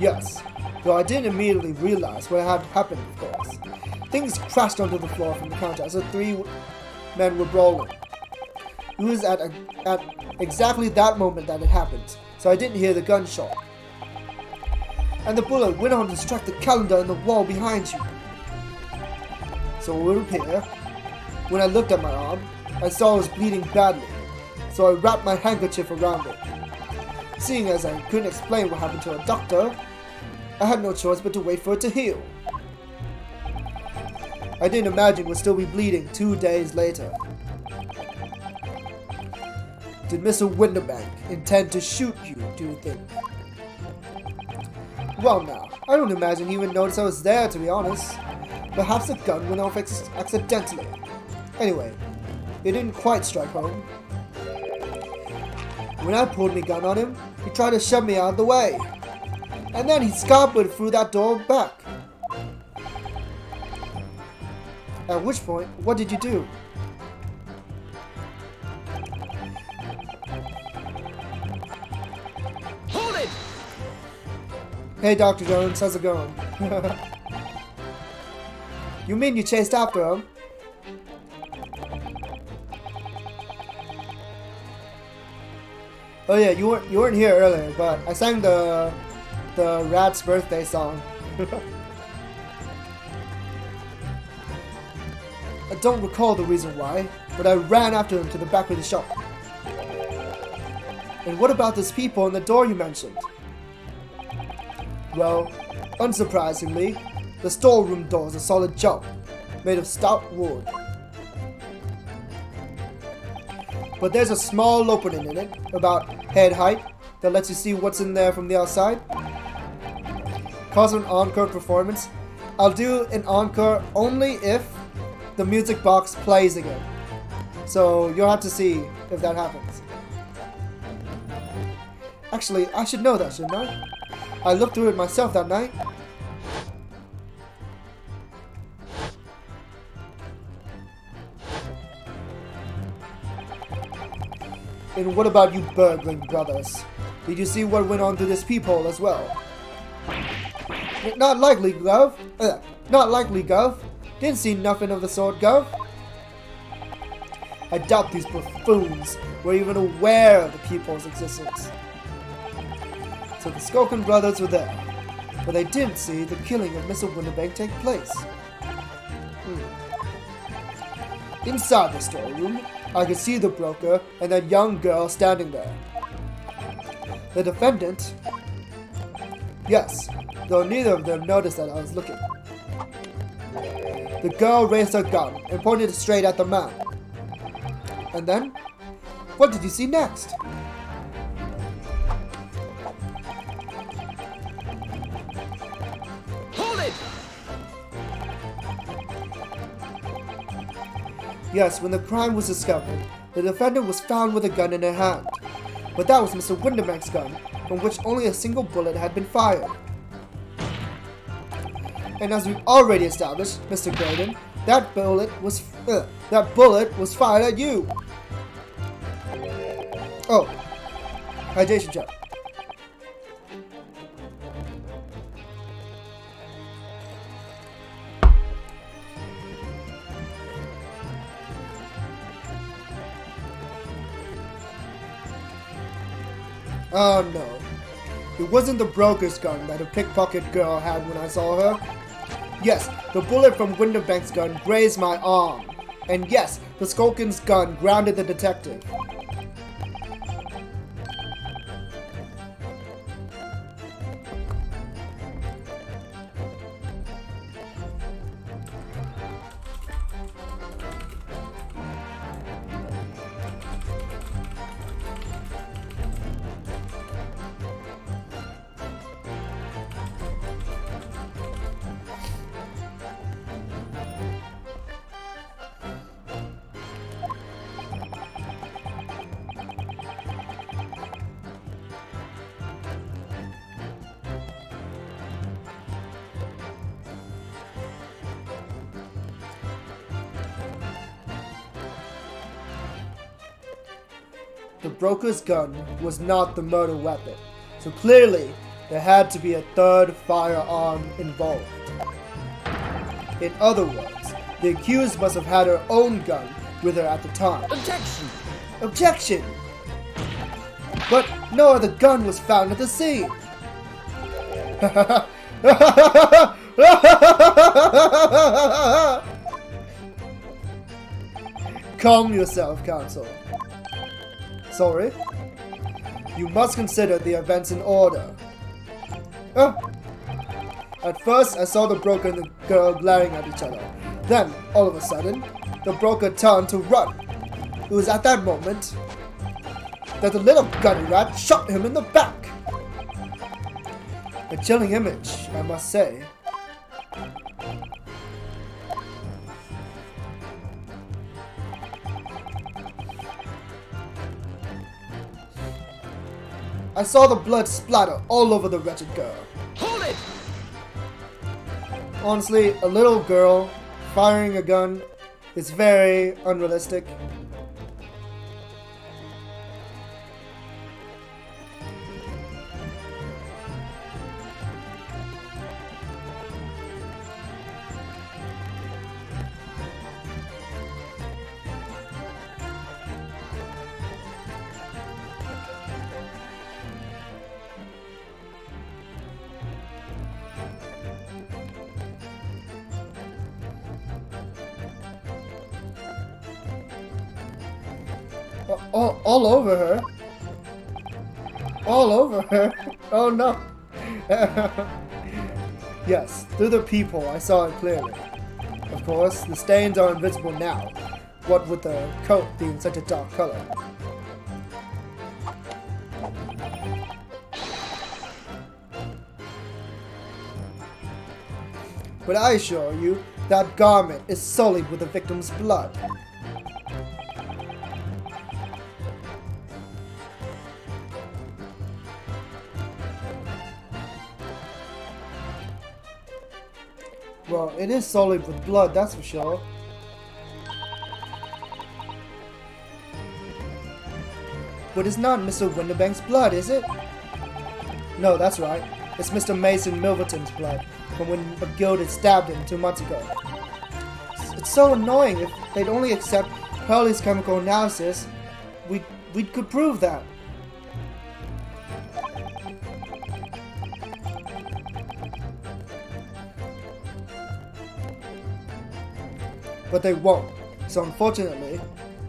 Yes, though I didn't immediately realize what had happened, of course. Things crashed onto the floor from the counter as the 3 men were brawling. It was at exactly that moment that it happened, so I didn't hear the gunshot. And the bullet went on to strike the calendar in the wall behind you. So it would appear, when I looked at my arm, I saw it was bleeding badly, so I wrapped my handkerchief around it. Seeing as I couldn't explain what happened to a doctor, I had no choice but to wait for it to heal. I didn't imagine it would still be bleeding 2 days later. Did Mr. Winterbank intend to shoot you, do you think? Well now, I don't imagine he even noticed I was there, to be honest. Perhaps the gun went off accidentally. Anyway, it didn't quite strike home. When I pulled my gun on him, he tried to shove me out of the way. And then he scampered through that door back. At which point, what did you do? Hold it! Hey Dr. Jones, how's it going? You mean you chased after him? Oh yeah, you weren't here earlier, but I sang the rat's birthday song. I don't recall the reason why, but I ran after him to the back of the shop. And what about those people on the door you mentioned? Well, unsurprisingly, the storeroom door is a solid jump, made of stout wood. But there's a small opening in it, about head height, that lets you see what's in there from the outside. Cause of an encore performance, I'll do an encore only if the music box plays again. So you'll have to see if that happens. Actually, I should know that, shouldn't I? I looked through it myself that night. And what about you burgling brothers? Did you see what went on through this peephole as well? Not likely, Gov. Not likely, Gov. Didn't see nothing of the sort, Gov. I doubt these buffoons were even aware of the peephole's existence. So the Skulkin brothers were there, but they didn't see the killing of Mr. Winterbank take place. Inside the storeroom, I could see the broker and that young girl standing there. The defendant? Yes, though neither of them noticed that I was looking. The girl raised her gun and pointed it straight at the man. And then? What did you see next? Hold it! Yes, when the crime was discovered, the defendant was found with a gun in her hand. But that was Mr. Winderbank's gun, from which only a single bullet had been fired. And as we've already established, Mr. Graydon, that bullet was fired at you. Oh, hydration check. Oh no. It wasn't the broker's gun that a pickpocket girl had when I saw her. Yes, the bullet from Winderbank's gun grazed my arm. And yes, the Skulkin's gun grounded the detective. The broker's gun was not the murder weapon, so clearly there had to be a third firearm involved. In other words, the accused must have had her own gun with her at the time. Objection! Objection! But no other gun was found at the scene. Calm yourself, counsel. Sorry? You must consider the events in order. At first, I saw the broker and the girl glaring at each other. Then, all of a sudden, the broker turned to run. It was at that moment that the little gunny rat shot him in the back. A chilling image, I must say. I saw the blood splatter all over the wretched girl. Hold it! Honestly, a little girl firing a gun is very unrealistic. All over her. All over her. Oh no. Yes, through the peephole I saw it clearly. Of course, the stains are invisible now, what with the coat being such a dark color. But I assure you, that garment is sullied with the victim's blood. Well, it is sullied with blood, that's for sure. But it's not Mr. Winderbank's blood, is it? No, that's right. It's Mr. Mason Milverton's blood from when a gilded stabbed him 2 months ago. It's so annoying. If they'd only accept Hurley's chemical analysis, we could prove that. But they won't, so unfortunately,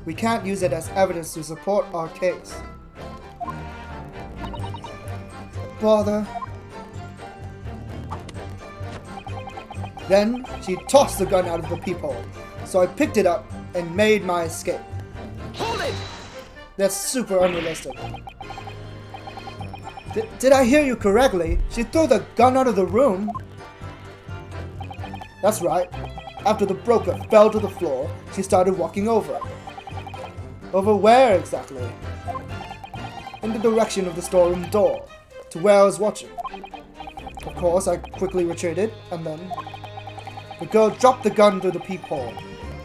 we can't use it as evidence to support our case. bother. Then she tossed the gun out of the peephole, so I picked it up and made my escape. Hold it! That's super unrealistic. Did I hear you correctly? She threw the gun out of the room? That's right. After the broker fell to the floor, she started walking over. Over where exactly? In the direction of the storeroom door, to where I was watching. Of course, I quickly retreated, and then the girl dropped the gun through the peephole,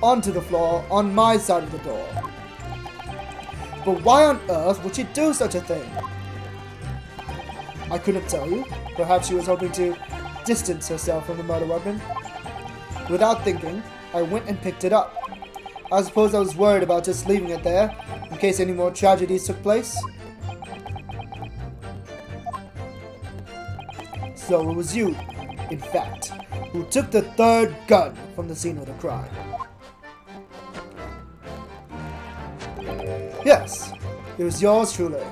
onto the floor on my side of the door. But why on earth would she do such a thing? I couldn't tell you. Perhaps she was hoping to distance herself from the murder weapon. Without thinking, I went and picked it up. I suppose I was worried about just leaving it there, in case any more tragedies took place. So it was you, in fact, who took the third gun from the scene of the crime. Yes, it was yours truly.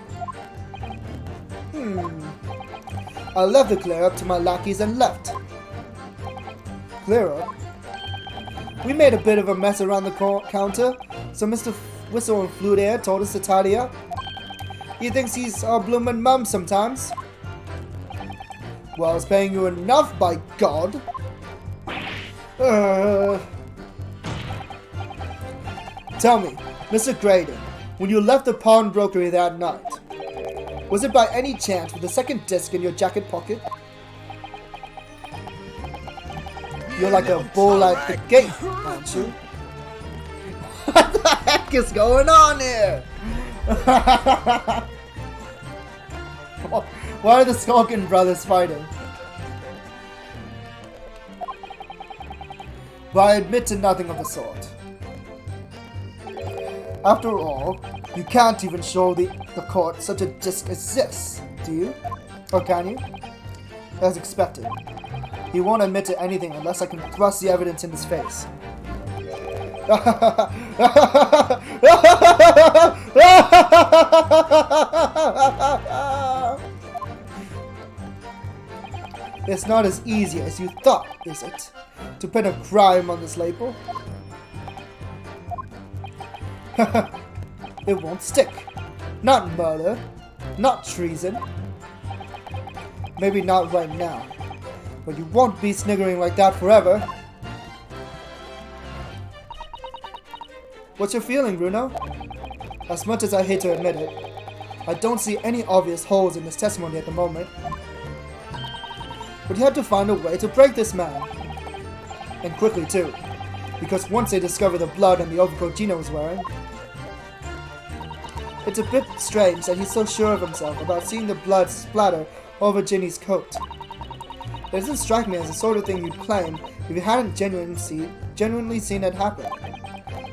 I left the clear up to my lackeys and left. Clear up? We made a bit of a mess around the counter, so Mr. Whistle and Flute Air told us to tidy up. He thinks he's our bloomin' mum sometimes. Well, I was paying you enough, by God. Tell me, Mr. Graydon, when you left the pawnbrokery that night, was it by any chance with the second disc in your jacket pocket? You're like a bull at the gate, aren't you? What the heck is going on here? Why are the Skulkin brothers fighting? But I admit to nothing of the sort. After all, you can't even show the court such a disc as this, do you? Or can you? As expected. He won't admit to anything unless I can thrust the evidence in his face. It's not as easy as you thought, is it? To pin a crime on this label? It won't stick. Not murder. Not treason. Maybe not right now. But you won't be sniggering like that forever. What's your feeling, Bruno? As much as I hate to admit it, I don't see any obvious holes in this testimony at the moment. But you have to find a way to break this man. And quickly too. Because once they discover the blood on the overcoat Gino was wearing, it's a bit strange that he's so sure of himself about seeing the blood splatter over Ginny's coat. It doesn't strike me as the sort of thing you'd claim if you hadn't genuinely seen it happen.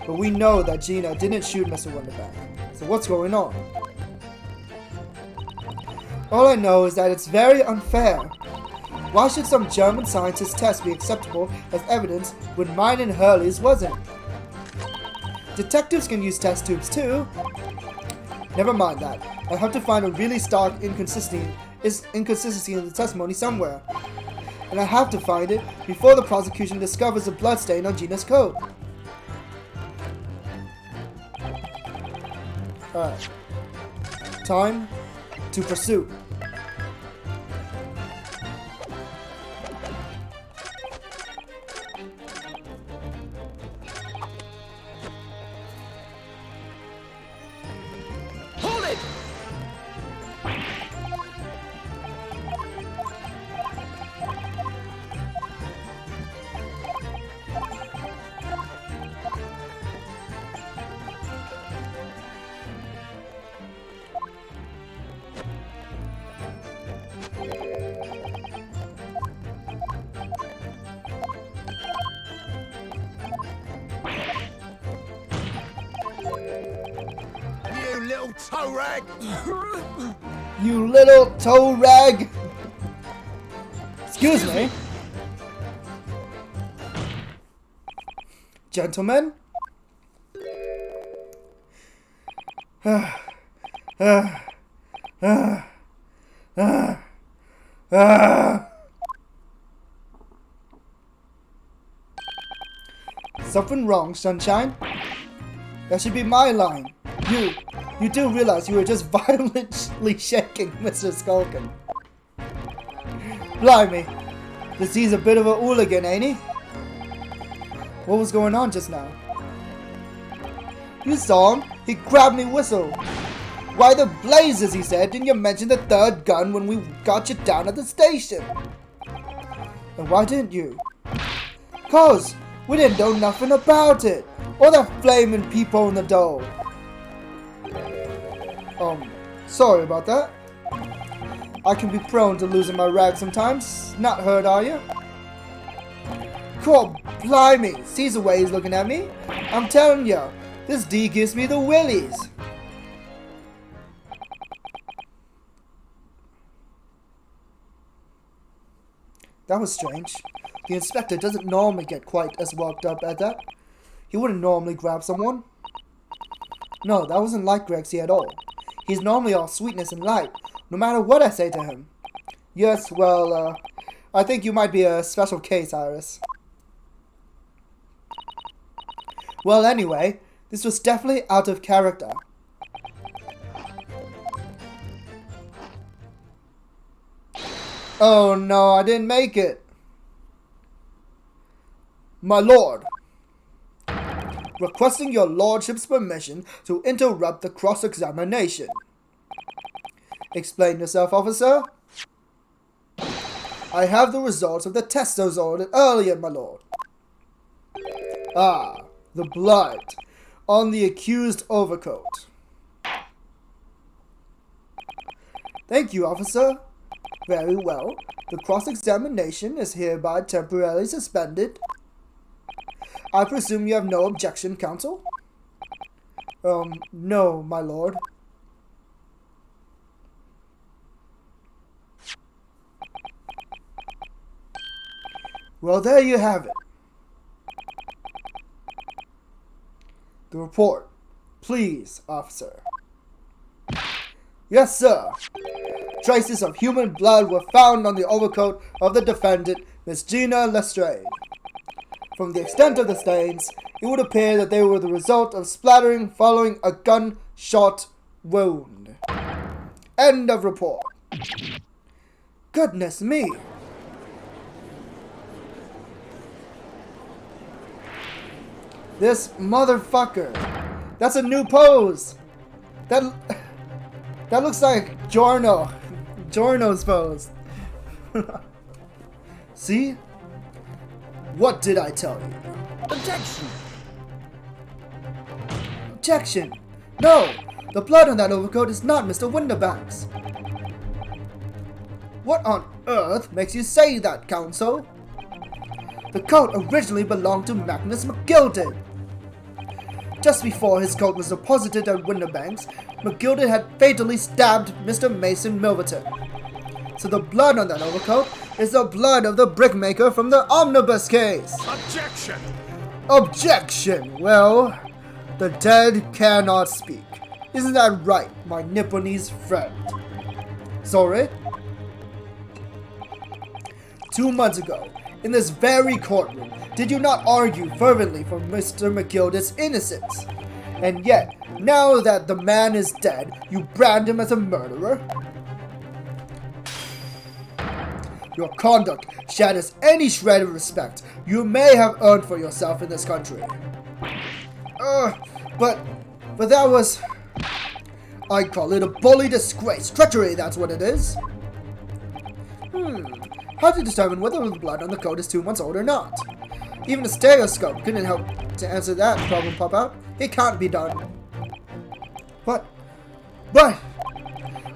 But we know that Gina didn't shoot Mr. Wonderback. So what's going on? All I know is that it's very unfair. Why should some German scientist's test be acceptable as evidence when mine and Hurley's wasn't? Detectives can use test tubes too. Never mind that. I have to find a really stark inconsistency in the testimony somewhere. And I have to find it before the prosecution discovers a bloodstain on Gina's coat. Alright. Time to pursue. Hold it! You little toe rag! You little toe rag! Excuse me? Gentlemen? Something wrong, sunshine? That should be my line. You do realize you were just violently shaking Mr. Skulkin. Blimey. He's a bit of a hooligan, ain't he? What was going on just now? You saw him. He grabbed me whistle. Why the blazes, he said, didn't you mention the third gun when we got you down at the station? And why didn't you? 'Cause we didn't know nothing about it. Or that flaming peephole in the door. Sorry about that. I can be prone to losing my rag sometimes. Not hurt, are you? Cool, blimey. Sees the way he's looking at me. I'm telling you, this D gives me the willies. That was strange. The inspector doesn't normally get quite as worked up at that. He wouldn't normally grab someone. No, that wasn't like Grexy at all. He's normally all sweetness and light, no matter what I say to him. Yes, well, I think you might be a special case, Iris. Well, anyway, this was definitely out of character. Oh no, I didn't make it. My lord. Requesting your lordship's permission to interrupt the cross-examination. Explain yourself, officer. I have the results of the tests I ordered earlier, my lord. Ah, the blood on the accused overcoat. Thank you, officer. Very well. The cross-examination is hereby temporarily suspended. I presume you have no objection, counsel? No, my lord. Well, there you have it. The report. Please, officer. Yes, sir. Traces of human blood were found on the overcoat of the defendant, Miss Gina Lestrade. From the extent of the stains, it would appear that they were the result of splattering following a gunshot wound. End of report. Goodness me. This motherfucker. That's a new pose. That looks like Giorno's pose. See? What did I tell you? Objection! Objection! No! The blood on that overcoat is not Mr. Winterbank's. What on earth makes you say that, counsel? The coat originally belonged to Magnus McGilded. Just before his coat was deposited at Winterbank's, McGilded had fatally stabbed Mr. Mason Milverton. So the blood on that overcoat is the blood of the brickmaker from the omnibus case. Objection! Objection! Well, the dead cannot speak. Isn't that right, my Nipponese friend? Sorry? 2 months ago, in this very courtroom, did you not argue fervently for Mr. McGilded's innocence? And yet, now that the man is dead, you brand him as a murderer? Your conduct shatters any shred of respect you may have earned for yourself in this country. But that was... I call it a bully disgrace. Treachery, that's what it is. How to determine whether the blood on the coat is 2 months old or not? Even a stereoscope couldn't help to answer that problem, Pop-Out. It can't be done. But...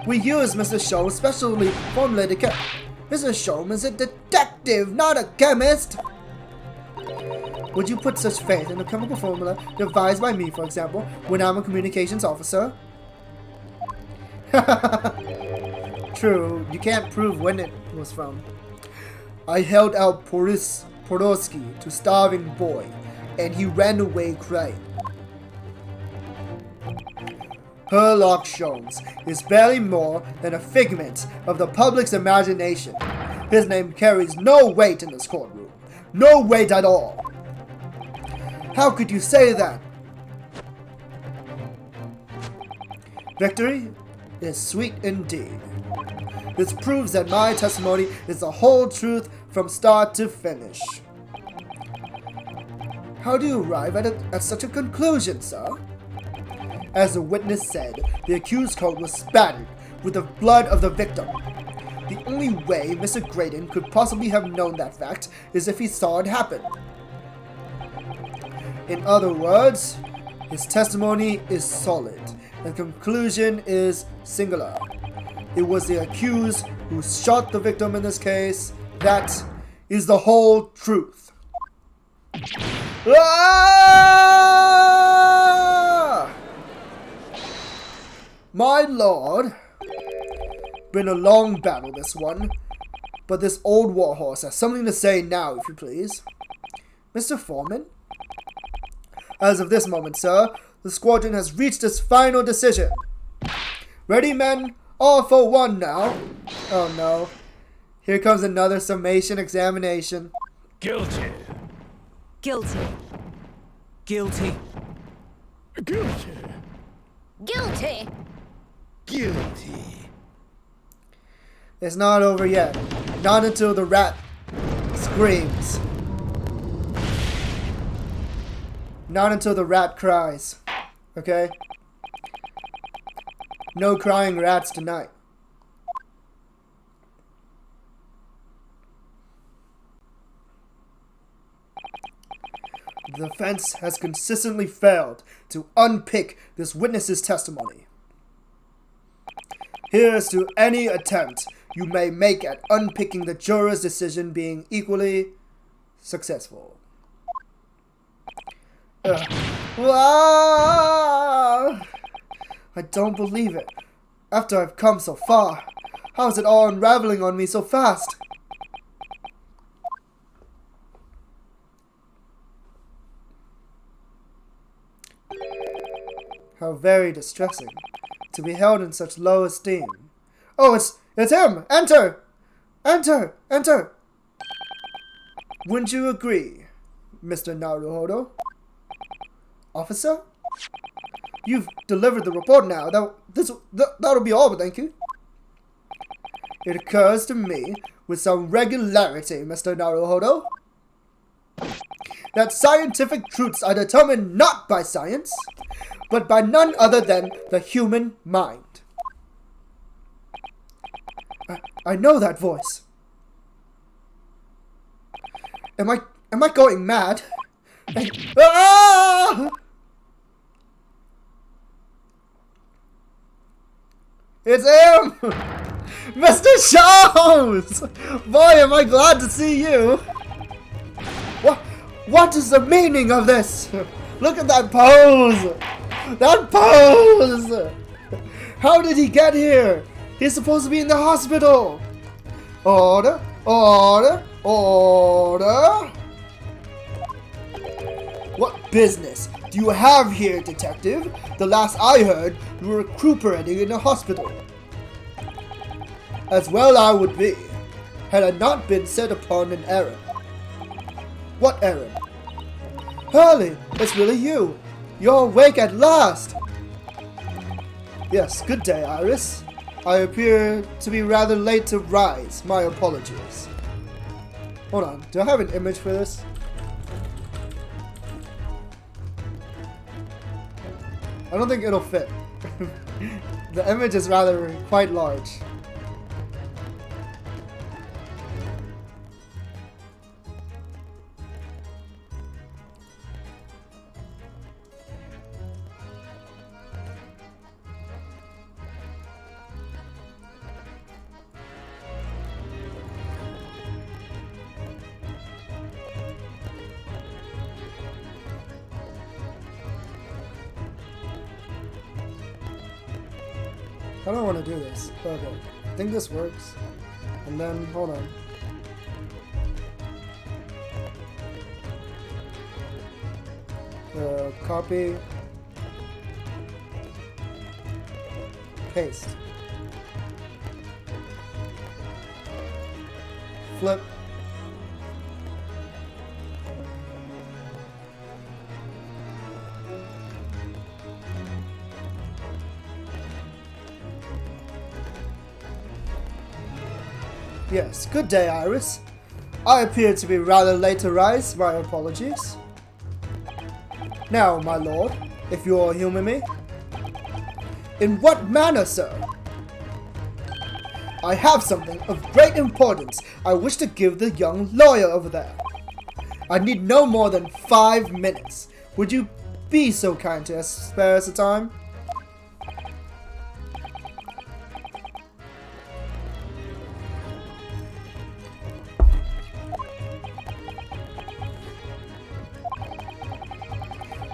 we use Mr. Show's specially formulated Mr. Showman is a detective, not a chemist! Would you put such faith in a chemical formula devised by me, for example, when I'm a communications officer? True, you can't prove when it was from. I held out Podolsky to starving boy, and he ran away crying. Herlock Sholmes is barely more than a figment of the public's imagination. His name carries no weight in this courtroom. No weight at all. How could you say that? Victory is sweet indeed. This proves that my testimony is the whole truth from start to finish. How do you arrive at such a conclusion, sir? As the witness said, the accused coat was spattered with the blood of the victim. The only way Mr. Graydon could possibly have known that fact is if he saw it happen. In other words, his testimony is solid, and conclusion is singular. It was the accused who shot the victim in this case. That is the whole truth. Ah! My lord, been a long battle this one, but this old warhorse has something to say now, if you please. Mr. Foreman? As of this moment, sir, the squadron has reached its final decision. Ready, men? All for one now. Oh no. Here comes another summation examination. Guilty. Guilty. Guilty. Guilty. Guilty. Guilty. It's not over yet. Not until the rat screams. Not until the rat cries. Okay? No crying rats tonight. The defense has consistently failed to unpick this witness's testimony. Here's to any attempt you may make at unpicking the juror's decision being equally successful. Ah! I don't believe it. After I've come so far, how is it all unraveling on me so fast? How very distressing to be held in such low esteem. Oh, it's him! Enter! Enter! Enter! Wouldn't you agree, Mr. Naruhodo? Officer? You've delivered the report now. That'll be all, but thank you. It occurs to me with some regularity, Mr. Naruhodo, that scientific truths are determined not by science, but by none other than the human mind. I know that voice. Am I going mad? Ah! It's him! Mr. Sholmes! Boy, am I glad to see you! What is the meaning of this? Look at that pose! That pose! How did he get here? He's supposed to be in the hospital! Order! Order! Order! What business do you have here, detective? The last I heard, you were recuperating in a hospital. As well I would be, had I not been set upon an errand. What errand? Hurley, it's really you. You're awake at last. Yes, good day, Iris. I appear to be rather late to rise. My apologies. Hold on, do I have an image for this? I don't think it'll fit. The image is rather quite large. I don't want to do this. Okay. I think this works. And then, hold on. Copy. Paste. Flip. Yes, good day, Iris. I appear to be rather late to rise, my apologies. Now, my lord, if you will humor me. In what manner, sir? I have something of great importance I wish to give the young lawyer over there. I need no more than 5 minutes. Would you be so kind to spare us the time?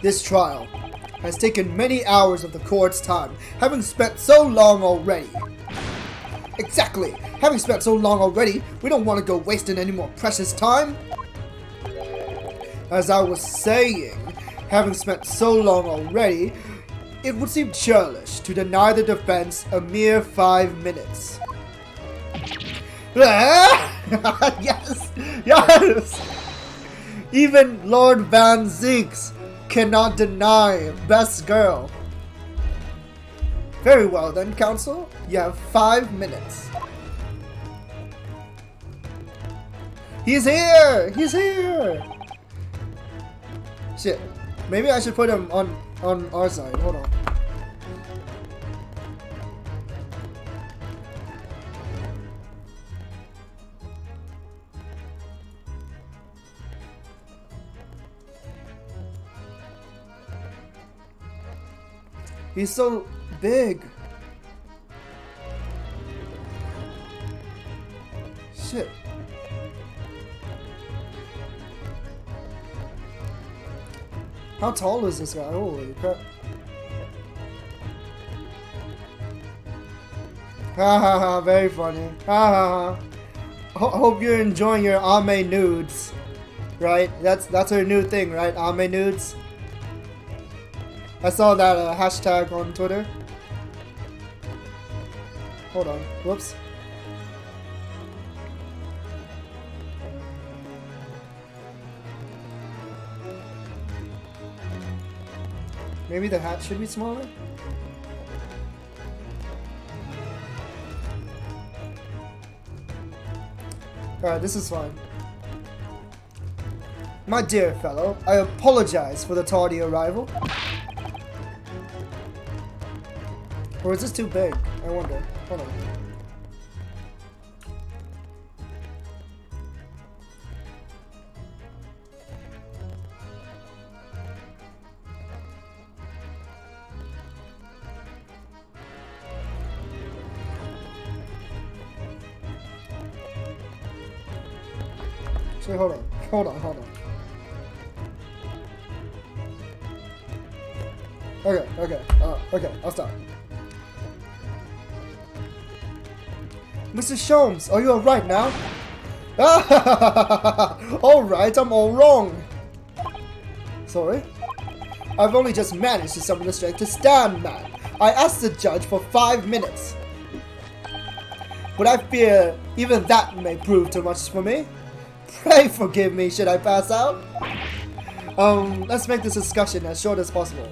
This trial has taken many hours of the court's time, having spent so long already. Exactly! Having spent so long already, we don't want to go wasting any more precious time. As I was saying, having spent so long already, it would seem churlish to deny the defense a mere 5 minutes. Yes! Yes! Even Lord Van Zinks cannot deny best girl. Very well then, counsel. You have 5 minutes. He's here! He's here! Shit. Maybe I should put him on our side. Hold on. He's so big. Shit. How tall is this guy? Holy crap. Ha ha ha, very funny. Ha ha ha. Hope you're enjoying your Ame nudes. Right? That's her new thing, right? Ame nudes. I saw that hashtag on Twitter. Hold on. Whoops. Maybe the hat should be smaller? Alright, this is fine. My dear fellow, I apologize for the tardy arrival. Or is this too big? I wonder. Hold on. Actually, hold on. Hold on, hold on. Okay, I'll stop. Mr. Sholmes, are you alright now? Alright, I'm all wrong. Sorry? I've only just managed to summon the strength to stand, man. I asked the judge for 5 minutes. But I fear even that may prove too much for me. Pray forgive me should I pass out. Let's make this discussion as short as possible.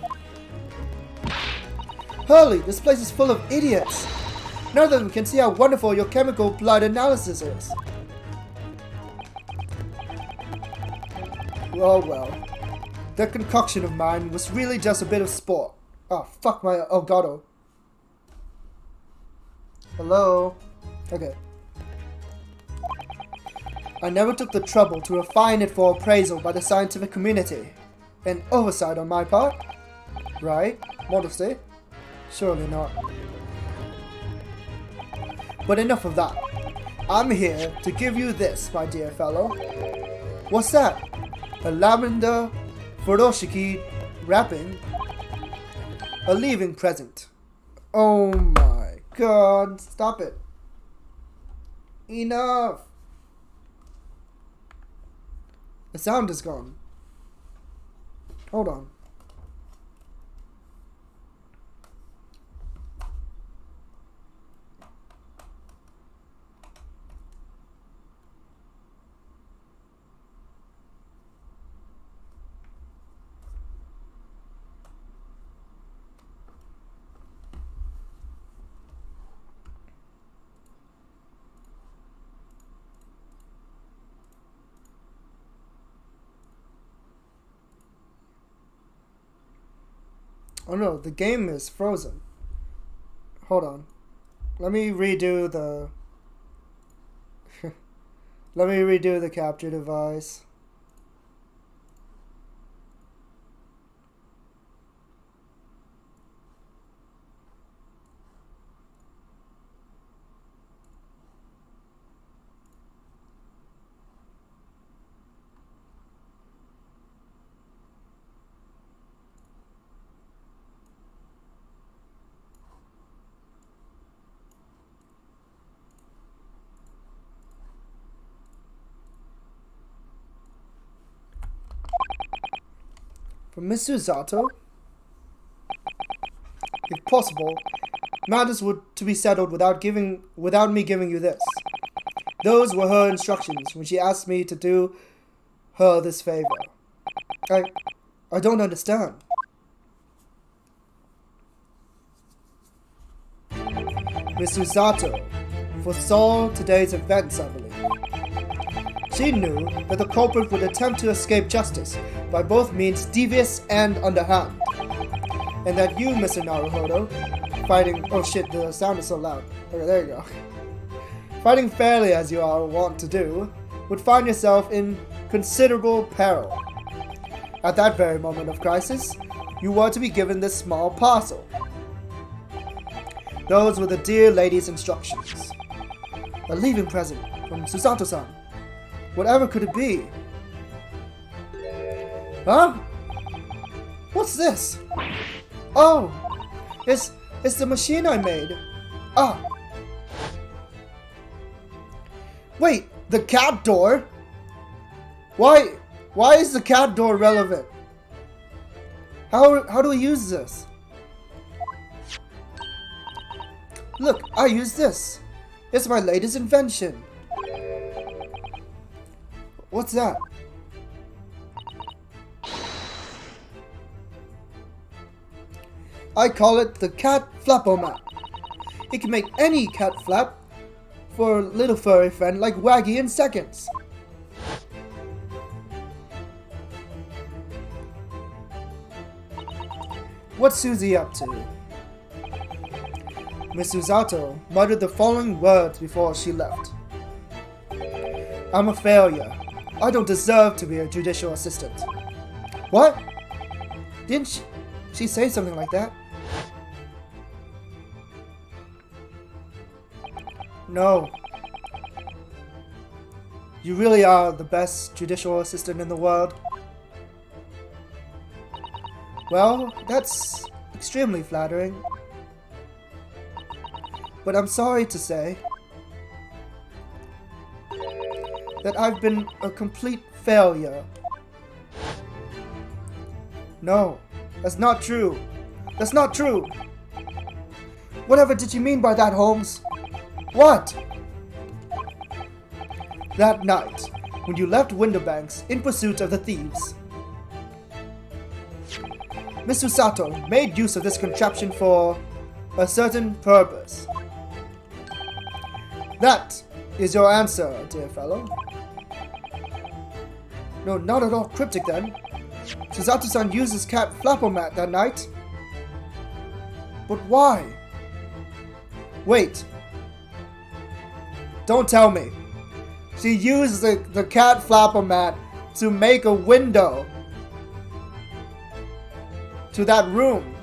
Hurley, this place is full of idiots. None of them can see how wonderful your chemical blood analysis is. Well. That concoction of mine was really just a bit of sport. Oh, fuck my Elgato. Hello? Okay. I never took the trouble to refine it for appraisal by the scientific community. An oversight on my part? Right? Modesty? Surely not. But enough of that. I'm here to give you this, my dear fellow. What's that? A lavender furoshiki wrapping? A leaving present. Oh my god. Stop it. Enough. The sound is gone. Hold on. Oh no, the game is frozen. Hold on. Let me redo the... Let me redo the capture device. From Miss Susato, if possible, matters were to be settled without me giving you this. Those were her instructions when she asked me to do her this favor. I don't understand. Miss Susato foresaw today's events, I believe. She knew that the culprit would attempt to escape justice by both means devious and underhand. And that you, Mr. Naruhodo, fighting... Oh shit, the sound is so loud. Okay, there you go. Fighting fairly as you are wont to do, would find yourself in considerable peril. At that very moment of crisis, you were to be given this small parcel. Those were the dear lady's instructions. A leaving present from Susato-san. Whatever could it be? Huh? What's this? Oh! It's the machine I made. Ah! Wait, the cat door? Why is the cat door relevant? How do we use this? Look, I use this. It's my latest invention. What's that? I call it the cat flapomat. It can make any cat flap for a little furry friend like Waggy in seconds. What's Susie up to? Miss Susato muttered the following words before she left. I'm a failure. I don't deserve to be a judicial assistant. What? Didn't she say something like that? No. You really are the best judicial assistant in the world. Well, that's extremely flattering. But I'm sorry to say that I've been a complete failure. No, that's not true. That's not true. Whatever did you mean by that, Holmes? What? That night, when you left Windowbanks in pursuit of the thieves, Miss Susato made use of this contraption for a certain purpose. That is your answer, dear fellow. No, not at all cryptic then. Susato-san used his cat Flapomat that night. But why? Wait. Don't tell me. She used the cat Flapomat to make a window to that room.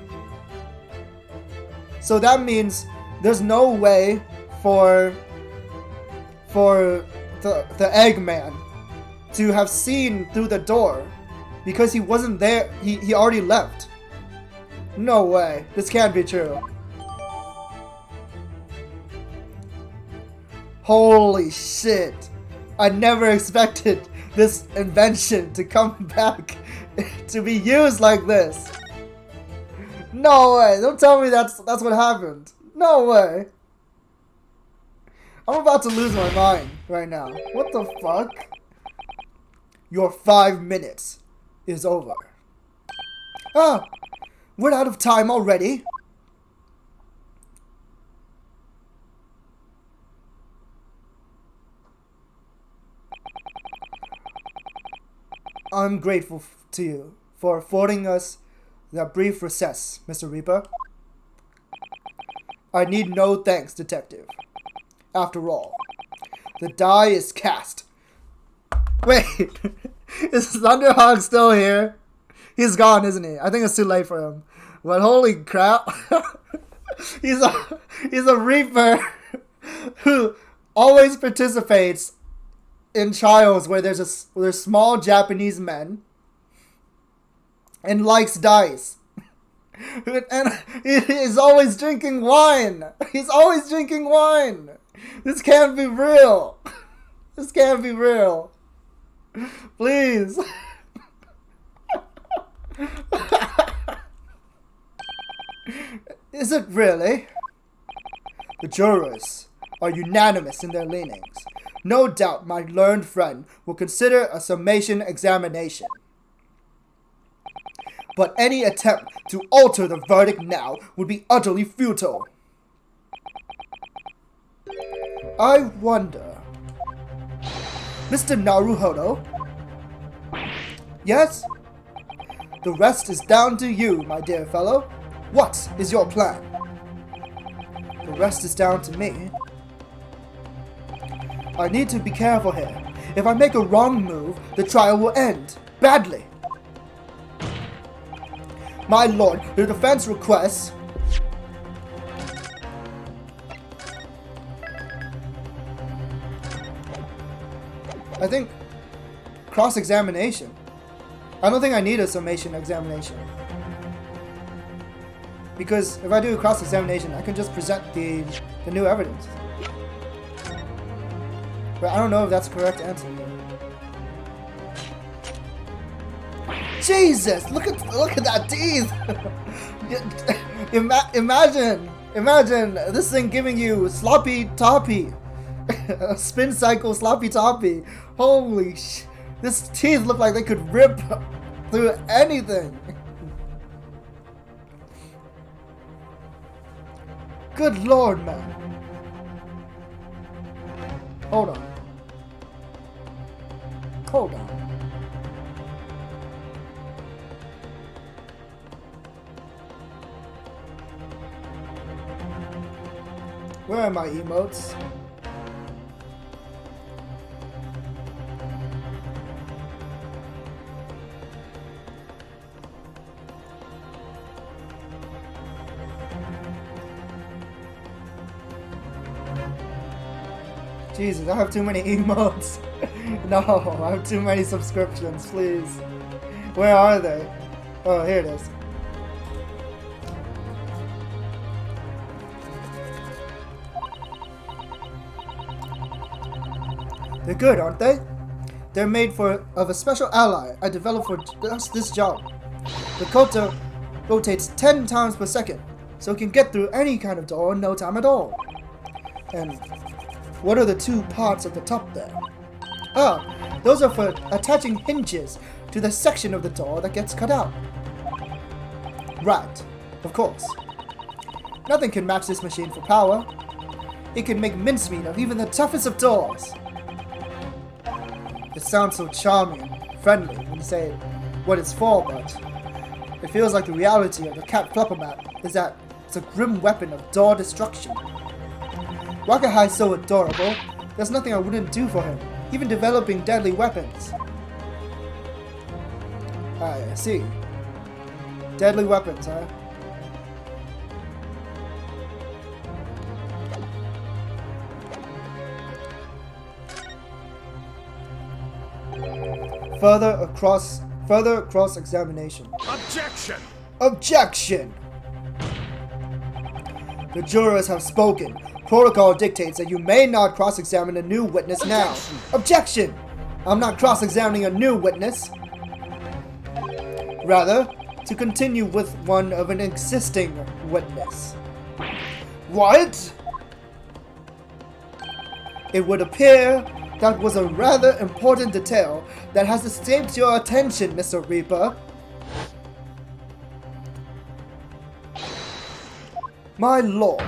So that means there's no way for the Eggman to have seen through the door because he wasn't there. He already left. No way. This can't be true. Holy shit. I never expected this invention to come back to be used like this. No way. Don't tell me that's what happened. No way. I'm about to lose my mind right now. What the fuck? Your 5 minutes is over. Ah! We're out of time already. I'm grateful to you for affording us that brief recess, Mr. Reaper. I need no thanks, Detective. After all, the die is cast. Wait, is Thunderhawk still here? He's gone, isn't he? I think it's too late for him. But holy crap. he's a Reaper who always participates in trials where there's small Japanese men and likes dice. And he's always drinking wine. He's always drinking wine. This can't be real. This can't be real. Please. Is it really? The jurors are unanimous in their leanings. No doubt my learned friend will consider a summation examination. But any attempt to alter the verdict now would be utterly futile. I wonder... Mr. Naruhodo? Yes? The rest is down to you, my dear fellow. What is your plan? The rest is down to me. I need to be careful here. If I make a wrong move, the trial will end badly. My lord, the defense requests... I think... cross-examination. I don't think I need a summation examination. Because if I do a cross-examination, I can just present the new evidence. But I don't know if that's the correct answer. Jesus! Look at that teeth! Imagine this thing giving you sloppy toppy. A spin cycle sloppy toppy. Holy sh... This teeth look like they could rip through anything. Good lord, man. Hold on. Hold on. Where are my emotes? Jesus, I have too many emotes. No, I have too many subscriptions, please. Where are they? Oh, here it is. They're good, aren't they? They're made of a special ally I developed for just this job. The Kota rotates 10 times per second, so it can get through any kind of door in no time at all. And what are the two parts at the top there? Ah, those are for attaching hinges to the section of the door that gets cut out. Right, of course. Nothing can match this machine for power. It can make mincemeat of even the toughest of doors. It sounds so charming and friendly when you say what it's for, but it feels like the reality of the cat flopper map is that it's a grim weapon of door destruction. Wakahai's so adorable, there's nothing I wouldn't do for him, even developing deadly weapons. I see. Deadly weapons, huh? Further cross-examination. Objection! Objection! The jurors have spoken. Protocol dictates that you may not cross-examine a new witness now. Objection! I'm not cross-examining a new witness. Rather, to continue with one of an existing witness. What? It would appear that was a rather important detail that has escaped your attention, Mr. Reaper. My lord,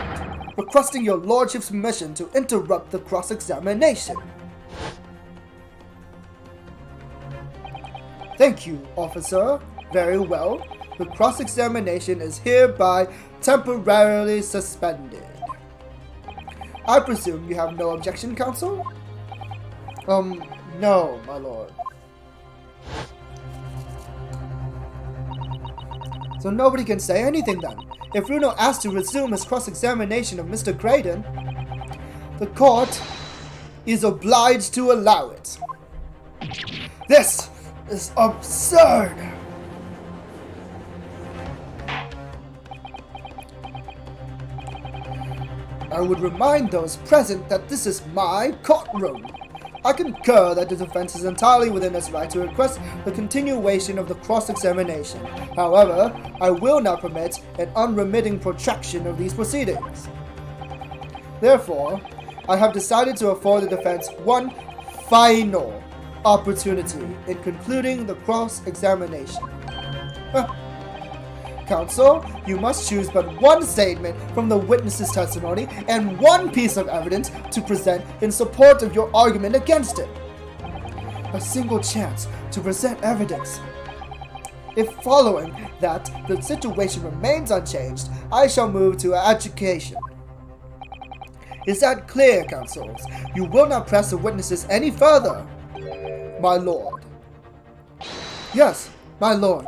requesting your lordship's permission to interrupt the cross-examination. Thank you, officer. Very well. the cross-examination is hereby temporarily suspended. I presume you have no objection, counsel? No, my lord. So nobody can say anything then. If Runo asks to resume his cross-examination of Mr. Graydon, the court is obliged to allow it. This is absurd! I would remind those present that this is my courtroom. I concur that the defense is entirely within its right to request the continuation of the cross-examination. However, I will not permit an unremitting protraction of these proceedings. Therefore, I have decided to afford the defense one final opportunity in concluding the cross-examination. Counsel, you must choose but one statement from the witness's testimony and one piece of evidence to present in support of your argument against it. A single chance to present evidence. If following that the situation remains unchanged, I shall move to adjudication. Is that clear, counsels? You will not press the witnesses any further, my lord. Yes, my lord.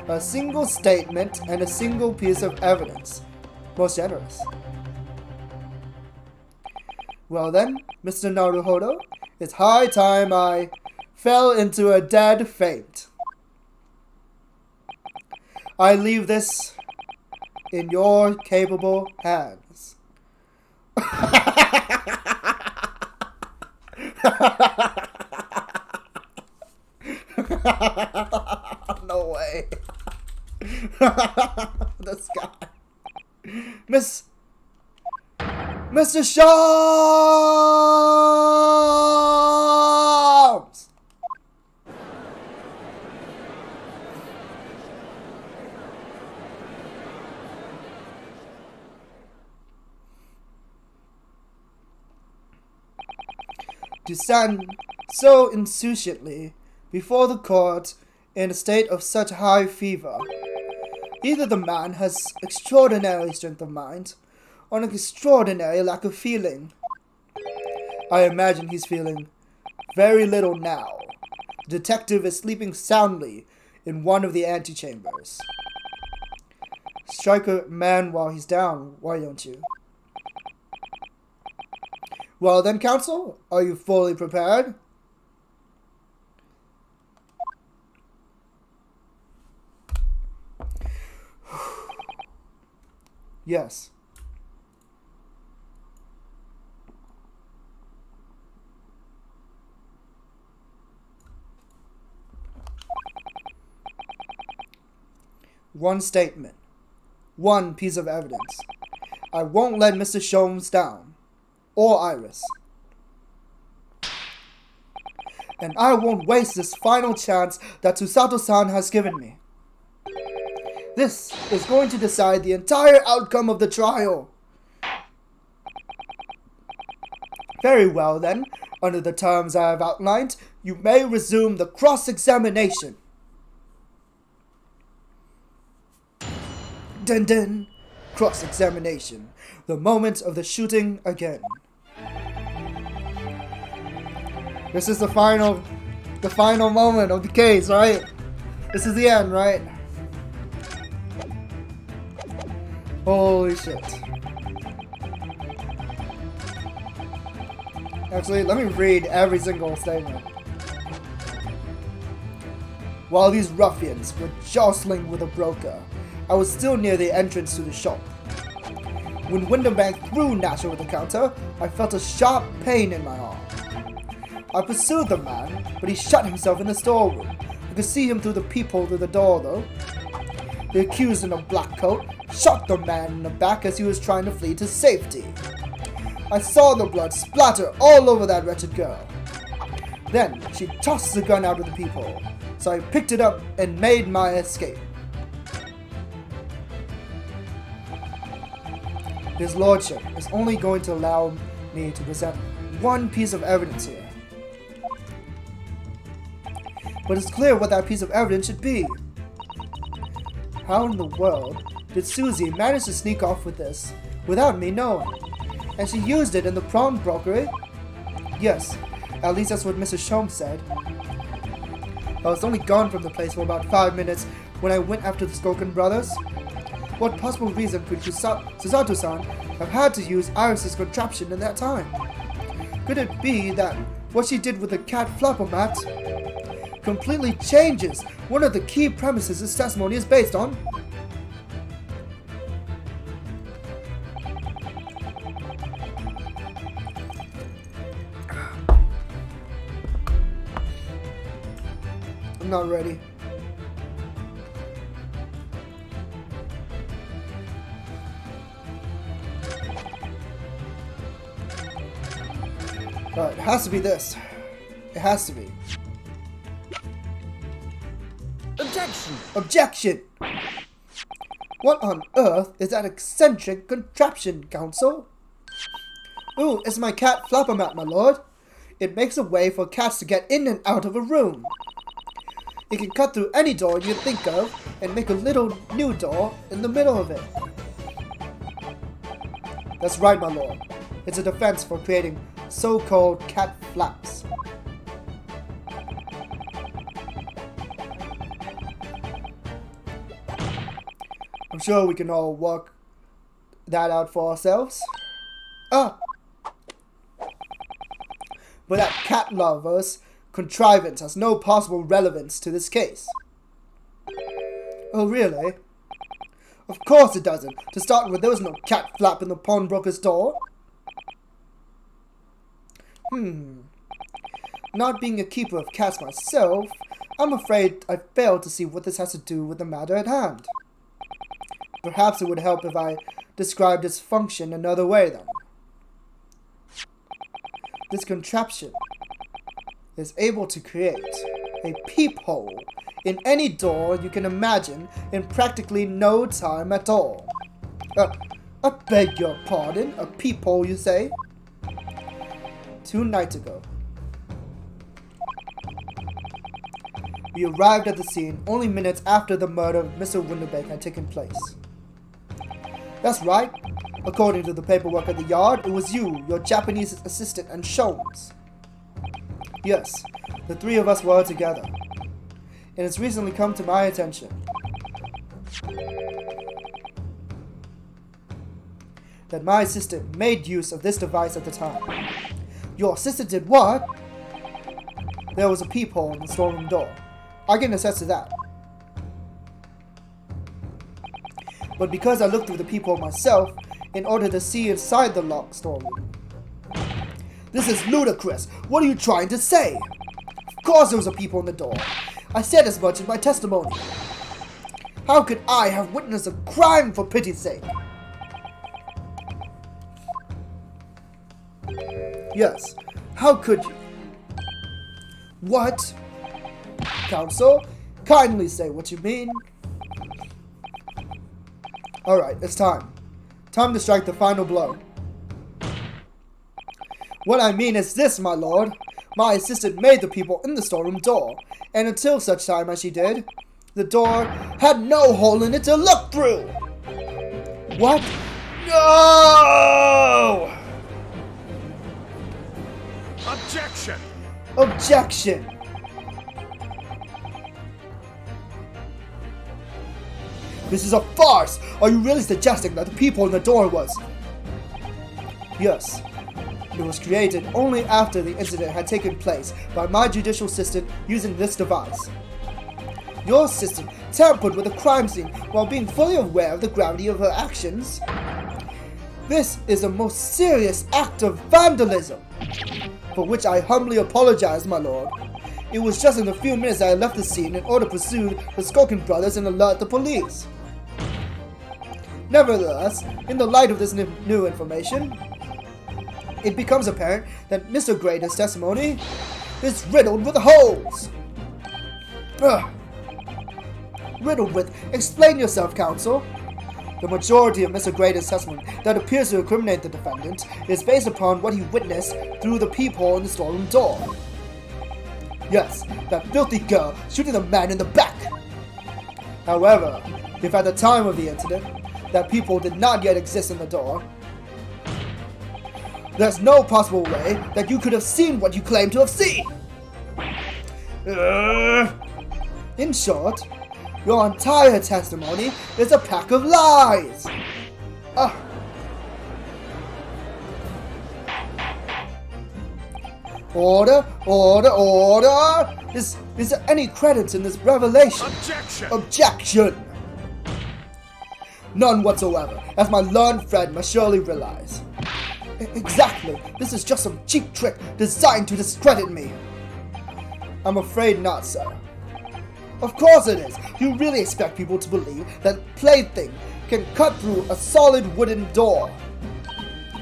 A single statement and a single piece of evidence. Most generous. Well then, Mr. Naruhodo, it's high time I fell into a dead faint. I leave this in your capable hands. No way. This guy. Mr. Shams! To stand so insouciantly before the court in a state of such high fever. Either the man has extraordinary strength of mind, or an extraordinary lack of feeling. I imagine he's feeling very little now. The detective is sleeping soundly in one of the antechambers. Strike a man while he's down, why don't you? Well then, counsel, are you fully prepared? Yes. One statement. One piece of evidence. I won't let Mr. Sholmes down. Or Iris. And I won't waste this final chance that Tsusato-san has given me. This is going to decide the entire outcome of the trial. Very well then, under the terms I have outlined, you may resume the cross-examination. Dun dun! Cross-examination. The moment of the shooting again. This is the final moment of the case, right? This is the end, right? Holy shit. Actually, let me read every single statement. While these ruffians were jostling with a broker, I was still near the entrance to the shop. When Winterbank threw Nasher with the counter, I felt a sharp pain in my arm. I pursued the man, but he shut himself in the storeroom. I could see him through the peephole through the door, though. The accused in a black coat shot the man in the back as he was trying to flee to safety. I saw the blood splatter all over that wretched girl. Then she tossed the gun out of the peephole, so I picked it up and made my escape. His lordship is only going to allow me to present one piece of evidence here. but it's clear what that piece of evidence should be. How in the world did Susie manage to sneak off with this without me knowing? And she used it in the pawnbrokery? Yes, at least that's what Mrs. Shom said. I was only gone from the place for about 5 minutes when I went after the Skoken brothers. What possible reason could Susato-san have had to use Iris's contraption in that time? Could it be that what she did with the cat flapper mat completely changes one of the key premises this testimony is based on? I'm not ready. Alright, it has to be this. It has to be. Objection! Objection! What on earth is that eccentric contraption, Counsel? Ooh, it's my cat flapper mat, my lord. It makes a way for cats to get in and out of a room. It can cut through any door you think of and make a little new door in the middle of it. That's right, my lord. It's a defense for creating so-called cat flaps. I'm sure we can all work that out for ourselves. But that cat lover's contrivance has no possible relevance to this case. Oh, really? Of course it doesn't. To start with, there was no cat flap in the pawnbroker's door. Not being a keeper of cats myself, I'm afraid I failed to see what this has to do with the matter at hand. Perhaps it would help if I described its function another way then. This contraption is able to create a peephole in any door you can imagine in practically no time at all. I beg your pardon, a peephole you say? 2 nights ago, we arrived at the scene only minutes after the murder of Mr. Winterbeck had taken place. That's right. According to the paperwork at the yard, it was you, your Japanese assistant, and Shones. Yes, the 3 of us were together. And it's recently come to my attention that my assistant made use of this device at the time. Your assistant did what? There was a peephole in the storeroom door. I can attest to that. But because I looked through the peephole myself in order to see inside the locked storeroom. This is ludicrous. What are you trying to say? Of course there was a peephole in the door. I said as much in my testimony. How could I have witnessed a crime, for pity's sake? Yes, how could you? What? Counsel, kindly say what you mean. Alright, it's time. Time to strike the final blow. What I mean is this, my lord. My assistant made the people in the storeroom door, and until such time as she did, the door had no hole in it to look through! What? No! Objection! Objection! This is a farce! Are you really suggesting that the peephole in the door was... Yes. It was created only after the incident had taken place by my judicial assistant using this device. Your assistant tampered with the crime scene while being fully aware of the gravity of her actions. This is a most serious act of vandalism, for which I humbly apologize, my lord. It was just in the few minutes I left the scene in order to pursue the Skoken brothers and alert the police. Nevertheless, in the light of this new information, it becomes apparent that Mr. Grader's testimony is riddled with holes. Riddled with... Explain yourself, counsel. The majority of Mr. Grader's testimony that appears to incriminate the defendant is based upon what he witnessed through the peephole in the storeroom door. Yes, that filthy girl shooting the man in the back. However, if at the time of the incident, that people did not yet exist in the door, there's no possible way that you could have seen what you claim to have seen. In short, your entire testimony is a pack of lies. Order, order, order! Is there any credence in this revelation? Objection! Objection! None whatsoever, as my learned friend must surely realize. Exactly, this is just some cheap trick designed to discredit me. I'm afraid not, sir. Of course it is. You really expect people to believe that plaything can cut through a solid wooden door.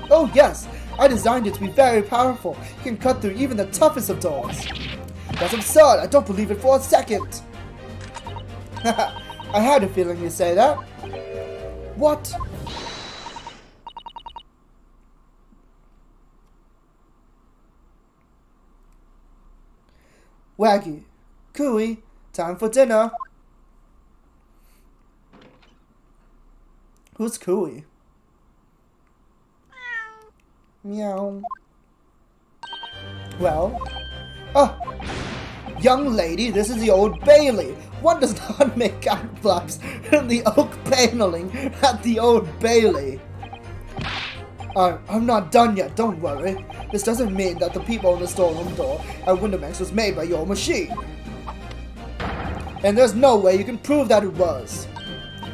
Oh yes, I designed it to be very powerful. It can cut through even the toughest of doors. That's absurd. I don't believe it for a second. I had a feeling you'd say that. What? Waggy, Cooey, time for dinner. Who's Cooey? Meow. Well, young lady, this is the Old Bailey. One does not make cat flaps in the oak paneling at the Old Bailey. I'm not done yet, don't worry. This doesn't mean that the peephole in the storeroom door at Windomax was made by your machine. And there's no way you can prove that it was.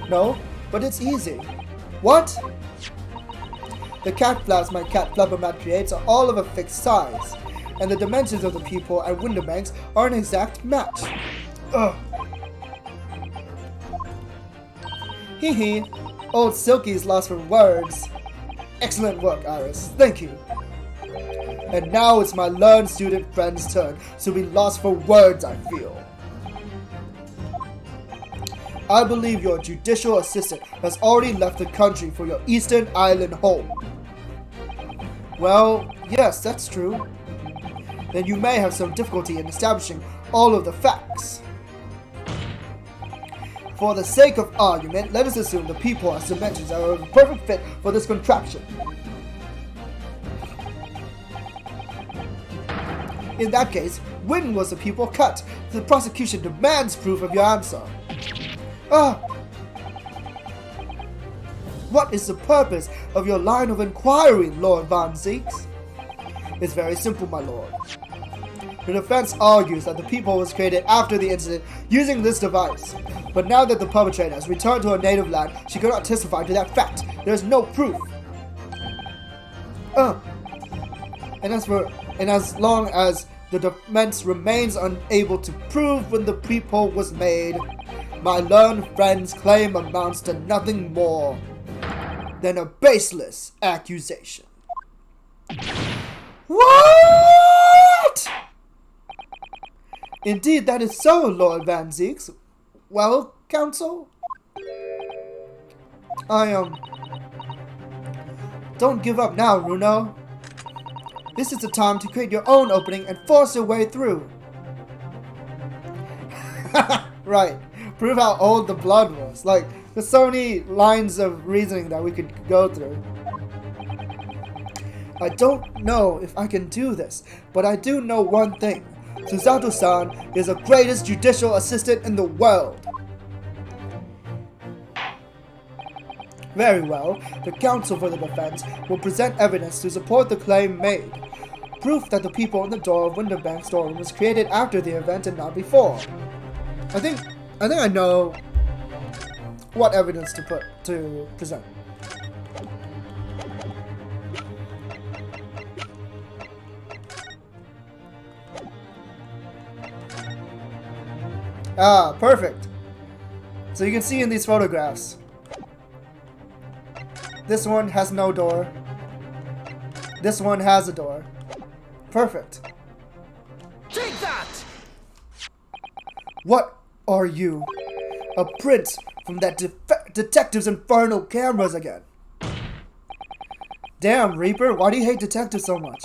No, but it's easy. What? The cat flaps my cat flappermat creates are all of a fixed size, and the dimensions of the peephole at Windomax are an exact match. Hee hee, old Silky's lost for words. Excellent work, Iris. Thank you. And now it's my learned student friend's turn to be lost for words, I feel. I believe your judicial assistant has already left the country for your Eastern Island home. Well, yes, that's true. Then you may have some difficulty in establishing all of the facts. For the sake of argument, let us assume the people as dimensions are a perfect fit for this contraption. In that case, when was the pupil cut? The prosecution demands proof of your answer. What is the purpose of your line of inquiry, Lord Van Zeeks? It's very simple, my lord. The defense argues that the peephole was created after the incident using this device. But now that the perpetrator has returned to her native land, she cannot testify to that fact. There is no proof. And as long as the defense remains unable to prove when the peephole was made, my learned friend's claim amounts to nothing more than a baseless accusation. What? Indeed, that is so, Lord Van Zeeks. Well, counsel? Don't give up now, Runo. This is the time to create your own opening and force your way through. Right. Prove how old the blood was. Like, there's so many lines of reasoning that we could go through. I don't know if I can do this, but I do know one thing. Susato-san is the greatest judicial assistant in the world. Very well, the counsel for the defense will present evidence to support the claim made. Proof that the people in the door of Windobank's storeroom was created after the event and not before. I think I know what evidence to present. Ah, perfect. So you can see in these photographs, this one has no door. This one has a door. Perfect. Take that! What are you? A prince from that detective's infernal cameras again. Damn, Reaper, why do you hate detectives so much?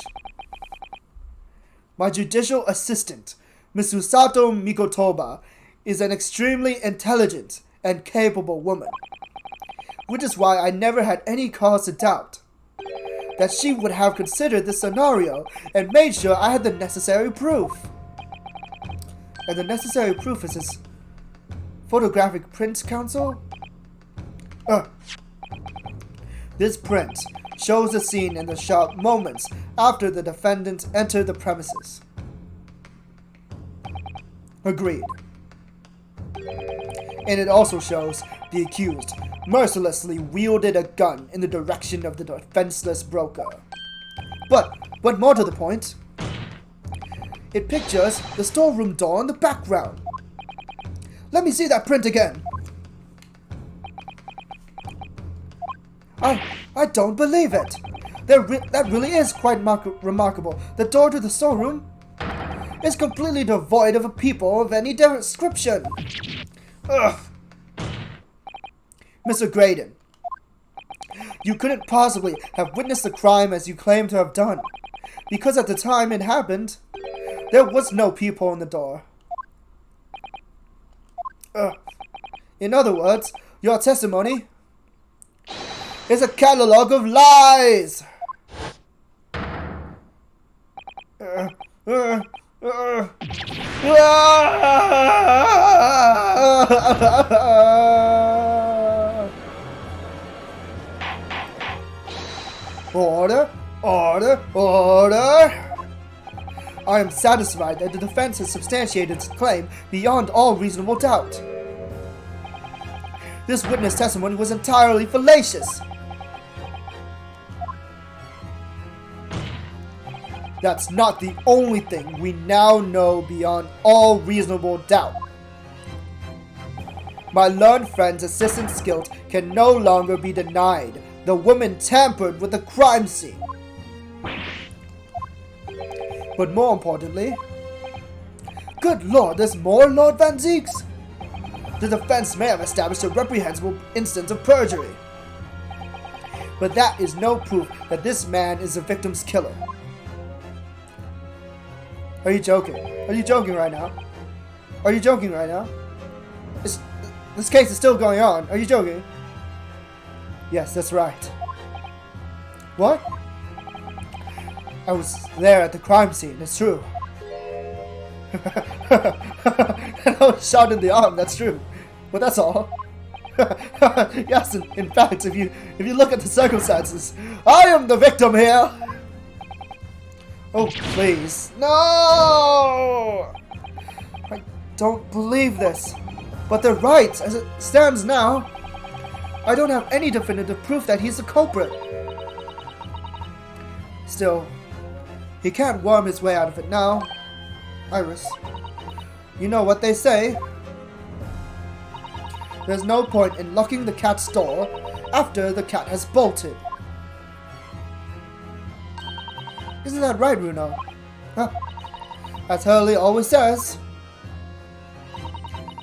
My judicial assistant, Miss Usato Mikotoba is an extremely intelligent and capable woman, which is why I never had any cause to doubt that she would have considered this scenario and made sure I had the necessary proof. And the necessary proof is his photographic print, counsel? This print shows the scene in the shop moments after the defendant entered the premises. Agreed. And it also shows the accused mercilessly wielded a gun in the direction of the defenseless broker. But more to the point, it pictures the storeroom door in the background. Let me see that print again. I don't believe it. That really is quite remarkable. The door to the storeroom is completely devoid of people of any description. Ugh. Mr. Graydon, you couldn't possibly have witnessed the crime as you claim to have done, because at the time it happened, there was no peephole in the door. In other words, your testimony is a catalog of lies! Order! Order! Order! I am satisfied that the defense has substantiated its claim beyond all reasonable doubt. This witness testimony was entirely fallacious. That's not the only thing we now know beyond all reasonable doubt. My learned friend's assistant's guilt can no longer be denied. The woman tampered with the crime scene. But more importantly, good lord, there's more, Lord Van Zeeks? The defense may have established a reprehensible instance of perjury. But that is no proof that this man is the victim's killer. Are you joking? Are you joking right now? Are you joking right now? This case is still going on. Are you joking? Yes, that's right. What? I was there at the crime scene, it's true. And I was shot in the arm, that's true. But that's all. Yes, in fact, if you look at the circumstances, I am the victim here! Oh, please. No! I don't believe this. But they're right. As it stands now, I don't have any definitive proof that he's the culprit. Still, he can't worm his way out of it now. Iris, you know what they say. There's no point in locking the cat's door after the cat has bolted. Isn't that right, Runo? Huh. As Hurley always says,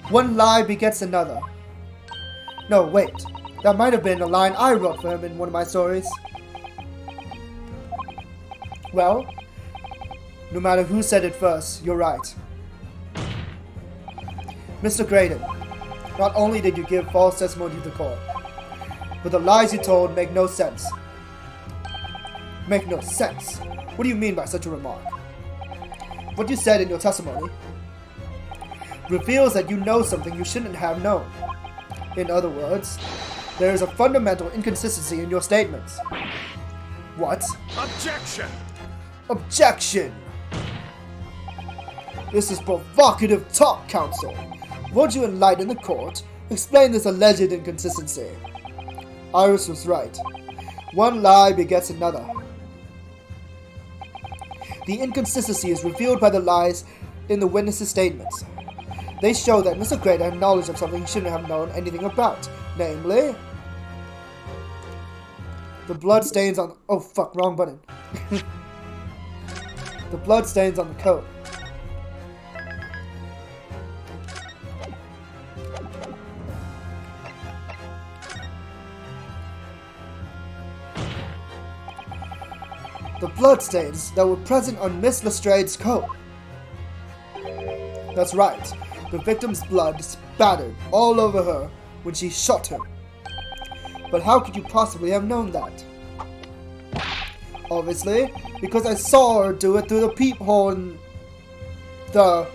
one lie begets another. No, wait. That might have been a line I wrote for him in one of my stories. Well, no matter who said it first, you're right. Mr. Graydon, not only did you give false testimony to the court, but the lies you told make no sense. Make no sense? What do you mean by such a remark? What you said in your testimony reveals that you know something you shouldn't have known. In other words, there is a fundamental inconsistency in your statements. What? Objection! Objection! This is provocative talk, counsel. Won't you enlighten the court? Explain this alleged inconsistency. Iris was right. One lie begets another. The inconsistency is revealed by the lies in the witnesses' statements. They show that Mr. Graydon had knowledge of something he shouldn't have known anything about, namely, the blood stains on... Oh fuck, wrong button. The blood stains on the coat. The bloodstains that were present on Miss Lestrade's coat. That's right. The victim's blood spattered all over her when she shot him. But how could you possibly have known that? Obviously, because I saw her do it through the peephole in the...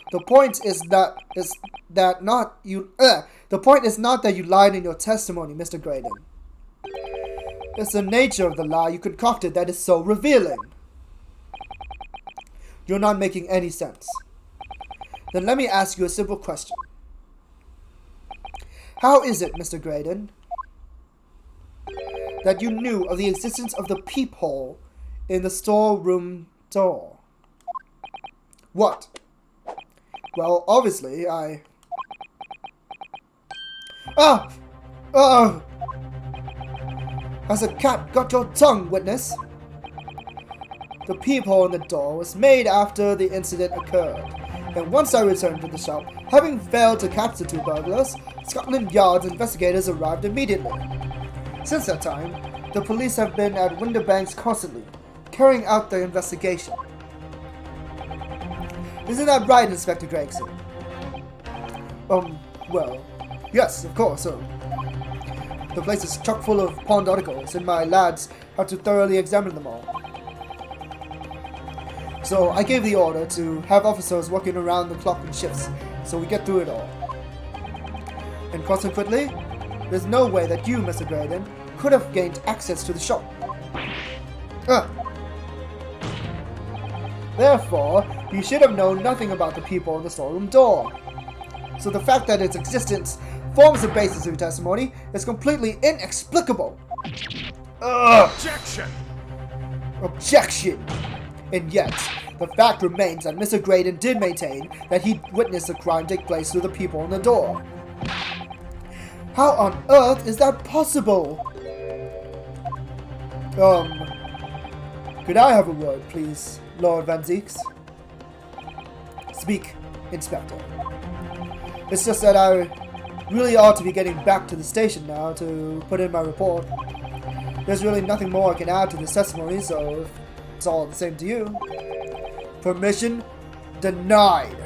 The point is not that you lied in your testimony, Mr. Graydon. It's the nature of the lie you concocted that is so revealing. You're not making any sense. Then let me ask you a simple question. How is it, Mr. Graydon, that you knew of the existence of the peephole in the storeroom door? What? Well, obviously, Has a cat got your tongue, witness? The peephole in the door was made after the incident occurred, and once I returned to the shop, having failed to catch the two burglars, Scotland Yard's investigators arrived immediately. Since that time, the police have been at Winterbanks constantly, carrying out their investigation. Isn't that right, Inspector Gregson? Well, yes, of course, The place is chock full of pawned articles, and my lads have to thoroughly examine them all. So I gave the order to have officers working around the clock in shifts, so we get through it all. And consequently, there's no way that you, Mr. Graydon, could have gained access to the shop. Therefore, you should have known nothing about the people in the storeroom door. So the fact that its existence forms the basis of your testimony is completely inexplicable. Objection! Objection! And yet, the fact remains that Mr. Graydon did maintain that he witnessed the crime take place through the people in the door. How on earth is that possible? Could I have a word, please, Lord Van Zeeks? Speak, Inspector. It's just that I really ought to be getting back to the station now to put in my report. There's really nothing more I can add to this testimony, so if it's all the same to you. Permission denied.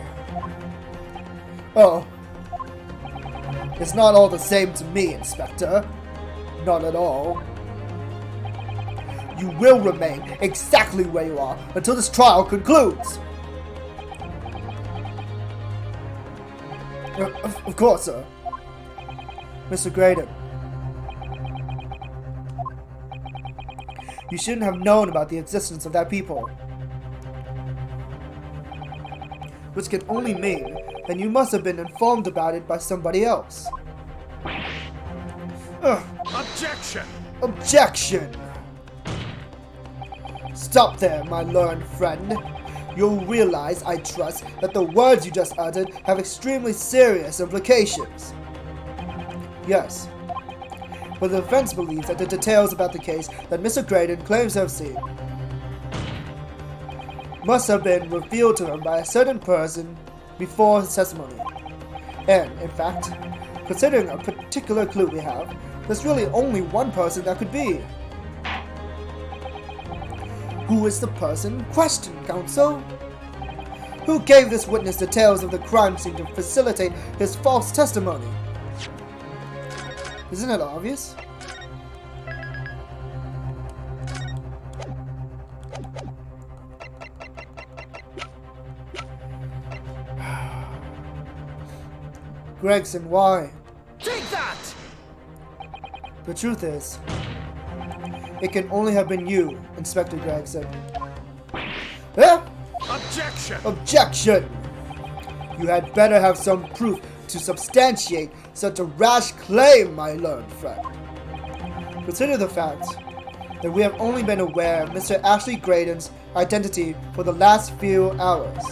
Oh. It's not all the same to me, Inspector. Not at all. You will remain exactly where you are until this trial concludes. Of course, sir. Mr. Graydon. You shouldn't have known about the existence of that people. Which can only mean that you must have been informed about it by somebody else. Objection! Objection! Stop there, my learned friend. You'll realize, I trust, that the words you just uttered have extremely serious implications. Yes. But the defense believes that the details about the case that Mr. Graydon claims to have seen must have been revealed to him by a certain person before his testimony. And, in fact, considering a particular clue we have, there's really only one person that could be. Who is the person in question, counsel? Who gave this witness details of the crime scene to facilitate his false testimony? Isn't it obvious? Gregson, why? Take that! The truth is, it can only have been you, Inspector Gregson. Objection! Objection! You had better have some proof to substantiate such a rash claim, my learned friend. Consider the fact that we have only been aware of Mr. Ashley Graydon's identity for the last few hours.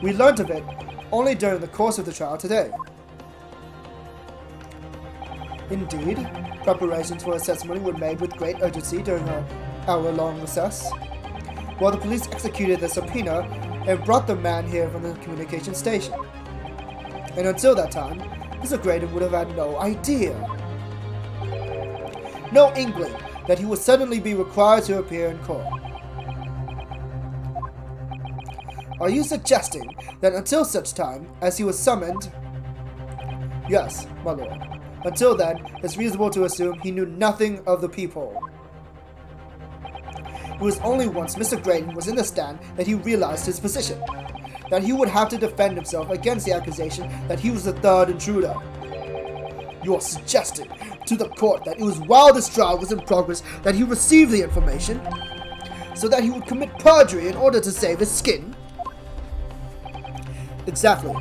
We learned of it only during the course of the trial today. Indeed, preparations for his testimony were made with great urgency during our hour-long recess, while the police executed the subpoena and brought the man here from the communication station. And until that time, Mr. Graydon would have had no idea, no inkling that he would suddenly be required to appear in court. Are you suggesting that until such time as he was summoned? Yes, my lord. Until then, it's reasonable to assume he knew nothing of the peephole. It was only once Mr. Graydon was in the stand that he realized his position, that he would have to defend himself against the accusation that he was the third intruder. You are suggesting to the court that it was while this trial was in progress that he received the information, so that he would commit perjury in order to save his skin? Exactly.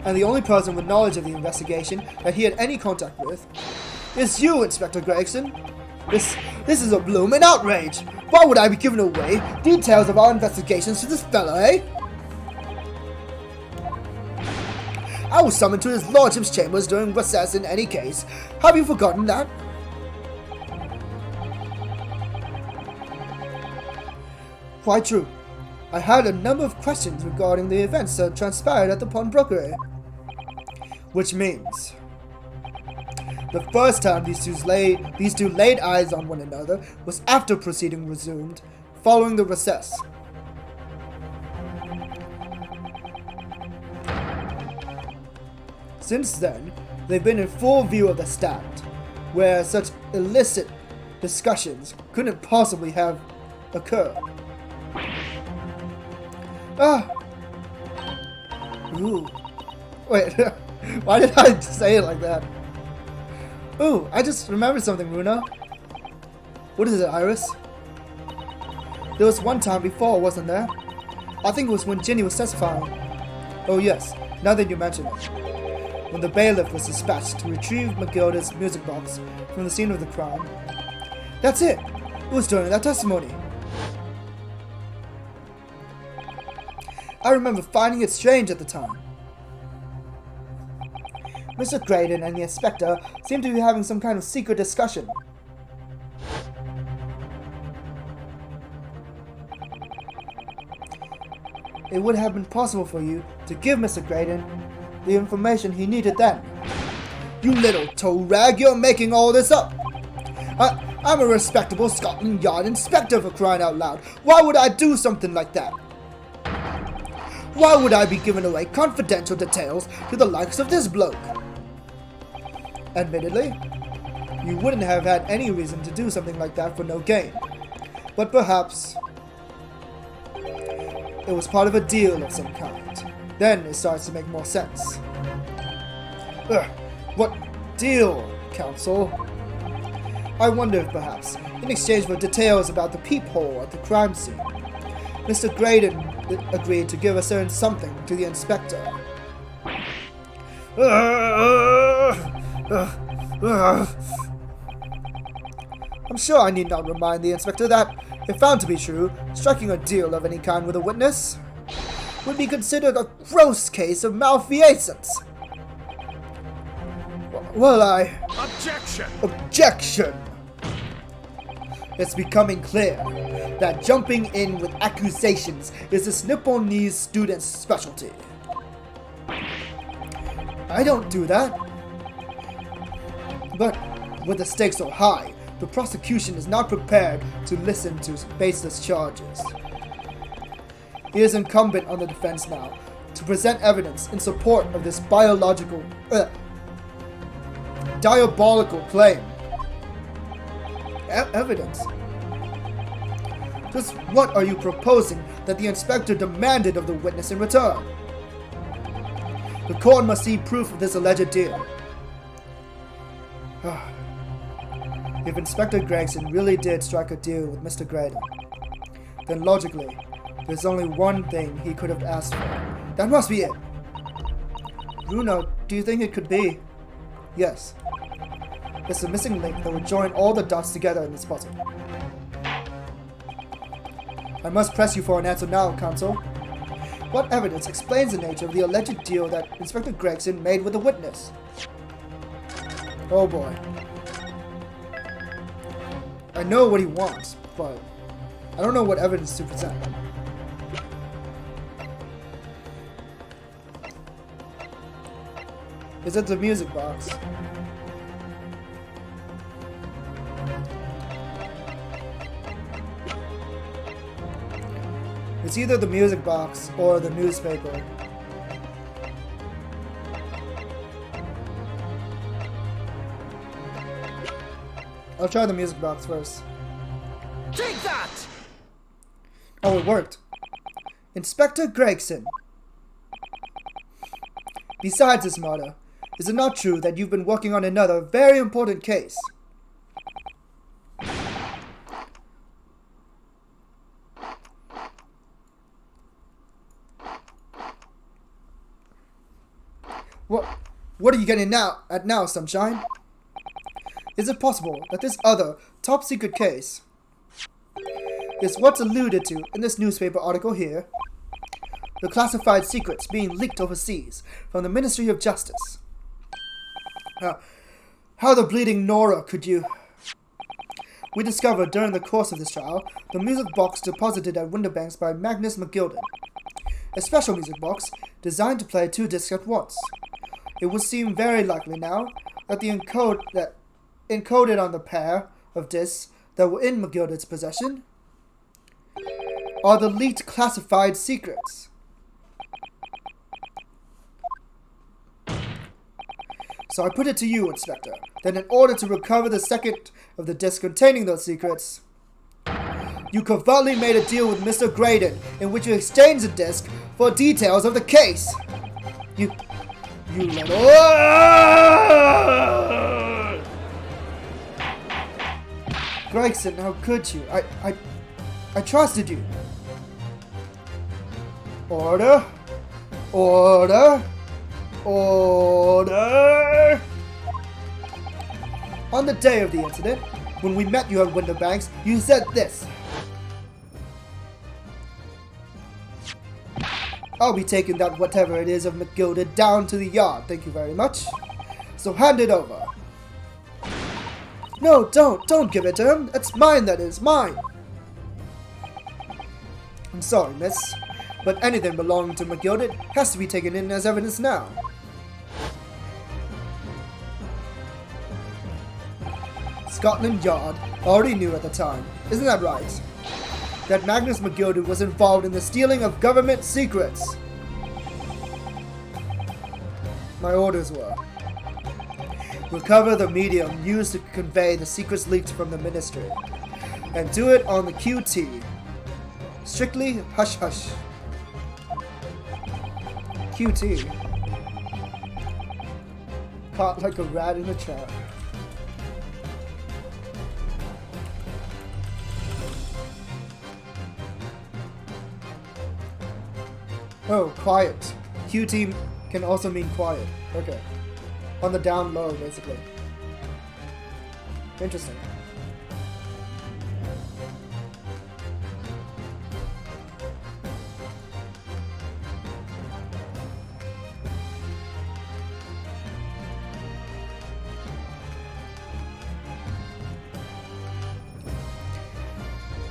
And the only person with knowledge of the investigation that he had any contact with is you, Inspector Gregson. This is a bloomin' outrage. Why would I be giving away details of our investigations to this fella, eh? I was summoned to his lordship's chambers during recess in any case. Have you forgotten that? Quite true. I had a number of questions regarding the events that transpired at the pawnbrokery. Which means the first time these two laid eyes on one another was after proceeding resumed, following the recess. Since then, they've been in full view of the stand, where such illicit discussions couldn't possibly have occurred. Ah! Ooh. Wait, why did I say it like that? Ooh, I just remembered something, Runa. What is it, Iris? There was one time before, wasn't there? I think it was when Ginny was testifying. Oh yes, now that you mention it. When the bailiff was dispatched to retrieve Magilda's music box from the scene of the crime. That's it! It was during that testimony. I remember finding it strange at the time. Mr. Graydon and the inspector seemed to be having some kind of secret discussion. It would have been possible for you to give Mr. Graydon the information he needed then. You little toe rag, you're making all this up! I'm a respectable Scotland Yard inspector, for crying out loud. Why would I do something like that? Why would I be giving away confidential details to the likes of this bloke? Admittedly, you wouldn't have had any reason to do something like that for no gain. But perhaps it was part of a deal of some kind. Then it starts to make more sense. Ugh, what deal, counsel? I wonder if perhaps, in exchange for details about the peephole at the crime scene, Mr. Graydon agreed to give a certain something to the inspector. I'm sure I need not remind the inspector that, if found to be true, striking a deal of any kind with a witness would be considered a gross case of malfeasance. Well, Objection! Objection! It's becoming clear that jumping in with accusations is this Nipponese student's specialty. I don't do that. But with the stakes so high, the prosecution is not prepared to listen to baseless charges. It is incumbent on the defense now to present evidence in support of this diabolical claim. Evidence? Just what are you proposing that the inspector demanded of the witness in return? The court must see proof of this alleged deal. If Inspector Gregson really did strike a deal with Mr. Graydon, then logically, there's only one thing he could have asked for. That must be it. Bruno, do you think it could be? Yes. It's the missing link that would join all the dots together in this puzzle. I must press you for an answer now, counsel. What evidence explains the nature of the alleged deal that Inspector Gregson made with the witness? Oh boy. I know what he wants, but I don't know what evidence to present. Is it the music box? It's either the music box or the newspaper. I'll try the music box first. Take that! Oh, it worked. Inspector Gregson. Besides this matter, is it not true that you've been working on another very important case? What are you getting at now, Sunshine? Is it possible that this other top-secret case is what's alluded to in this newspaper article here? The classified secrets being leaked overseas from the Ministry of Justice. How the bleeding Nora could you... We discovered during the course of this trial the music box deposited at Winterbanks by Magnus McGilden. A special music box designed to play 2 discs at once. It would seem very likely now that the encoded on the pair of discs that were in McGilden's possession are the leaked classified secrets. So I put it to you, Inspector, that in order to recover the second of the discs containing those secrets, you covertly made a deal with Mr. Graydon in which you exchanged the disc for details of the case. You little... Gregson, how could you? I trusted you. Order. Order. Order. On the day of the incident, when we met you at Winterbanks, you said this. I'll be taking that whatever it is of McGilden down to the yard, thank you very much. So hand it over. No, don't give it to him. It's mine, that is, mine. I'm sorry, miss, but anything belonging to McGilden has to be taken in as evidence now. Scotland Yard already knew at the time, isn't that right? That Magnus McGilden was involved in the stealing of government secrets. My orders were: recover the medium used to convey the secrets leaked from the ministry, and do it on the QT. Strictly hush-hush. QT. Caught like a rat in a trap. Oh, quiet. QT can also mean quiet. Okay. On the down low, basically. Interesting.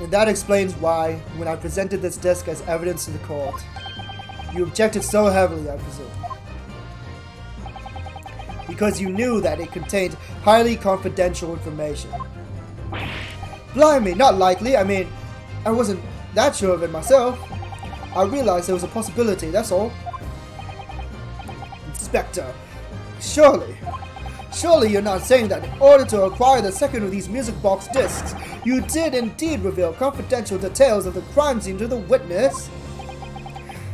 And that explains why, when I presented this disc as evidence to the court, you objected so heavily, I presume. Because you knew that it contained highly confidential information. Blimey, not likely. I mean, I wasn't that sure of it myself. I realized there was a possibility, that's all. Inspector, surely you're not saying that in order to acquire the second of these music box discs, you did indeed reveal confidential details of the crime scene to the witness?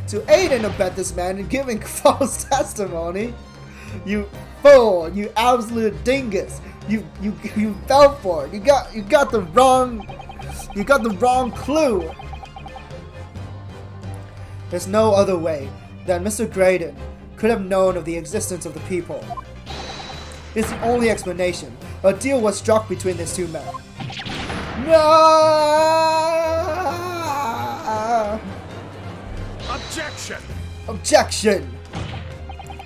To aid and abet this man in giving false testimony? You fool! You absolute dingus! You fell for it. You got the wrong clue. There's no other way that Mr. Graydon could have known of the existence of the people. It's the only explanation. A deal was struck between these two men. No! Objection! Objection!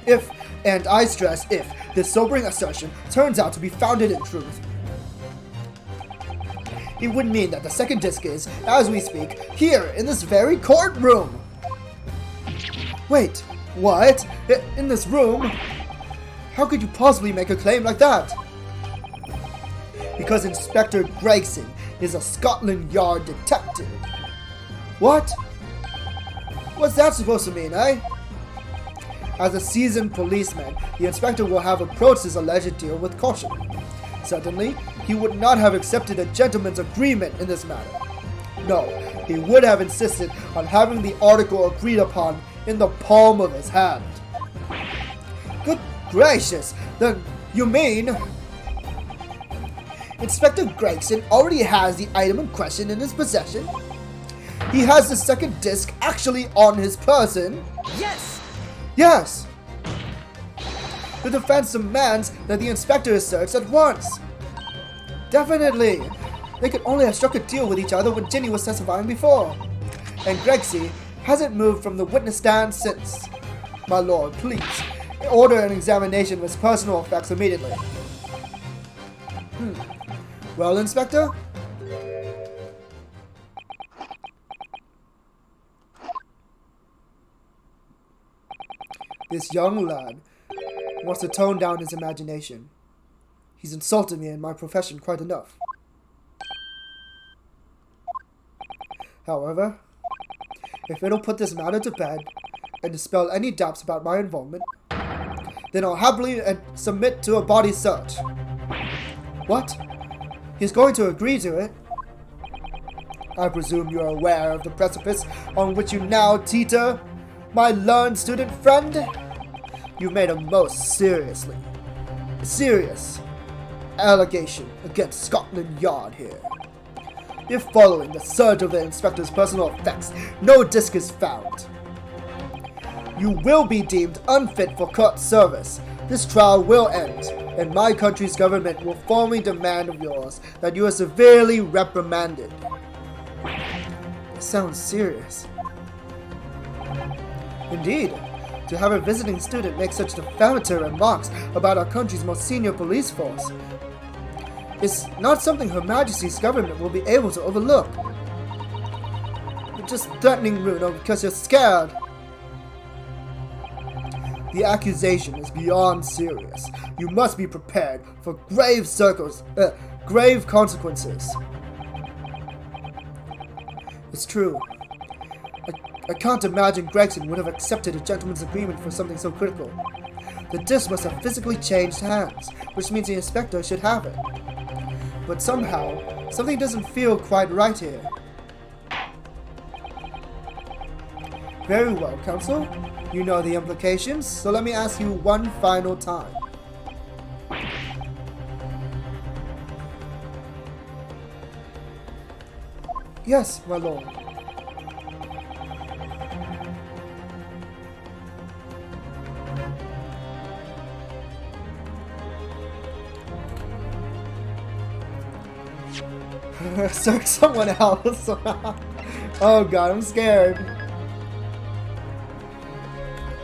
If, and I stress if, this sobering assertion turns out to be founded in truth, it would mean that the second disc is, as we speak, here in this very courtroom. Wait, what? In this room? How could you possibly make a claim like that? Because Inspector Gregson is a Scotland Yard detective. What? What's that supposed to mean, eh? As a seasoned policeman, the inspector will have approached his alleged deal with caution. Certainly, he would not have accepted a gentleman's agreement in this matter. No, he would have insisted on having the article agreed upon in the palm of his hand. Good gracious, then you mean... Inspector Gregson already has the item in question in his possession? He has the second disc actually on his person? Yes! Yes! The defense demands that the inspector is searched at once. Definitely! They could only have struck a deal with each other when Ginny was testifying before. And Gregsy hasn't moved from the witness stand since. My lord, please, order an examination of his personal effects immediately. Well, Inspector? This young lad wants to tone down his imagination. He's insulted me in my profession quite enough. However, if it'll put this matter to bed and dispel any doubts about my involvement, then I'll happily submit to a body search. What? He's going to agree to it? I presume you're aware of the precipice on which you now teeter, my learned student friend? You've made a most serious allegation against Scotland Yard here. If following the search of the inspector's personal effects, no disc is found, you will be deemed unfit for court service. This trial will end, and my country's government will formally demand of yours that you are severely reprimanded. It sounds serious. Indeed, to have a visiting student make such defamatory remarks about our country's most senior police force is not something Her Majesty's government will be able to overlook. You're just threatening Bruno because you're scared. The accusation is beyond serious. You must be prepared for grave consequences. It's true. I can't imagine Gregson would have accepted a gentleman's agreement for something so critical. The disc must have physically changed hands, which means the inspector should have it. But somehow, something doesn't feel quite right here. Very well, Counsel. You know the implications, so let me ask you one final time. Yes, my lord. Search someone else. Oh god, I'm scared.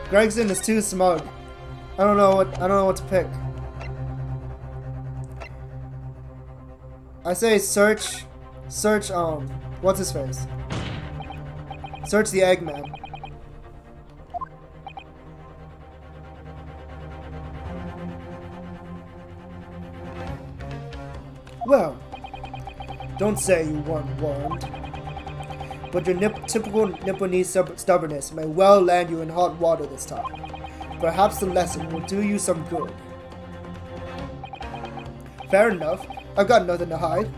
Gregson is too smug. I don't know what to pick. I say search what's his face? Search the Eggman. Well, don't say you weren't warned, but your typical Nipponese stubbornness may well land you in hot water this time. Perhaps the lesson will do you some good. Fair enough. I've got nothing to hide.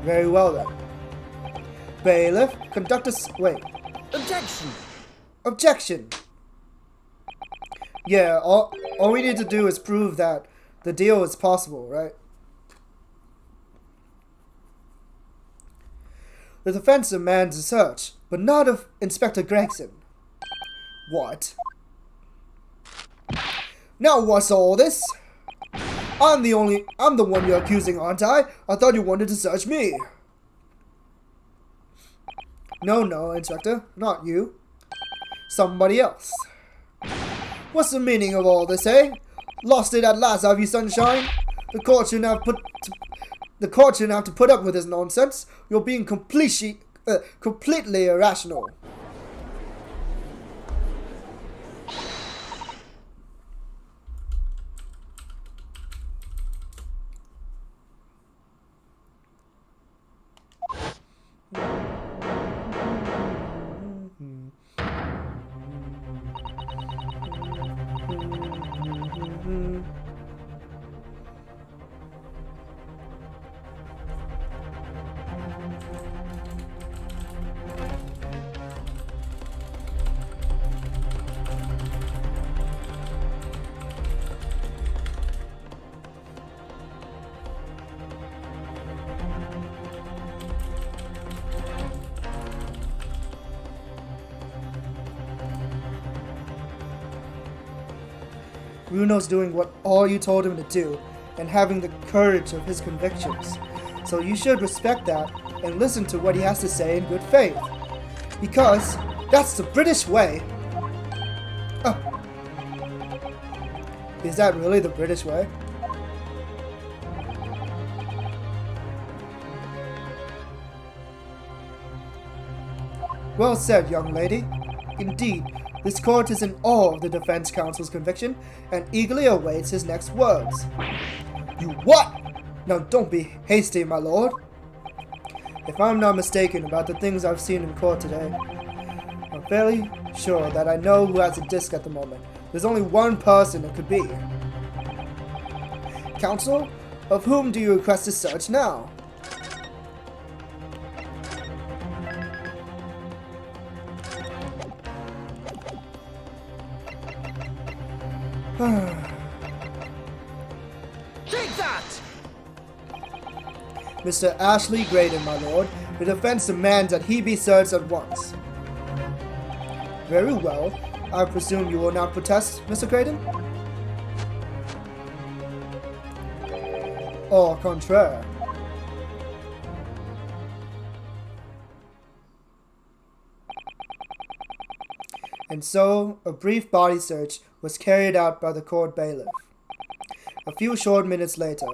Very well then. Bailiff, conduct a wait. Objection! Objection! Yeah, all we need to do is prove that the deal is possible, right? The defense demands a search, but not of Inspector Gregson. What? Now what's all this? I'm the one you're accusing, aren't I? I thought you wanted to search me. No, Inspector, not you. Somebody else. What's the meaning of all this, eh? Lost it at last, have you, sunshine? The court shouldn't have to put up with this nonsense. You're being completely irrational. Runo's doing what all you told him to do and having the courage of his convictions. So you should respect that and listen to what he has to say in good faith. Because that's the British way. Oh. Is that really the British way? Well said, young lady. Indeed, this court is in awe of the defense counsel's conviction and eagerly awaits his next words. You what? Now don't be hasty, my lord. If I'm not mistaken about the things I've seen in court today, I'm fairly sure that I know who has a disc at the moment. There's only one person it could be. Counsel, of whom do you request a search now? Take that! Mr. Ashley Graydon, my lord. The defense demands that he be searched at once. Very well. I presume you will not protest, Mr. Graydon? Au contraire. And so, a brief body search was carried out by the court bailiff. A few short minutes later,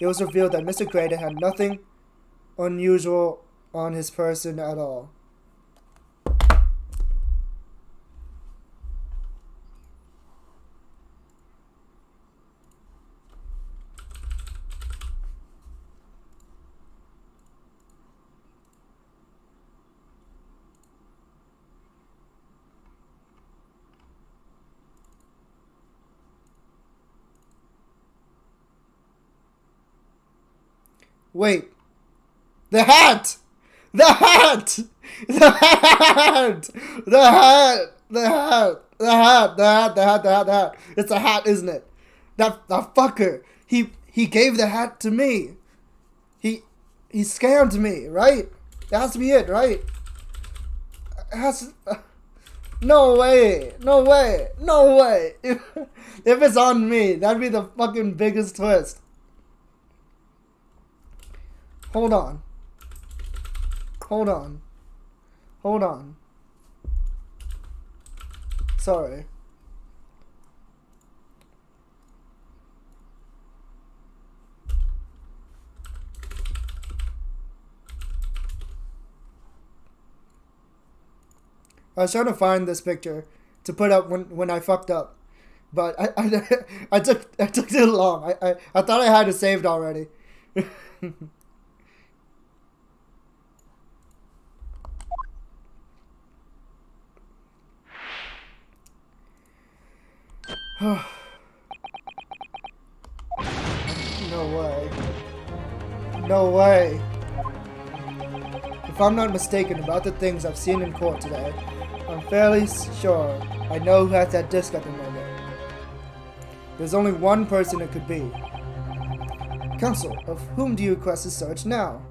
it was revealed that Mr. Graydon had nothing unusual on his person at all. Wait. The hat! The hat! The hat! The hat! The hat! The hat! The hat! The hat! The hat! The hat! It's a hat, isn't it? That fucker. He gave the hat to me. He scammed me, right? That has to be it, right? It has to, no way. No way. No way. If it's on me, that'd be the fucking biggest twist. Hold on. Hold on. Hold on. Sorry. I was trying to find this picture to put up when I fucked up, but I took too long. I thought I had it saved already. No way. No way. If I'm not mistaken about the things I've seen in court today, I'm fairly sure I know who has that disc at the moment. There's only one person it could be. Counsel, of whom do you request a search now?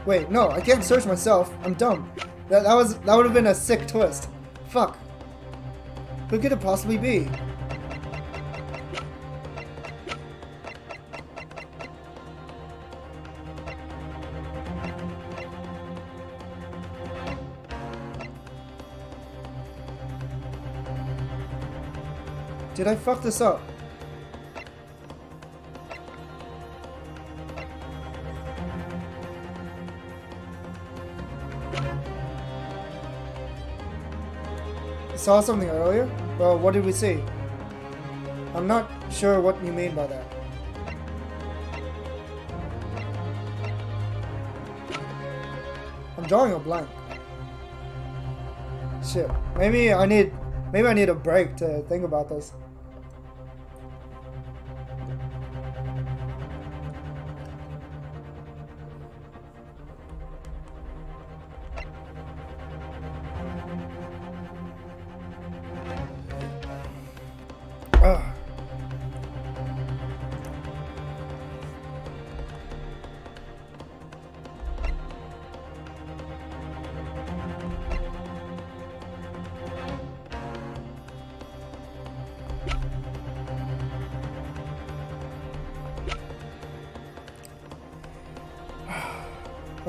Wait, no, I can't search myself. I'm dumb. That would have been a sick twist. Fuck. Who could it possibly be? Did I fuck this up? Saw something earlier? Well, what did we see? I'm not sure what you mean by that. I'm drawing a blank. Shit. Maybe I need a break to think about this.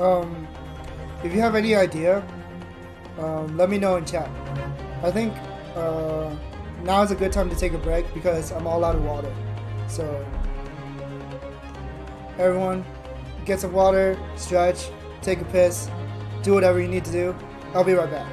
Um, if you have any idea, let me know in chat. I think now is a good time to take a break because I'm all out of water. So everyone, get some water, stretch, take a piss, do whatever you need to do. I'll be right back.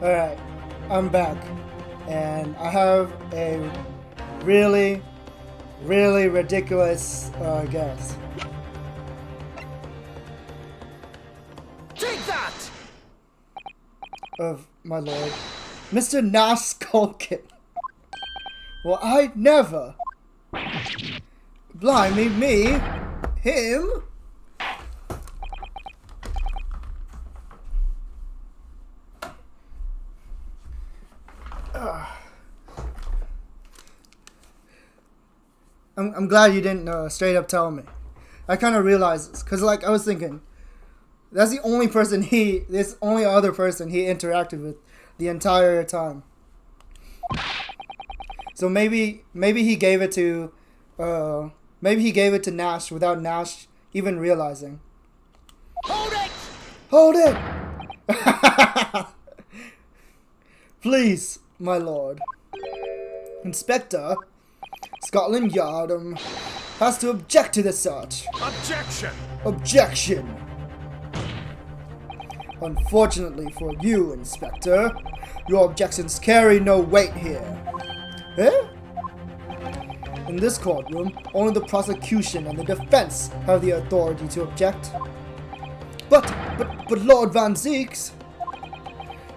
Alright, I'm back. And I have a really, really ridiculous guess. Take that! Of my lord, Mr. Nash Skulkin. Well, I never. Blimey me, him. I'm glad you didn't straight up tell me. I kind of realized this because, like, I was thinking that's the only person this only other person he interacted with the entire time. So maybe he gave it to Nash without Nash even realizing. Hold it! Hold it! Please, my lord. Inspector, Scotland Yard has to object to the search. Objection! Objection! Unfortunately for you, Inspector, your objections carry no weight here. Eh? In this courtroom, only the prosecution and the defense have the authority to object. But Lord Van Zeeks,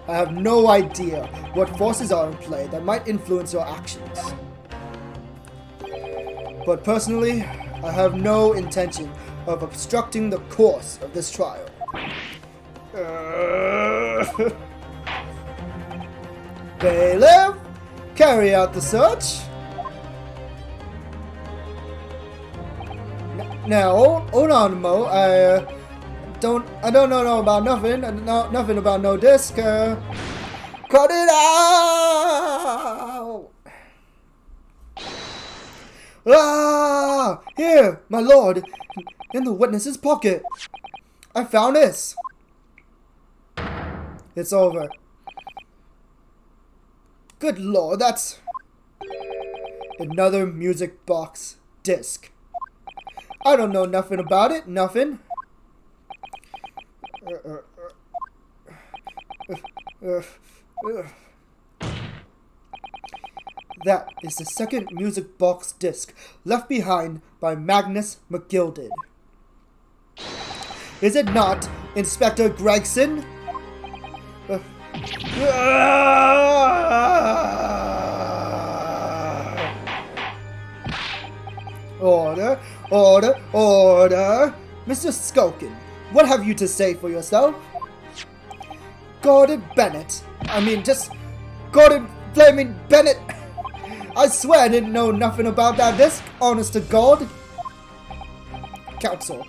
I have no idea what forces are in play that might influence your actions. But personally, I have no intention of obstructing the course of this trial. Bailiff, carry out the search. Now, hold on, Mo. I don't know about nothing. Nothing about no disc. Cut it out. Ah! Here, my lord, in the witness's pocket. I found this. It's over. Good lord, that's another music box disc. I don't know nothing about it, nothing. That is the second music box disc left behind by Magnus McGilded. Is it not, Inspector Gregson? Order, order, order! Mr. Skulkin, what have you to say for yourself? Gordon Bennett. Just Gordon Flaming Bennett. I swear I didn't know nothing about that disc, honest to God. Counsel,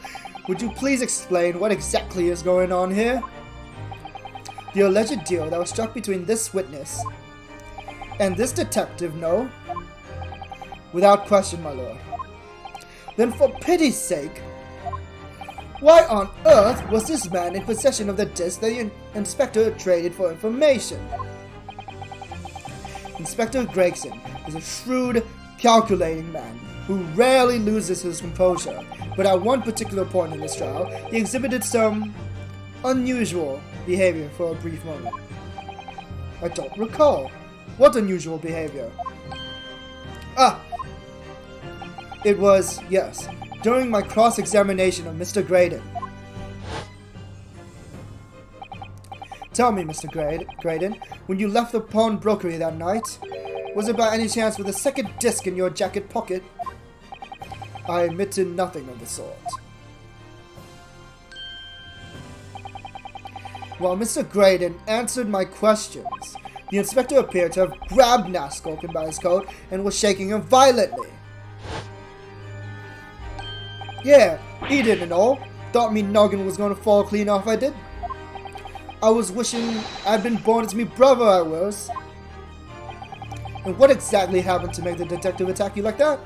would you please explain what exactly is going on here? The alleged deal that was struck between this witness and this detective, no? Without question, my lord. Then for pity's sake, why on earth was this man in possession of the disc that the inspector traded for information? Inspector Gregson is a shrewd, calculating man who rarely loses his composure, but at one particular point in this trial, he exhibited some unusual behavior for a brief moment. I don't recall. What unusual behavior? It was, yes, during my cross-examination of Mr. Graydon. Tell me, Mr. Graydon, when you left the pawnbrokery that night, was there by any chance with a second disc in your jacket pocket? I admit to nothing of the sort. While Mr. Graydon answered my questions, the inspector appeared to have grabbed Nash Skulkin by his coat and was shaking him violently. Yeah, he didn't know. Thought me noggin was gonna fall clean off, I did. I was wishing I'd been born as me brother, I was. And what exactly happened to make the detective attack you like that?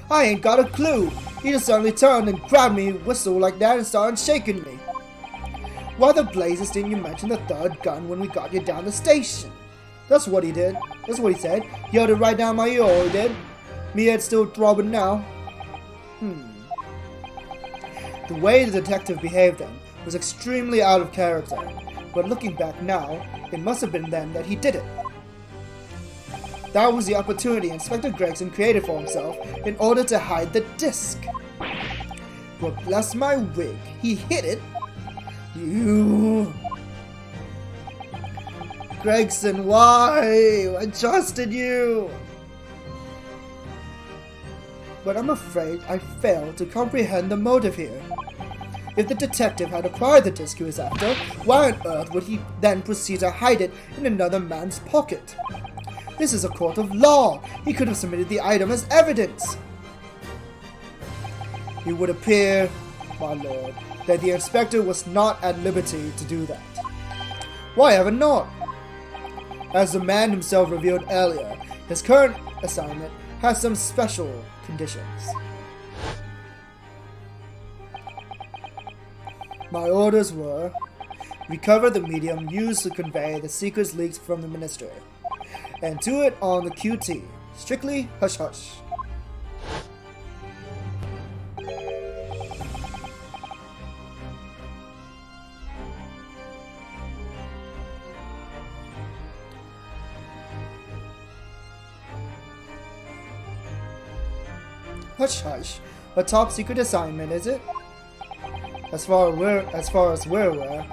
I ain't got a clue. He just suddenly turned and grabbed me, whistled like that, and started shaking me. Why the blazes didn't you mention the third gun when we got you down the station? That's what he did. That's what he said. He held it right down my ear, all he did. Me head still throbbing now. The way the detective behaved then was extremely out of character. but looking back now, it must have been then that he did it. That was the opportunity Inspector Gregson created for himself in order to hide the disc. But bless my wig, he hid it. You... Gregson, why? I trusted you! But I'm afraid I failed to comprehend the motive here. If the detective had acquired the disc he was after, why on earth would he then proceed to hide it in another man's pocket? This is a court of law. He could have submitted the item as evidence. It would appear, my lord, that the inspector was not at liberty to do that. Why ever not? As the man himself revealed earlier, his current assignment has some special conditions. My orders were, recover the medium used to convey the secrets leaked from the ministry, and do it on the QT. Strictly hush-hush. Hush-hush. A top-secret assignment, is it? As far as we're aware,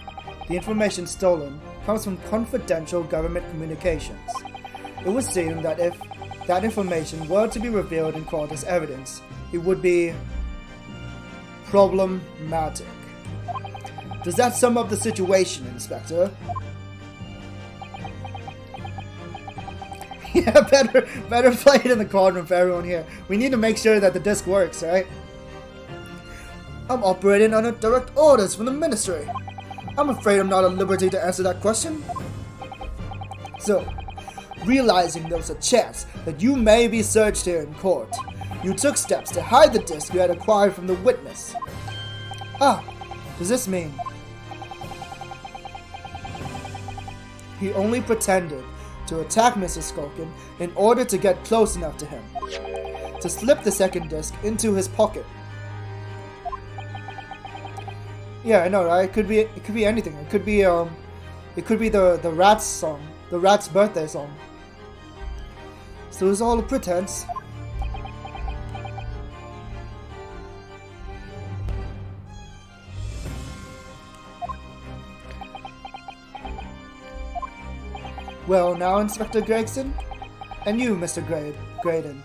the information stolen comes from confidential government communications. It would seem that if that information were to be revealed in court as evidence, it would be problematic. Does that sum up the situation, Inspector? Yeah, better play it in the courtroom for everyone here. We need to make sure that the disc works, right? I'm operating under direct orders from the ministry. I'm afraid I'm not at liberty to answer that question. So, realizing there was a chance that you may be searched here in court, you took steps to hide the disc you had acquired from the witness. Ah, does this mean he only pretended to attack Mr. Skulkin in order to get close enough to him, to slip the second disc into his pocket? Yeah, I know, right? It could be anything. It could be the Rats song, the Rats birthday song. So it's all a pretense. Well, now, Inspector Gregson, and you, Mr. Graydon,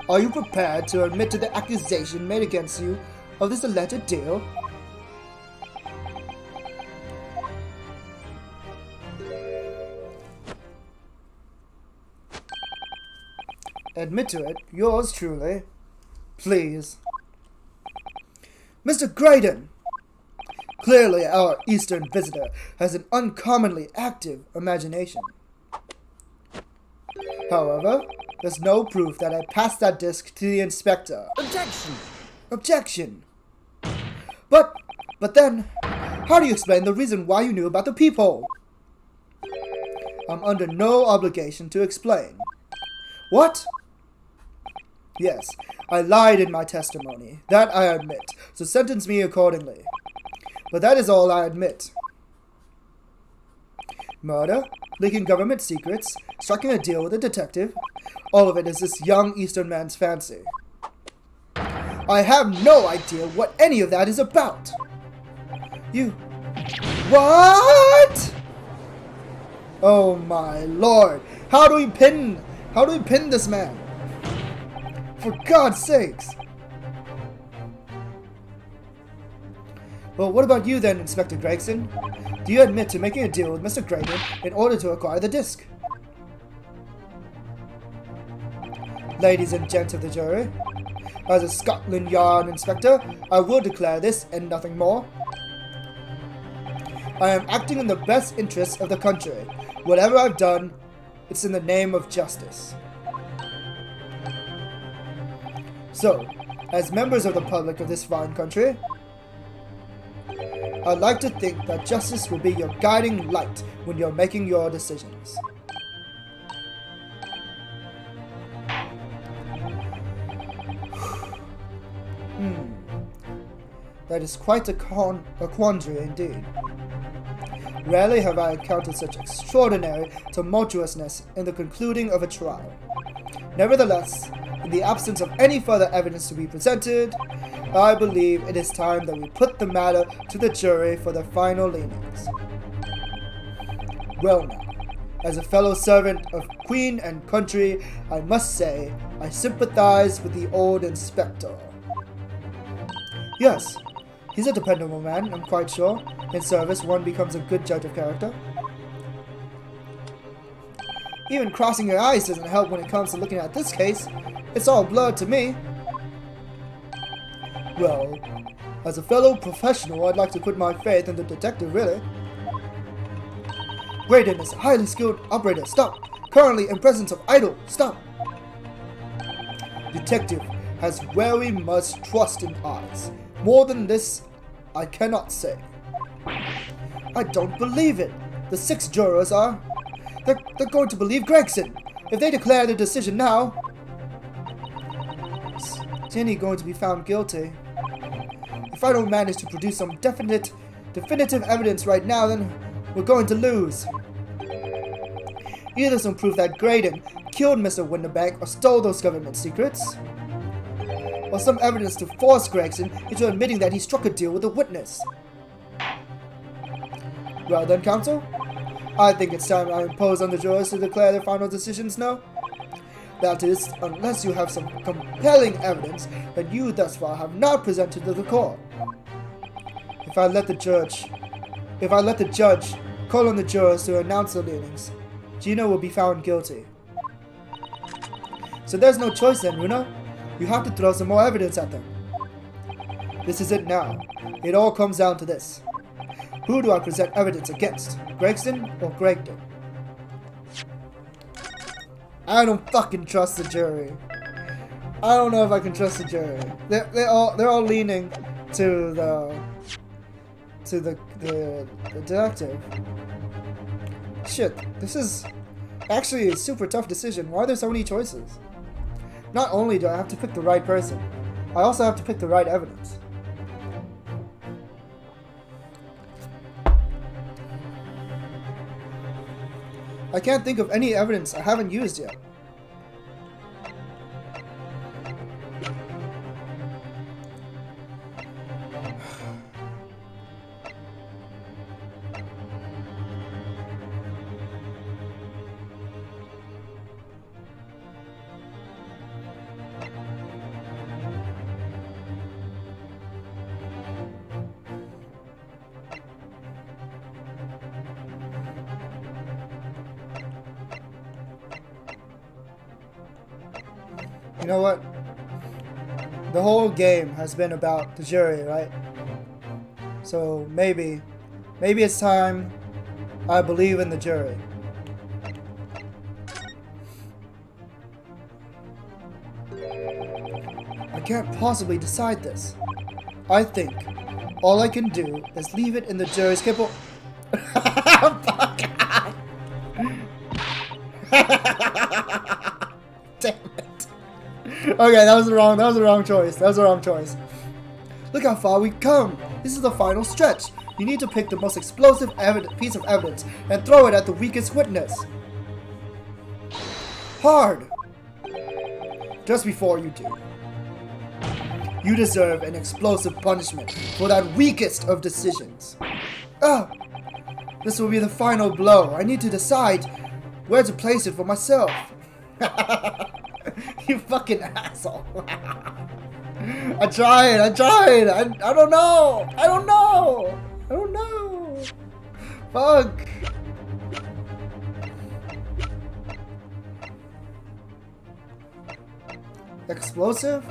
are you prepared to admit to the accusation made against you of this alleged deal? Admit to it, yours truly. Please. Mr. Graydon! Clearly our Eastern visitor has an uncommonly active imagination. However, there's no proof that I passed that disc to the inspector. Objection! Objection! But then, how do you explain the reason why you knew about the peephole? I'm under no obligation to explain. What? Yes, I lied in my testimony. That I admit, so sentence me accordingly. But that is all I admit. Murder, leaking government secrets, striking a deal with a detective, all of it is this young Eastern man's fancy. I have no idea what any of that is about. You... What? Oh my lord. How do we pin this man? For God's sakes. Well, what about you then, Inspector Gregson? Do you admit to making a deal with Mr. Graydon in order to acquire the disc? Ladies and gents of the jury, as a Scotland Yard inspector, I will declare this and nothing more. I am acting in the best interests of the country. Whatever I've done, it's in the name of justice. So, as members of the public of this fine country, I'd like to think that justice will be your guiding light when you're making your decisions. That is quite a quandary indeed. Rarely have I encountered such extraordinary tumultuousness in the concluding of a trial. Nevertheless, in the absence of any further evidence to be presented, I believe it is time that we put the matter to the jury for their final leanings. Well now, as a fellow servant of Queen and country, I must say I sympathize with the old inspector. Yes, he's a dependable man, I'm quite sure. In service, one becomes a good judge of character. Even crossing your eyes doesn't help when it comes to looking at this case. It's all blurred to me. Well, as a fellow professional, I'd like to put my faith in the detective, really. Graydon is a highly skilled operator. Stop! Currently in presence of idol. Stop! Detective has very much trust in eyes. More than this, I cannot say. I don't believe it. The 6 jurors are... They're going to believe Gregson. If they declare their decision now... Is Jenny going to be found guilty? If I don't manage to produce some definitive evidence right now, then we're going to lose. Either some proof that Graydon killed Mr. Winterbank or stole those government secrets, or some evidence to force Gregson into admitting that he struck a deal with a witness. Well then, counsel, I think it's time I impose on the jurors to declare their final decisions now. That is, unless you have some compelling evidence that you thus far have not presented to the court. If I let the judge call on the jurors to announce their leanings, Gina will be found guilty. So there's no choice then, Runa. You have to throw some more evidence at them. This is it now. It all comes down to this. Who do I present evidence against? Gregson or Gregdon? I don't fucking trust the jury. I don't know if I can trust the jury. They're all leaning to the detective. Shit, this is actually a super tough decision. Why are there so many choices? Not only do I have to pick the right person, I also have to pick the right evidence. I can't think of any evidence I haven't used yet. You know what? The whole game has been about the jury, right? So maybe it's time I believe in the jury. I can't possibly decide this. I think all I can do is leave it in the jury's capable. Fuck. Damn it. Okay, that was the wrong choice. Look how far we've come. This is the final stretch. You need to pick the most explosive piece of evidence and throw it at the weakest witness. Hard. Just before you do, you deserve an explosive punishment for that weakest of decisions. This will be the final blow. I need to decide where to place it for myself. You fucking asshole. I tried. I don't know. Fuck. Explosive.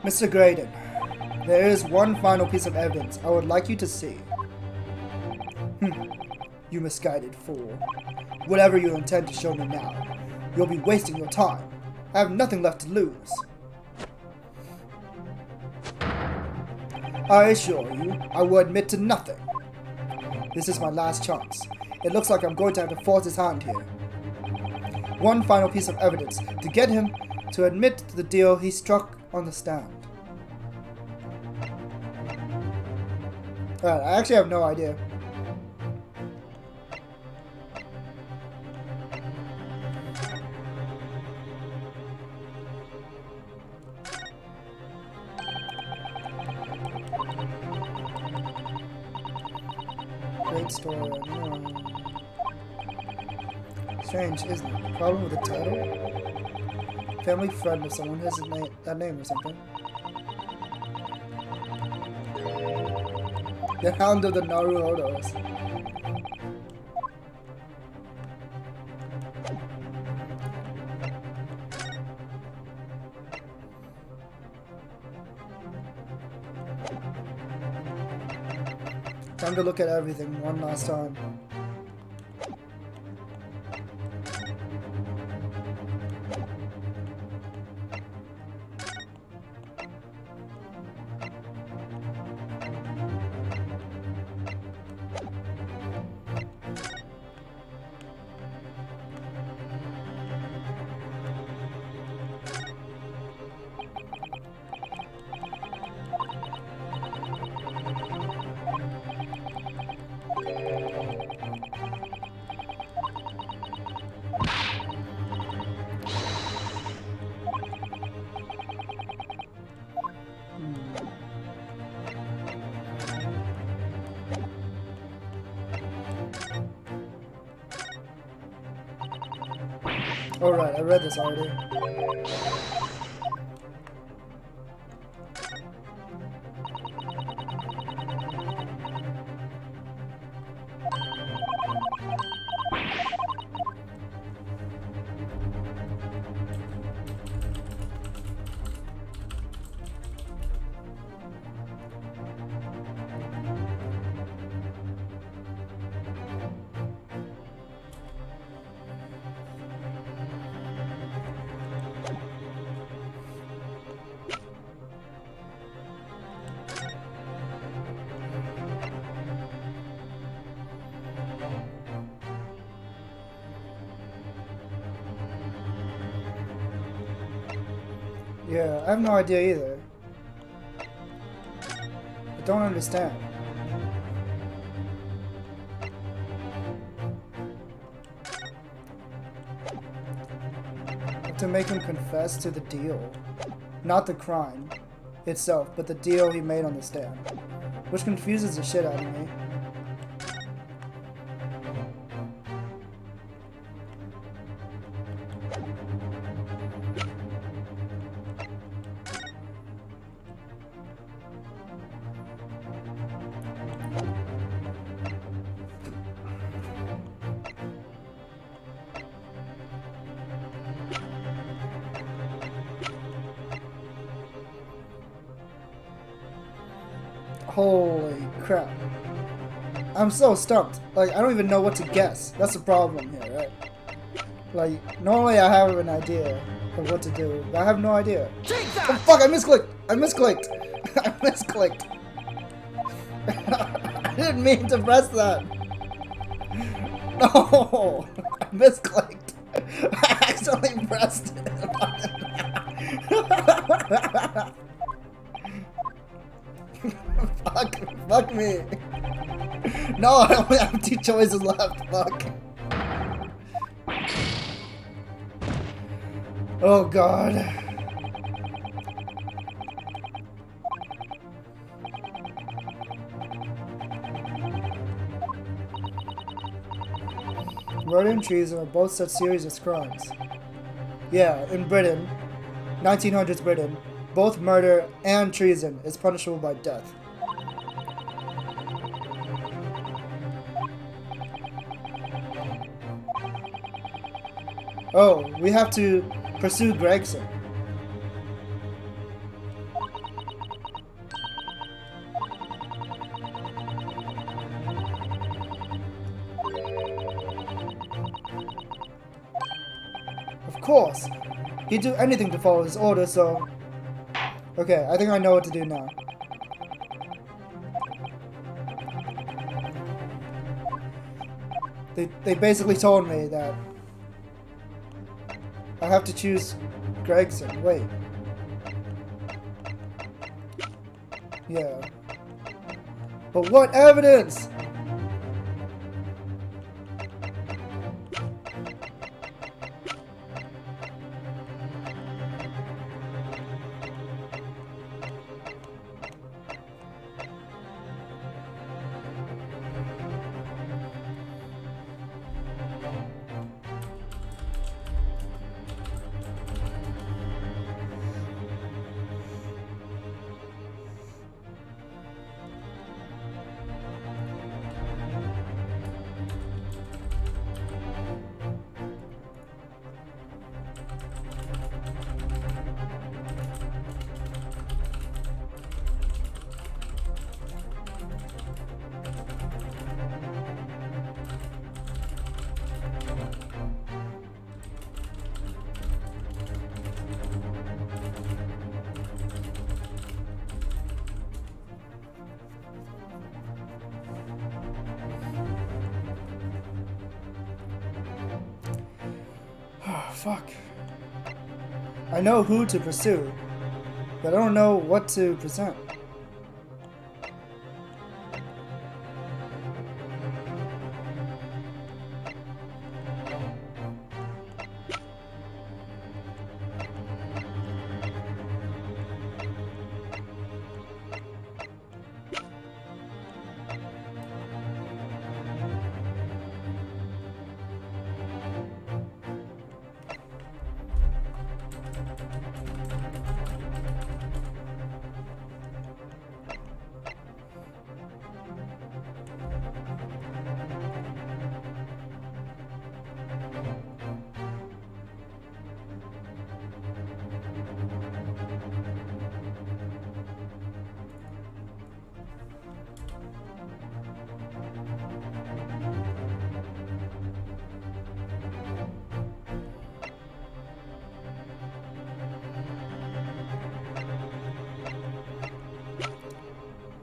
Mr. Graydon, there is one final piece of evidence I would like you to see. You misguided fool. Whatever you intend to show me now, you'll be wasting your time. I have nothing left to lose. I assure you, I will admit to nothing. This is my last chance. It looks like I'm going to have to force his hand here. One final piece of evidence to get him to admit to the deal he struck on the stand. Alright, I actually have no idea. Great story. Strange, isn't it? Problem with the title? Family friend of someone has that name or something. The Hound of the Naruhodos. Time to look at everything one last time. Alright, I read this already. Yeah, I have no idea either. I don't understand. To make him confess to the deal. Not the crime itself, but the deal he made on the stand. Which confuses the shit out of me. Holy crap. I'm so stumped. Like, I don't even know what to guess. That's the problem here, right? Like, normally I have an idea of what to do, but I have no idea. Oh fuck, I misclicked! I misclicked! I misclicked! I didn't mean to press that! No! I misclicked! I accidentally pressed it! Fuck me. No, I only have 2 choices left. Fuck. Oh god. Murder and treason are both such serious crimes. Yeah, in Britain, 1900s Britain, both murder and treason is punishable by death. Oh, we have to pursue Gregson. course. He'd do anything to follow his orders, so... Okay, I think I know what to do now. They basically told me that I have to choose Gregson. Wait. Yeah. But what evidence? Fuck. I know who to pursue, but I don't know what to present.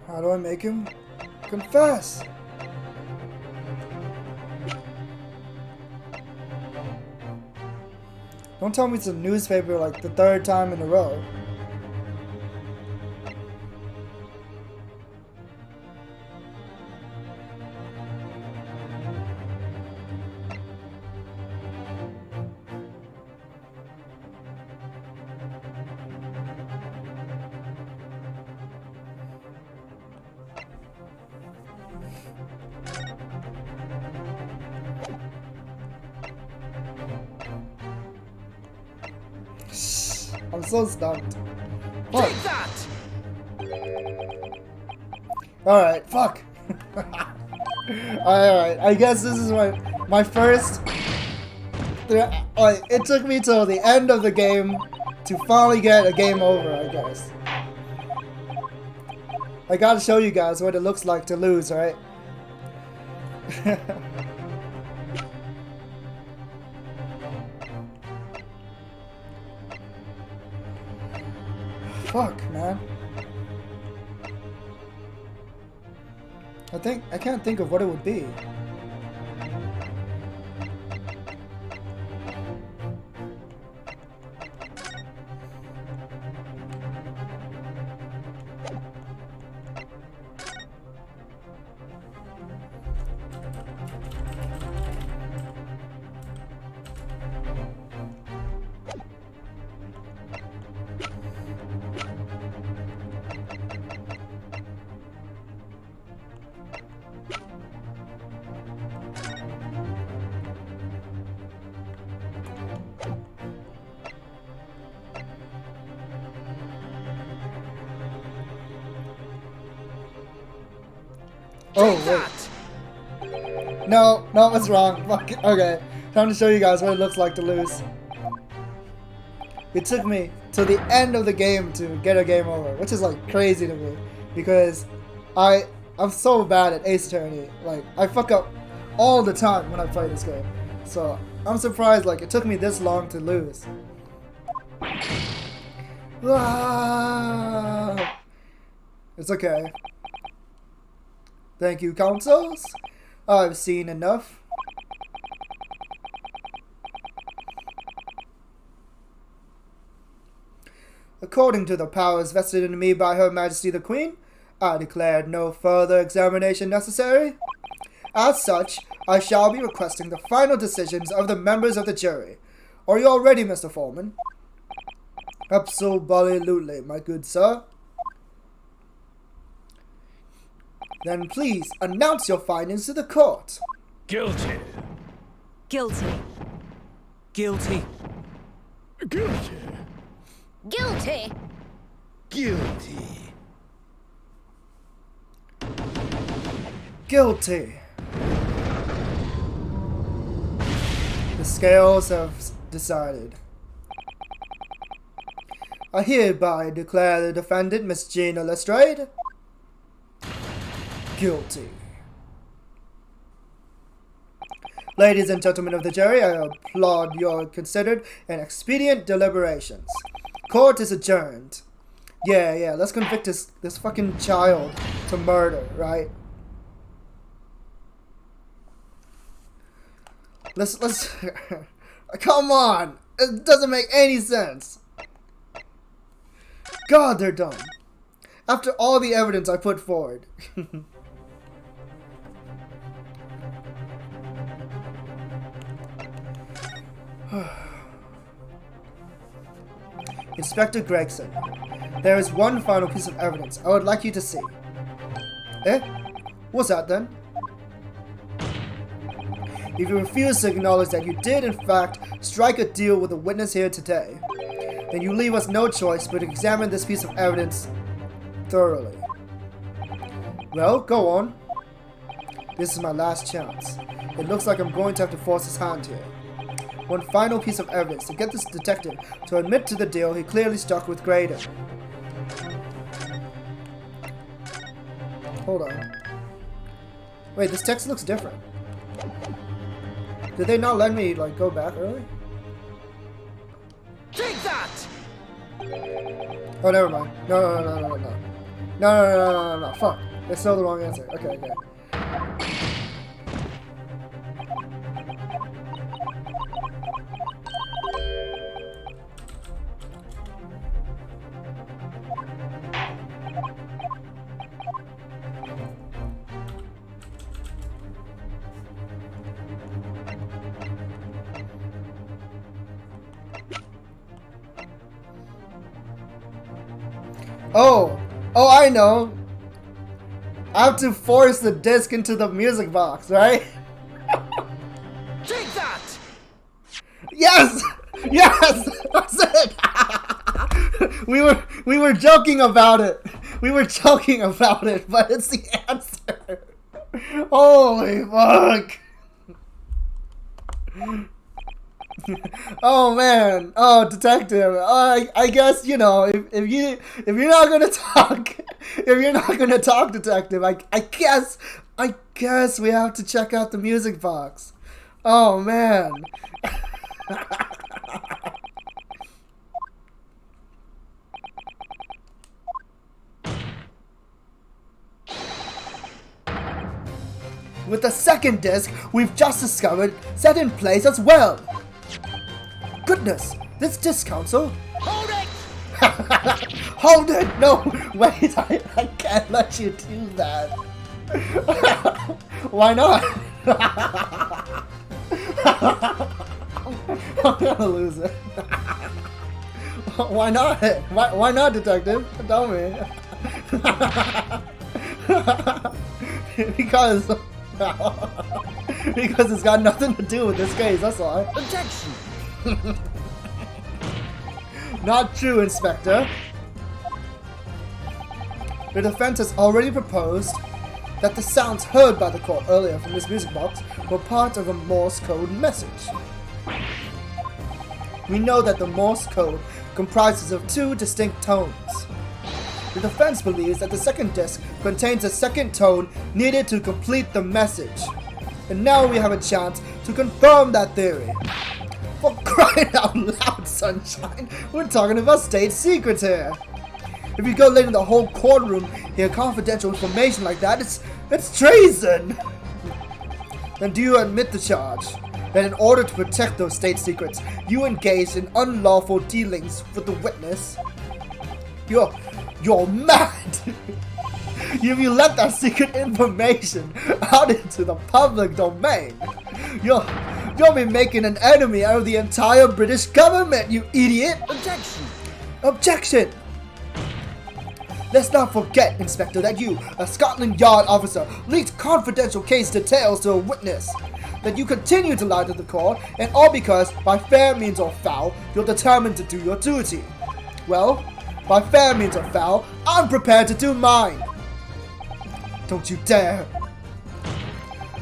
How do I make him confess? Don't tell me it's a newspaper like the third time in a row. I'm so stumped. Fuck. Take that! Alright, fuck. Alright, I guess this is my first... It took me till the end of the game to finally get a game over, I guess. I gotta show you guys what it looks like to lose, right? Fuck, man. I can't think of what it would be. Oh, wait. No, it's wrong. Fuck it. Okay, time to show you guys what it looks like to lose. It took me to the end of the game to get a game over, which is like crazy to me because I'm so bad at Ace Attorney. Like, I fuck up all the time when I play this game. So I'm surprised, like, it took me this long to lose. Ah! It's okay. Thank you, councils. I've seen enough. According to the powers vested in me by Her Majesty the Queen, I declared no further examination necessary. As such, I shall be requesting the final decisions of the members of the jury. Are you all ready, Mr. Foreman? Absolutely, my good sir. Then please announce your findings to the court. Guilty. Guilty. Guilty. Guilty. Guilty. Guilty. Guilty. The scales have decided. I hereby declare the defendant, Miss Gina Lestrade, guilty. Ladies and gentlemen of the jury, I applaud your considered and expedient deliberations. Court is adjourned. Yeah, let's convict this fucking child to murder, right? Let's come on! It doesn't make any sense. God, they're dumb. After all the evidence I put forward. Inspector Gregson, there is one final piece of evidence I would like you to see. Eh? What's that then? If you refuse to acknowledge that you did in fact strike a deal with the witness here today, then you leave us no choice but to examine this piece of evidence thoroughly. Well, go on. This is my last chance. It looks like I'm going to have to force his hand here. One final piece of evidence to get this detective to admit to the deal he clearly struck with Graydon. Hold on. Wait, this text looks different. Did they not let me, like, go back early? Take that! Oh, never mind. No. Fuck. That's still the wrong answer. Okay. Oh, I know. I have to force the disc into the music box, right? Take that! Yes! That's it! we were joking about it. But it's the answer. Holy fuck. Oh man, oh detective, I guess, you know, if you're not gonna talk, detective, I guess we have to check out the music box. Oh man. With the second disc we've just discovered set in place as well. Goodness, this disc council. Hold it! Hold it! No, wait, I can't let you do that. Why not? I'm gonna lose it. Why not? Why not, detective? Tell me. Because it's got nothing to do with this case, that's why. Objection! Not true, Inspector. The defense has already proposed that the sounds heard by the court earlier from this music box were part of a Morse code message. We know that the Morse code comprises of two distinct tones. The defense believes that the second disc contains a second tone needed to complete the message. And now we have a chance to confirm that theory. For crying out loud, Sunshine, we're talking about state secrets here. If you go letting the whole courtroom hear confidential information like that, it's treason. Then do you admit the charge? That in order to protect those state secrets, you engaged in unlawful dealings with the witness? You're mad! You let that secret information out into the public domain. You'll be making an enemy out of the entire British government, you idiot! Objection! Objection! Let's not forget, Inspector, that you, a Scotland Yard officer, leaked confidential case details to a witness. That you continue to lie to the court, and all because, by fair means or foul, you're determined to do your duty. Well, by fair means or foul, I'm prepared to do mine. Don't you dare.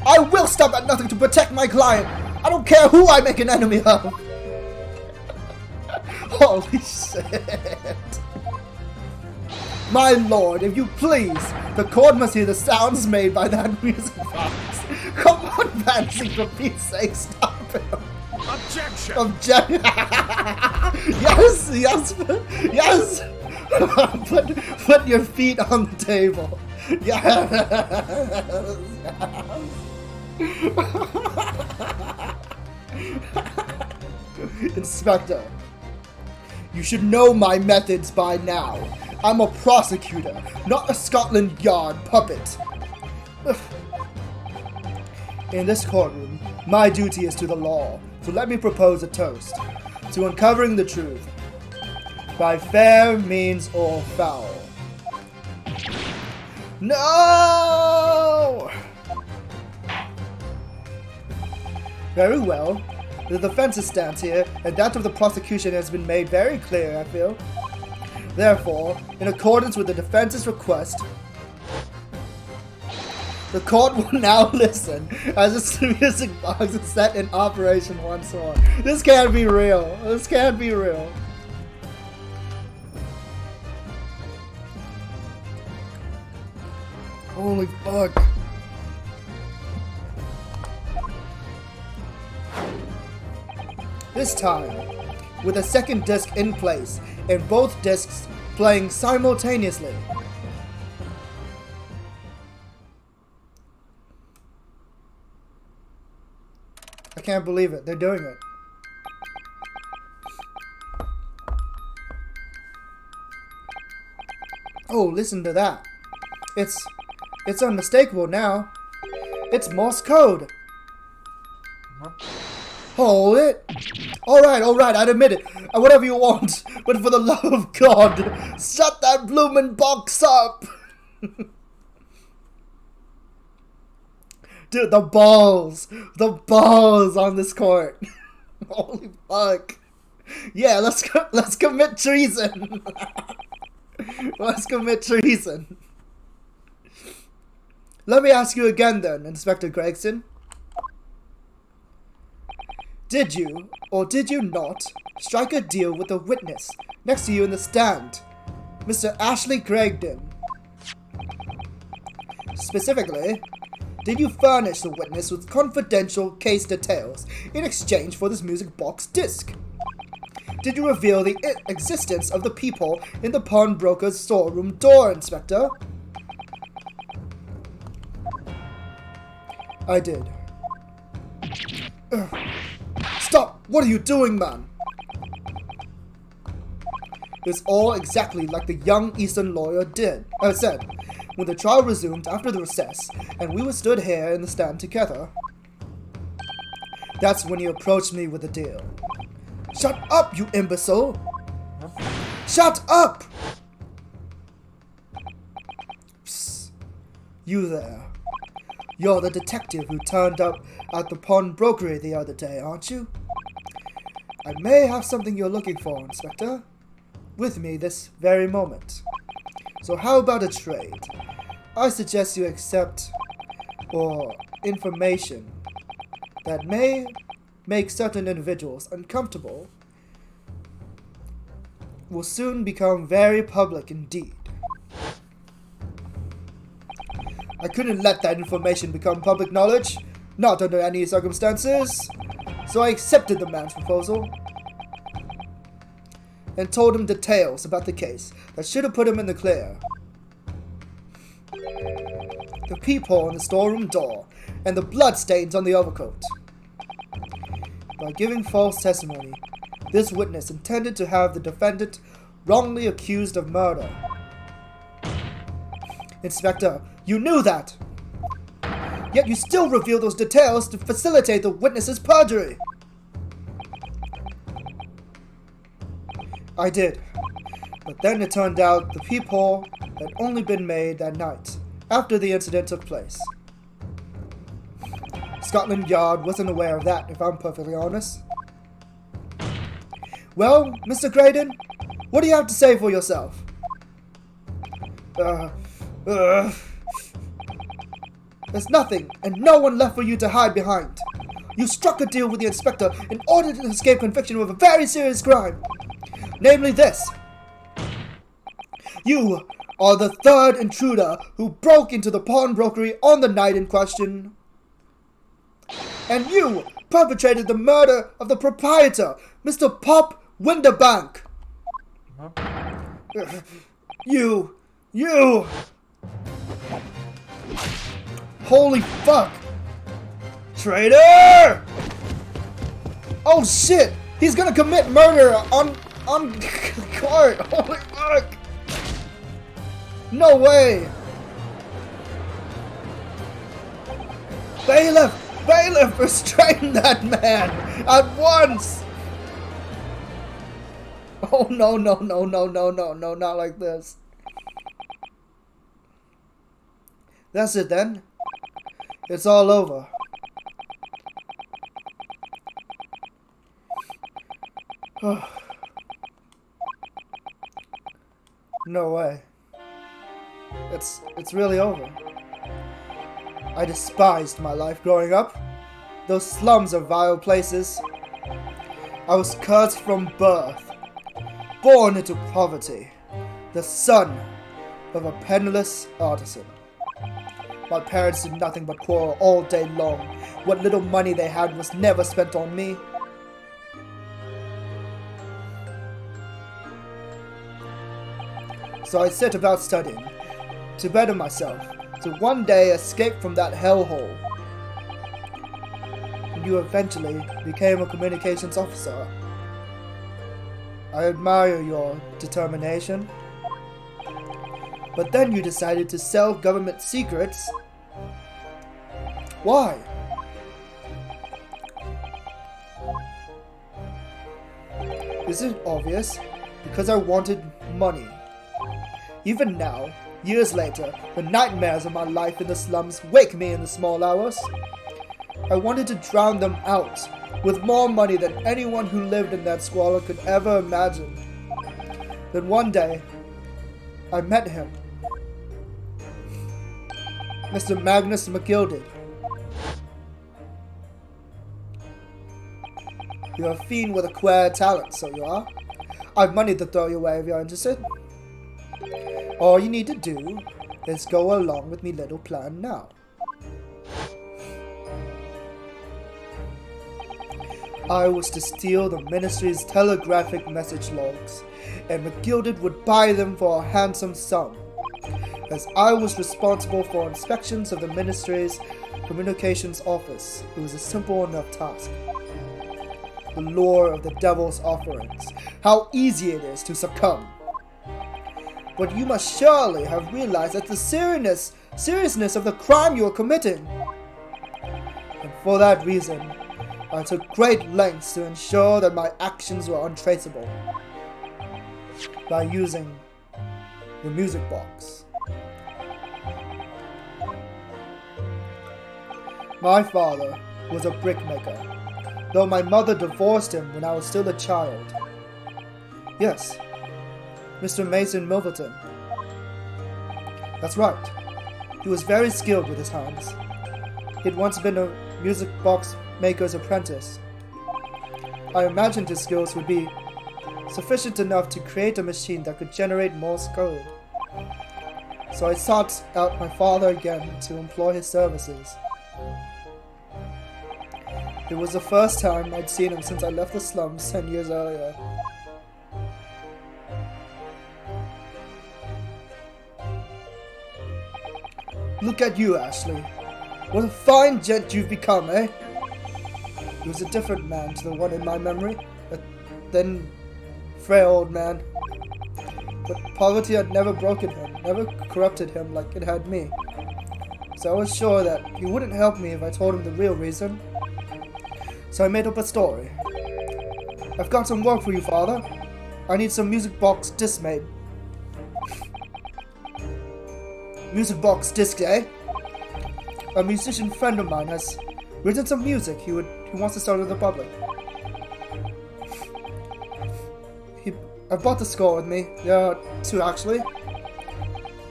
I will stop at nothing to protect my client. I don't care who I make an enemy of. Holy shit. My lord, if you please, the court must hear the sounds made by that music box. Come on, Fancy, for Pete's sake, stop it. Objection! Objection! Yes! Put your feet on the table. Yes! Inspector, you should know my methods by now. I'm a prosecutor, not a Scotland Yard puppet. In this courtroom, my duty is to the law, so let me propose a toast to uncovering the truth, by fair means or foul. No! Very well. The defense's stance here, and that of the prosecution has been made very clear, I feel. Therefore, in accordance with the defense's request, the court will now listen as this music box is set in operation once more. This can't be real. This can't be real. Holy fuck. This time, with a second disc in place and both discs playing simultaneously. I can't believe it. They're doing it. Oh, listen to that. It's unmistakable now. It's Morse code. Hold it. Alright, I'd admit it. Whatever you want. But for the love of God, shut that bloomin' box up. Dude, the balls on this court. Holy fuck. Yeah, let's commit treason. Let's commit treason. Let me ask you again then, Inspector Gregson. Did you, or did you not, strike a deal with the witness next to you in the stand, Mr. Ashley Gregden? Specifically, did you furnish the witness with confidential case details in exchange for this music box disc? Did you reveal the existence of the people in the pawnbroker's storeroom door, Inspector? I did. Ugh. Stop! What are you doing, man? It's all exactly like the young Eastern lawyer said, when the trial resumed after the recess, and we were stood here in the stand together. That's when you approached me with a deal. Shut up, you imbecile! Shut up! Psst. You there. You're the detective who turned up at the pawnbrokery the other day, aren't you? I may have something you're looking for, Inspector. With me this very moment. So how about a trade? I suggest you accept information that may make certain individuals uncomfortable will soon become very public indeed. I couldn't let that information become public knowledge. Not under any circumstances. So I accepted the man's proposal and told him details about the case that should have put him in the clear. The peephole in the storeroom door and the bloodstains on the overcoat. By giving false testimony, this witness intended to have the defendant wrongly accused of murder. Inspector, you knew that! Yet you still reveal those details to facilitate the witness's perjury! I did. But then it turned out the peephole had only been made that night, after the incident took place. Scotland Yard wasn't aware of that, if I'm perfectly honest. Well, Mr. Graydon, what do you have to say for yourself? There's nothing and no one left for you to hide behind. You struck a deal with the inspector in order to escape conviction of a very serious crime. Namely this. You are the third intruder who broke into the pawnbrokery on the night in question. And you perpetrated the murder of the proprietor, Mr. Pop Winterbank. You. Holy fuck. Traitor! Oh shit! He's gonna commit murder on court! Holy fuck! No way! Bailiff, restrain that man! At once! Oh no, not like this. That's it then. It's all over. No way. It's really over. I despised my life growing up. Those slums are vile places. I was cursed from birth, born into poverty, the son of a penniless artisan. My parents did nothing but quarrel all day long. What little money they had was never spent on me. So I set about studying, to better myself, to one day escape from that hellhole. And you eventually became a communications officer. I admire your determination. But then you decided to sell government secrets. Why? Is it obvious? Because I wanted money. Even now, years later, the nightmares of my life in the slums wake me in the small hours. I wanted to drown them out with more money than anyone who lived in that squalor could ever imagine. Then one day, I met him. Mr. Magnus McGilded. You're a fiend with a queer talent, so you are. I've money to throw your way if you're interested. All you need to do is go along with me little plan now. I was to steal the ministry's telegraphic message logs, and McGilded would buy them for a handsome sum. As I was responsible for inspections of the ministry's communications office, it was a simple enough task. The lure of the devil's offerings. How easy it is to succumb. But you must surely have realized that the seriousness of the crime you are committing. And for that reason, I took great lengths to ensure that my actions were untraceable. By using the music box. My father was a brickmaker, though my mother divorced him when I was still a child. Yes, Mr. Mason Milverton. That's right. He was very skilled with his hands. He'd once been a music box maker's apprentice. I imagined his skills would be sufficient enough to create a machine that could generate Morse code. So I sought out my father again to employ his services. It was the first time I'd seen him since I left the slums 10 years earlier. Look at you, Ashley. What a fine gent you've become, eh? He was a different man to the one in my memory. A thin, frail old man. But poverty had never broken him, never corrupted him like it had me. So I was sure that he wouldn't help me if I told him the real reason. So I made up a story. I've got some work for you, Father. I need some music box discs made. Music box discs, eh? A musician friend of mine has written some music he wants to sell to the public. I brought the score with me. There are two, actually.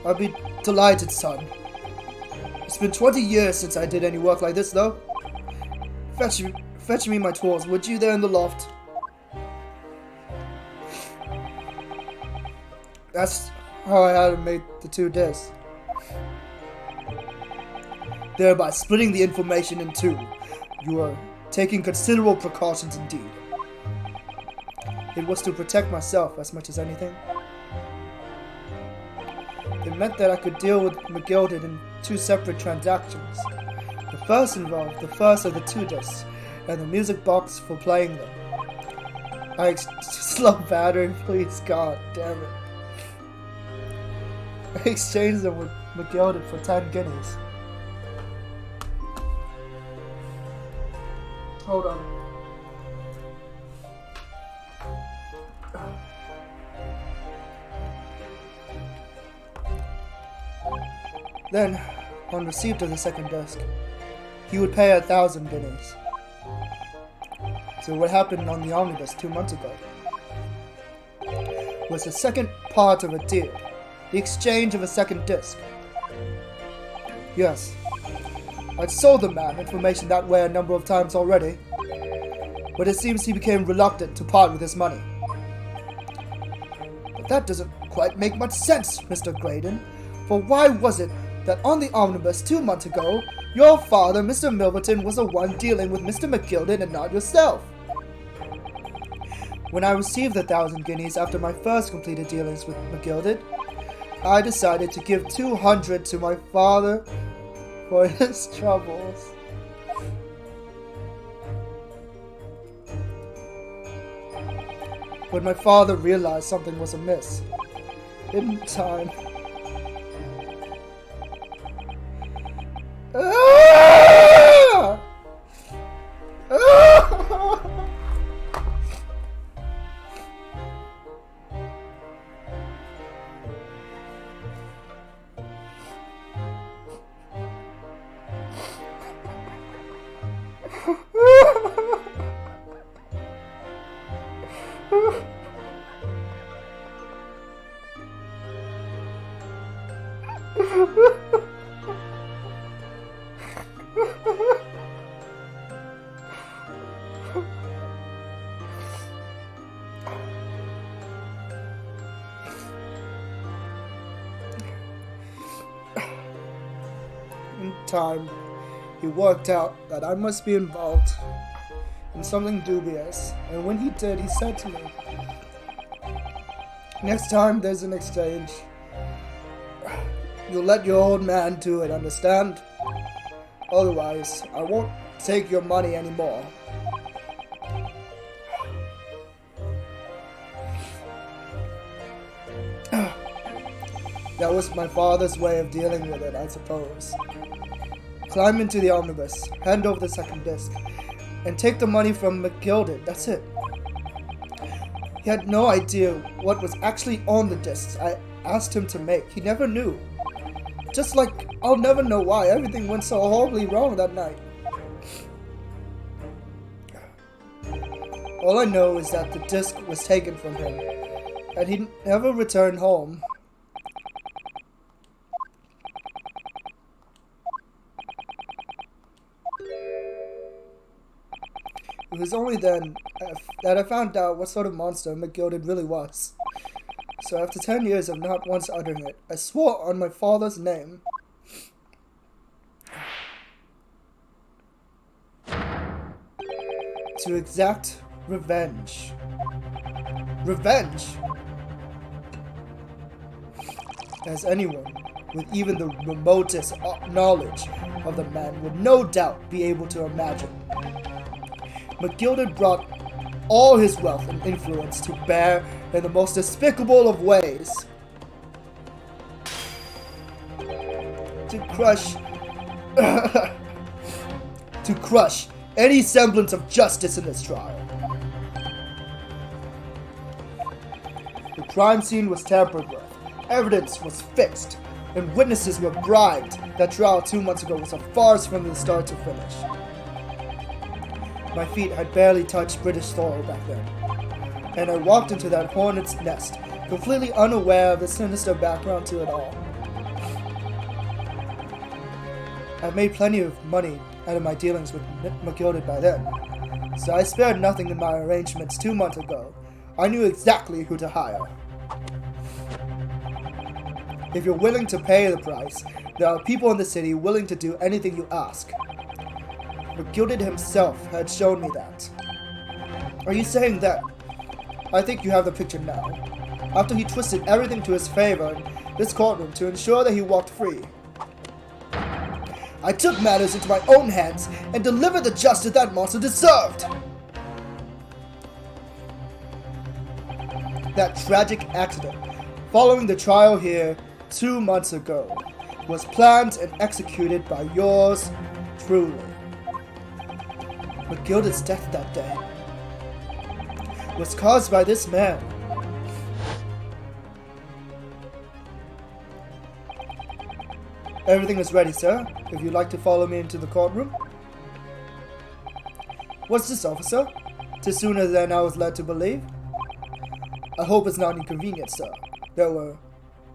I'll be delighted, son. It's been 20 years since I did any work like this, though. Fetch me my tools, would you, there in the loft? That's how I had him make the two discs. Thereby splitting the information in two. You are taking considerable precautions indeed. It was to protect myself as much as anything. It meant that I could deal with McGilded in two separate transactions. The first involved the first of the two discs, and the music box for playing them. Slow battery, please, god damn it. I exchanged them with McGilded for 10 guineas. Hold on. Then, on receipt of the second disc, he would pay 1,000 guineas. So what happened on the omnibus 2 months ago was the second part of a deal, the exchange of a second disc. Yes, I'd sold the man information that way a number of times already, but it seems he became reluctant to part with his money. But that doesn't quite make much sense, Mr. Graydon, for why was it that on the omnibus 2 months ago, your father, Mr. Milverton, was the one dealing with Mr. McGilded and not yourself? When I received the 1,000 guineas after my first completed dealings with McGilded, I decided to give 200 to my father for his troubles. But my father realized something was amiss. In time. Ah! Ah! In time, he worked out that I must be involved in something dubious, and when he did, he said to me, "Next time there's an exchange, you'll let your old man do it, understand? Otherwise, I won't take your money anymore." That was my father's way of dealing with it, I suppose. Climb into the omnibus, hand over the second disc, and take the money from McGilded, that's it. He had no idea what was actually on the discs I asked him to make. He never knew. Just like I'll never know why everything went so horribly wrong that night. All I know is that the disc was taken from him, and he never returned home. It was only then that I found out what sort of monster McGilded really was. So after 10 years of not once uttering it, I swore on my father's name. to exact revenge. Revenge? As anyone with even the remotest knowledge of the man would no doubt be able to imagine, McGilded brought all his wealth and influence to bear in the most despicable of ways to crush any semblance of justice in this trial. The crime scene was tampered with, evidence was fixed, and witnesses were bribed. That trial 2 months ago was a farce from the start to finish. My feet had barely touched British soil back then, and I walked into that hornet's nest, completely unaware of the sinister background to it all. I made plenty of money out of my dealings with McGilded by then, so I spared nothing in my arrangements 2 months ago. I knew exactly who to hire. If you're willing to pay the price, there are people in the city willing to do anything you ask. McGilded himself had shown me that. Are you saying that? I think you have the picture now. After he twisted everything to his favor in this courtroom to ensure that he walked free, I took matters into my own hands and delivered the justice that monster deserved. That tragic accident, following the trial here 2 months ago, was planned and executed by yours truly. McGilded's death that day was caused by this man. Everything is ready, sir, if you'd like to follow me into the courtroom. What's this, officer? 'Tis sooner than I was led to believe. I hope it's not inconvenient, sir. There were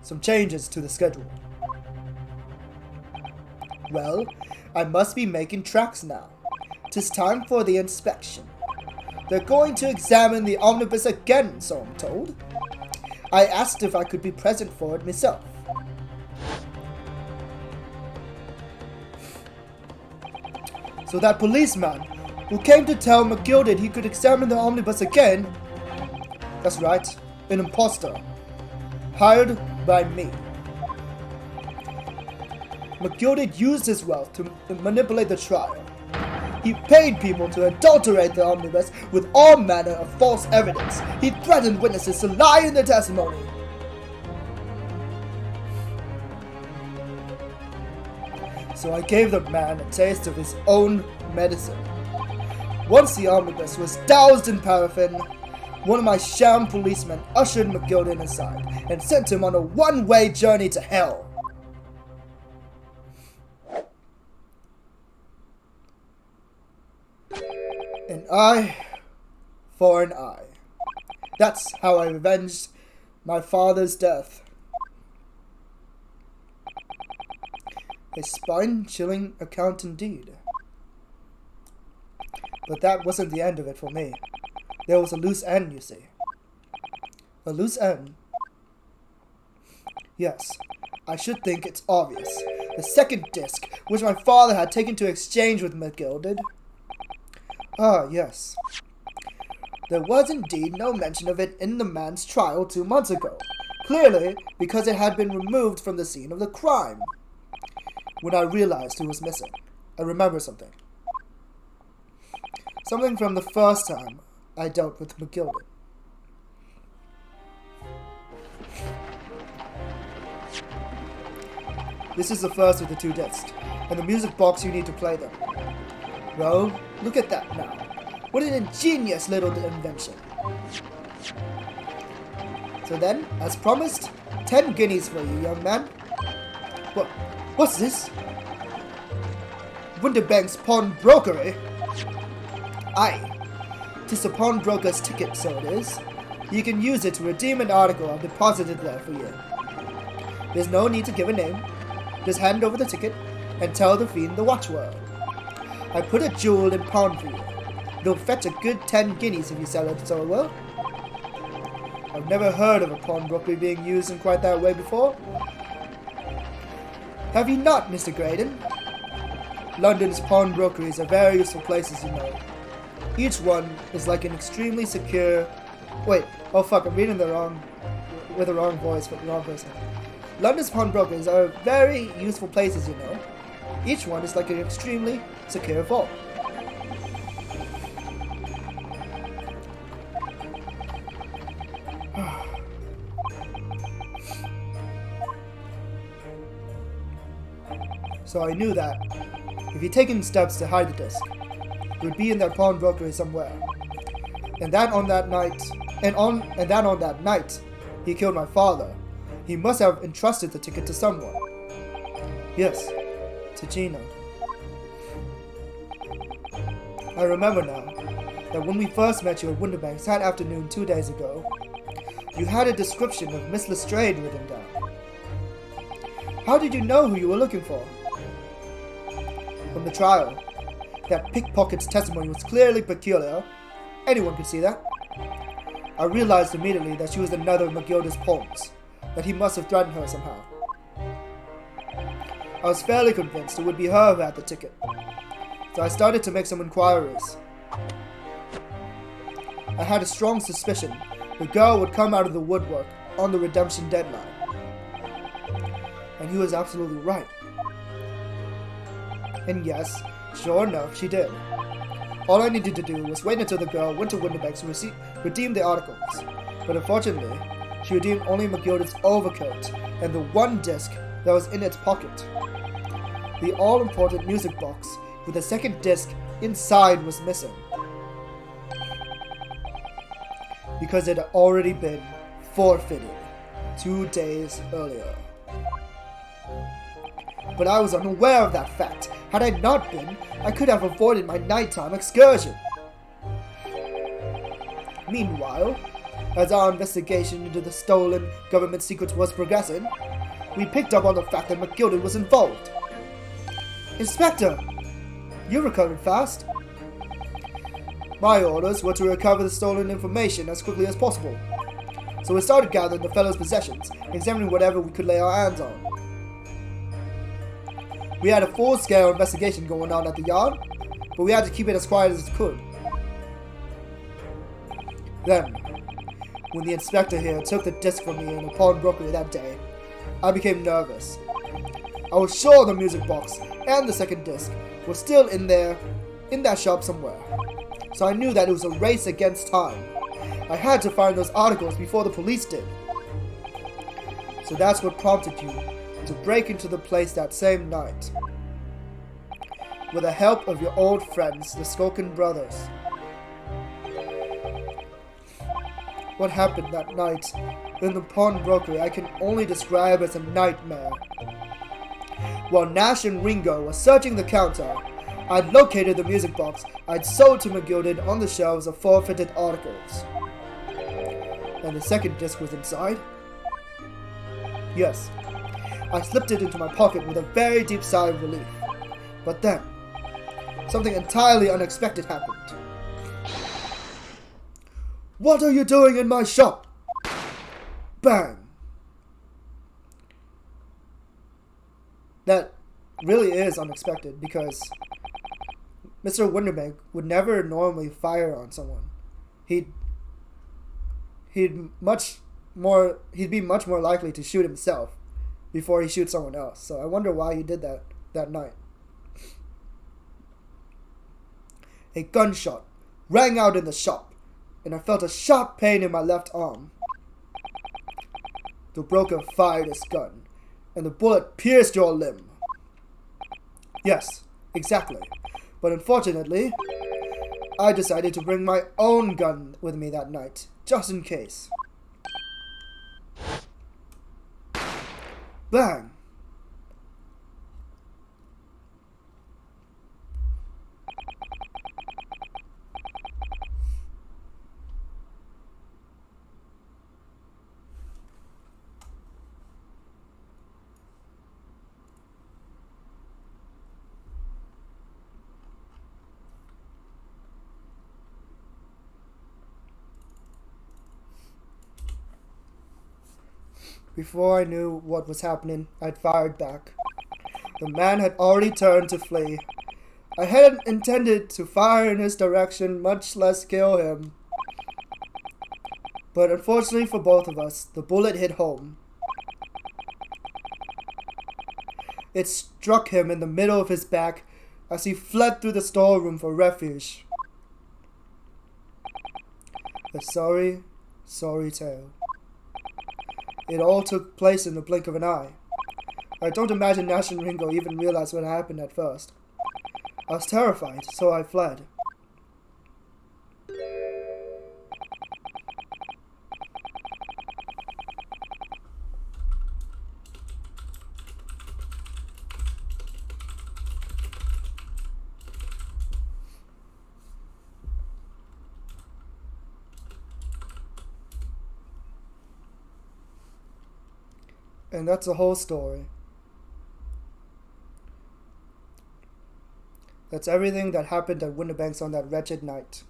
some changes to the schedule. Well, I must be making tracks now. 'Tis time for the inspection. They're going to examine the omnibus again, so I'm told. I asked if I could be present for it myself. So that policeman who came to tell McGilded he could examine the omnibus again, that's right, an imposter, hired by me. McGilded used his wealth to manipulate the trial. He paid people to adulterate the omnibus with all manner of false evidence. He threatened witnesses to lie in their testimony. So I gave the man a taste of his own medicine. Once the omnibus was doused in paraffin, one of my sham policemen ushered McGilded aside and sent him on a one-way journey to hell. An eye for an eye. That's how I avenged my father's death. A spine-chilling account indeed. But that wasn't the end of it for me. There was a loose end, you see. A loose end? Yes, I should think it's obvious. The second disc, which my father had taken to exchange with McGilded. Ah, yes. There was indeed no mention of it in the man's trial 2 months ago. Clearly, because it had been removed from the scene of the crime. When I realized who was missing, I remembered something. Something from the first time I dealt with McGilded. This is the first of the 2 discs, and the music box you need to play them. Well, look at that now. What an ingenious little invention. So then, as promised, 10 guineas for you, young man. What's this? Winterbank's pawnbrokery? Aye. 'Tis a pawnbroker's ticket, so it is. You can use it to redeem an article I've deposited there for you. There's no need to give a name. Just hand over the ticket and tell the fiend the watchword. I put a jewel in pawn for you. It'll fetch a good 10 guineas if you sell it so well. I've never heard of a pawnbroker being used in quite that way before. Have you not, Mr. Graydon? London's pawnbrokeries are very useful places, you know. Each one is like an extremely secure... Wait, oh fuck, I'm reading with the wrong voice for the wrong person. London's pawnbrokers are very useful places, you know. Each one is like an extremely secure vault. So I knew that if he'd taken steps to hide the disc, it would be in that pawnbroker somewhere. And that on that night, he killed my father. He must have entrusted the ticket to someone. Yes, to Gina. I remember now that when we first met you at Winterbanks that afternoon 2 days ago, you had a description of Miss Lestrade written down. How did you know who you were looking for? From the trial, that pickpocket's testimony was clearly peculiar. Anyone could see that. I realized immediately that she was another of Magilda's pawns, that he must have threatened her somehow. I was fairly convinced it would be her who had the ticket, so I started to make some inquiries. I had a strong suspicion the girl would come out of the woodwork on the redemption deadline. And he was absolutely right. And yes, sure enough, she did. All I needed to do was wait until the girl went to Winterbanks to redeem the articles. But unfortunately, she redeemed only Magilda's overcoat and the one disc that was in its pocket. The all-important music box with the second disc inside was missing, because it had already been forfeited 2 days earlier. But I was unaware of that fact. Had I not been, I could have avoided my nighttime excursion. Meanwhile, as our investigation into the stolen government secrets was progressing, we picked up on the fact that Magilda was involved. Inspector, you recovered fast. My orders were to recover the stolen information as quickly as possible, so we started gathering the fellow's possessions, examining whatever we could lay our hands on. We had a full-scale investigation going on at the yard, but we had to keep it as quiet as we could. Then, when the inspector here took the disc from me in a pawnbroker that day, I became nervous. I was sure the music box and the second disc were still in that shop somewhere, so I knew that it was a race against time. I had to find those articles before the police did. So that's what prompted you to break into the place that same night, with the help of your old friends, the Skulkin brothers. What happened that night in the pawnbroker I can only describe as a nightmare. While Nash and Ringo were searching the counter, I'd located the music box I'd sold to Magilda on the shelves of forfeited articles. And the second disc was inside? Yes. I slipped it into my pocket with a very deep sigh of relief. But then, something entirely unexpected happened. What are you doing in my shop? Bang! That really is unexpected, because Mr. Winterbank would never normally fire on someone. He'd be much more likely to shoot himself before he shoots someone else. So I wonder why he did that night. A gunshot rang out in the shop, and I felt a sharp pain in my left arm. The broker fired his gun, and the bullet pierced your limb. Yes, exactly. But unfortunately, I decided to bring my own gun with me that night, just in case. Bang! Before I knew what was happening, I'd fired back. The man had already turned to flee. I hadn't intended to fire in his direction, much less kill him. But unfortunately for both of us, the bullet hit home. It struck him in the middle of his back as he fled through the storeroom for refuge. A sorry, sorry tale. It all took place in the blink of an eye. I don't imagine Nash and Ringo even realized what happened at first. I was terrified, so I fled. And that's the whole story. That's everything that happened at Winterbanks on that wretched night.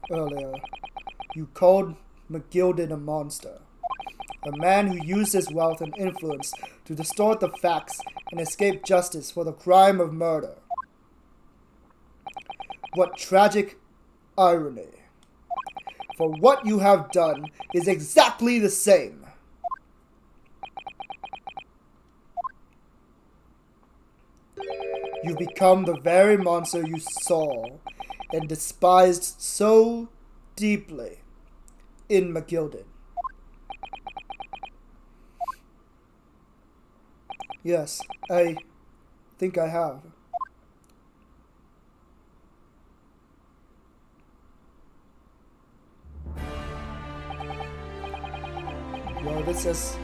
Earlier, you called McGilded a monster. A man who used his wealth and influence to distort the facts and escape justice for the crime of murder. What tragic irony. For what you have done is exactly the same. You become the very monster you saw and despised so deeply in McGilded. Yes, I think I have. Well, this has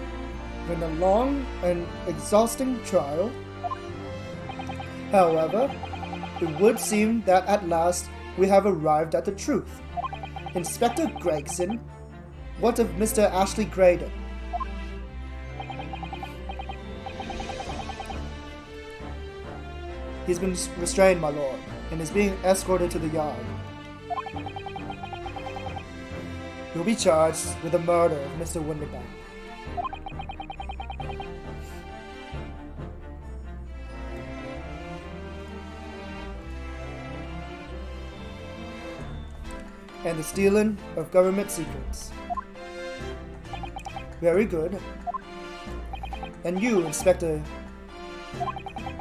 been a long and exhausting trial. However, it would seem that at last we have arrived at the truth. Inspector Gregson, what of Mr. Ashley Graydon? He's been restrained, my lord, and is being escorted to the yard. He'll be charged with the murder of Mr. Winterbank. And the stealing of government secrets. Very good. And you, Inspector,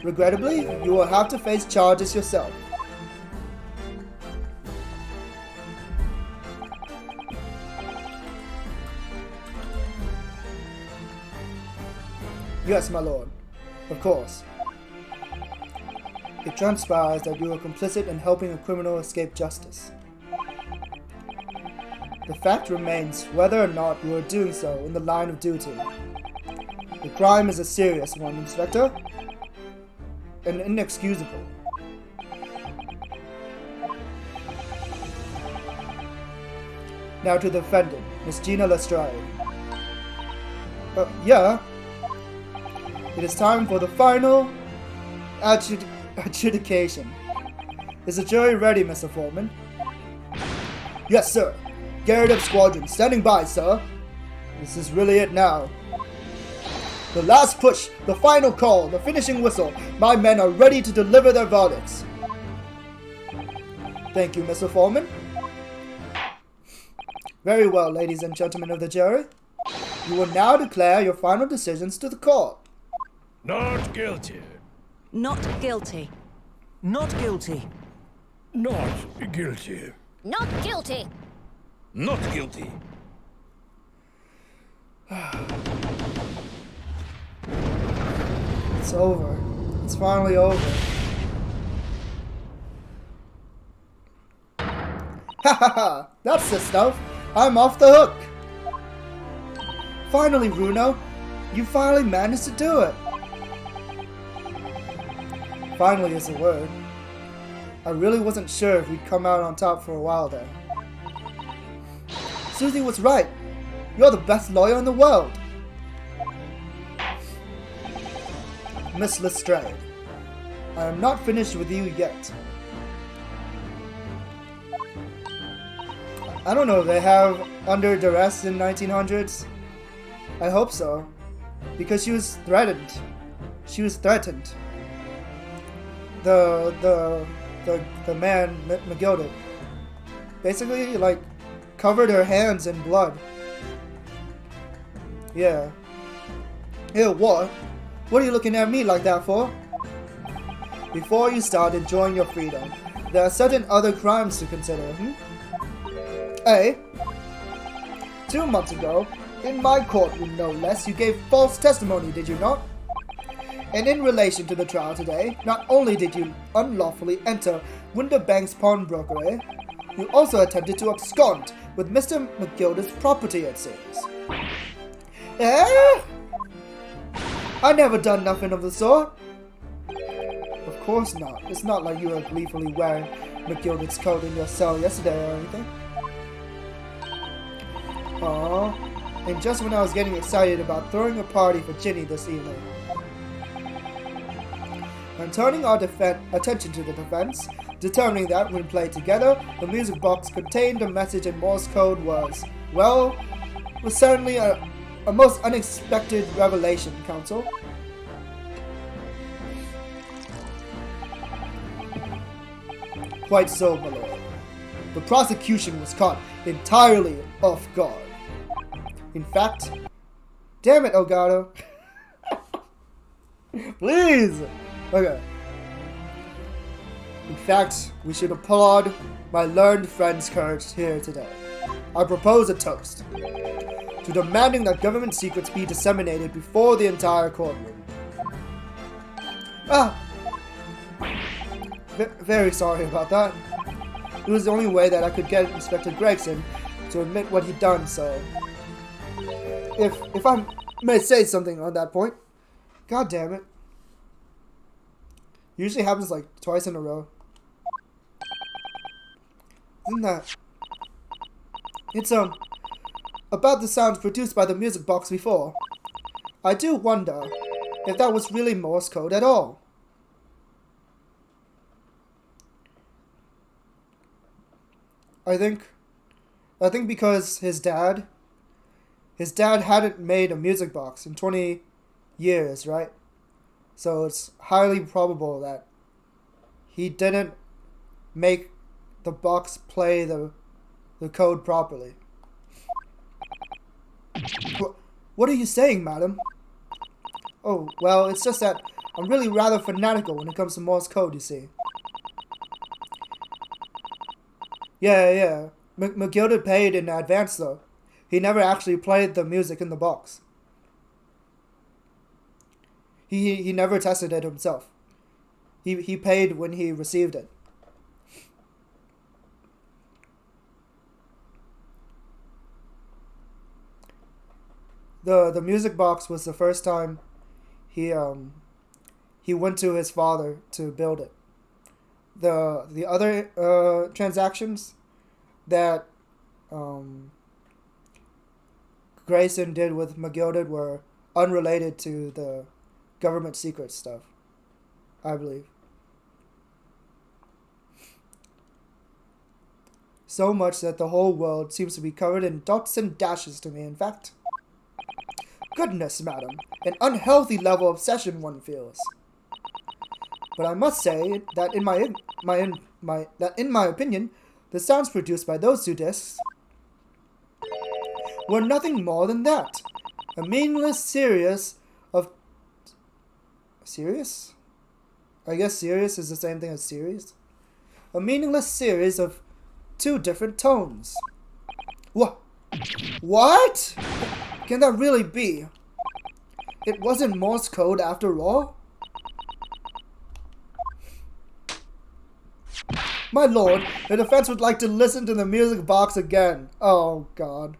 regrettably, you will have to face charges yourself. Yes, my lord. Of course. It transpires that you are complicit in helping a criminal escape justice. The fact remains whether or not you are doing so in the line of duty. The crime is a serious one, Inspector, and inexcusable. Now to the defendant, Miss Gina Lestrade. Yeah. It is time for the final adjudication. Is the jury ready, Mr. Foreman? Yes, sir. Garrett up squadron, standing by, sir. This is really it now. The last push, the final call, the finishing whistle. My men are ready to deliver their verdicts. Thank you, Mr. Foreman. Very well, ladies and gentlemen of the jury. You will now declare your final decisions to the court. Not guilty. Not guilty. Not guilty. Not guilty. Not guilty. Not guilty. It's over. It's finally over. Ha ha ha! That's the stuff! I'm off the hook! Finally, Runo! You finally managed to do it! Finally is the word. I really wasn't sure if we'd come out on top for a while there. Susie was right! You're the best lawyer in the world! Miss Lestrade, I am not finished with you yet. I don't know if they have under duress in 1900s. I hope so, because she was threatened. She was threatened. The man, McGilded, basically like covered her hands in blood. Yeah. Ew, what? What are you looking at me like that for? Before you start enjoying your freedom, there are certain other crimes to consider, Hey, 2 months ago, in my courtroom no less, you gave false testimony, did you not? And in relation to the trial today, not only did you unlawfully enter Winterbank's pawnbroker, you also attempted to abscond with Mr. McGilded's property, it seems. Eh? I never done nothing of the sort. Of course not. It's not like you were gleefully wearing McGilded's coat in your cell yesterday or anything. Aww. And just when I was getting excited about throwing a party for Ginny this evening. And turning our attention to the defense, determining that when played together, the music box contained a message in Morse code was certainly a most unexpected revelation, Counsel. Quite so, my lord. The prosecution was caught entirely off guard. In fact, damn it, Elgato. Please! Okay. In fact, we should applaud my learned friend's courage here today. I propose a toast to demanding that government secrets be disseminated before the entire courtroom. Very sorry about that. It was the only way that I could get Inspector Gregson to admit what he'd done, so... If I may say something on that point, god damn it. Usually happens like twice in a row. Isn't that... It's, about the sounds produced by the music box before. I do wonder if that was really Morse code at all. I think because his dad hadn't made a music box in 20 years, right? So it's highly probable that he didn't make the box play the code properly. What are you saying, madam? Oh, well, it's just that I'm really rather fanatical when it comes to Morse code, you see. Yeah. McGilded paid in advance, though. He never actually played the music in the box. He never tested it himself. He paid when he received it. The music box was the first time he went to his father to build it. The other transactions that Grayson did with McGilded were unrelated to the government secret stuff, I believe. So much that the whole world seems to be covered in dots and dashes to me, in fact. Goodness, madam, an unhealthy level of obsession one feels. But I must say that in my opinion, the sounds produced by those two discs were nothing more than that. A meaningless series of... Serious? I guess serious is the same thing as series. A meaningless series of two different tones. What? Can that really be? It wasn't Morse code after all? My lord, the defense would like to listen to the music box again. Oh, God.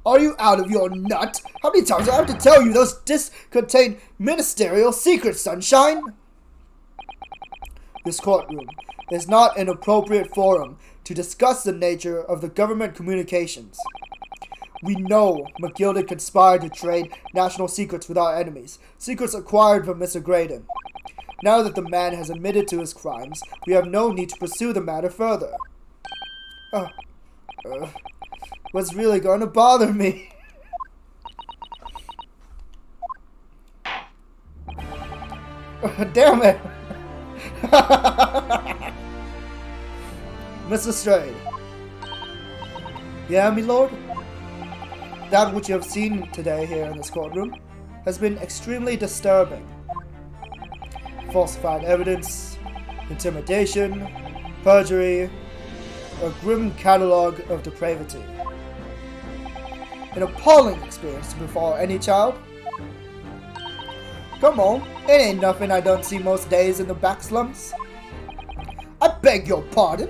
Are you out of your nut? How many times do I have to tell you those discs contain ministerial secrets, sunshine? This courtroom is not an appropriate forum to discuss the nature of the government communications. We know McGilded conspired to trade national secrets with our enemies, secrets acquired from Mr. Graydon. Now that the man has admitted to his crimes, we have no need to pursue the matter further. What's really going to bother me? Damn it! Mr. Strayed. Yeah, my lord? That which you have seen today here in this courtroom has been extremely disturbing. Falsified evidence, intimidation, perjury, a grim catalogue of depravity. An appalling experience to befall any child. Come on, it ain't nothing I don't see most days in the back slums. I beg your pardon.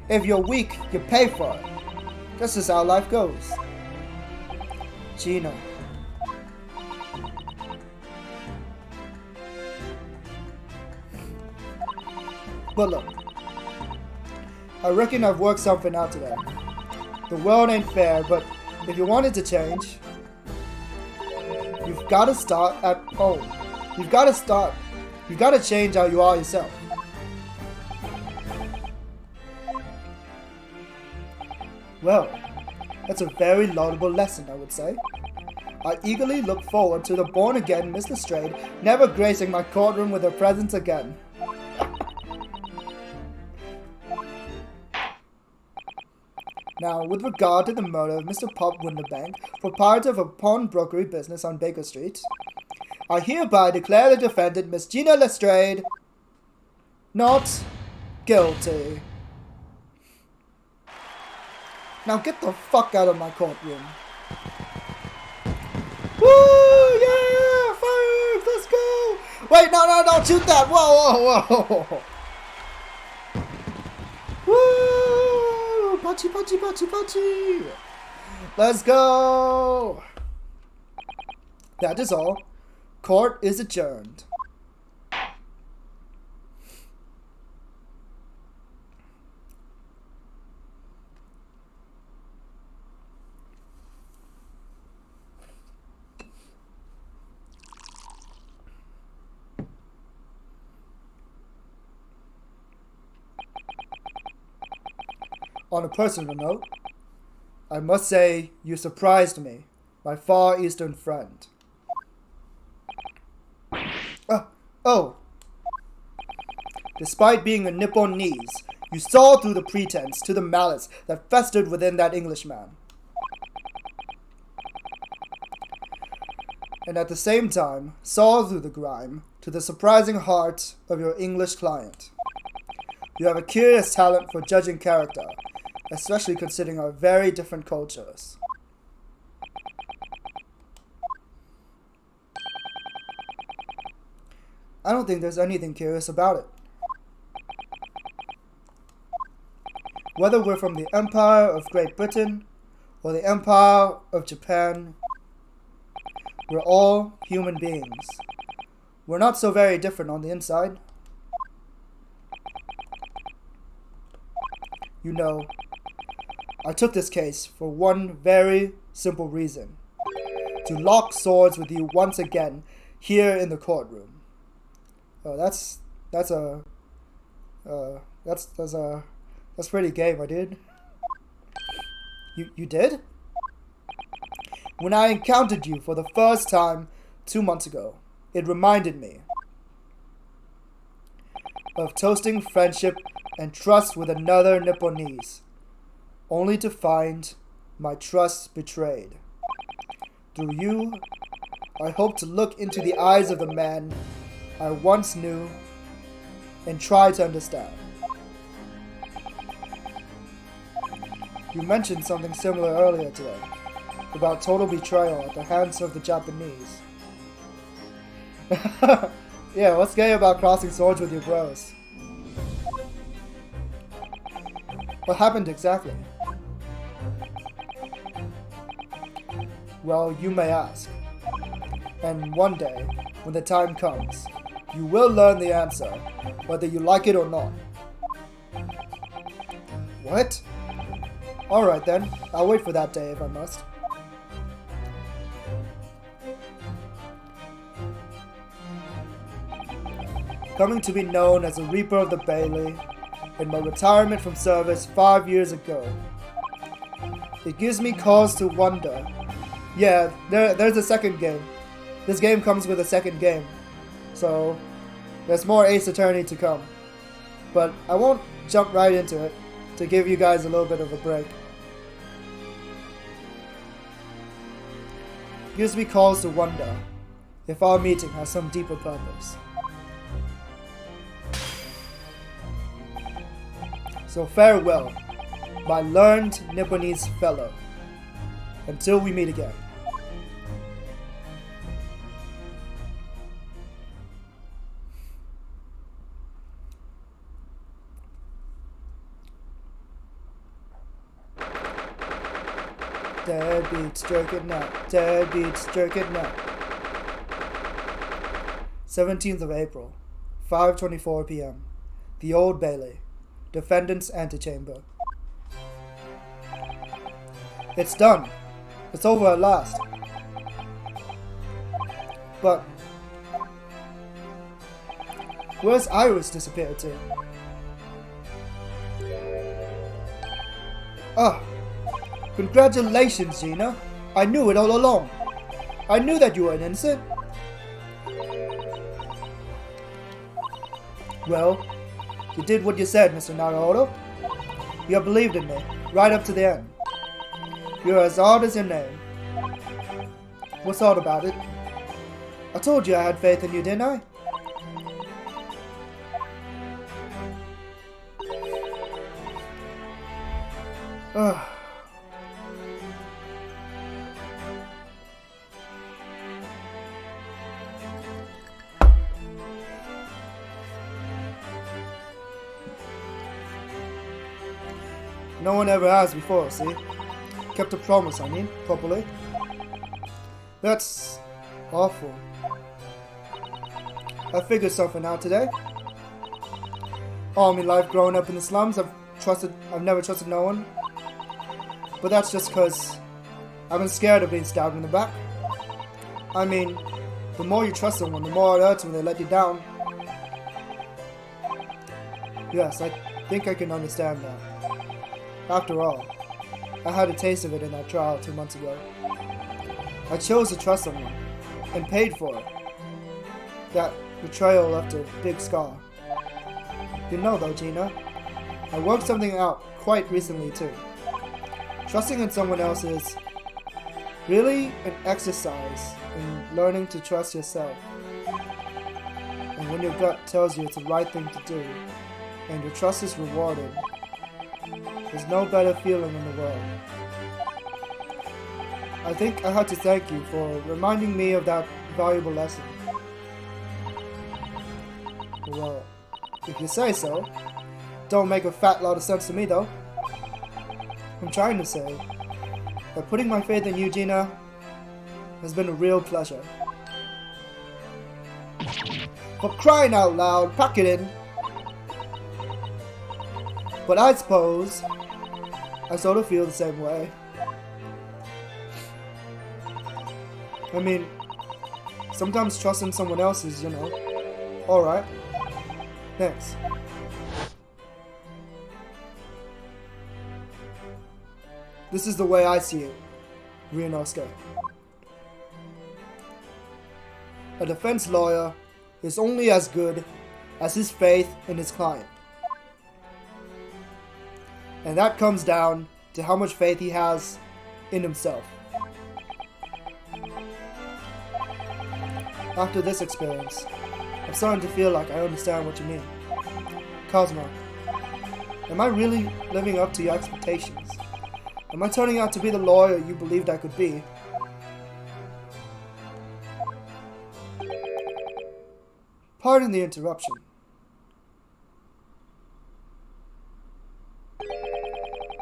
If you're weak, you pay for it. This is how life goes. Gina. But look, I reckon I've worked something out today. The world ain't fair, but if you want it to change, you've got to start at home. You've got to change how you are yourself. Well, that's a very laudable lesson, I would say. I eagerly look forward to the born-again Mr. Strayed never gracing my courtroom with her presence again. Now, with regard to the murder of Mr. Pop Winterbank, proprietor of a pawnbrokery business on Baker Street, I hereby declare the defendant, Miss Gina Lestrade, not guilty. Now get the fuck out of my courtroom. Woo! Yeah! Fireworks! Let's go! Wait, no, don't shoot that! Whoa! Woo! Pachi! Let's go! That is all. Court is adjourned. On a personal note, I must say you surprised me, my Far Eastern friend. Oh. Despite being a Nipponese, you saw through the pretense to the malice that festered within that Englishman. And at the same time, saw through the grime to the surprising heart of your English client. You have a curious talent for judging character, especially considering our very different cultures. I don't think there's anything curious about it. Whether we're from the Empire of Great Britain or the Empire of Japan, we're all human beings. We're not so very different on the inside. You know, I took this case for one very simple reason. To lock swords with you once again here in the courtroom. Oh, that's pretty gay, my dude. You did? When I encountered you for the first time 2 months ago, it reminded me of toasting friendship and trust with another Nipponese, only to find my trust betrayed. Through you, I hope to look into the eyes of the man I once knew and try to understand. You mentioned something similar earlier today, about total betrayal at the hands of the Japanese. Yeah, what's gay about crossing swords with your bros? What happened exactly? Well, you may ask. And one day, when the time comes, you will learn the answer, whether you like it or not. What? Alright then, I'll wait for that day if I must. Coming to be known as a Reaper of the Bailey, in my retirement from service 5 years ago. It gives me cause to wonder. Yeah, there's a second game. This game comes with a second game. So, there's more Ace Attorney to come. But I won't jump right into it to give you guys a little bit of a break. Gives me cause to wonder if our meeting has some deeper purpose. So farewell, my learned Nipponese fellow. Until we meet again. Deadbeats, jerk it now. Deadbeats, jerk it now. 17th of April, 5:24 p.m. The Old Bailey. Defendant's Antechamber. It's done. It's over at last. But where's Iris disappeared to? Ah, congratulations, Gina. I knew it all along. I knew that you were innocent. Well, you did what you said, Mr. Naruto. You believed in me, right up to the end. You're as odd as your name. What's odd about it? I told you I had faith in you, didn't I? Ugh. No one ever has before, see? Kept a promise, I mean, properly. That's awful. I figured something out today. All my life growing up in the slums, I've never trusted no one. But that's just cause I've been scared of being stabbed in the back. I mean, the more you trust someone, the more it hurts when they let you down. Yes, I think I can understand that. After all, I had a taste of it in that trial 2 months ago. I chose to trust someone, and paid for it. That betrayal left a big scar. You know though, Gina, I worked something out quite recently too. Trusting in someone else is really an exercise in learning to trust yourself. And when your gut tells you it's the right thing to do, and your trust is rewarded, there's no better feeling in the world. I think I had to thank you for reminding me of that valuable lesson. Well, if you say so. Don't make a fat lot of sense to me though. I'm trying to say that putting my faith in you, Gina, has been a real pleasure. For crying out loud, pack it in. But I suppose I sort of feel the same way. I mean, sometimes trusting someone else is, you know, alright. Thanks. This is the way I see it, Ryunosuke. A defense lawyer is only as good as his faith in his client. And that comes down to how much faith he has in himself. After this experience, I'm starting to feel like I understand what you mean. Cosmo, am I really living up to your expectations? Am I turning out to be the lawyer you believed I could be? Pardon the interruption.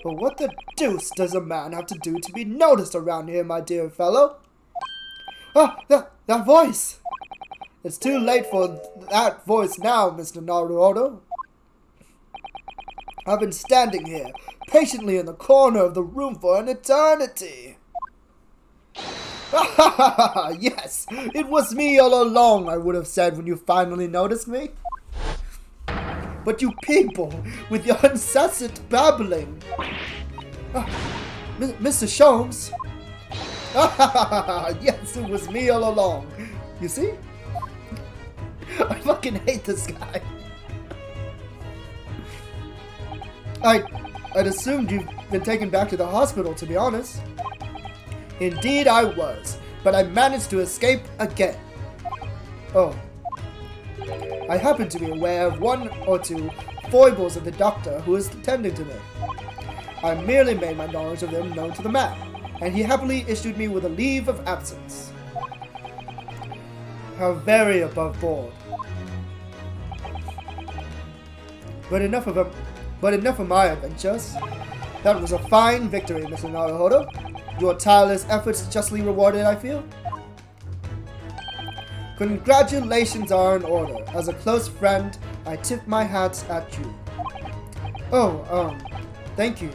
But what the deuce does a man have to do to be noticed around here, my dear fellow? Ah, that voice! It's too late for that voice now, Mr. Naruto. I've been standing here, patiently in the corner of the room for an eternity. Yes, it was me all along, I would have said when you finally noticed me. But you people, with your incessant babbling. Mr. Sholmes. Yes, it was me all along. You see? I fucking hate this guy. I'd assumed you've been taken back to the hospital, to be honest. Indeed I was, but I managed to escape again. Oh. I happen to be aware of one or two foibles of the doctor who is attending to me. I merely made my knowledge of them known to the man, and he happily issued me with a leave of absence. How very above board. But enough of my adventures. That was a fine victory, Mr. Naruto. Your tireless efforts justly rewarded, I feel. Congratulations are in order. As a close friend, I tip my hat at you. Oh, thank you.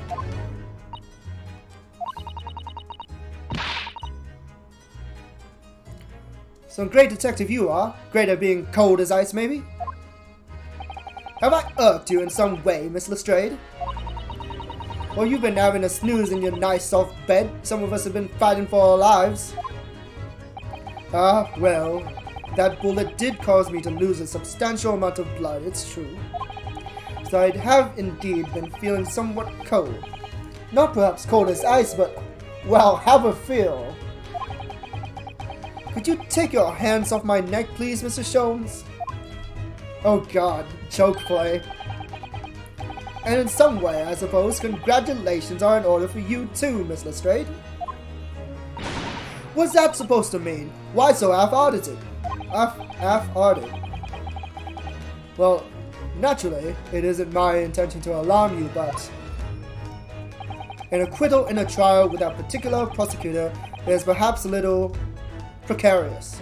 Some great detective you are. Great at being cold as ice, maybe? Have I irked you in some way, Miss Lestrade? Well, you've been having a snooze in your nice soft bed. Some of us have been fighting for our lives. Ah, well, that bullet did cause me to lose a substantial amount of blood, it's true. So I have indeed been feeling somewhat cold. Not perhaps cold as ice, but, well, have a feel. Could you take your hands off my neck, please, Mr. Sholmes? Oh god, choke play. And in some way, I suppose, congratulations are in order for you too, Miss Lestrade. What's that supposed to mean? Why so half-hearted? Half-hearted. Well, naturally, it isn't my intention to alarm you, but an acquittal in a trial with a particular prosecutor is perhaps a little precarious.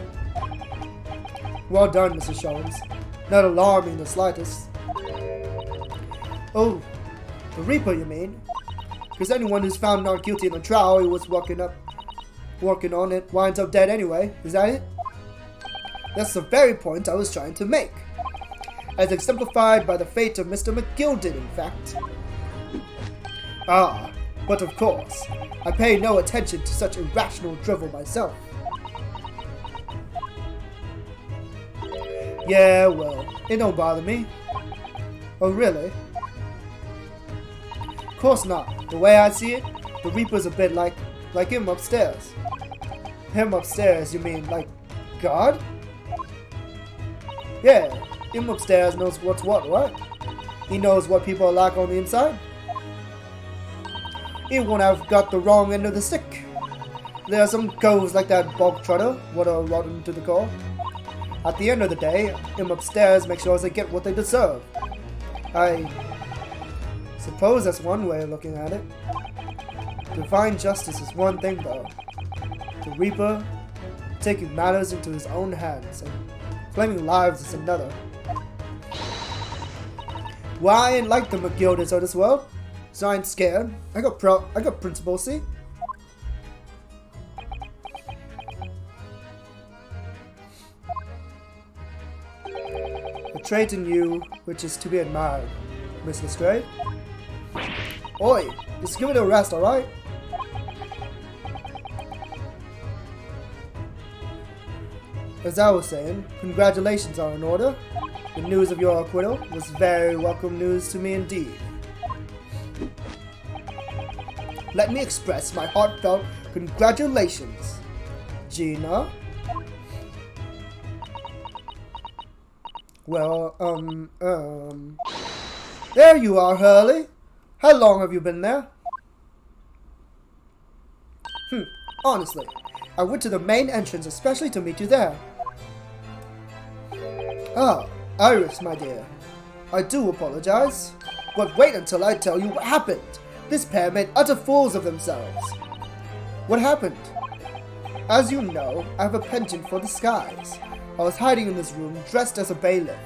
Well done, Mrs. Sholmes. Not alarming in the slightest. Oh, the Reaper, you mean? Because anyone who's found not guilty in a trial he was working on it winds up dead anyway. Is that it? That's the very point I was trying to make. As exemplified by the fate of Mr. McGilded, in fact. Ah, but of course, I pay no attention to such irrational drivel myself. Yeah, well, it don't bother me. Oh, really? Of course not. The way I see it, the Reaper's a bit like him upstairs. Him upstairs, you mean like God? Yeah, him upstairs knows what's what, right? He knows what people are like on the inside. He won't have got the wrong end of the stick. There are some coves like that bog trotter, what are rotten to the core. At the end of the day, him upstairs make sure they get what they deserve. I suppose that's one way of looking at it. Divine justice is one thing though. The Reaper taking matters into his own hands and claiming lives is another. Why I ain't like the McGilders of this world? So I ain't scared. I got principles, see? A trait in you which is to be admired, Miss Lestrade. Oi, just give it a rest, alright? As I was saying, congratulations are in order. The news of your acquittal was very welcome news to me indeed. Let me express my heartfelt congratulations, Gina. Well, there you are, Hurley. How long have you been there? Honestly, I went to the main entrance especially to meet you there. Ah, Iris, my dear. I do apologize. But wait until I tell you what happened. This pair made utter fools of themselves. What happened? As you know, I have a penchant for disguise. I was hiding in this room dressed as a bailiff.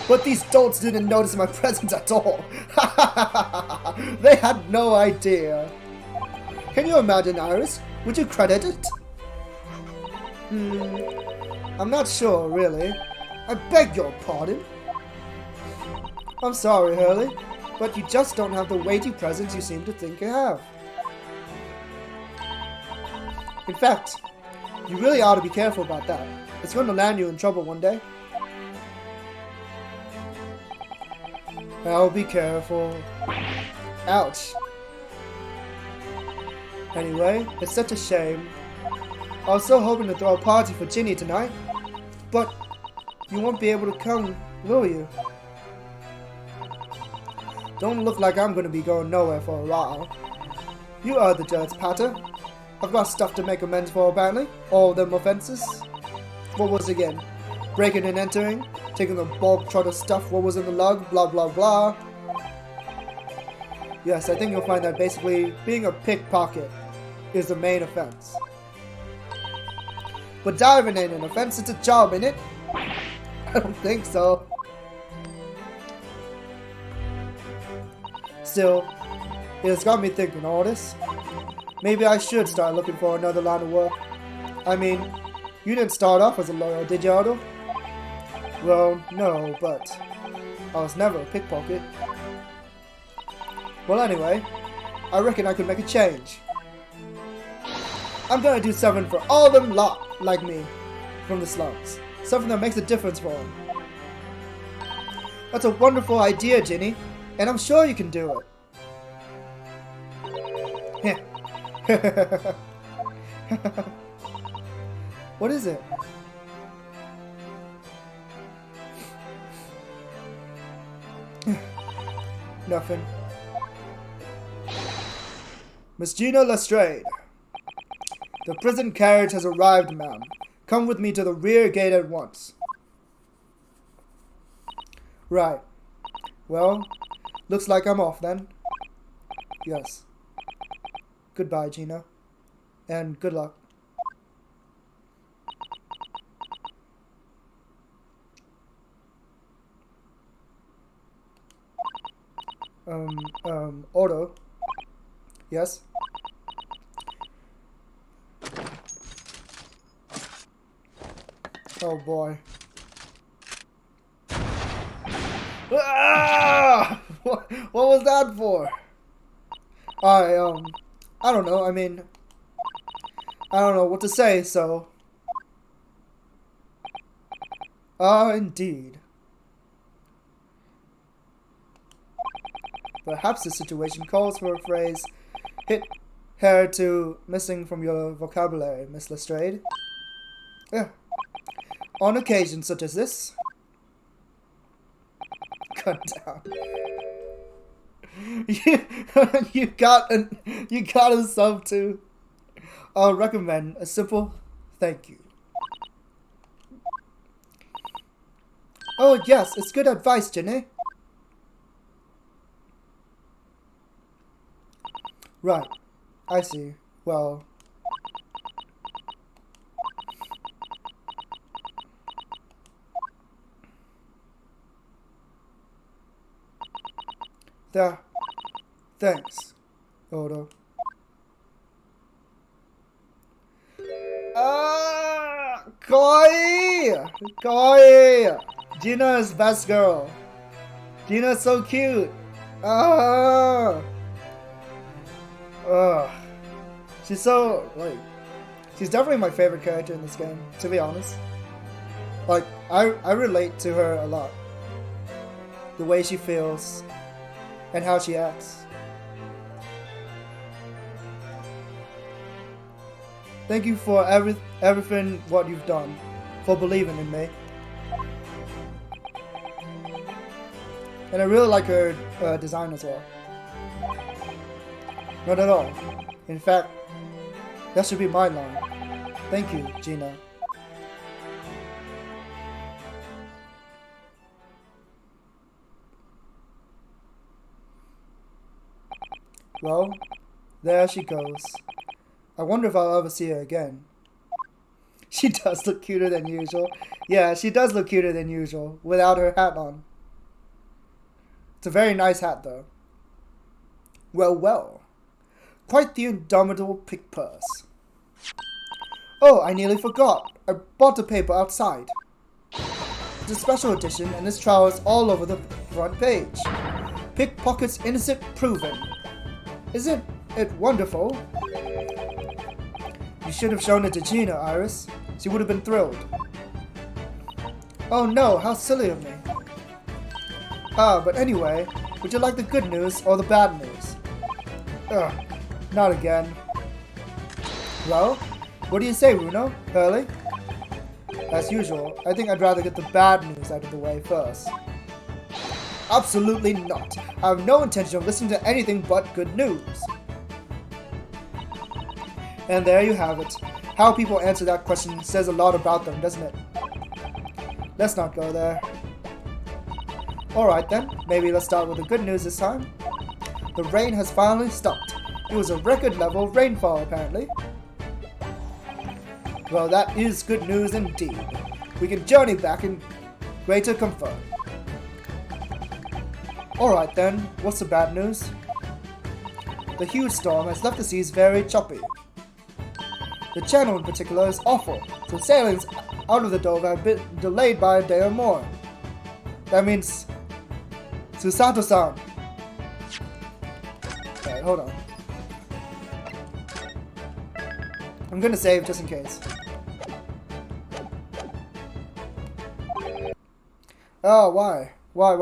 But these dolts didn't notice my presence at all. They had no idea. Can you imagine, Iris? Would you credit it? I'm not sure, really. I beg your pardon. I'm sorry, Hurley, but you just don't have the weighty presence you seem to think you have. In fact, you really ought to be careful about that. It's going to land you in trouble one day. I'll be careful. Ouch. Anyway, it's such a shame. I was so hoping to throw a party for Ginny tonight, but you won't be able to come, will you? Don't look like I'm gonna be going nowhere for a while. You are the judge, Pater. I've got stuff to make amends for, apparently. All them offenses. What was it again? Breaking and entering, taking the bulk trot of stuff, what was in the lug, blah blah blah. Yes, I think you'll find that basically being a pickpocket is the main offense. But diving ain't an offense, it's a job, ain't it? I don't think so. Still, it has got me thinking all this. Maybe I should start looking for another line of work. I mean, you didn't start off as a lawyer, did you, Otto? Well, no, but I was never a pickpocket. Well, anyway, I reckon I could make a change. I'm gonna do something for all them lot like me from the slums. Something that makes a difference for them. That's a wonderful idea, Ginny, and I'm sure you can do it. What is it? Nothing. Miss Gina Lestrade. The prison carriage has arrived, ma'am. Come with me to the rear gate at once. Right. Well, looks like I'm off then. Yes. Goodbye, Gina. And good luck. Otto. Yes? Oh boy. Ah! What was that for? I don't know. I mean, I don't know what to say, so. Indeed. Perhaps the situation calls for a phrase, hit hair to missing from your vocabulary, Miss Lestrade. Yeah. On occasions such as this. Cut down. You got a sub too. I'll recommend a simple thank you. Oh yes, it's good advice, Jenny. Right, I see. Well, thanks, Odo. Koi! Gina's best girl. Gina's so cute. She's so, like, she's definitely my favorite character in this game, to be honest. Like, I relate to her a lot. The way she feels and how she acts. Thank you for everything what you've done, for believing in me. And I really like her design as well. Not at all. In fact, that should be my line. Thank you, Gina. Well, there she goes. I wonder if I'll ever see her again. She does look cuter than usual. Yeah, she does look cuter than usual, without her hat on. It's a very nice hat, though. Well, well. Quite the indomitable pick purse. Oh, I nearly forgot. I bought the paper outside. It's a special edition, and this trial is all over the front page. Pickpockets innocent proven. Isn't it wonderful? You should have shown it to Gina, Iris. She would have been thrilled. Oh no, how silly of me. But anyway, would you like the good news or the bad news? Ugh, not again. Well, what do you say, Runo? Hurley? As usual, I think I'd rather get the bad news out of the way first. Absolutely not. I have no intention of listening to anything but good news. And there you have it. How people answer that question says a lot about them, doesn't it? Let's not go there. Alright then, maybe let's start with the good news this time. The rain has finally stopped. It was a record level rainfall, apparently. Well, that is good news indeed. We can journey back in greater comfort. Alright then, what's the bad news? The huge storm has left the seas very choppy. The channel in particular is awful, so sailings out of the Dover have been delayed by a day or more. That means Susato-san. Alright, hold on. I'm gonna save just in case. Oh, why? Why?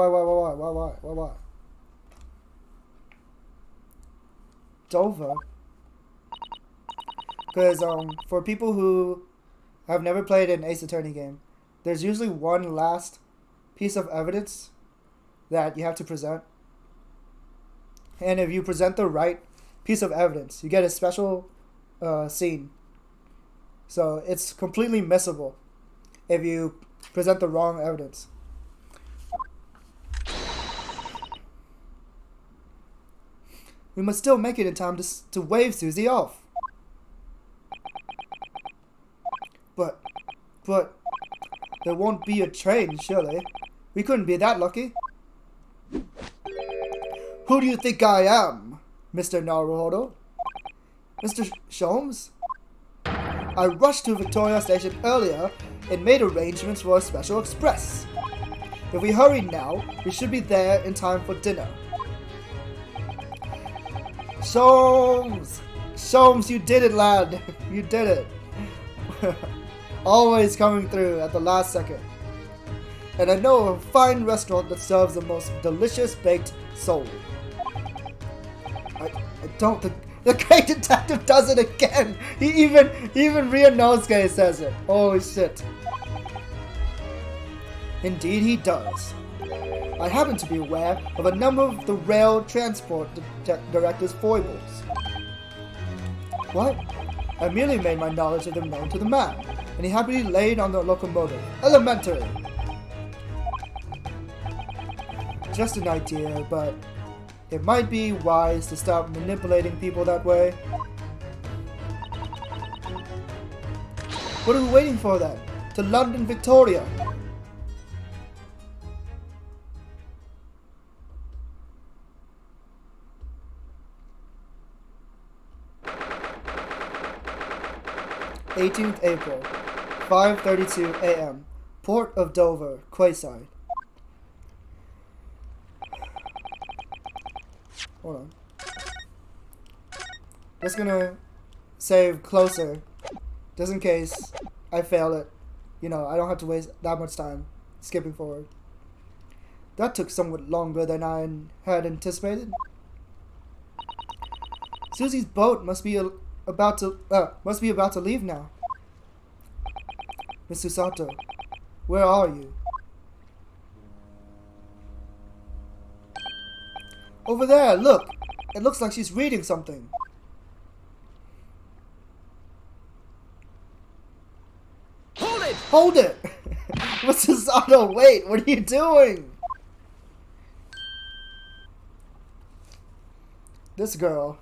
Dover? Because, for people who have never played an Ace Attorney game, there's usually one last piece of evidence that you have to present. And if you present the right piece of evidence, you get a special scene. So it's completely missable if you present the wrong evidence. We must still make it in time to wave Susie off. But there won't be a train, surely. We couldn't be that lucky. Who do you think I am, Mr. Naruhodo? Mr. Sholmes? I rushed to Victoria Station earlier and made arrangements for a special express. If we hurry now, we should be there in time for dinner. Sholmes! Sholmes, you did it, lad! You did it! Always coming through at the last second. And I know of a fine restaurant that serves the most delicious baked sole. I don't... The great detective does it again! Even Ryunosuke says it. Holy shit. Indeed he does. I happen to be aware of a number of the rail transport director's foibles. What? I merely made my knowledge of them known to the man, and he happily laid on the locomotive. Elementary! Just an idea, but it might be wise to stop manipulating people that way. What are we waiting for then? To London, Victoria! '18th April, 5:32 a.m. Port of Dover, Quayside. Hold on. Just gonna save closer, just in case I fail it. You know, I don't have to waste that much time skipping forward. That took somewhat longer than I had anticipated. Susie's boat must be about to leave now. Miss Susato, where are you? Over there, look! It looks like she's reading something. Hold it! Hold it! Miss Susato, wait! What are you doing? This girl.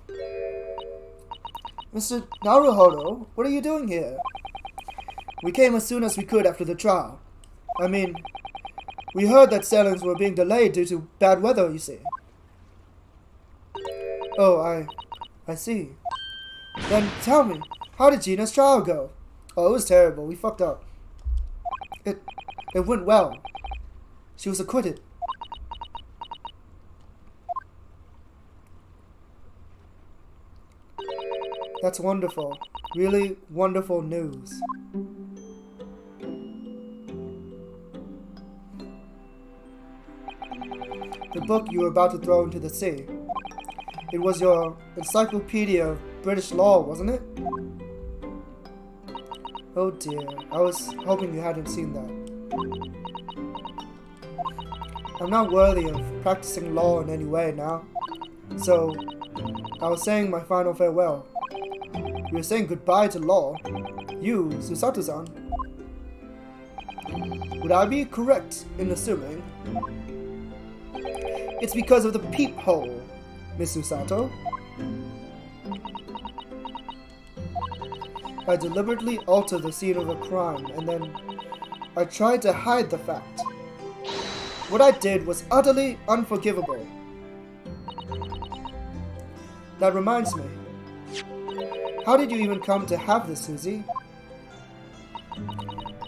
Mr. Naruhodo, what are you doing here? We came as soon as we could after the trial. I mean, we heard that sailings were being delayed due to bad weather, you see. Oh, I see. Then tell me, how did Gina's trial go? Oh, it was terrible. We fucked up. It went well. She was acquitted. That's wonderful. Really wonderful news. The book you were about to throw into the sea. It was your encyclopedia of British law, wasn't it? Oh dear, I was hoping you hadn't seen that. I'm not worthy of practicing law in any way now. So, I was saying my final farewell. You were saying goodbye to law. You, Susato-san. Would I be correct in assuming? It's because of the peephole, Miss Susato. I deliberately altered the scene of a crime, and then I tried to hide the fact. What I did was utterly unforgivable. That reminds me. How did you even come to have this, Susie?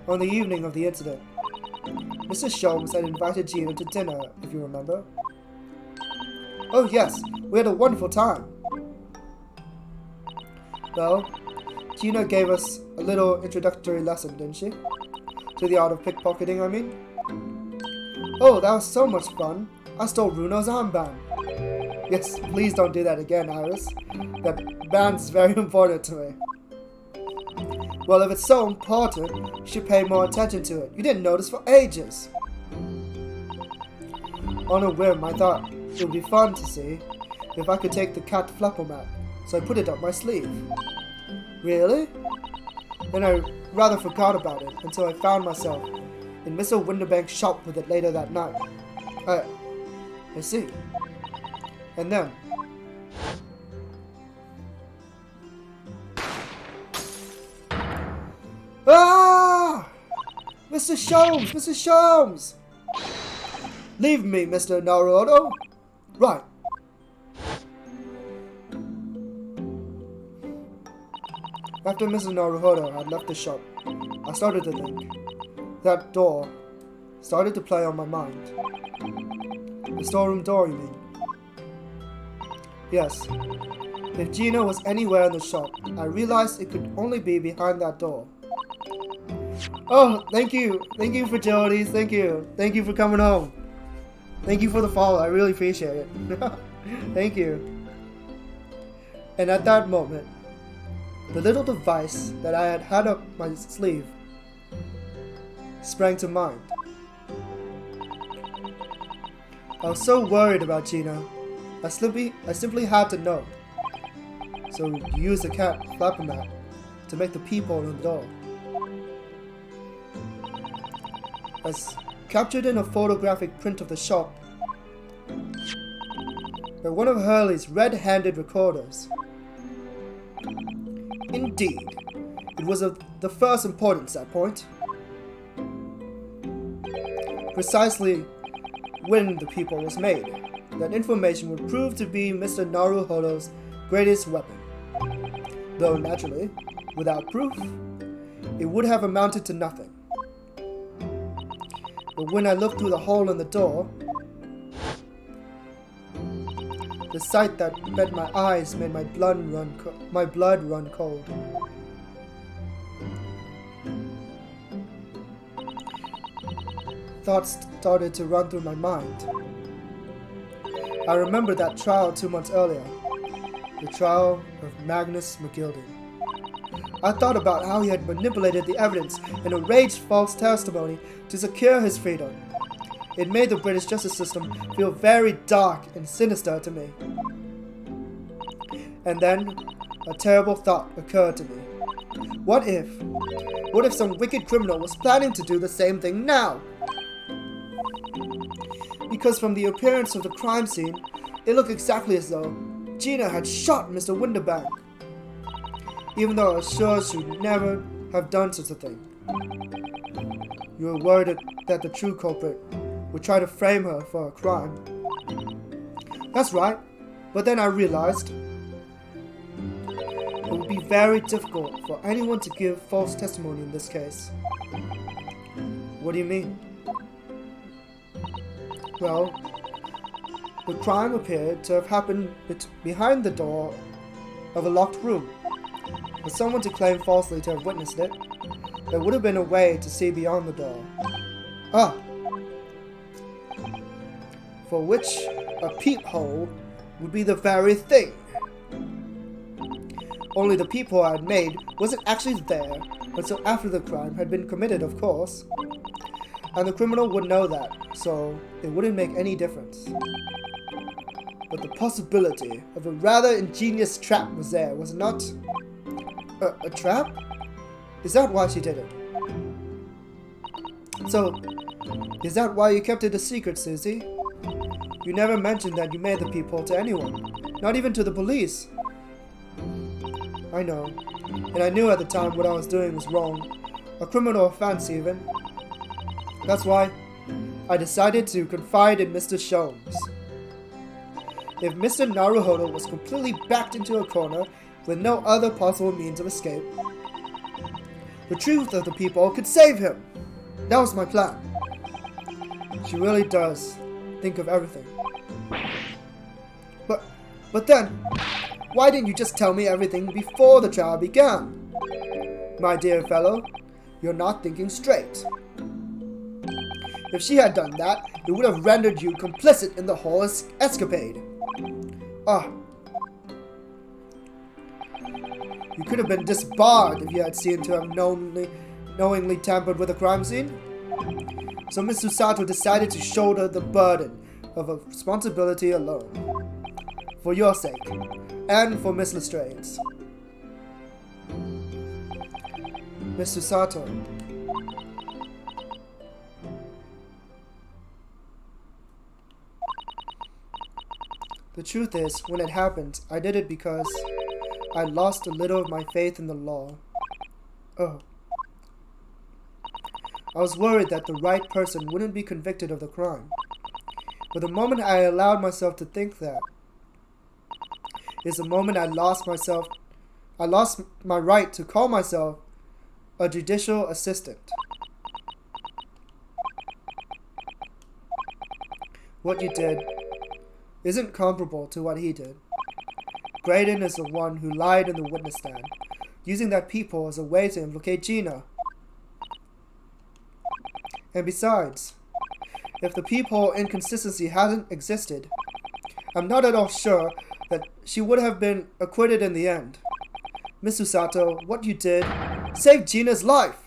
On the evening of the incident, Mrs. Sholmes had invited Gina to dinner, if you remember. Oh yes, we had a wonderful time. Well, Gina gave us a little introductory lesson, didn't she? To the art of pickpocketing, I mean. Oh, that was so much fun. I stole Runo's armband. Yes, please don't do that again, Iris. That band's very important to me. Well, if it's so important, you should pay more attention to it. You didn't notice for ages. On a whim, I thought it would be fun to see if I could take the cat flapper-mat, so I put it up my sleeve. Really? Then I rather forgot about it until I found myself in Mr. Winterbank's shop with it later that night. I see. And then... Ah! Mr. Sholmes! Mr. Sholmes! Leave me, Mr. Naruhodo. Right. After Mrs. Naruhodo had left the shop, I started to think. That door started to play on my mind. The storeroom door, you mean? Yes. If Gina was anywhere in the shop, I realized it could only be behind that door. Oh, thank you. Thank you for Jodies. Thank you. Thank you for coming home. Thank you for the follow. I really appreciate it. Thank you. And at that moment, the little device that I had had up my sleeve sprang to mind. I was so worried about Gina. I simply had to know. So you used the cat flapper mat to make the peephole in the door. As captured in a photographic print of the shop by one of Hurley's red-handed recorders. Indeed, it was of the first importance at that point. Precisely when the peephole was made, that information would prove to be Mr. Naruhodo's greatest weapon. Though naturally, without proof, it would have amounted to nothing. But when I looked through the hole in the door, the sight that met my eyes made my blood run cold. Thoughts started to run through my mind. I remembered that trial 2 months earlier, the trial of Magnus McGilden. I thought about how he had manipulated the evidence and arranged false testimony to secure his freedom. It made the British justice system feel very dark and sinister to me. And then, a terrible thought occurred to me. What if some wicked criminal was planning to do the same thing now? Because from the appearance of the crime scene, it looked exactly as though Gina had shot Mr. Winterbank, even though I was sure she would never have done such a thing. You were worried that the true culprit would try to frame her for a crime. That's right, but then I realized it would be very difficult for anyone to give false testimony in this case. What do you mean? Well, the crime appeared to have happened behind the door of a locked room. For someone to claim falsely to have witnessed it, there would have been a way to see beyond the door. Ah! For which a peephole would be the very thing. Only the peephole I had made wasn't actually there until after the crime had been committed, of course. And the criminal would know that, so it wouldn't make any difference. But the possibility of a rather ingenious trap was there, was it not? A trap? Is that why she did it? So, is that why you kept it a secret, Susie? You never mentioned that you made the peephole to anyone, not even to the police. I know, and I knew at the time what I was doing was wrong, a criminal offense even. That's why I decided to confide in Mr. Sholmes. If Mr. Naruhodo was completely backed into a corner with no other possible means of escape, the truth of the people could save him. That was my plan. She really does think of everything. But then, why didn't you just tell me everything before the trial began? My dear fellow, you're not thinking straight. If she had done that, it would have rendered you complicit in the whole escapade. Ah. You could have been disbarred if you had seemed to have knowingly tampered with a crime scene. So Miss Susato decided to shoulder the burden of a responsibility alone. For your sake, and for Miss Lestrade's. Miss Susato. The truth is, when it happened, I did it because I lost a little of my faith in the law. Oh. I was worried that the right person wouldn't be convicted of the crime. But the moment I allowed myself to think that is the moment I lost my right to call myself a judicial assistant. What you did isn't comparable to what he did. Graydon is the one who lied in the witness stand, using that peephole as a way to implicate Gina. And besides, if the peephole inconsistency hadn't existed, I'm not at all sure that she would have been acquitted in the end. Miss Susato, what you did saved Gina's life!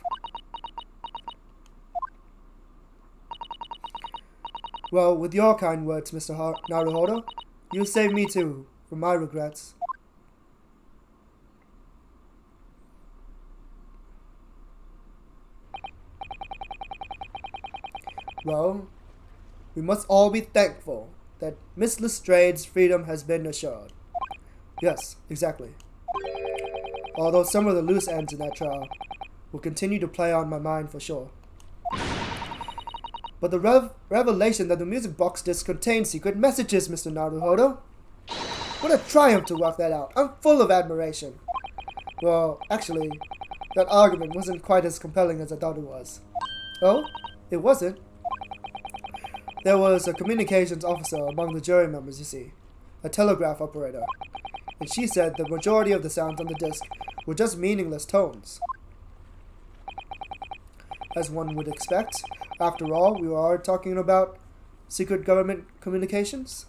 Well, with your kind words, Mr. Naruhodo, you saved me too, from my regrets. Well, we must all be thankful that Miss Lestrade's freedom has been assured. Yes, exactly. Although some of the loose ends in that trial will continue to play on my mind for sure. But the revelation that the music box disc contains secret messages, Mr. Naruhodo. What a triumph to work that out. I'm full of admiration. Well, actually, that argument wasn't quite as compelling as I thought it was. Oh? It wasn't? There was a communications officer among the jury members, you see. A telegraph operator. And she said the majority of the sounds on the disc were just meaningless tones. As one would expect. After all, we are talking about secret government communications.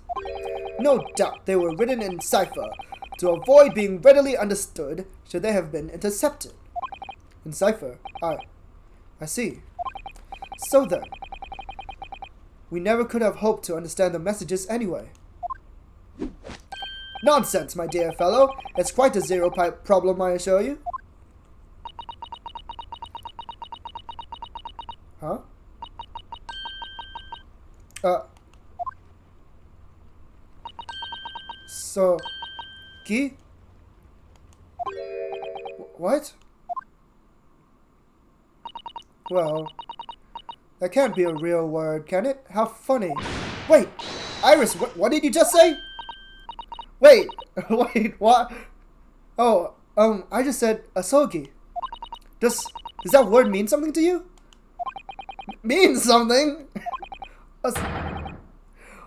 No doubt they were written in cipher to avoid being readily understood should they have been intercepted. In cipher? I see. So then, we never could have hoped to understand the messages anyway. Nonsense, my dear fellow. It's quite a zero-pipe problem, I assure you. Huh? Gi? What? Well, that can't be a real word, can it? How funny. Wait, Iris, what did you just say? Wait, wait, what? Oh, I just said asogi. Does that word mean something to you? Means something?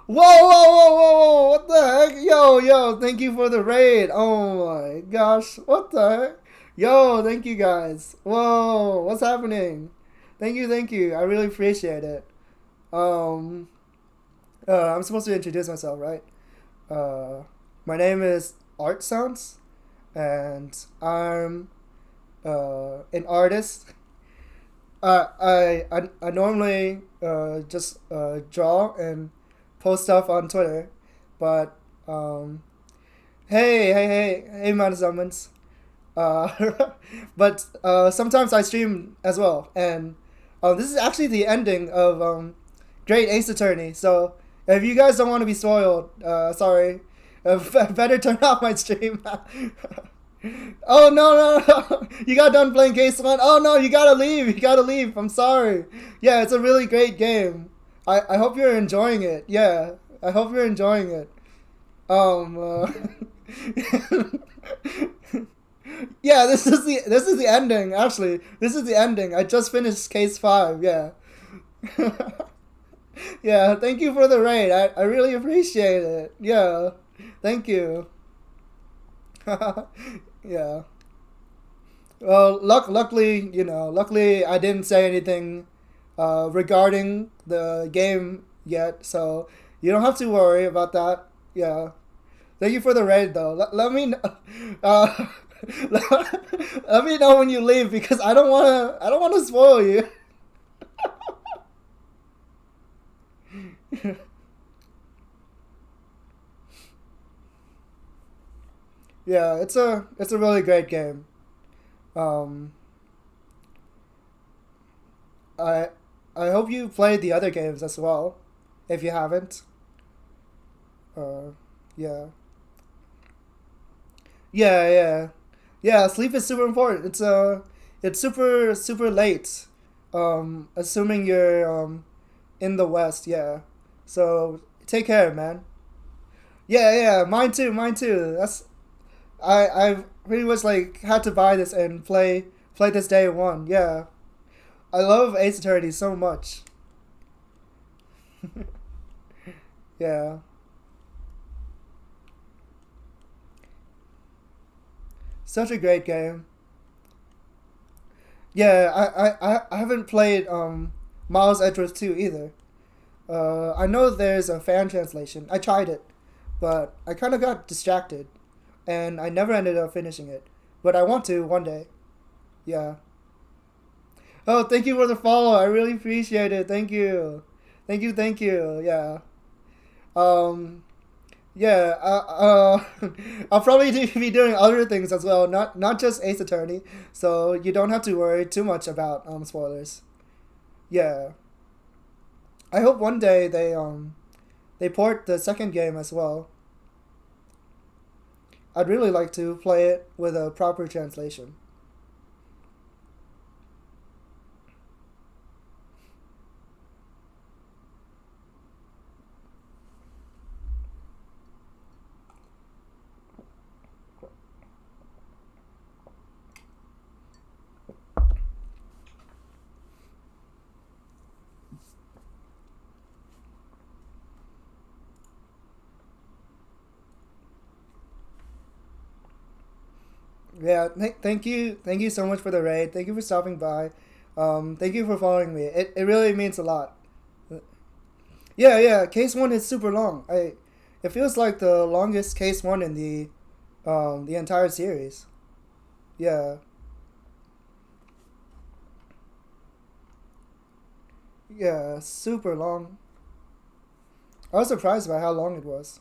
Whoa, what the heck? Yo, thank you for the raid. Oh my gosh, what the heck? Yo, thank you guys. Whoa, what's happening? Thank you. I really appreciate it. I'm supposed to introduce myself, right? My name is Art Sounds, and I'm an artist. I normally just draw and post stuff on Twitter, but hey, Mount Summons. But sometimes I stream as well, and this is actually the ending of Great Ace Attorney. So if you guys don't want to be spoiled, sorry, better turn off my stream. Oh no! You got done playing Case 1. Oh no, you gotta leave. I'm sorry. Yeah, it's a really great game. I hope you're enjoying it. Yeah, I hope you're enjoying it. Yeah, this is the ending. Actually, this is the ending. I just finished Case 5. Yeah. Yeah. Thank you for the raid. I really appreciate it. Yeah. Thank you. Yeah. Well, luckily I didn't say anything regarding the game yet, so you don't have to worry about that. Yeah. Thank you for the raid, though. Let me let me know when you leave, because I don't wanna spoil you. Yeah, it's a really great game. I hope you played the other games as well, if you haven't. Yeah. Yeah, sleep is super important. It's super late. Assuming you're in the West, yeah. So take care, man. Yeah, mine too. I've pretty much like had to buy this and play this day one. Yeah. I love Ace Attorney so much. Yeah. Such a great game. Yeah, I haven't played Miles Edgeworth 2 either. I know there's a fan translation. I tried it, but I kind of got distracted, and I never ended up finishing it. But I want to one day. Yeah. Oh, thank you for the follow. I really appreciate it. Thank you. Yeah. Yeah. I'll probably be doing other things as well, not just Ace Attorney. So you don't have to worry too much about spoilers. Yeah. I hope one day they port the second game as well. I'd really like to play it with a proper translation. Yeah, thank you so much for the raid. Thank you for stopping by. Thank you for following me. It really means a lot. Yeah. Case 1 is super long. It feels like the longest Case 1 in the entire series. Yeah. Yeah, super long. I was surprised by how long it was.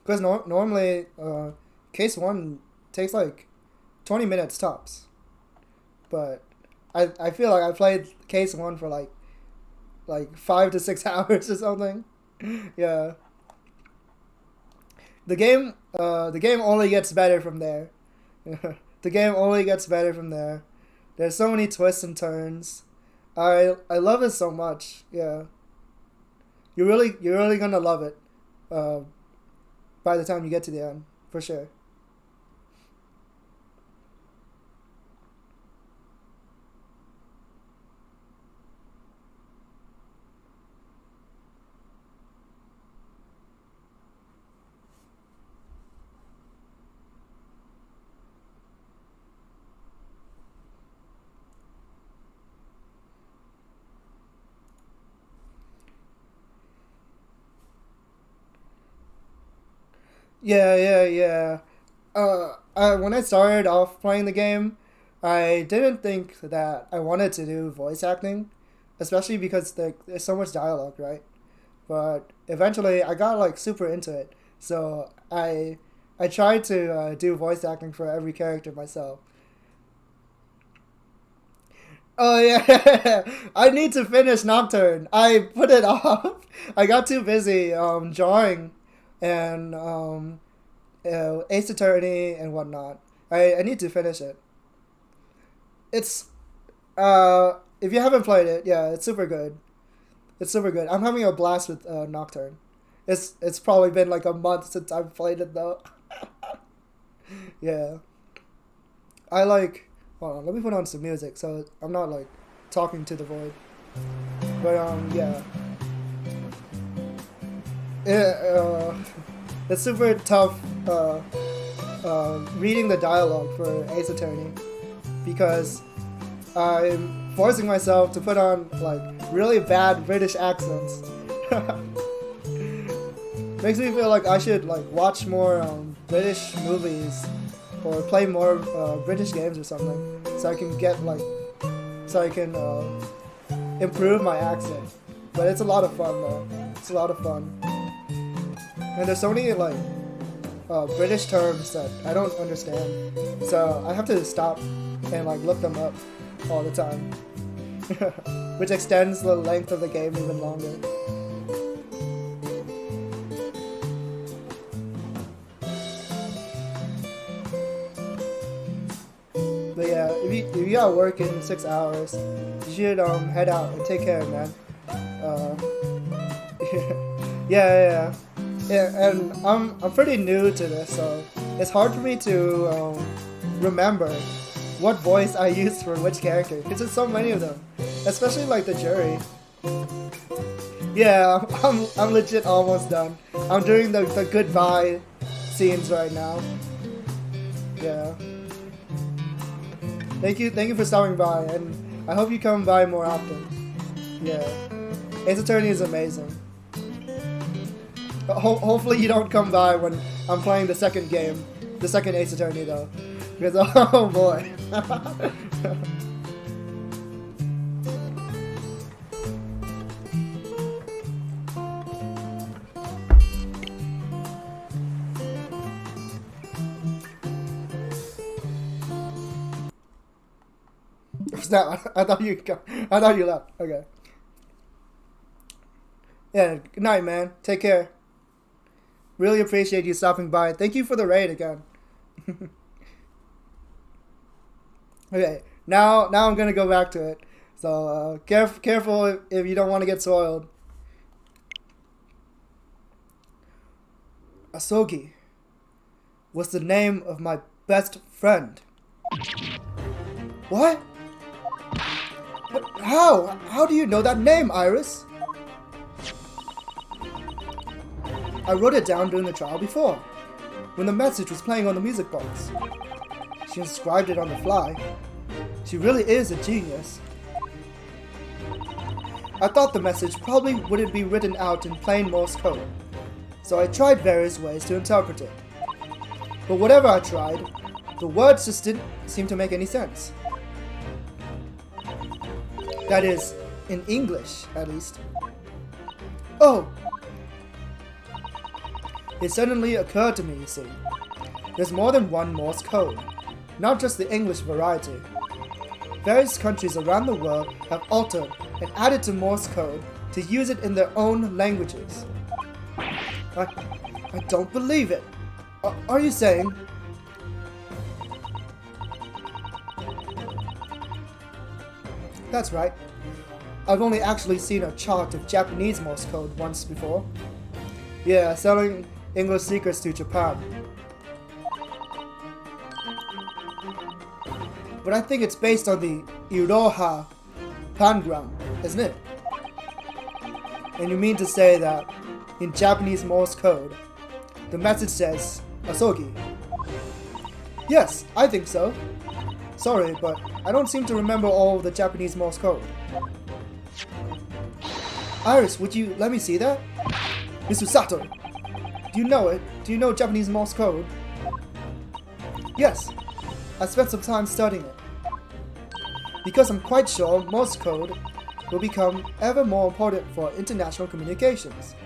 Because normally, Case 1 takes like 20 minutes tops. But I feel like I played Case 1 for like 5 to 6 hours or something. Yeah. The game only gets better from there. The game only gets better from there. There's so many twists and turns. I love it so much. Yeah. You're really gonna love it. By the time you get to the end, for sure. Yeah. When I started off playing the game, I didn't think that I wanted to do voice acting, especially because there's so much dialogue, right? But eventually, I got like super into it, so I tried to do voice acting for every character myself. Oh yeah, I need to finish Nocturne. I put it off. I got too busy drawing and Ace Attorney and whatnot. I need to finish it. It's if you haven't played it, yeah, it's super good. It's super good. I'm having a blast with Nocturne. It's probably been like a month since I've played it though. Yeah. I like. Hold on, let me put on some music so I'm not like talking to the void. But yeah. It's super tough reading the dialogue for Ace Attorney because I'm forcing myself to put on like really bad British accents. Makes me feel like I should like watch more British movies or play more British games or something so I can get like improve my accent. But it's a lot of fun though. It's a lot of fun. And there's so many like British terms that I don't understand, so I have to stop and like look them up all the time, which extends the length of the game even longer. But yeah, if you got work in 6 hours, you should head out and take care, man. Yeah. Yeah, and I'm pretty new to this, so it's hard for me to remember what voice I use for which character, because there's so many of them, especially like the jury. Yeah, I'm legit almost done. I'm doing the goodbye scenes right now. Yeah. Thank you for stopping by, and I hope you come by more often. Yeah, Ace Attorney is amazing. Hopefully you don't come by when I'm playing the second game, the second Ace Attorney though, because oh boy. Snap! I thought you left. Okay. Yeah. Good night, man. Take care. Really appreciate you stopping by. Thank you for the raid again. Okay, now I'm gonna go back to it. So careful if you don't want to get soiled. Asogi was the name of my best friend. What? But how? How do you know that name, Iris? I wrote it down during the trial before, when the message was playing on the music box. She inscribed it on the fly. She really is a genius. I thought the message probably wouldn't be written out in plain Morse code, so I tried various ways to interpret it. But whatever I tried, the words just didn't seem to make any sense. That is, in English, at least. Oh! It suddenly occurred to me, you see. There's more than one Morse code, not just the English variety. Various countries around the world have altered and added to Morse code to use it in their own languages. I don't believe it. Are you saying... That's right. I've only actually seen a chart of Japanese Morse code once before. Yeah, selling English secrets to Japan. But I think it's based on the Iroha pangram, isn't it? And you mean to say that in Japanese Morse code, the message says Asogi? Yes, I think so. Sorry, but I don't seem to remember all of the Japanese Morse code. Iris, would you let me see that? Mr. Sato, do you know it? Do you know Japanese Morse code? Yes, I spent some time studying it. Because I'm quite sure Morse code will become ever more important for international communications.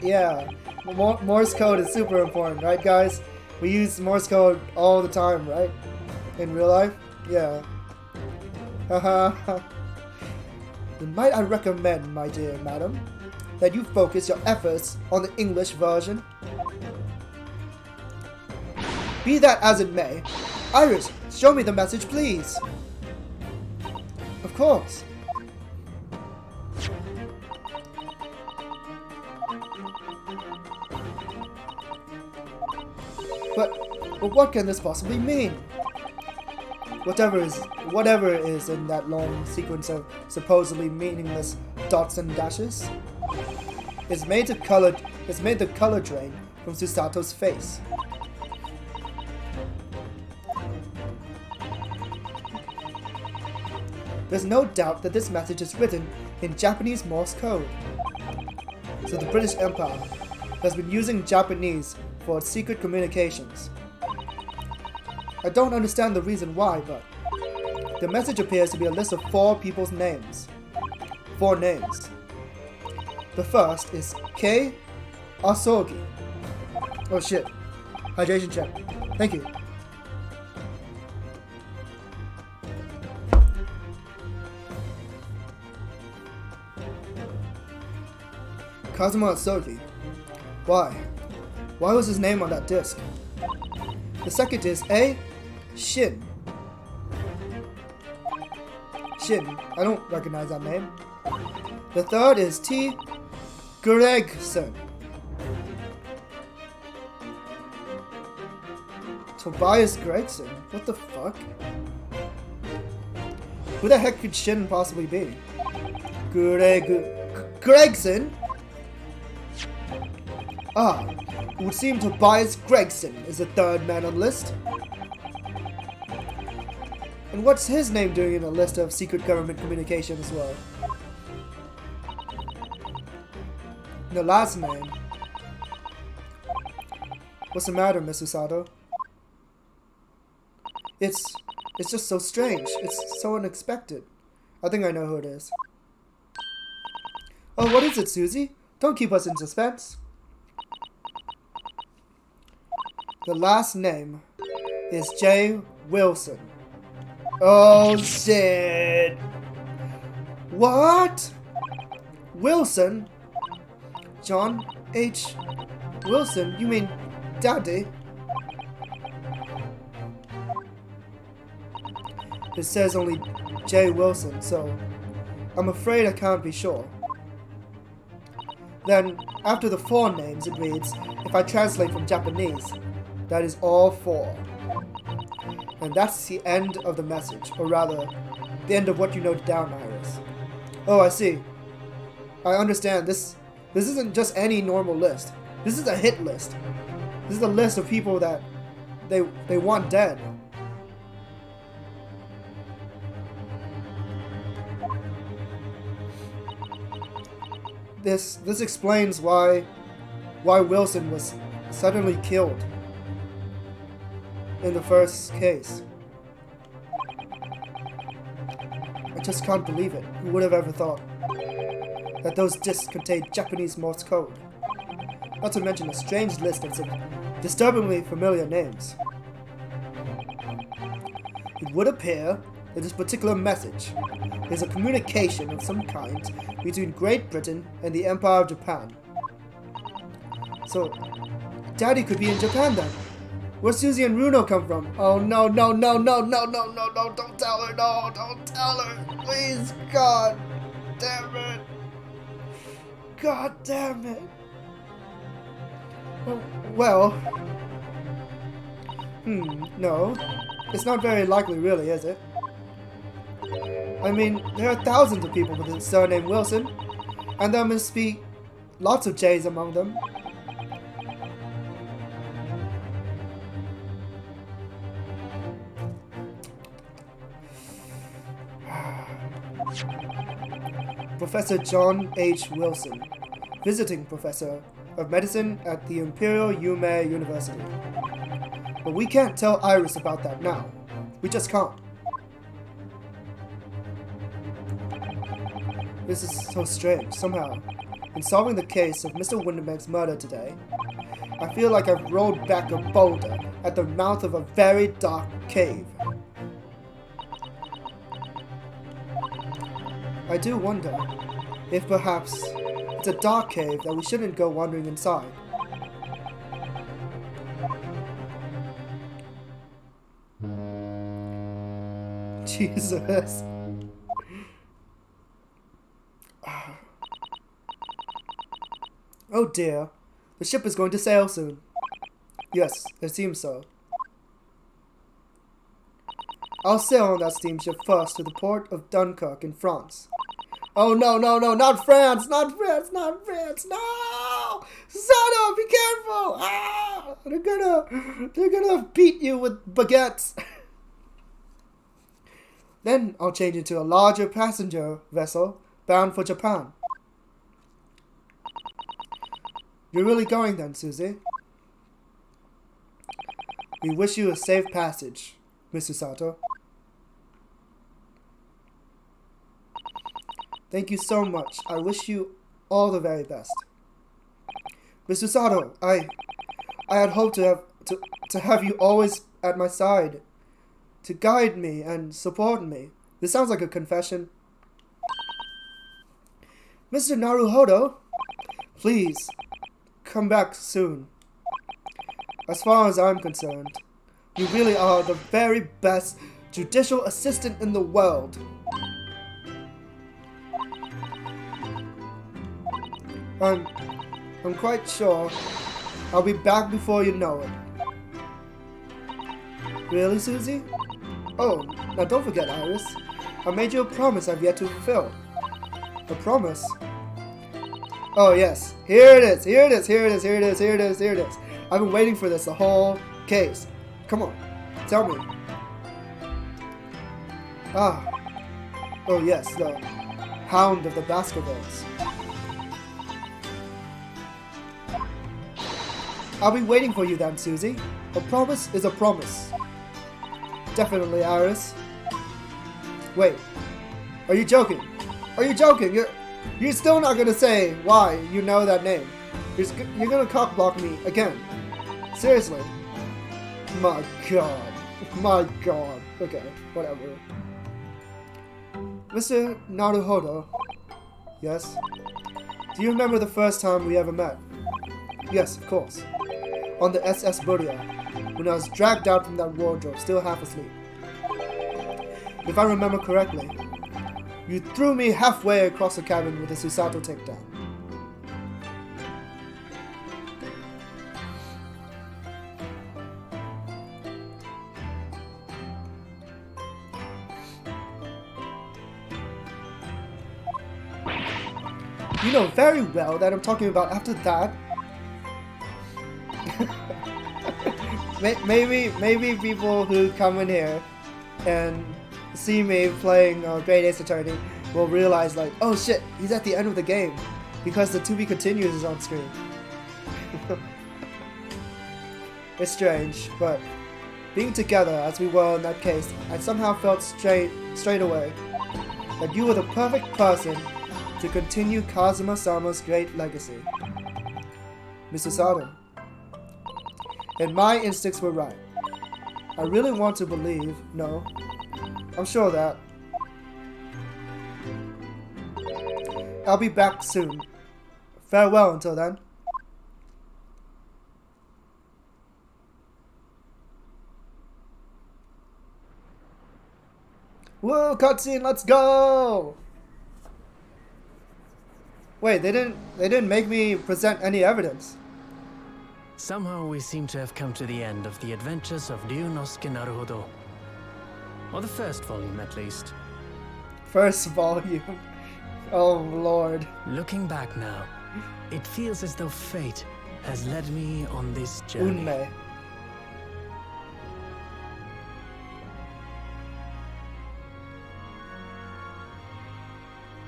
Yeah, Morse code is super important, right guys? We use Morse code all the time, right? In real life? Yeah. Haha. Then might I recommend, my dear madam, that you focus your efforts on the English version? Be that as it may, Iris, show me the message, please. Of course. But what can this possibly mean? Whatever it is in that long sequence of supposedly meaningless dots and dashes, it's made the color drain from Susato's face. There's no doubt that this message is written in Japanese Morse code. So the British Empire has been using Japanese for its secret communications. I don't understand the reason why, but the message appears to be a list of 4 people's names. 4 names. The first is Kei Asogi. Oh shit. Hydration check. Thank you. Kazuma Asogi. Why? Why was his name on that disc? The second is A. Shin. Shin. I don't recognize that name. The third is T. Gregson. Tobias Gregson? What the fuck? Who the heck could Shin possibly be? Gregson? Ah, it would seem Tobias Gregson is the third man on the list. And what's his name doing in a list of secret government communication as well? And the last name. What's the matter, Miss Usato? It's just so strange. It's so unexpected. I think I know who it is. Oh, what is it, Susie? Don't keep us in suspense. The last name is J. Wilson. Oh shit! What? Wilson? John H. Wilson? You mean Daddy? It says only J. Wilson, so I'm afraid I can't be sure. Then, after the 4 names, it reads, if I translate from Japanese, that is all 4. And that's the end of the message, or rather, the end of what you noted down, Iris. Oh, I see. I understand. This isn't just any normal list. This is a hit list. This is a list of people that they want dead. This explains why Wilson was suddenly killed in the first case. I just can't believe it. Who would have ever thought that those discs contained Japanese Morse code? Not to mention a strange list of some disturbingly familiar names. It would appear that this particular message is a communication of some kind between Great Britain and the Empire of Japan. So, Daddy could be in Japan then. Where's Susie and Runo come from? Oh no, no, no, no, no, no, no, no, don't tell her, no, don't tell her. Please, God damn it. God damn it. Well, no. It's not very likely, really, is it? I mean, there are thousands of people with the surname Wilson, and there must be lots of J's among them. Professor John H. Wilson, visiting professor of medicine at the Imperial Yume University. But we can't tell Iris about that now. We just can't. This is so strange. Somehow, in solving the case of Mr. Windermeg's murder today, I feel like I've rolled back a boulder at the mouth of a very dark cave. I do wonder if perhaps it's a dark cave that we shouldn't go wandering inside. Jesus. Oh dear. The ship is going to sail soon. Yes, it seems so. I'll sail on that steamship first to the port of Dunkirk in France. Oh no, no, no, not France, not France, not France, no! Susanna, be careful! Ah! They're gonna beat you with baguettes. Then I'll change into a larger passenger vessel bound for Japan. You're really going then, Susie? We wish you a safe passage, Mr. Sato. Thank you so much. I wish you all the very best. Mr. Sato, I had hoped to have you always at my side, to guide me and support me. This sounds like a confession. Mr. Naruhodo, please, come back soon. As far as I'm concerned, you really are the very best judicial assistant in the world. I'm quite sure I'll be back before you know it. Really, Susie? Oh, now don't forget, Iris. I made you a promise I've yet to fulfill. A promise? Oh yes, here it is, here it is, here it is, here it is, here it is, here it is. I've been waiting for this the whole case. Come on, tell me. Ah. Oh yes, the Hound of the Baskervilles. I'll be waiting for you then, Susie. A promise is a promise. Definitely, Iris. Wait, are you joking? Are you joking? You're still not gonna say why you know that name. You're gonna cockblock me again. Seriously. My god. My god. Okay, whatever. Mr. Naruhodo. Yes? Do you remember the first time we ever met? Yes, of course. On the SS Buria, when I was dragged out from that wardrobe, still half asleep. If I remember correctly, you threw me halfway across the cabin with a Susato takedown. You know very well that I'm talking about after that. Maybe people who come in here and see me playing Great Ace Attorney will realize like, oh shit, he's at the end of the game because the To Be Continues is on screen. It's strange, but being together as we were in that case, I somehow felt straight away that you were the perfect person to continue Kazuma-sama's great legacy. Mr. Sato. And my instincts were right. I really want to believe, no, I'm sure of that. I'll be back soon. Farewell until then. Whoa, cutscene, let's go! Wait, they didn't make me present any evidence. Somehow we seem to have come to the end of the adventures of Ryunosuke Naruhodo. Or the first volume, at least. First volume. Oh, Lord. Looking back now, it feels as though fate has led me on this journey. Unme.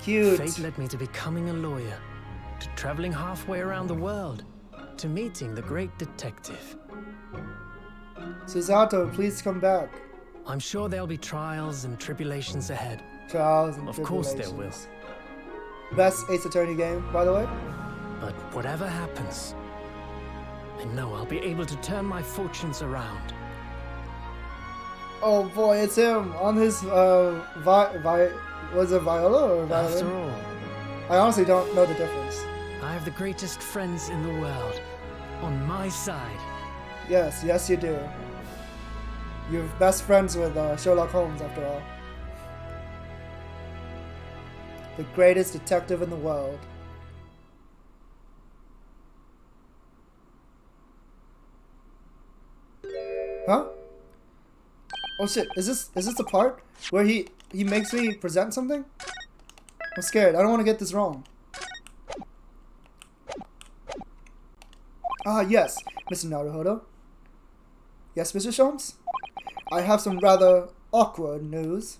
Cute. Fate led me to becoming a lawyer, to traveling halfway around the world, to meeting the great detective. Susato, please come back. I'm sure there'll be trials and tribulations ahead. Trials and Of course there will. tribulations. Best Ace Attorney game, by the way. But whatever happens, I know I'll be able to turn my fortunes around. Oh boy, it's him on his was it viola or violin? After all, I honestly don't know the difference. I have the greatest friends in the world on my side. Yes, yes you do. You're best friends with Sherlock Holmes after all. The greatest detective in the world. Huh? Oh shit, is this the part where he makes me present something? I'm scared, I don't want to get this wrong. Ah yes, Mr. Naruhodo. Yes, Mr. Sholmes? I have some rather awkward news.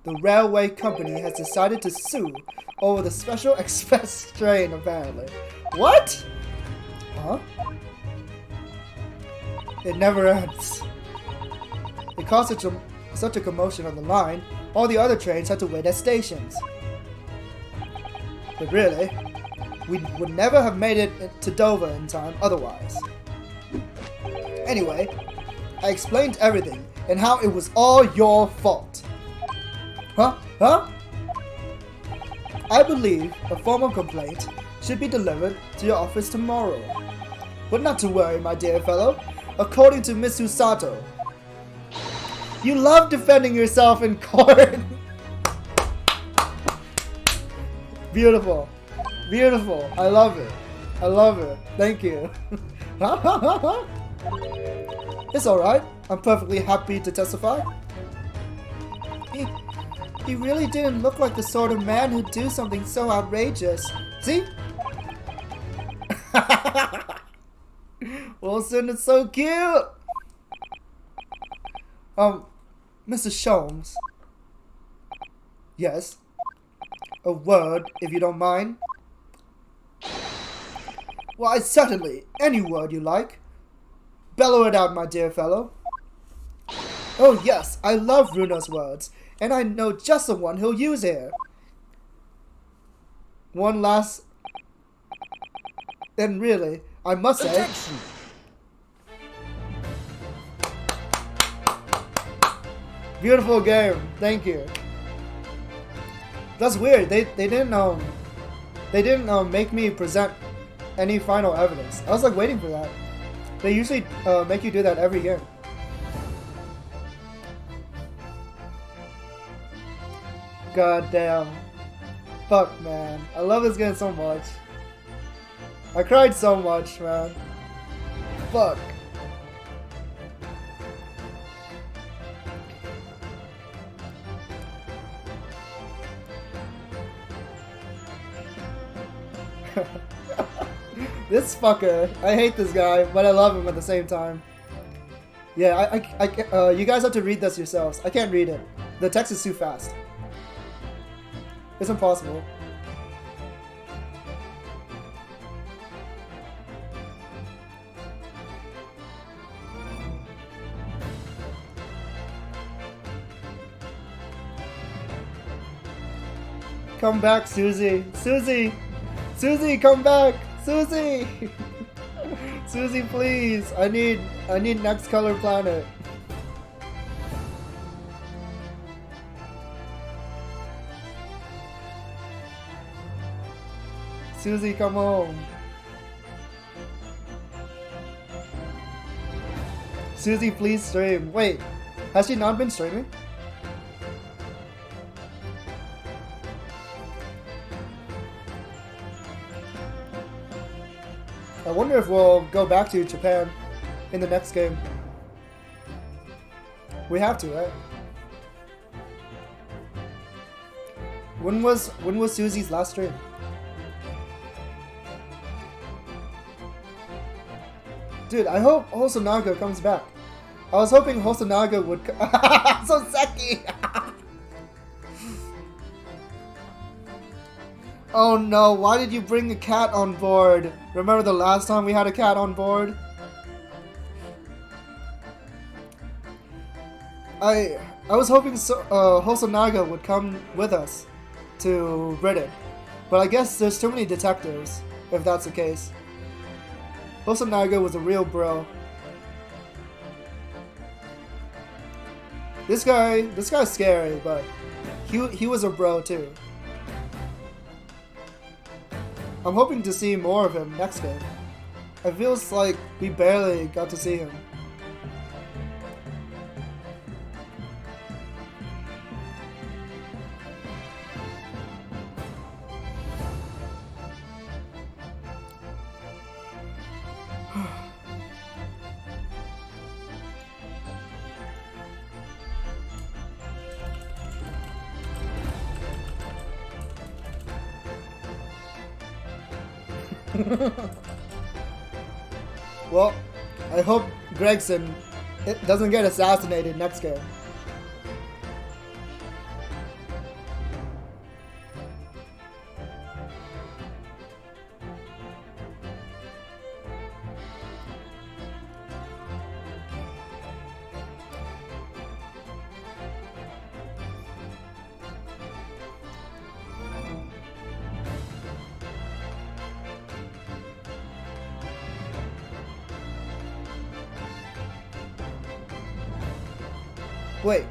The railway company has decided to sue over the special express train, apparently. What? Huh? It never ends. It caused such a commotion on the line, all the other trains had to wait at stations. But really, we would never have made it to Dover in time otherwise. Anyway, I explained everything and how it was all your fault. Huh? Huh? I believe a formal complaint should be delivered to your office tomorrow. But not to worry, my dear fellow. According to Miss Susato, you love defending yourself in court. Beautiful. Beautiful. I love it. I love it. Thank you. It's alright. I'm perfectly happy to testify. He really didn't look like the sort of man who'd do something so outrageous. See? Wilson is so cute! Mr. Sholmes. Yes? A word, if you don't mind. Why, certainly. Any word you like. Bellow it out, my dear fellow. Oh yes, I love Runo's words, and I know just the one he'll use here. One last... And really, I must say... Attention. Beautiful game, thank you. That's weird. They didn't make me present any final evidence. I was like waiting for that. They usually make you do that every game. God damn. Fuck, man. I love this game so much. I cried so much, man. Fuck. This fucker. I hate this guy, but I love him at the same time. Yeah, you guys have to read this yourselves. I can't read it. The text is too fast. It's impossible. Come back, Susie. Susie! Susie, come back! Susie! Susie, please! I need Next Color Planet. Susie, come home. Susie, please stream. Wait. Has she not been streaming? I wonder if we'll go back to Japan in the next game. We have to, right? When was Susie's last stream? Dude, I hope Hosonaga comes back. I was hoping Hosonaga would so Seki! Oh no, why did you bring a cat on board? Remember the last time we had a cat on board? I was hoping Hosonaga would come with us to Britain, but I guess there's too many detectives, if that's the case. Hosonaga was a real bro. This guy's scary, but he was a bro too. I'm hoping to see more of him next game. It feels like we barely got to see him. Well, I hope Gregson doesn't get assassinated next game. Wait.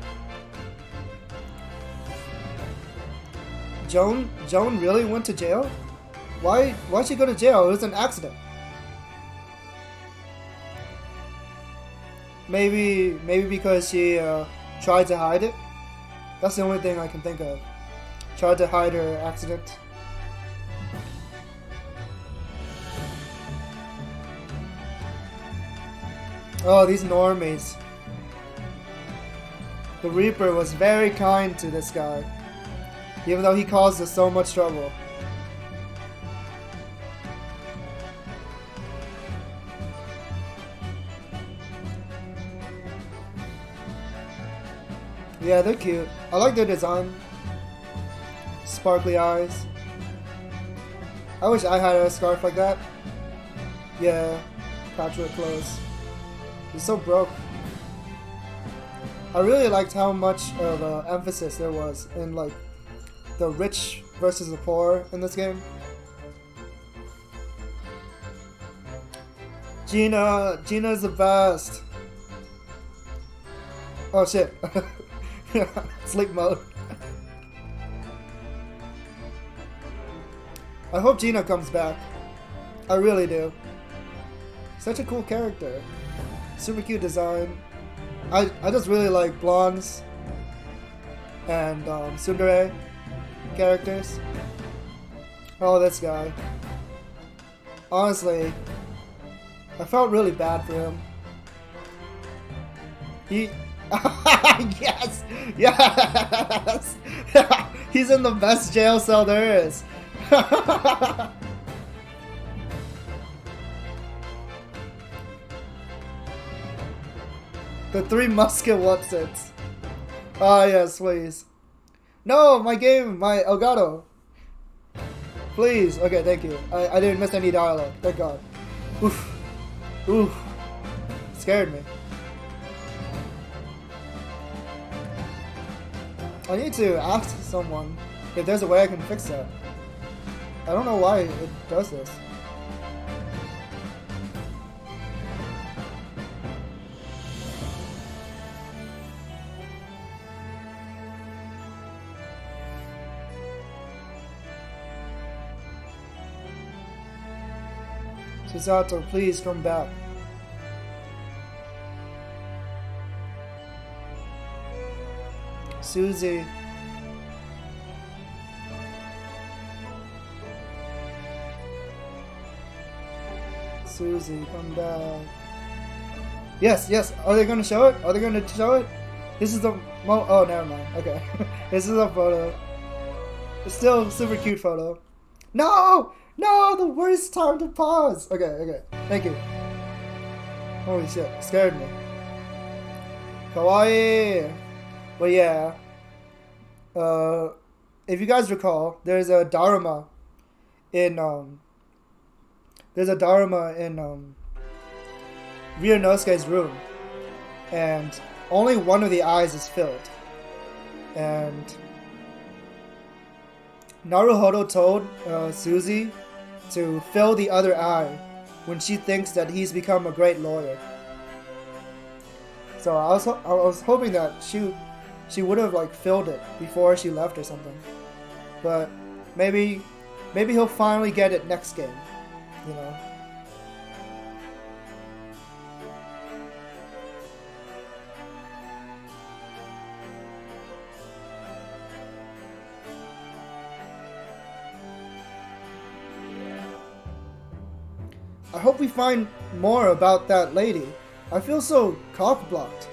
Joan really went to jail? Why'd she go to jail? It was an accident. Maybe because she tried to hide it? That's the only thing I can think of. Tried to hide her accident. Oh, these normies. The Reaper was very kind to this guy, even though he caused us so much trouble. Yeah, they're cute. I like their design. Sparkly eyes. I wish I had a scarf like that. Yeah, patchwork clothes. He's so broke. I really liked how much of emphasis there was in like the rich versus the poor in this game. Gina's the best. Oh shit. Sleep mode. I hope Gina comes back. I really do. Such a cool character. Super cute design. I just really like blondes and tsundere characters. Oh, this guy. Honestly, I felt really bad for him. He... yes! Yes! He's in the best jail cell there is. The Three Musket Watsits. Ah, yes, please. No, my game, my Elgato. Please. Okay, thank you. I didn't miss any dialogue. Thank God. Oof. Oof. Scared me. I need to ask someone if there's a way I can fix that. I don't know why it does this. Chisato, please come back. Susie. Susie, come back. Yes, yes. Are they gonna show it? Are they gonna show it? This is the oh, never mind. Okay. This is a photo. It's still a super cute photo. No! No! The worst time to pause! Okay, okay. Thank you. Holy shit. Scared me. Kawaii! But yeah. If you guys recall, there's a Dharma in Ryunosuke's room, and only one of the eyes is filled. And Naruhodo told Suzy to fill the other eye when she thinks that he's become a great lawyer. So I was hoping that she would have like filled it before she left or something. But maybe he'll finally get it next game, you know. I hope we find more about that lady. I feel so cock-blocked.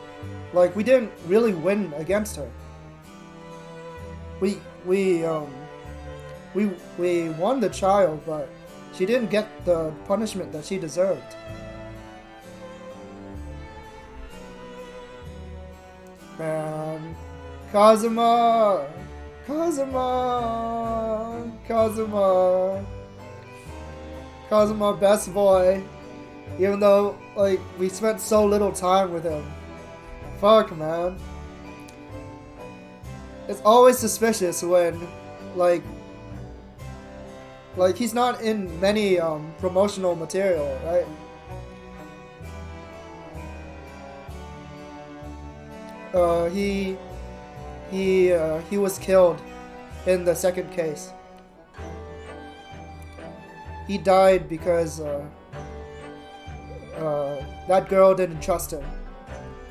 Like we didn't really win against her. We won the trial, but she didn't get the punishment that she deserved. Man, Kazuma, best boy. Even though, like, we spent so little time with him. Fuck, man. It's always suspicious when, like he's not in many promotional material, right? He was killed in the second case. He died because that girl didn't trust him.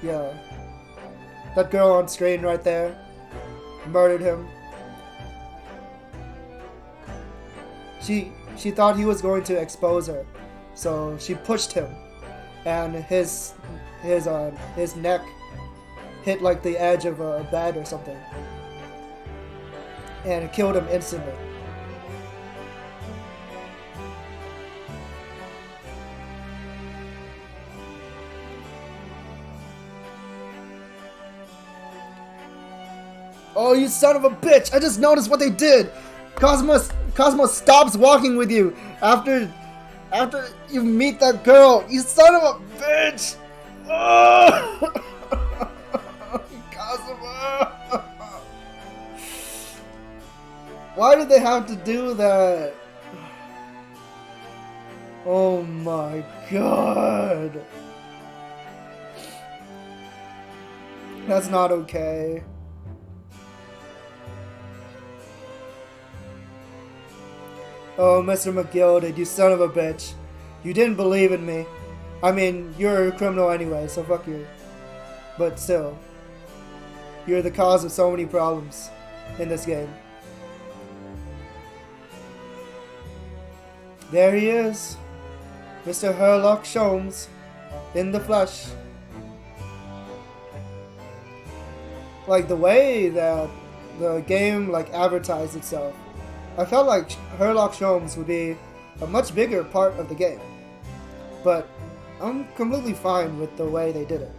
Yeah. That girl on screen right there murdered him. She thought he was going to expose her, so she pushed him, and his neck hit like the edge of a bed or something, and it killed him instantly. Oh, you son of a bitch! I just noticed what they did! Cosmos stops walking with you after you meet that girl! You son of a bitch! Oh! Cosmo! Why did they have to do that? Oh my god! That's not okay. Oh, Mr. McGilded, you son of a bitch. You didn't believe in me. I mean, you're a criminal anyway, so fuck you. But still, you're the cause of so many problems in this game. There he is. Mr. Herlock Sholmes, in the flesh. Like, the way that the game, like, advertised itself, I felt like Herlock Sholmes would be a much bigger part of the game, but I'm completely fine with the way they did it,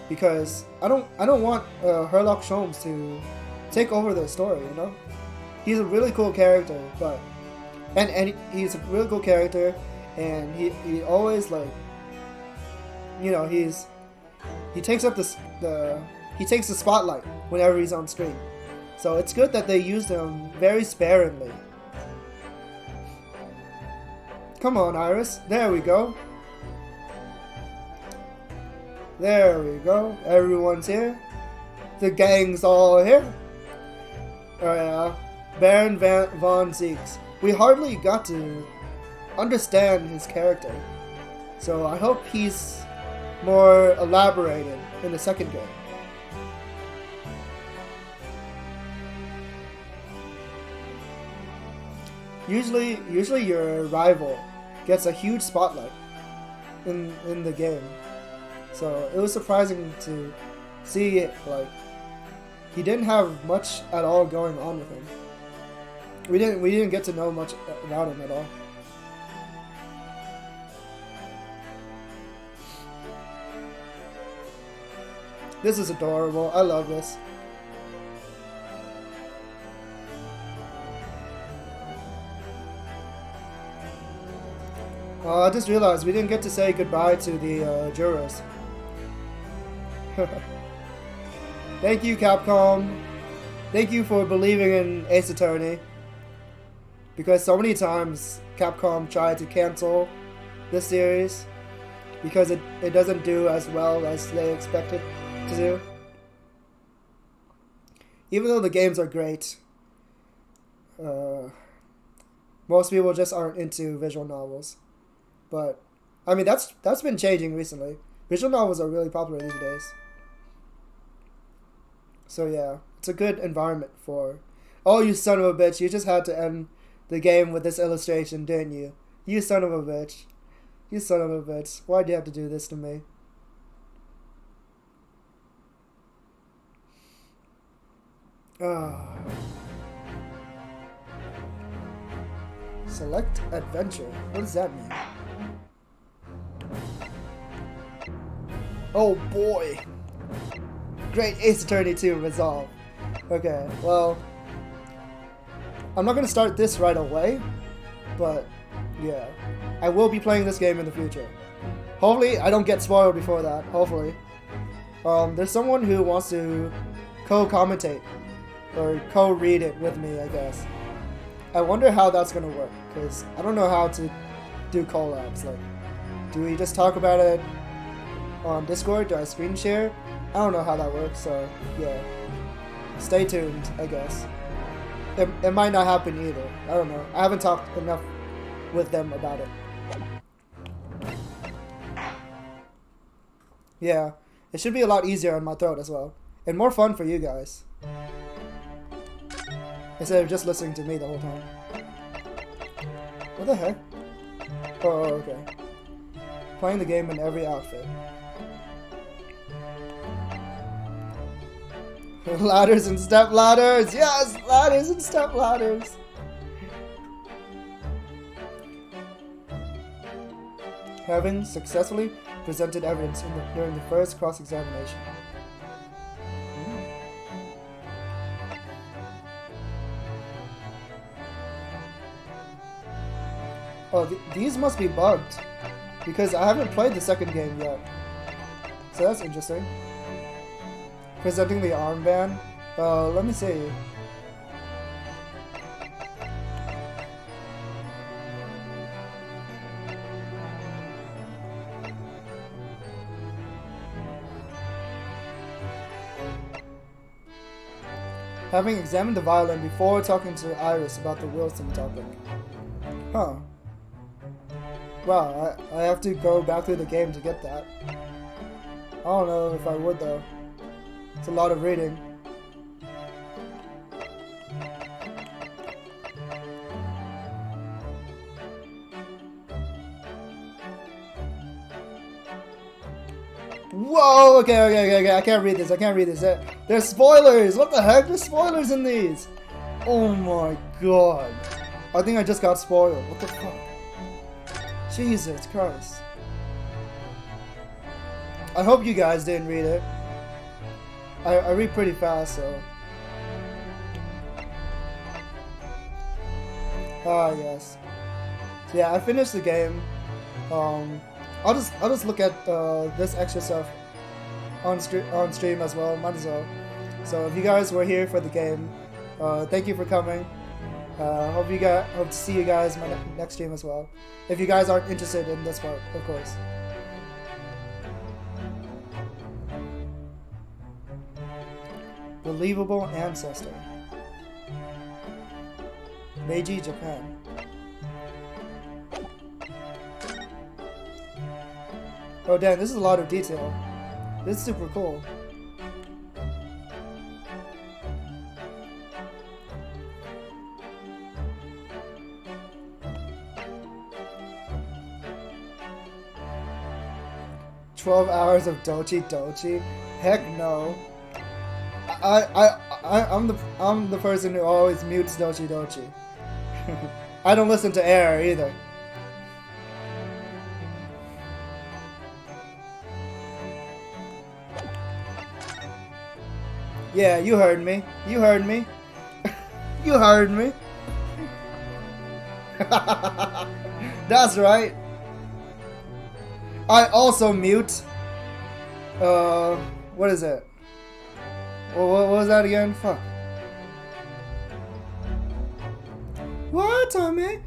because I don't want Herlock Sholmes to take over the story. You know, he's a really cool character, but and he's a really cool character, and he always, like, you know, he takes up he takes the spotlight whenever he's on screen. So it's good that they used him very sparingly. Come on, Iris. There we go. There we go. Everyone's here. The gang's all here. Oh yeah. Baron von Zeeks. We hardly got to understand his character. So I hope he's more elaborated in the second game. Usually your rival gets a huge spotlight in the game. So it was surprising to see it, like, he didn't have much at all going on with him. We didn't get to know much about him at all. This is adorable. I love this. I just realized we didn't get to say goodbye to the jurors. Thank you, Capcom. Thank you for believing in Ace Attorney. Because so many times Capcom tried to cancel this series because it doesn't do as well as they expected to do. Even though the games are great, most people just aren't into visual novels. But I mean, that's been changing recently. Visual novels are really popular these days. So yeah, it's a good environment for... Oh, you son of a bitch, you just had to end the game with this illustration, didn't you? You son of a bitch. You son of a bitch. Why'd you have to do this to me? Ah. Select adventure. What does that mean? Oh boy! Great Ace Attorney 2 resolve. Okay, well, I'm not gonna start this right away, but yeah, I will be playing this game in the future. Hopefully, I don't get spoiled before that. Hopefully, there's someone who wants to co-commentate or co-read it with me, I guess. I wonder how that's gonna work, because I don't know how to do collabs. Like, do we just talk about it on Discord? Do I screen share? I don't know how that works, so yeah. Stay tuned, I guess. It might not happen either. I don't know. I haven't talked enough with them about it. Yeah, it should be a lot easier on my throat as well. And more fun for you guys. Instead of just listening to me the whole time. What the heck? Oh, okay. Playing the game in every outfit. Ladders and step ladders! Yes! Ladders and step ladders! Having successfully presented evidence during the first cross-examination. Oh, these must be bugged, because I haven't played the second game yet. So that's interesting. Presenting the armband. Let me see. Having examined the violin before talking to Iris about the Wilson topic. Huh. Wow, I have to go back through the game to get that. I don't know if I would though. It's a lot of reading. Whoa! Okay. I can't read this. There's spoilers! What the heck? There's spoilers in these! Oh my god. I think I just got spoiled. What the fuck? Jesus Christ. I hope you guys didn't read it. I read pretty fast, so. Ah, yes. So yeah, I finished the game. I'll just look at this extra stuff on stream as well. Might as well. So if you guys were here for the game, thank you for coming. Hope to see you guys in my next stream as well. If you guys aren't interested in this part, of course. Believable ancestor. Meiji, Japan. Oh damn, this is a lot of detail. This is super cool. 12 hours of Dochi Dochi? Heck no. I'm the person who always mutes Dochi Dochi. I don't listen to air either. Yeah, you heard me. You heard me. You heard me. That's right. I also mute. What is it? What was that again? Fuck. Watame,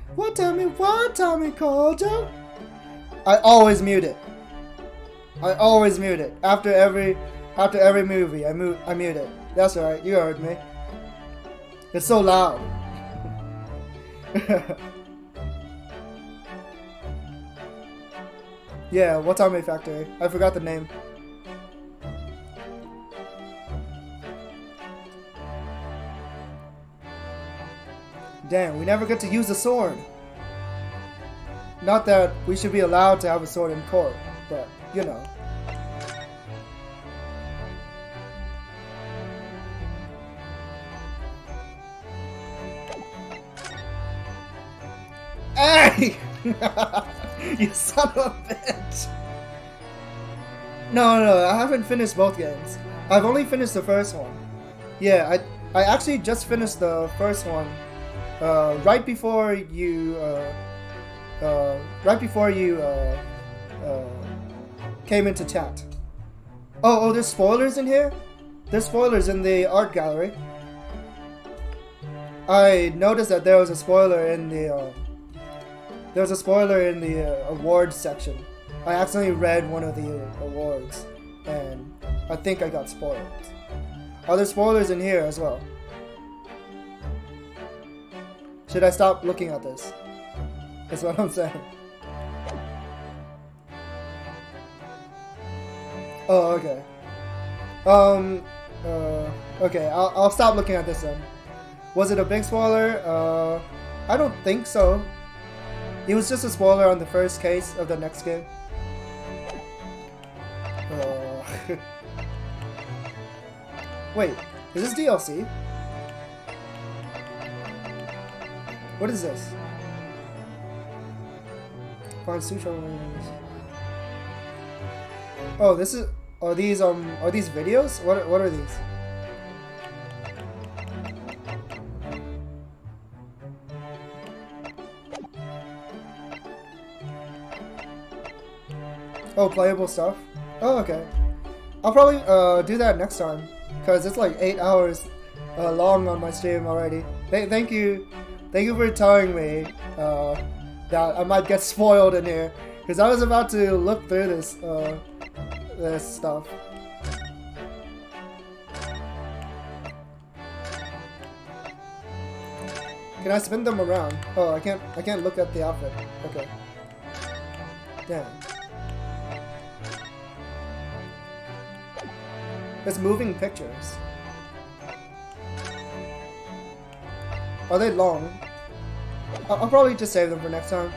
Kojo. I always mute it. I always mute it after every movie. I mute it. That's right. You heard me. It's so loud. Yeah, Watame Factory. I forgot the name. Damn, we never get to use a sword. Not that we should be allowed to have a sword in court, but, you know. Hey! You son of a bitch! No, I haven't finished both games. I've only finished the first one. Yeah, I actually just finished the first one. Right before you came into chat. Oh, there's spoilers in here? There's spoilers in the art gallery. I noticed that there was a spoiler in the awards section. I accidentally read one of the awards, and I think I got spoiled. Are there spoilers in here as well? Should I stop looking at this? That's what I'm saying. Oh, okay. Okay, I'll stop looking at this then. Was it a big spoiler? I don't think so. It was just a spoiler on the first case of the next game. Wait, is this DLC? What is this? Find sutra. Oh, this is. Are these videos? What are these? Oh, playable stuff. Oh, okay. I'll probably do that next time, because it's like 8 hours long on my stream already. Thank you for telling me that I might get spoiled in here, because I was about to look through this stuff. Can I spin them around? Oh, I can't look at the outfit. Okay. Damn. It's moving pictures. Are they long? I'll probably just save them for next time.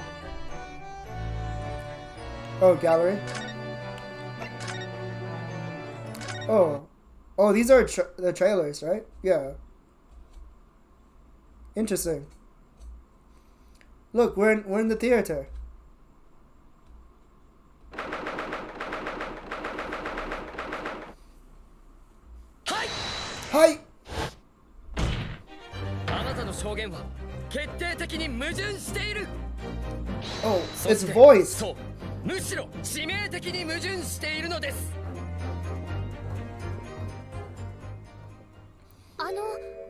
Oh, gallery. Oh, these are the trailers, right? Yeah. Interesting. Look, we're in the theater. Hi. Oh, it's voice. むしろ致命的に矛盾しているのです。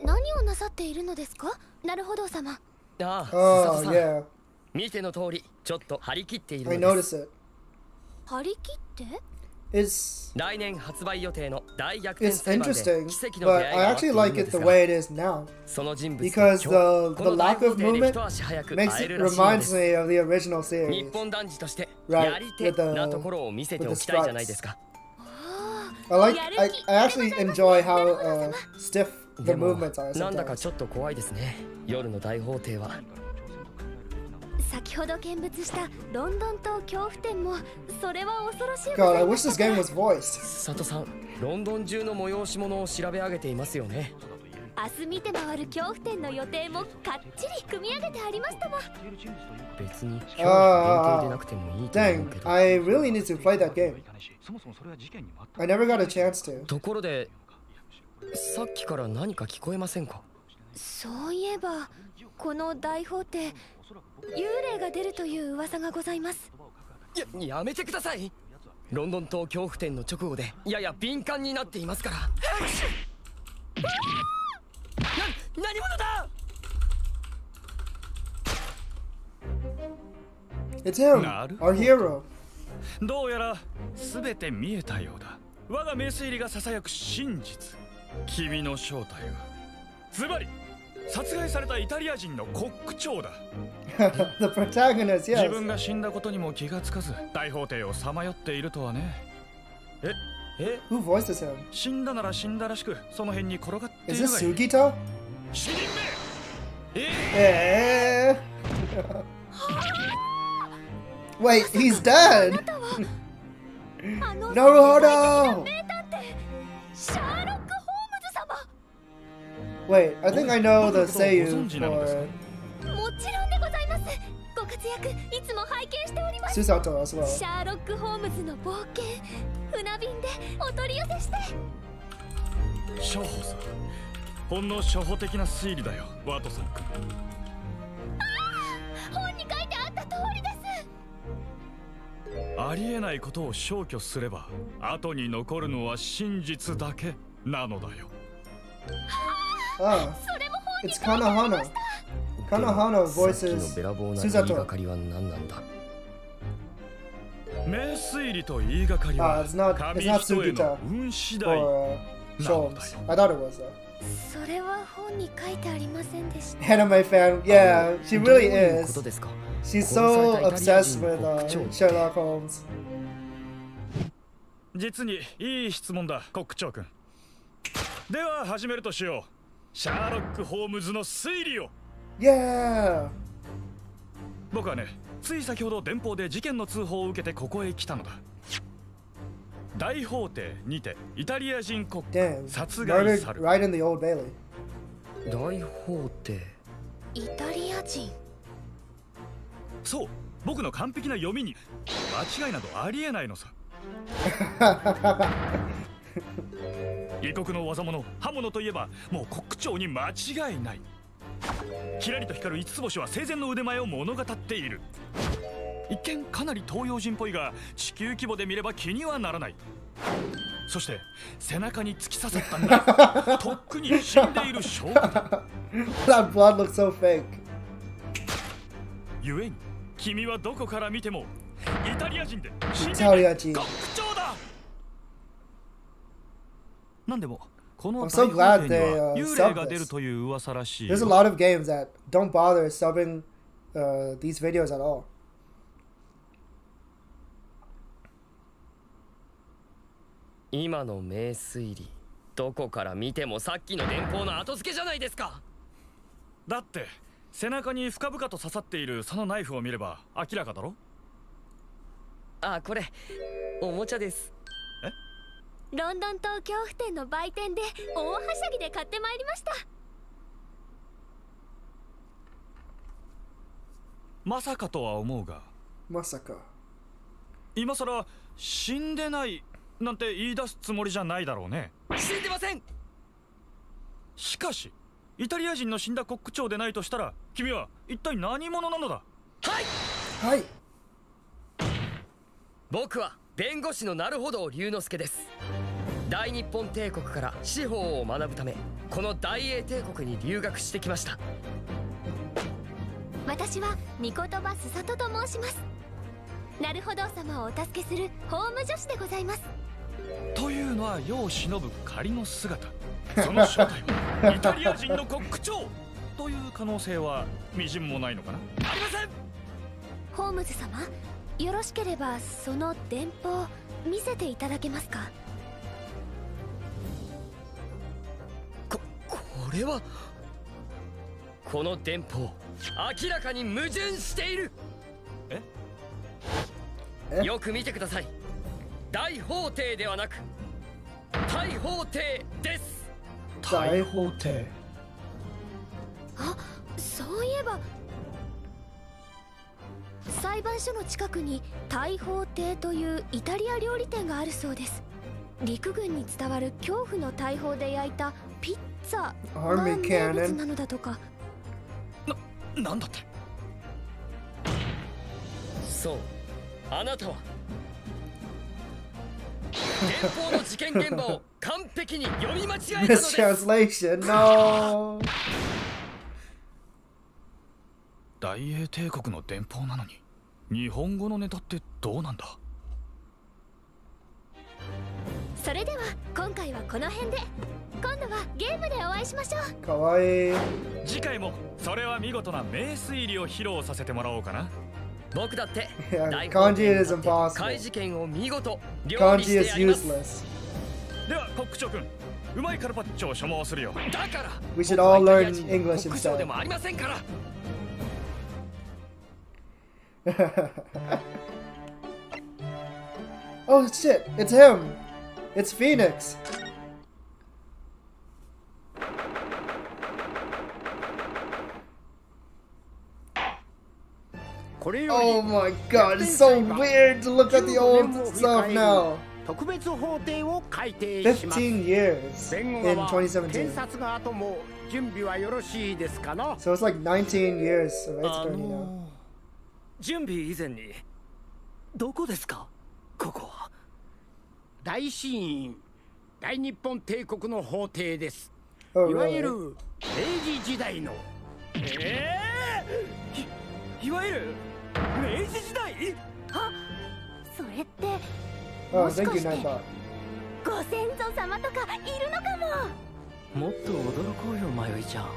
何をなさっているのですか？なるほど様。ああ、Oh, yeah. 見ての通り、ちょっと張り切っている I のです。 noticed it. 張り切って？ It's 来年発売予定の大逆転 it's 裁判で interesting, 奇跡の but 出会い I が待ってい actually るの like で it す the が、 way it is now その人物 because が the 今日この lack 大 of 法廷で movement 一足早く makes 会え it るらしいので reminds す。 me of the original 日 series. 本男児として Right, やり手 with the- なところを見せて with お the きたいじゃないですか。 I actually enjoy how stiff the でも movements are なんだか sometimes. ちょっと怖いですね。夜の大法廷は。先ほど見物したロンドン島恐怖展もそれは恐ろしいご God, ざ I いま wish し this た game が was voiced. 佐藤さん、ロンドン中の催し物を調べ上げていますよね。明日見て回る恐怖展の予定もかっちり組み上げてありましたもん。別に今日限定でなくてもいいと思う Dang, けど。 I really need to play that game. I never got a chance to. ところで、さっきから何か聞こえませんか？そういえばこの大法廷幽霊が出るという噂がございます。やめてください。ロンドン島恐怖展の直後でやや敏感になっていますから。何者だ！ It's him, なる our hero. どうやら全て見えたようだ。我が名推理がささやく真実。君の正体はズバリ殺害されたイタリア人のコック長だ。The protagonist, 自分 yes. が死んだことにも気がつかず大法廷をさまよっているとはね。Who voices him? 死んだなら死んだらしくその辺に転がってい Is る this がいい。 Sugito? 死人め。Eh. Wait, he's dead. あの Naruhodo. 名探偵シャーロック・ホームズ様。 Wait, I think I know the ご存 Seiyu 知なのですか？ for もちろんでございます。ご活躍いつも拝見しております。 Susato as well. シャーロック・ホームズの冒険船便でお取り寄せして。初歩さ。ほんの初歩的な推理だよ、ワトソン君。本に書いてあった通りです。ありえないことを消去すれば後に残るのは真実だけなのだよ。 Ah, それも本に it's 書いてありま Kanahana. した。 Kanahana さっきの voices べらぼうな言い Susato. がかりは何なんだ？名推理と言いがかりは it's not 紙 it's not 一重の Sugita 運次第。 for Sholmes. I thought it was though. それは本に書いてありませんでした。 Anime fan, yeah, she どう really いうこ is. とですか？ She's 殺さ so れたイタリア obsessed 人 with の国長って Sherlock Holmes. 実にいい質問だ、コック長君。では始めるとしよう。シャーロック・ホームズの推理を。 Yeah. 僕はね、つい先ほど電報で事件の通報を受けてここへ来たのだ。大法廷にてイタリア人コッ Damn. ク殺害 Murdered され。 right in the Old Bailey. 大法廷。イタリア人。そう、僕の完璧な読みに間違いなどありえないのさ。異国の技物、刃物といえばもうコック長に間違いない。キラリと光る五つ星は生前の腕前を物語っている。一見かなり東洋人っぽいが地球規模で見れば気にはならない。そして背中に突き刺さったナイフとっくに死んでいる証拠だ。 That blood looks so fake. ゆえに君はどこから見てもイタリア人で死んイでいるタリア人コック長だ。なんでもこの I'm so 大 glad 法廷 they には subbed 幽霊が this. 出るという噂らしい。 There's a lot of games that don't bother subbing these videos at all. 今の名推理、どこから見てもさっきの電報の後付けじゃないですか。だって背中に深々と刺さっているそのナイフを見れば明らかだろ。あ、これおもちゃです。ロンドン島恐怖展の売店で大はしゃぎで買ってまいりました。まさかとは思うが、 Masaka. 今さら死んでないなんて言い出すつもりじゃないだろうね。死んでません。しかしイタリア人の死んだコック長でないとしたら君は一体何者なのだ。はい。 Hi. 僕は弁護士のなるほど龍之介です。大日本帝国から司法を学ぶためこの大英帝国に留学してきました。私は御言葉すさとと申します。なるほど様をお助けする法務助手でございます。というのは世を忍ぶ仮の姿。その正体はイタリア人のコック長という可能性はみじんもないのかな。ありません。ホームズ様、よろしければその電報見せていただけますか。これはこの電報明らかに矛盾している。よく見てください。大法廷ではなく大法廷です。大法廷。あ、そういえば裁判所の近くに大法廷というイタリア料理店があるそうです。陸軍に伝わる恐怖の大砲で焼いたピッツァが名物なのだとか。なんだって。そう、あなたは連邦の事件現場を完璧に読み間違えたのです。Mistranslation, no. 大英帝国の電報なのに日本語のネタってどうなんだ。それでは今回はこの辺で。今度はゲームでお会いしましょう。かわいい。次回もそれは見事な名推理を披露させてもらおうかな。僕だってYeah, kanji is impossible. 開示権を見事料理 Kanji して is やります。 useless. ではコック長君、うまいカルパッチョを所望するよ。だから We should 僕は all イタリア learn 人の English 国長で instead. もありませんから。Oh shit, it's him. It's Phoenix. Oh my god, it's so weird to look at the old stuff now. 特別法廷を開廷します。 15 years 弁 in 護側、検 2017. 察側とも準備はよろしいですかな。 So it's like 19 years of attorney now. 準備以前にどこですかここは。大審院、大日本帝国の法廷です。 Oh いわゆ really? る明治時代の。いわゆる明治時代。あ、それって Oh, もし thank か you, して Nightbot. ご先祖様とかいるのかも。もっと驚こうよ迷いちゃん。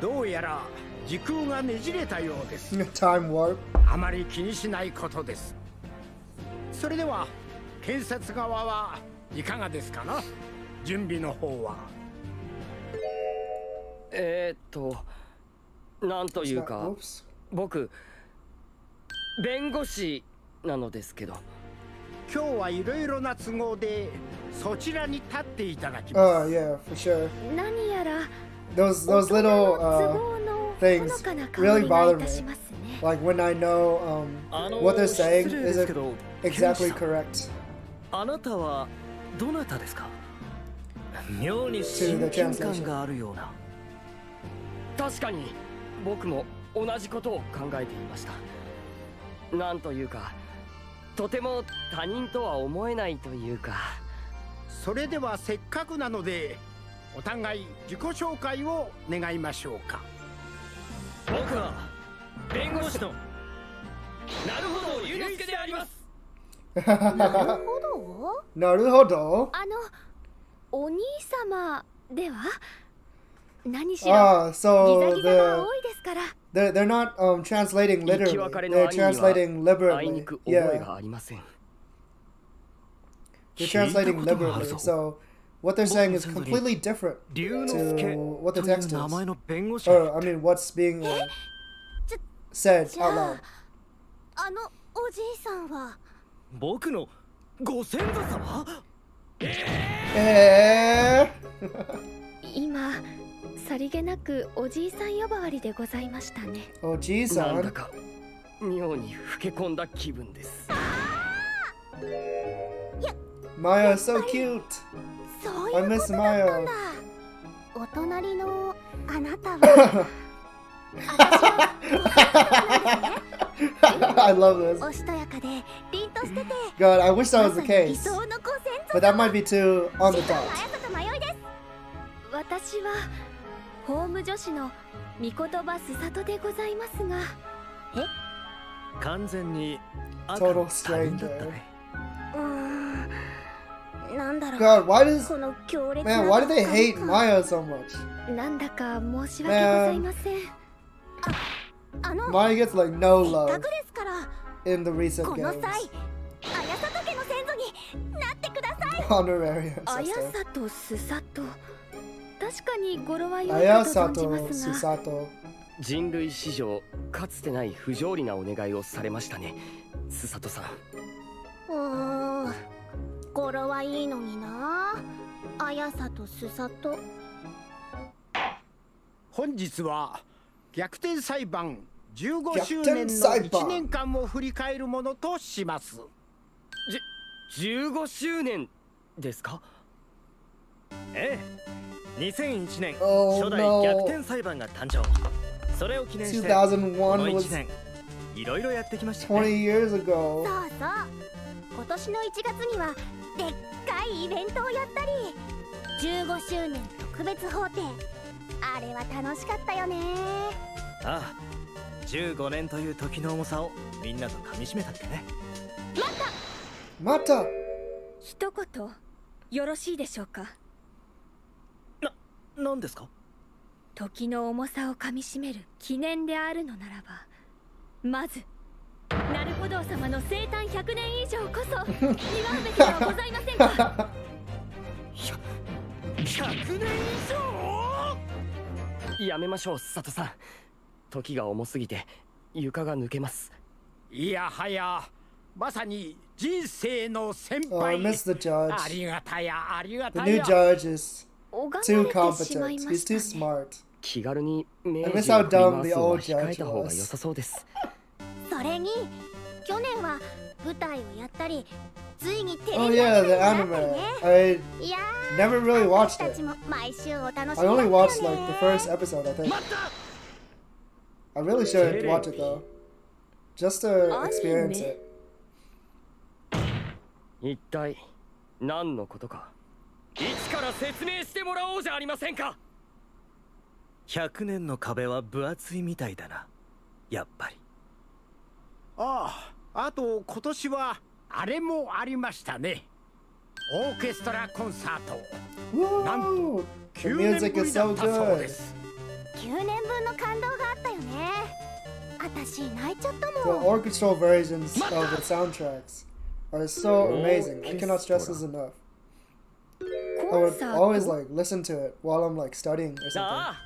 どうやら時空がねじれたようです。 Time warp. あまり気にしないことです。それでは検察側はいかがですかな。準備の方は。なんというか Oops. 僕弁護士なのですけど。今日はいろいろな都合でそちらに立っていただき Oh ます。 yeah, for sure. 何やら Those 大人 little の都合の things ほのかな香 really りが bother いたし me. ますね。 Like when I know what they're saying 失礼ですけ isn't ど exactly correct あなたはどなたですか。妙に to 親 the 近感 translation. があるような。確かに僕も同じことを考えていました。なんというかとても他人とは思えないというか。それではせっかくなのでお互い自己紹介を願いましょうか。僕は弁護士のなるほど龍之介であります。なるほど。 Naruhodo? お兄様では何しろ Ah, ギ so ザギザが多いですから。 they're not translating 生き literally. 別れの They're 兄には translating あいに liberally. く覚え Yeah, がありません。 they're translating 聞いたことがある liberally. ぞ。 So what they're saying is 僕の completely different 龍之介 to what と the いう text 名前 is. の弁護士。 Or I mean, what's being said じ out ゃ loud. あおじいさんは僕のご先祖様。 Eh? 今さりげなくおじいさん呼ばわりでございましたね。 Oh, geez, なんだ son. か妙に老け込んだ気分です。 Maya is so cute. そうい I うこ miss とだったん Maya. だ。お隣のあなたは I love this. おしとやかで凛としてて God, I wish that ま was さ the に理 case. 想のご先祖 But that might be too on the さ top. と迷いです。私は法務助手の御言葉すさとでございますが。完全に赤の Total 他人だった stranger. ね。なんだろう。 God, why does この強烈 man? な Why do they 感 hate 覚 Maya so much? なんだか申し訳ございません。Maya gets like no せっ love かくですから in the recent この games. 際綾里家の先祖になってください。 Honorary 綾 ancestor. 里すさと確かに語呂は良いかと存じ Ayasato ますが、 Susato. 人類史上かつてない不条理なお願いをされましたね、スサトさん。語呂はいいのにな。あやさとすさと。本日は逆転裁判15周年の1年間を振り返るものとします。15周年ですか？ええ、2001年、Oh, 初代 no. 逆転裁判が誕生。それを記念して2001この was 1年いろいろやってきましたね。 20 years そう ago. そう。今年の1月にはでっかいイベントをやったり、15周年特別法廷、あれは楽しかったよね。ああ、15年という時の重さをみんなと噛み締めたってね。また一言よろしいでしょうか。何ですか？時の重さをかみしめる記念であるのならば、まずなるほど様の生誕100年以上こそ祝うべきではございませんか。100年以上？やめましょう、佐藤さん。時が重すぎて床が抜けます。いやはや、まさに人生の先 Oh, I 輩。 miss the judge. ありがたや、ありが The た new や。 judge is 拝ま too れてしまい competent. ま He's した too ね。 smart. 気軽に明 I 治 miss を how 振り dumb 回 the すのは old 控え judge た方が良 was. さそうです。それに去年は舞台をやったり、ついにテレ Oh ビ yeah, アニ the メになったり anime. ね。 I いや never really ー、 watched 私た it. ちも毎週お楽しみだった I よ only ね。 watched like the first episode, I think. I really should watch it though. Just to experience it. 一体何のことか、一から説明してもらおうじゃありませんか。100年の壁は分厚いみたいだな、やっぱり。ああ、あと今年はあれもありましたね。オーケストラコンサート。 Woo! The 9年 music ぶり is だ so ったそう good. です。9年分の感動があったよね。私泣いちゃった The もん。 orchestral versions of the soundtracks are so amazing. I cannot stress this enough. I コン would サ always ート。 like listen to it while I'm like studying or あ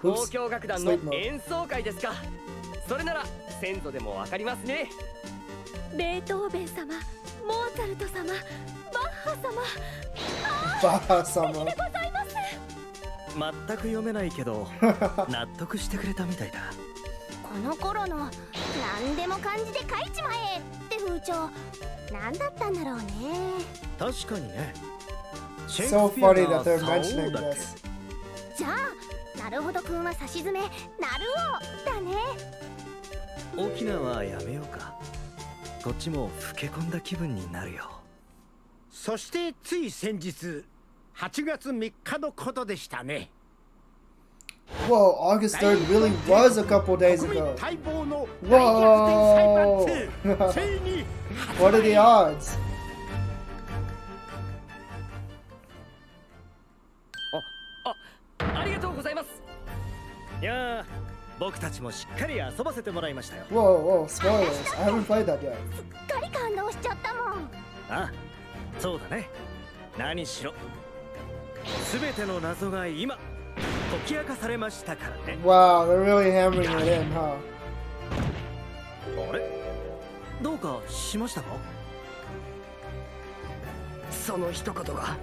something. あ、交響楽団の演奏会ですか。それなら先祖でもわかりますね。ベートーベン様、モーツァルト様、バッハ様。 Baha 素敵 sama. でございます。全く読めないけど納得してくれたみたいだ。この頃の何でも漢字で書いちまえって風潮、何だったんだろうね。確かにね。 So funny that they're mentioning this. じゃあ、なるほどくんは差し詰め、なるおだね。沖縄はやめようか。こっちも老け込んだ気分になるよ。そしてつい先日、8月3日のことでしたね。 Whoa, August 3rd really was a couple days 国民 ago. 待望の大逆転裁判2。ついに What are the odds? ありがとうございます。いやー、僕たちもしっかり遊ばせてもらいましたよ。 Whoa, whoa, spoilers. I haven't played that yet. すっかり感動しちゃったもん。あ、そうだね。何しろ全ての謎が今解き明かされましたからね。 Wow, they're really hammering it in, huh? あれ、どうかしましたか？その一言が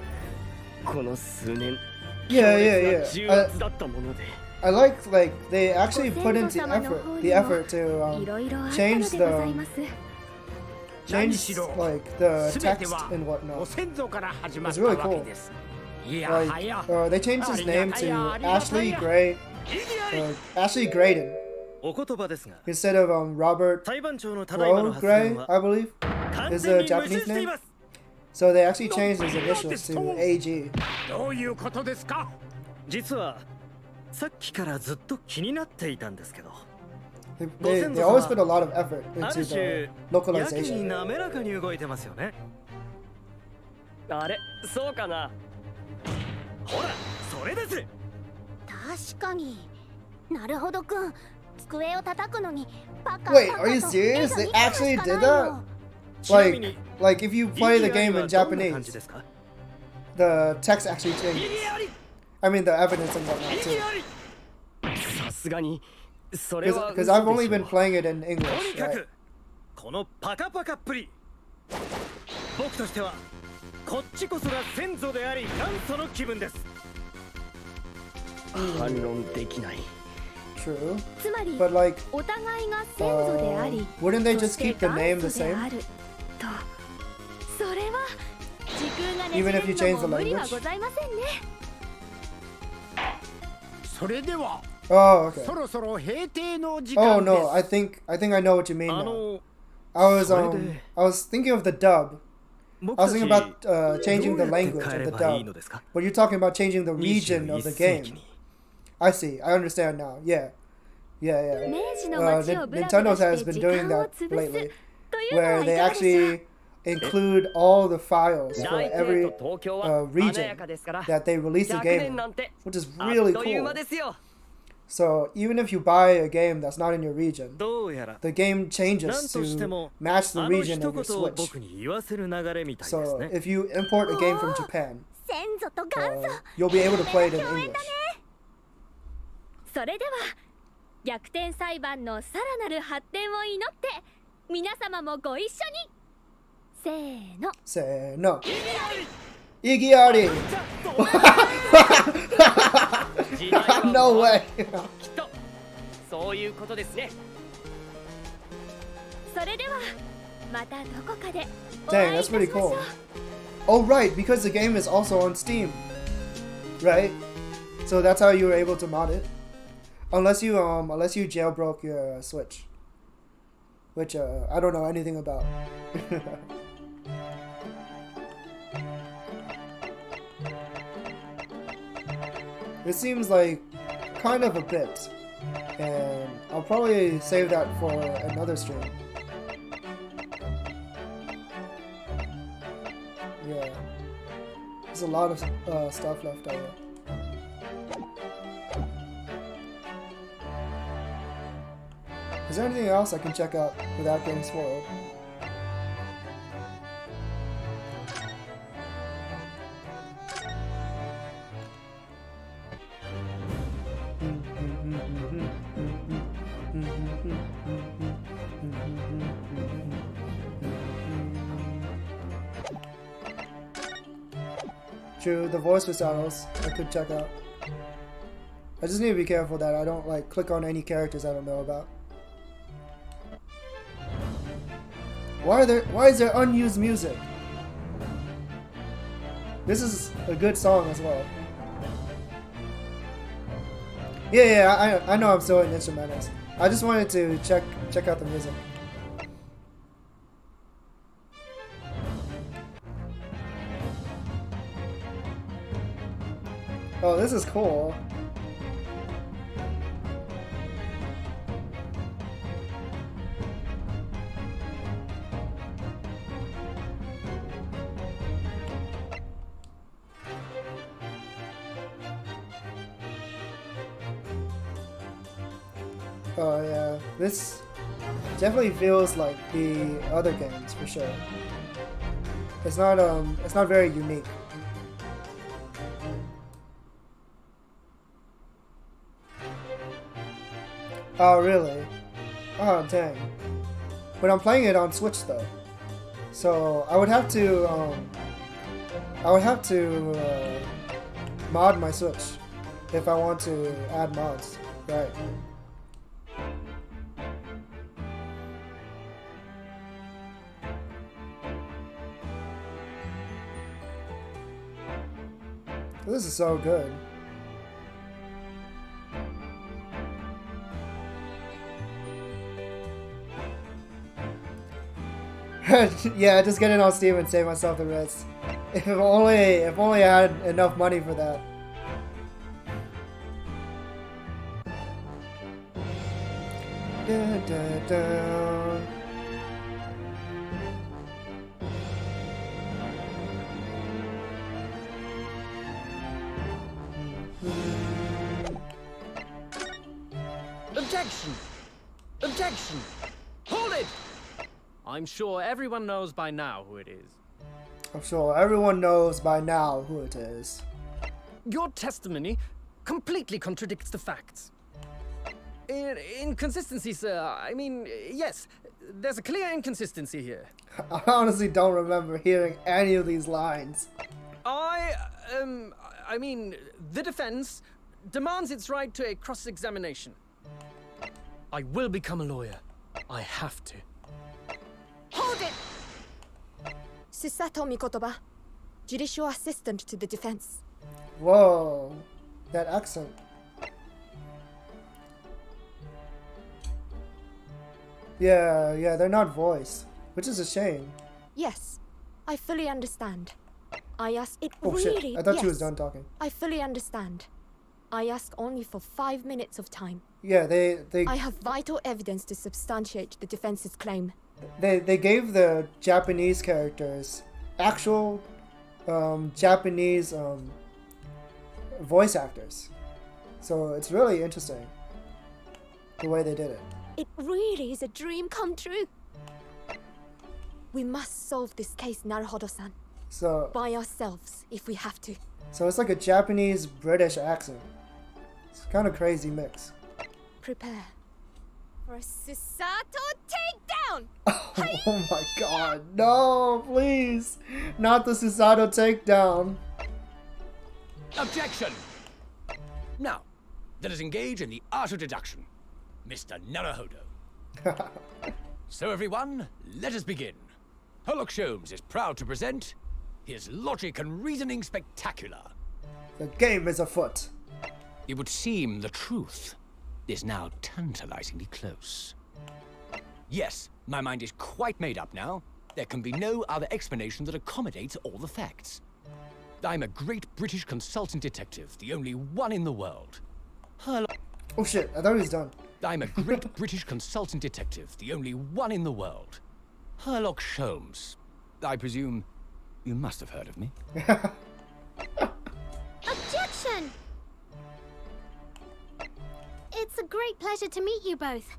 この数年 Yeah, yeah, 重 yeah. 圧だったもので。 I like they actually put into the effort to いろいろあったの change でござい the ます。change 何しろ like the 全て text は and ご whatnot. 先祖から始まっ It's た really わけ cool. です。いやは Like や、 they changed his name to Ashley Ashley Graydon お言葉ですが、 instead of Robert 裁判長のただいまの Pro 発言 Gray, は I believe. 完 is 全 a に矛盾 Japanese してい name. ます。 So they actually changed his initials to AG. どういうことですか？実はさっきからずっと気になっていたんですけど、 They always put a lot of effort あ into る the 種やけに localization. 滑らかに動いてますよね。あれ、そうかな。ほら、それです。確かに。なるほどくん、机を叩くのにパカ Wait, パカ are you と serious? 絵 They が actually 2個し did かない that? の。ちなみに Like if you play the game in どんな感じ Japanese, ですか？ the text actually changes. I mean the evidence and whatnot too. さすがにそれは Because I've only been playing it in English. とにか Right? くこのパカパカっぷり、僕としてはこっちこそが先祖であり元祖の気分です。反論できない。 True. つまり But like, お互いが先祖であり、 wouldn't they そ just して keep the name 元 the 祖で same? あると、それは時空がね Even if you じれ change る the のも無理は language? ございませんね。それでは Oh, okay. そろそろ閉廷の時 Oh 間です。 no, I think I know what you mean あ now. の I was それで I was thinking of the dub. 僕 I た was ち thinking about changing ど the うやっ language て of 変え the ればいい dub. のですか？ But you're talking about changing the region of the 21世紀 game. に I see. I understand now. Yeah. Yeah, 明 yeah. 治の街をブラブ Nintendo ラ has して been 時 doing 間を that 潰す lately, というのは where い they かがでしょう。 actually include all the files for 大帝 every と東京は華や region かですから、 that they release a 100 game 年 in, なんて which is あっ really という cool. 間ですよ。 So even if you buy a game that's not in your region, どうやら the game なん changes として to も match the あの region 一 of your 言を Switch. 僕に言わせる流れみたいです So ね。 if you import a game from Japan, 先祖と元祖、 you'll be able to play it in English. それでは逆転裁判のさらなる発展を祈って皆様もご一緒にせーの Say no. Igiari! 時代は No way! きっとそういうことですね。それではまたどこかでお Dang, 会いいた that's しま pretty しょう cool. Oh right, because the game is also on Steam. Right? So that's how you were able to mod it. Unless you jailbroke your Switch. Which I don't know anything about. It seems like kind of a bit. And I'll probably save that for another stream. Yeah. There's a lot of stuff left over. Is there anything else I can check out without getting spoiled? True, the voice recitals I could check out. I just need to be careful that I don't like click on any characters I don't know about. Why is there unused music? This is a good song as well. Yeah, I know I'm still in instrumentals. I just wanted to check out the music. Oh, this is cool. Oh yeah, this definitely feels like the other games for sure. It's not very unique. Oh really? Oh dang. But I'm playing it on Switch though, so I would have to mod my Switch if I want to add mods, right? This is so good. Yeah, just get it on Steam and save myself the risk. If only I had enough money for that. Dun, dun, dun. Objection! Objection! Hold it! I'm sure everyone knows by now who it is. I'm sure everyone knows by now who it is. Your testimony completely contradicts the facts. Inconsistency, sir. I mean, yes, there's a clear inconsistency here. I honestly don't remember hearing any of these lines. I mean, the defense demands its right to a cross-examination. I will become a lawyer. I have to. Hold it! Susato Mikotoba, judicial assistant to the defense. Whoa, that accent. Yeah, they're not voiced, which is a shame. Yes, I fully understand. I ask it Oh really. shit, I thought she was yes, done talking. I fully understand. I ask only for 5 minutes of time. Yeah, they I have vital evidence to substantiate the defense's claim. they gave the Japanese characters actual Japanese voice actors. So it's really interesting the way they did it. It really is a dream come true. We must solve this case, Naruhodo-san. So By ourselves, if we have to. so it's like a Japanese British accent. It's kind of crazy mix. Prepare for a Susato takedown! Oh my god, no, please. Not the Susato takedown. Objection! Now, let us engage in the art of deduction. Mr. Naruhodo. So everyone, let us begin. Sherlock Holmes is proud to present his logic and reasoning spectacular. The game is afoot. It would seem the truth is now tantalizingly close. Yes, my mind is quite made up now. There can be no other explanation that accommodates all the facts. I'm a great British consultant detective, the only one in the world. Oh shit, I thought he was done. I'm a great British consultant detective, the only one in the world. Sherlock Holmes. I presume you must have heard of me. Objection! It's a great pleasure to meet you both.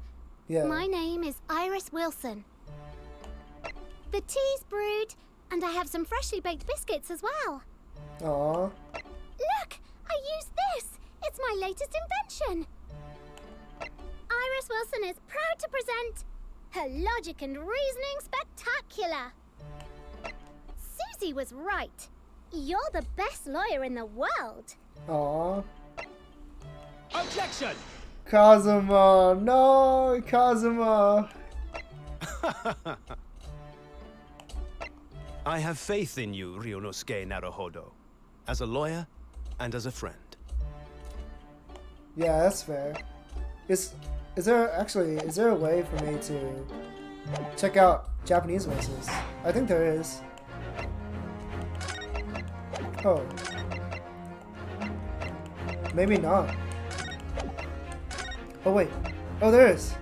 Yeah. My name is Iris Wilson. The tea's brewed, and I have some freshly baked biscuits as well. Aww. Look! I used this! It's my latest invention! Iris Wilson is proud to present her logic and reasoning spectacular. Susie was right. You're the best lawyer in the world. Aww. Objection! Kazuma, no, Kazuma. I have faith in you, Ryunosuke Naruhodo, as a lawyer and as a friend. Yeah, that's fair. Is there a way for me to check out Japanese voices? I think there is. Oh. Maybe not. Oh wait. Oh, there is.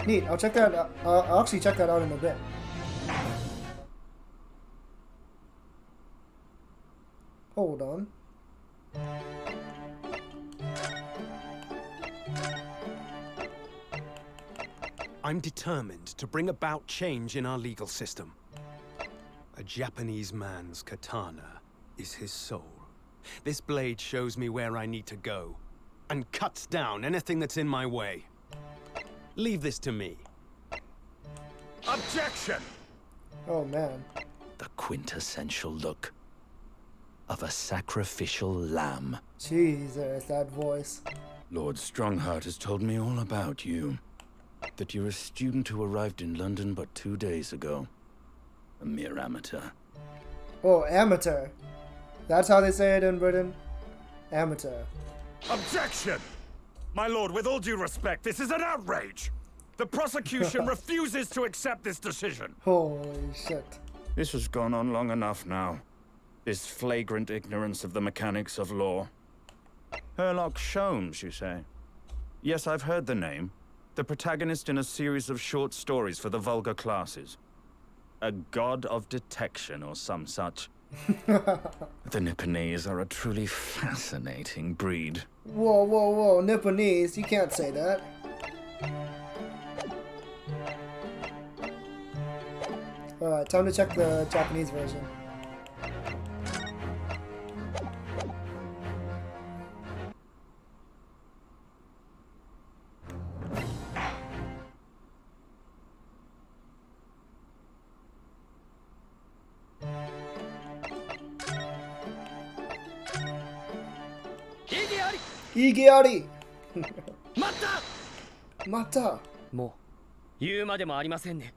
Neat. I'll check that out. I'll actually check that out in a bit. Hold on. I'm determined to bring about change in our legal system. A Japanese man's katana is his soul. This blade shows me where I need to go, and cuts down anything that's in my way. Leave this to me. Objection! Oh man. The quintessential look of a sacrificial lamb. Jesus, that voice. Lord Strongheart has told me all about you. That you're a student who arrived in London but 2 days ago. A mere amateur. Oh, amateur. That's how they say it in Britain? Amateur. Objection! My lord, with all due respect, this is an outrage! The prosecution refuses to accept this decision. Holy shit. This has gone on long enough now. This flagrant ignorance of the mechanics of law. Sherlock Holmes, you say? Yes, I've heard the name. The protagonist in a series of short stories for the vulgar classes. A god of detection or some such. The Nipponese are a truly fascinating breed. Whoa, whoa, whoa, Nipponese, you can't say that. Alright, time to check the Japanese version. 意義あり待ったまたもう言うまでもありませんね。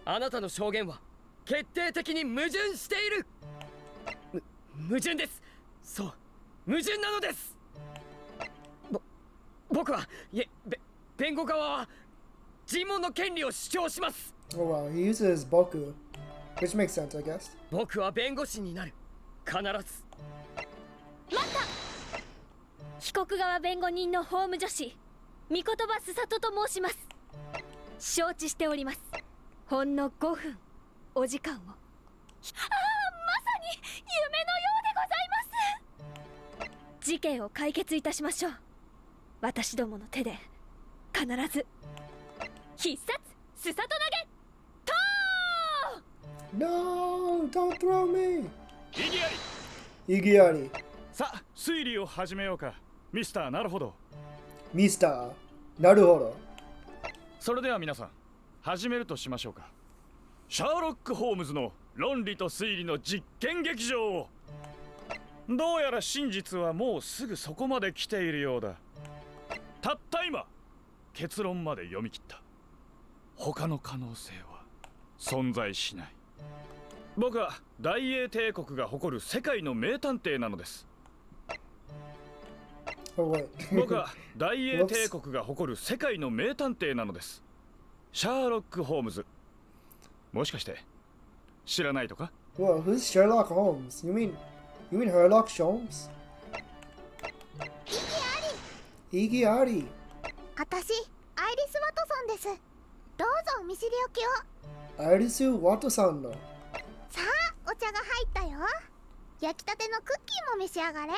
あなたの証言は決定的に矛盾している。矛盾です。そう矛盾なのです。僕はいえ弁護側は尋問の権利を主張します。Oh wow, he uses boku, which makes sense, I guess. 僕は弁護士になる。必ず。待った。被告側弁護人の法務助手御言葉すさとと申します。承知しております。ほんの5分お時間を。まさに夢のようでございます。事件を解決いたしましょう。私どもの手で必ず必殺すさと投げ。No, don't throw me. 意義あり。意義あり。さあ、推理を始めようか。ミスターなるほど。ミスターなるほど。それでは皆さん、始めるとしましょうか。シャーロック・ホームズの論理と推理の実験劇場を。どうやら真実はもうすぐそこまで来ているようだ。たった今、結論まで読み切った。他の可能性は存在しない。僕は大英帝国が誇る世界の名探偵なのです。僕は大英帝国が誇る世界の名探偵なのです。シャーロック・ホームズ。もしかして知らないとか？ Whoa, who's Sherlock Holmes? You mean Sherlock Holmes? 意義あり。私、アイリス・ワトソンです。どうぞお見知りおきを。アイリス・ワトソンの。さあ、お茶が入ったよ。焼きたてのクッキーも召し上がれ。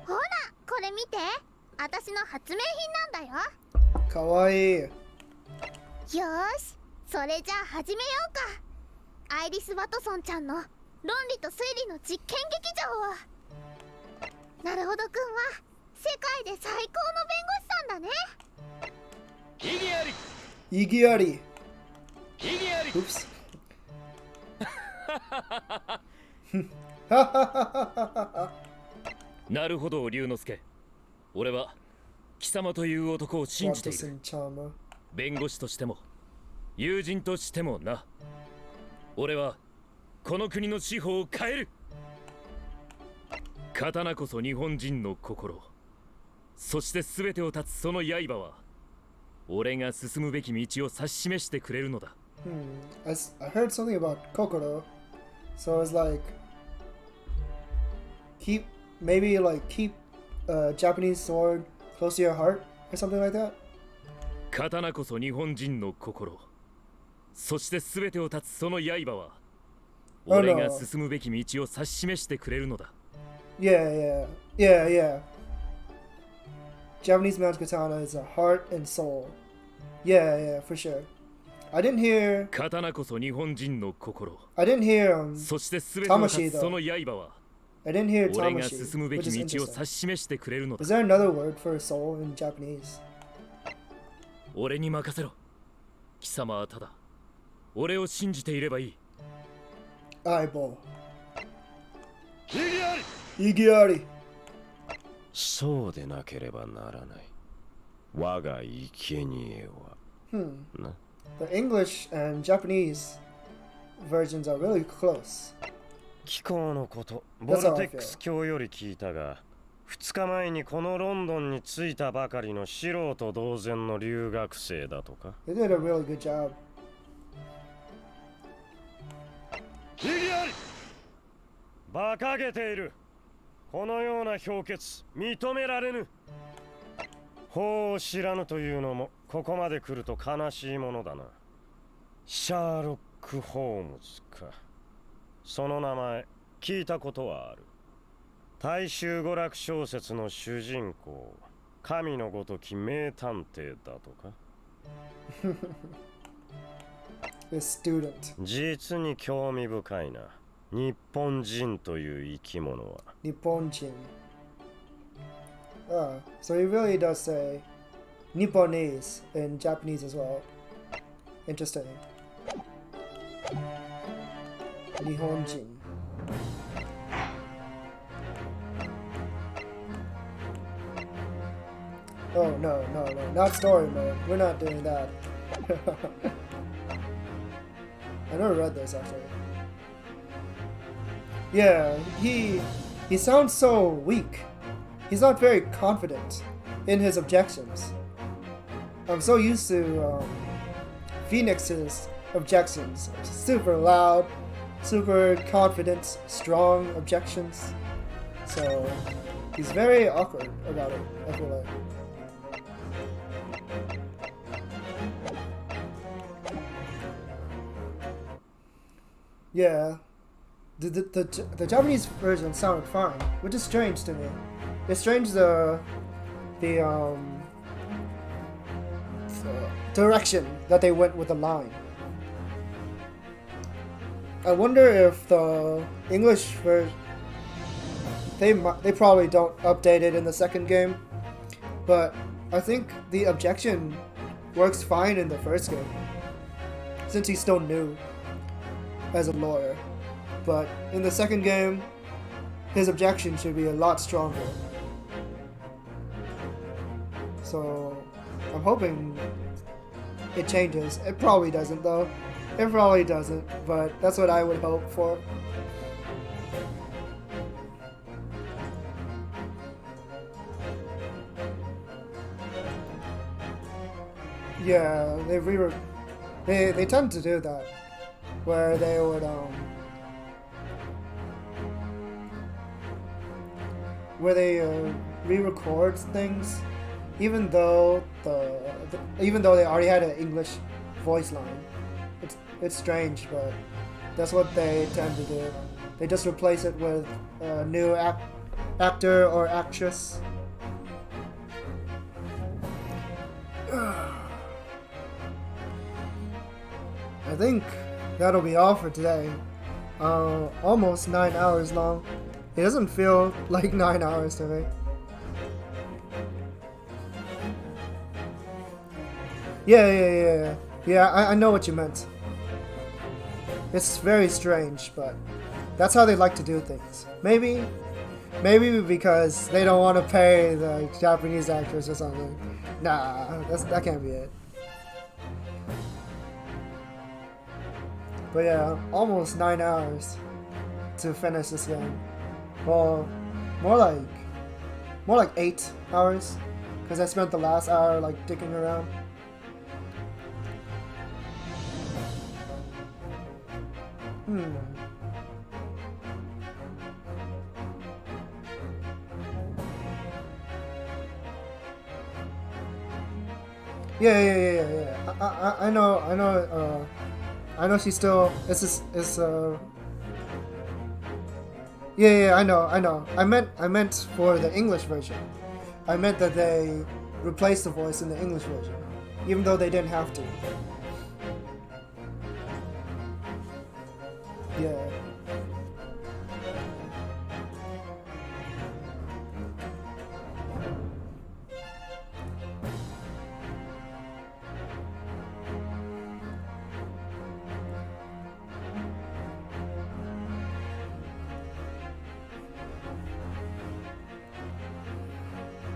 ほら、これ見て。私の発明品なんだよ。かわいい。よーし、それじゃあ始めようか。アイリス・ワトソンちゃんの論理と推理の実験劇場を。なるほどくんは世界で最高の弁護士さんだね。意義あり。意義あり。意義あり。Oops. なるほど、龍之介。俺は貴様という男を信じている。弁護士としても友人としてもな。俺はこの国の司法を変える。刀こそ日本人の心。そして全てを断つその刃は俺が進むべき道を指し示してくれるのだ。I heard something about Kokoro, so I was like, keep Japanese sword close to your heart or something like that. 刀こそ日本人の心。そして全てを断つその刃は俺が進むべき道を指し示してくれるのだ。Yeah. Japanese man's katana is a heart and soul. Yeah, for sure. I didn't hear. 刀こそ日本人の心。I didn't hear そして全てを断つその刃は I didn't hear 俺が tamashi, 進むべき which is 道を interesting. 指し示してくれるのだ。 Is there another word for soul in Japanese? 俺に任せろ。貴様はただ俺を信じていればいい。相棒。意義あり。意義あり。そうでなければならない。我が生贄は。な。The English and Japanese versions are really close. 気候のこと、ボルテックス卿より聞いたが、2日前にこのロンドンに着いたばかりの素人同然の留学生だとか。They did a really good job. 意義あり。馬鹿げている。このような評決認められぬ。法を知らぬというのもここまで来ると悲しいものだな。シャーロック・ホームズか。その名前聞いたことはある。大衆娯楽小説の主人公、神のごとき名探偵だとか。The student. 実に興味深いな。日本人という生き物は。日本人。So he really does say Nipponese in Japanese as well. Interesting. 日本人。Oh, no, no, no. Not story mode. We're not doing that. I never read this, actually. Yeah, he sounds so weak. He's not very confident in his objections. I'm so used to Phoenix's objections. Super loud, super confident, strong objections. So he's very awkward about it, I feel like. Yeah. The Japanese version sounded fine, which is strange to me. It's strange the direction that they went with the line. I wonder if the English version, they probably don't update it in the second game, but I think the objection works fine in the first game, since he's still new as a lawyer. But in the second game, his objection should be a lot stronger. So I'm hoping it changes. It probably doesn't though. It probably doesn't, but that's what I would hope for. Yeah, they tend to do that, where they would re-record things, even though they already had an English voice line. It's strange, but that's what they tend to do. They just replace it with a new actor or actress. I think that'll be all for today. Almost 9 hours long. It doesn't feel like 9 hours to me. Yeah, I know what you meant. It's very strange, but that's how they like to do things. Maybe because they don't want to pay the Japanese actors or something. Nah, that can't be it. But yeah, almost 9 hours to finish this game. Well, more like 8 hours, because I spent the last hour like dicking around. Yeah. I know she's still. Yeah, I know. I meant for the English version. I meant that they replaced the voice in the English version, even though they didn't have to. Yeah.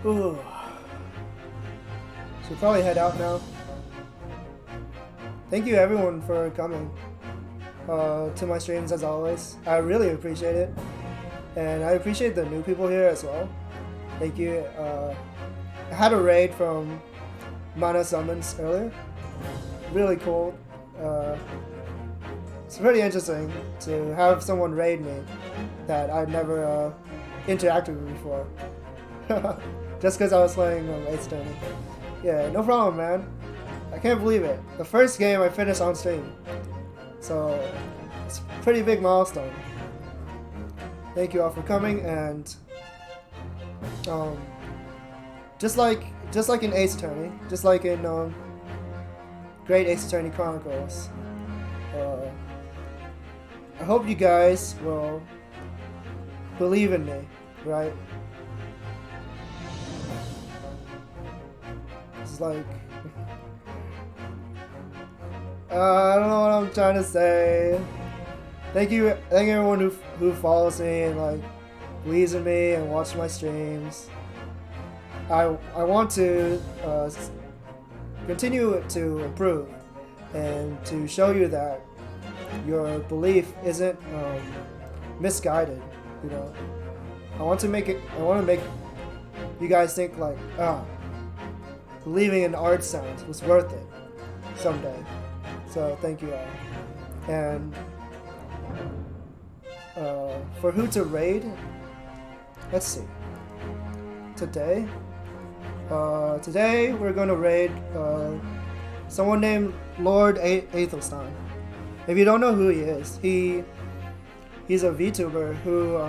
Ooh. Should probably head out now. Thank you everyone for coming to my streams as always. I really appreciate it. And I appreciate the new people here as well. Thank you. I had a raid from Mana Summons earlier. Really cool. It's pretty interesting to have someone raid me that I'd never interacted with before. Just because I was playing Ace Attorney. Yeah, no problem, man. I can't believe it. The first game I finished on stream. So, it's a pretty big milestone. Thank you all for coming, and just like in Ace Attorney, just like in Great Ace Attorney Chronicles, I hope you guys will believe in me, right? It's like I don't know what I'm trying to say. Thank you everyone who follows me and like believes in me and watches my streams. I want to continue to improve and to show you that your belief isn't misguided. You know, I want to make you guys think like, believing in art sounds was worth it someday. So thank you all. And for who to raid, let's see. Today we're gonna raid someone named Lord Athelstan. If you don't know who he is, he's a VTuber who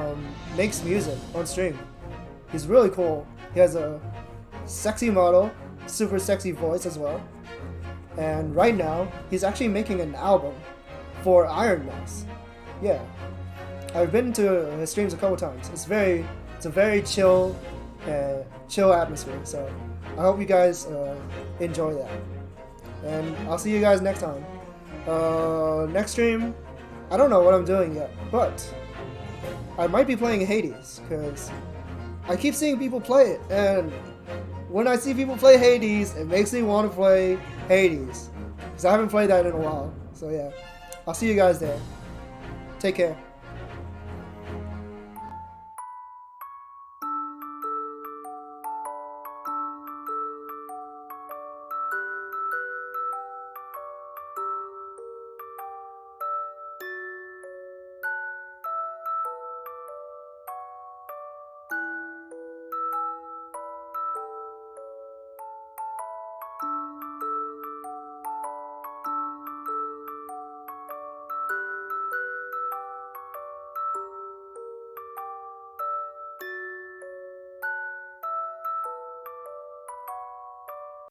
makes music on stream. He's really cool. He has a sexy model, super sexy voice as well. And right now, he's actually making an album for Iron Mouse. Yeah, I've been to his streams a couple times. It's a very chill atmosphere. So I hope you guys enjoy that. And I'll see you guys next time. Next stream, I don't know what I'm doing yet, but I might be playing Hades because I keep seeing people play it, and when I see people play Hades, it makes me want to play Hades because I haven't played that in a while. So yeah, I'll see you guys there. Take care.